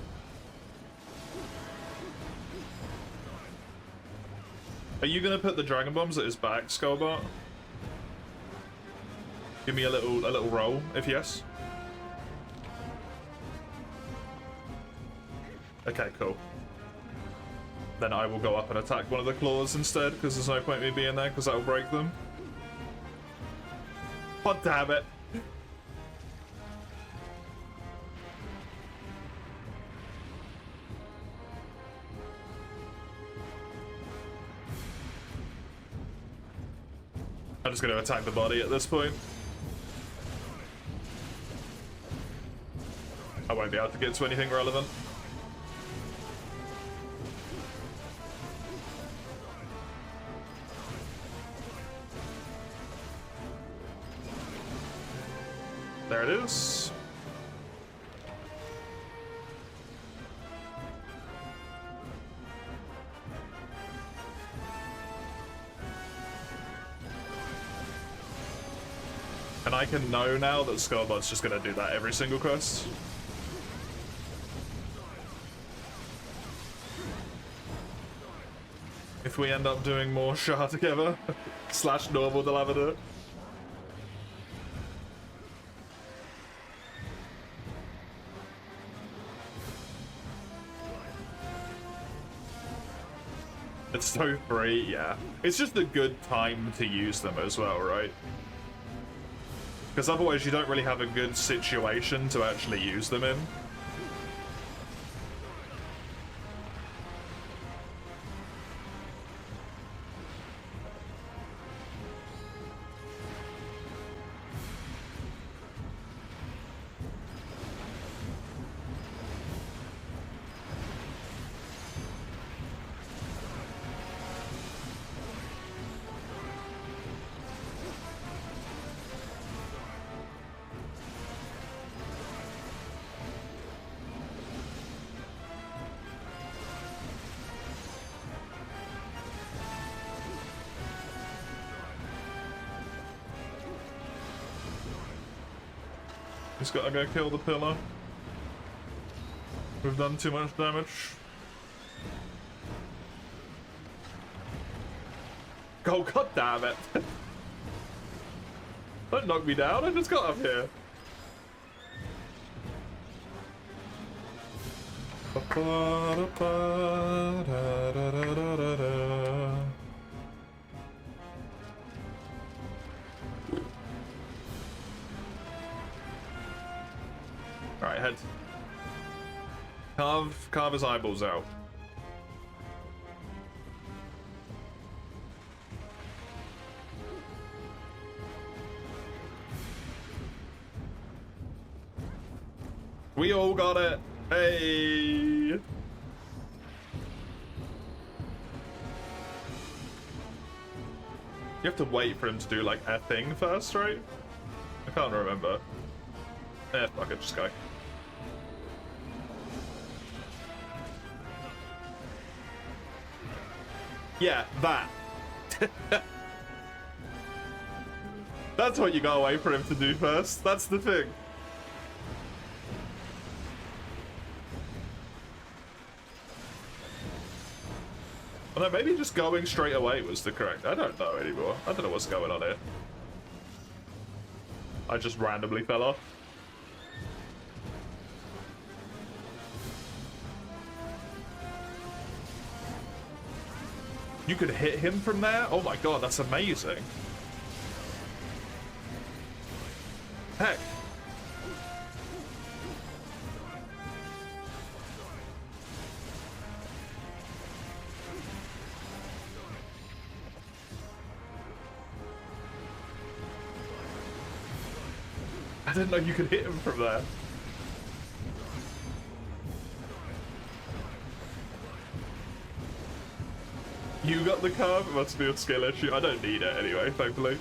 [SPEAKER 1] Are you gonna put the dragon bombs at his back, Skullbot? Give me a little roll, if yes. Okay, cool. Then I will go up and attack one of the claws instead, because there's no point in me being there, because that will break them. God damn it. I'm just going to attack the body at this point. I won't be able to get to anything relevant. There it is. And I can know now that Skullbot's just gonna do that every single quest. If we end up doing more Shah together, slash normal Delavada. It's so free, yeah. It's just a good time to use them as well, right? Because otherwise you don't really have a good situation to actually use them in. He's gotta go kill the pillar. We've done too much damage. Oh, god damn it. Don't knock me down, I just got up here. Alright, head. Carve his eyeballs out. We all got it. Hey. You have to wait for him to do like a thing first, right? I can't remember. Eh, fuck it, just go. Yeah, that. That's what you gotta wait for him to do first. That's the thing. Well, no, maybe just going straight away was the correct. I don't know anymore. I don't know what's going on here. I just randomly fell off. You could hit him from there? Oh my god, that's amazing. Heck. I didn't know you could hit him from there. You got the carve? It must be a skill issue. I don't need it anyway, thankfully.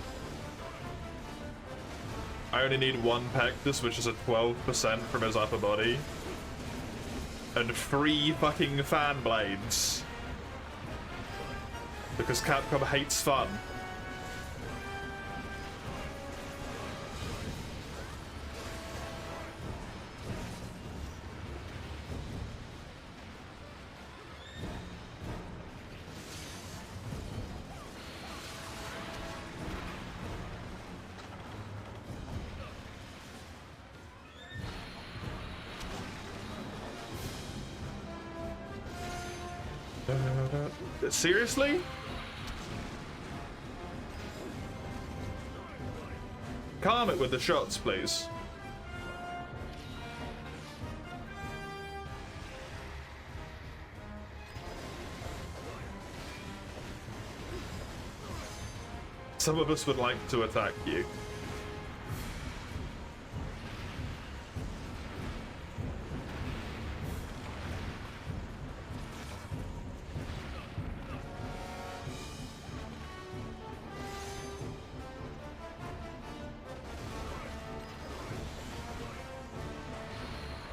[SPEAKER 1] I only need one Pectus, which is a 12% from his upper body. And 3 fucking fan blades. Because Capcom hates fun. Seriously? Calm it with the shots, please. Some of us would like to attack you.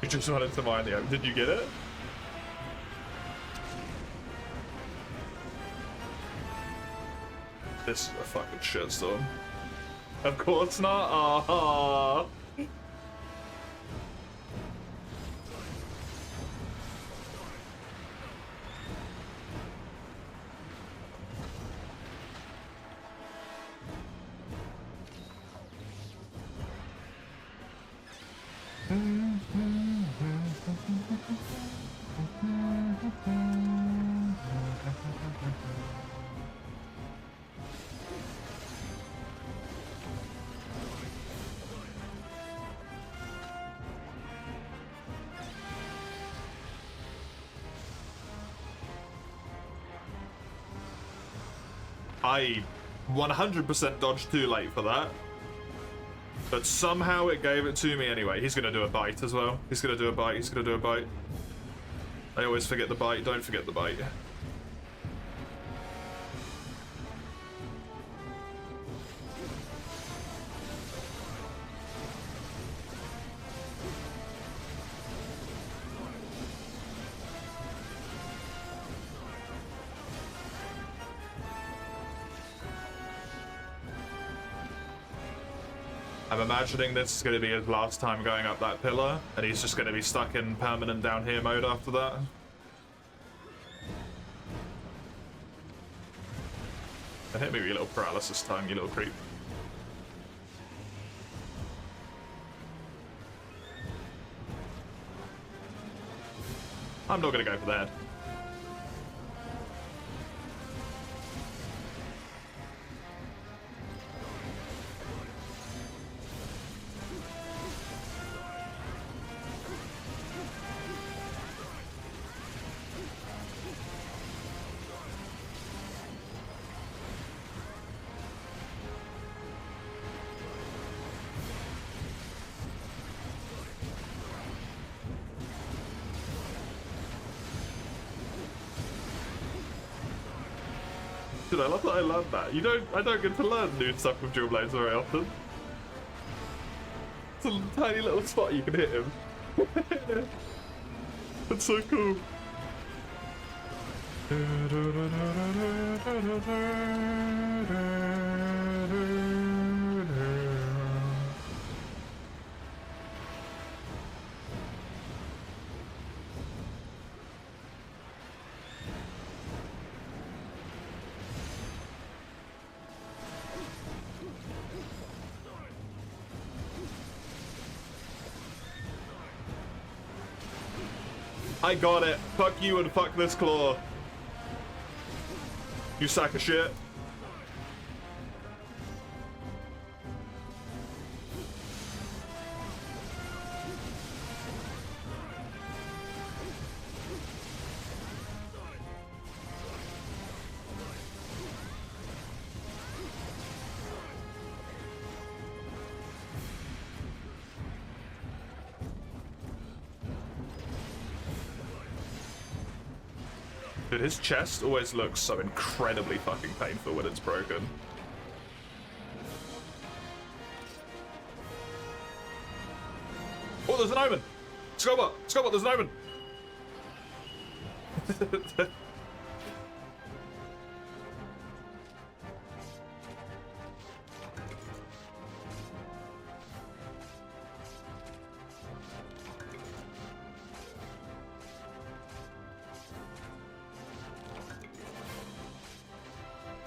[SPEAKER 1] You just wanted to mine the... Did you get it? This is a fucking shitstorm. Of course not. Ah. I 100% dodged too late for that. But somehow it gave it to me anyway. He's gonna do a bite as well. He's gonna do a bite. He's gonna do a bite. I always forget the bite. Don't forget the bite. I'm imagining this is going to be his last time going up that pillar, and he's just going to be stuck in permanent down here mode after that. And hit me with your little paralysis time, you little creep. I'm not going to go for that. Dude, I love that I learned that. I don't get to learn new stuff with dual blades very often. It's a tiny little spot you can hit him. That's so cool. I got it. Fuck you and fuck this claw. You sack of shit. Dude, his chest always looks so incredibly fucking painful when it's broken. Oh, there's an omen! Scobot! Scobot, there's an omen!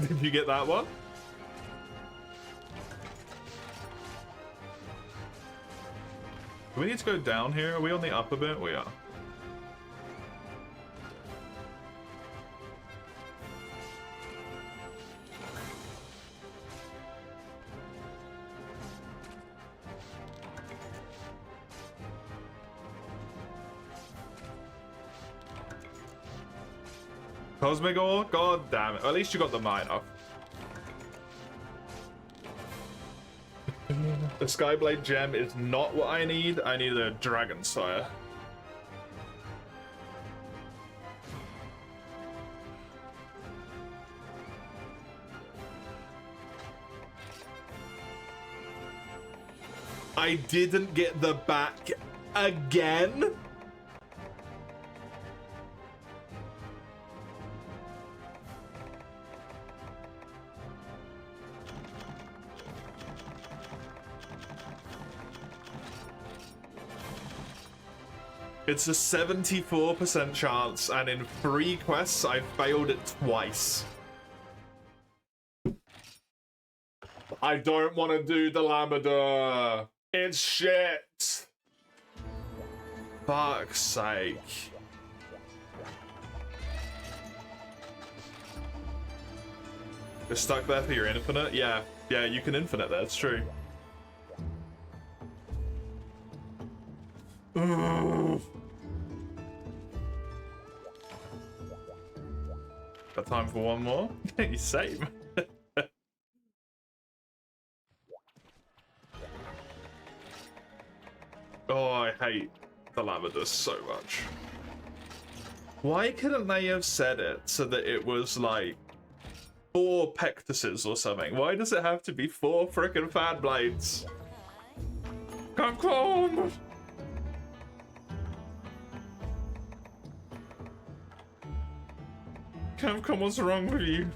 [SPEAKER 1] Did you get that one? Do we need to go down here? Are we on the upper bit? We are. Cosmic ore? God damn it. At least you got the mine off. The Skyblade gem is not what I need. I need a Dragon Sire. I didn't get the back again? It's a 74% chance, and in 3 quests, I failed it twice. I don't want to do the Lambda. It's shit. Fuck's sake. You're stuck there for your infinite? Yeah, you can infinite there, it's true. Got time for one more? Same. Oh, I hate the Lavender so much. Why couldn't they have said it so that it was like 4 Pectuses or something? Why does it have to be 4 frickin' fan blades? Come! Capcom, what's wrong with you?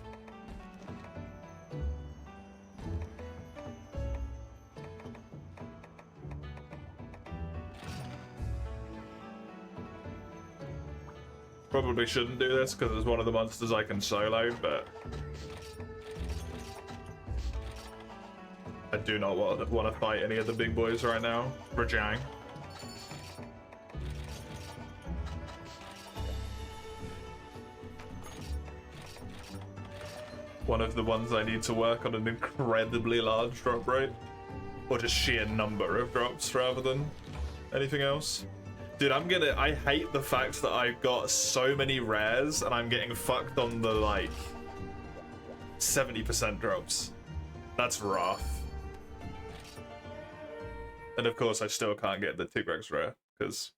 [SPEAKER 1] Probably shouldn't do this because it's one of the monsters I can solo, but I do not want to fight any of the big boys right now. Rajang. One of the ones I need to work on an incredibly large drop rate. Or just sheer number of drops rather than anything else. Dude, I hate the fact that I've got so many rares and I'm getting fucked on the, like, 70% drops. That's rough. And of course, I still can't get the Tigrex rare, because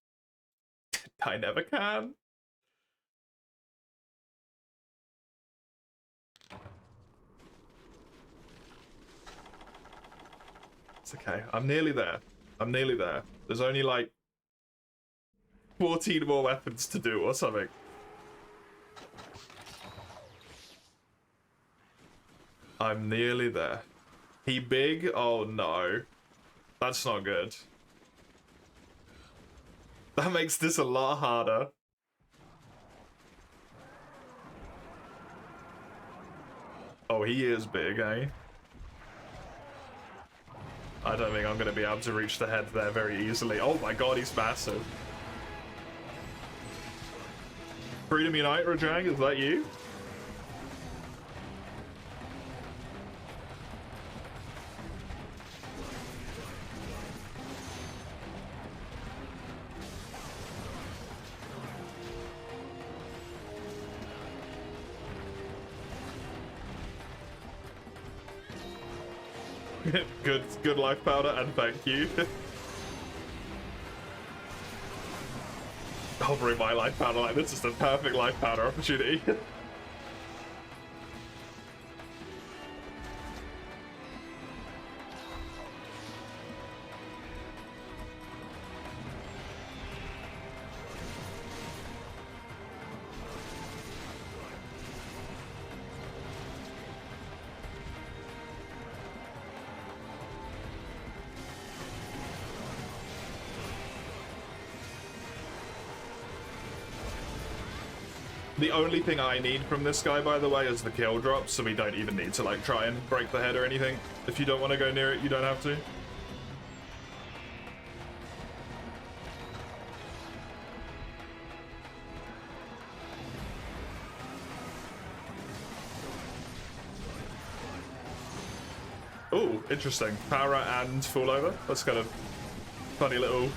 [SPEAKER 1] I never can. It's okay. I'm nearly there. I'm nearly there. There's only like 14 more weapons to do or something. I'm nearly there. He big? Oh no. That's not good. That makes this a lot harder. Oh, he is big, eh? I don't think I'm going to be able to reach the head there very easily. Oh my god, he's massive. Freedom Unite, Rajang, is that you? Good life powder, and thank you. Hovering my life powder like this is the perfect life powder opportunity. The only thing I need from this guy, by the way, is the kill drop, so we don't even need to like try and break the head or anything. If you don't want to go near it, you don't have to. Oh, interesting. Power and fall over. That's kind of funny little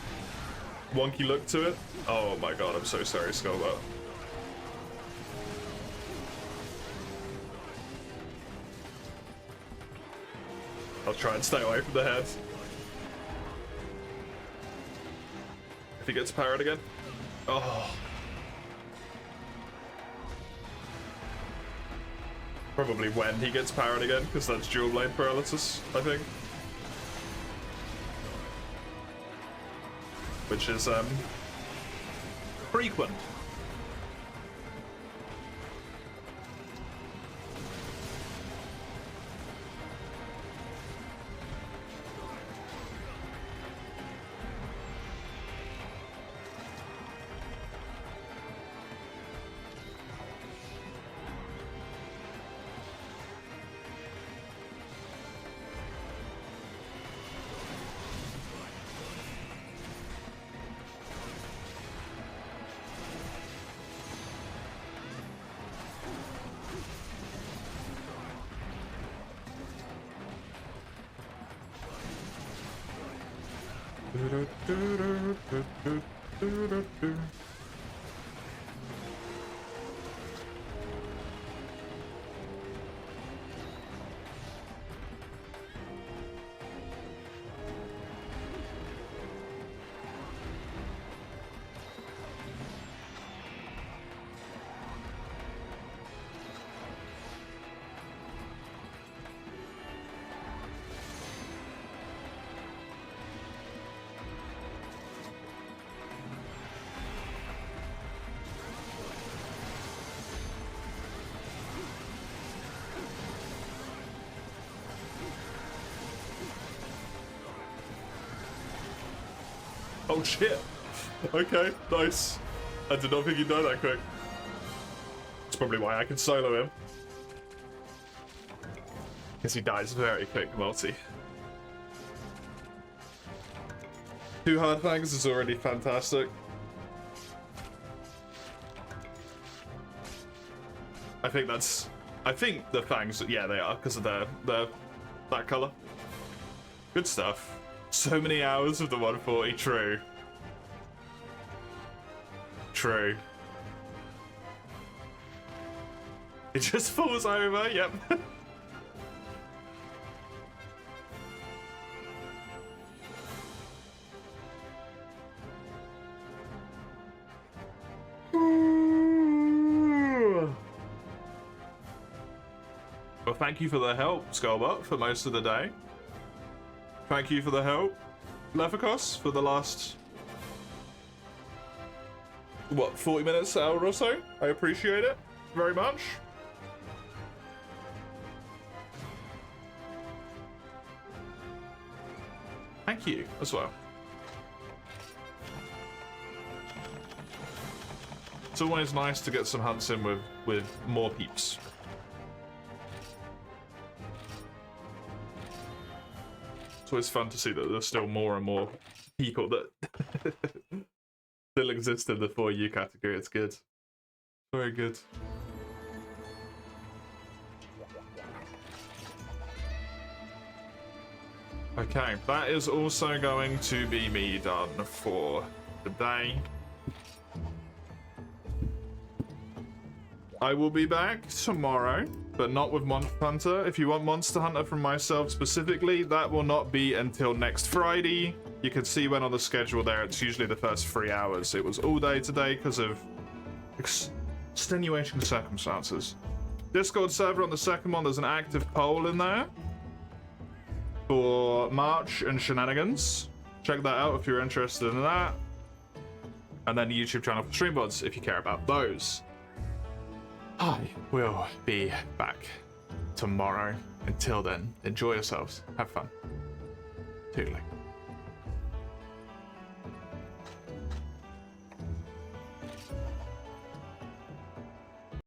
[SPEAKER 1] wonky look to it. Oh my god, I'm so sorry, Skullbot. I'll try and stay away from the head. If he gets parried again. Oh. Probably when he gets parried again, because that's dual blade paralysis, I think. Which is, frequent. Oh shit! Okay, nice. I did not think he'd die that quick. That's probably why I can solo him. Because he dies very quick, multi. 2 hard fangs is already fantastic. I think the fangs, yeah, they are, because of their that color. Good stuff. So many hours of the 140, true. True. It just falls over, yep. Well, thank you for the help, Skullbot, for most of the day. Thank you for the help, Lefakos, for the last, what, 40 minutes, hour or so? I appreciate it very much. Thank you as well. It's always nice to get some hunts in with more peeps. It's always fun to see that there's still more and more people that still exist in the 4U category. It's good. Very good. Okay, that is also going to be me done for today. I will be back tomorrow, but not with Monster Hunter. If you want Monster Hunter from myself specifically, that will not be until next Friday. You can see when on the schedule there, it's usually the first 3 hours. It was all day today because of extenuating circumstances. Discord server on the second one, there's an active poll in there for March and Shenanigans. Check that out if you're interested in that. And then the YouTube channel for stream mods if you care about those. I will be back tomorrow. Until then, enjoy yourselves. Have fun. Toodaloo.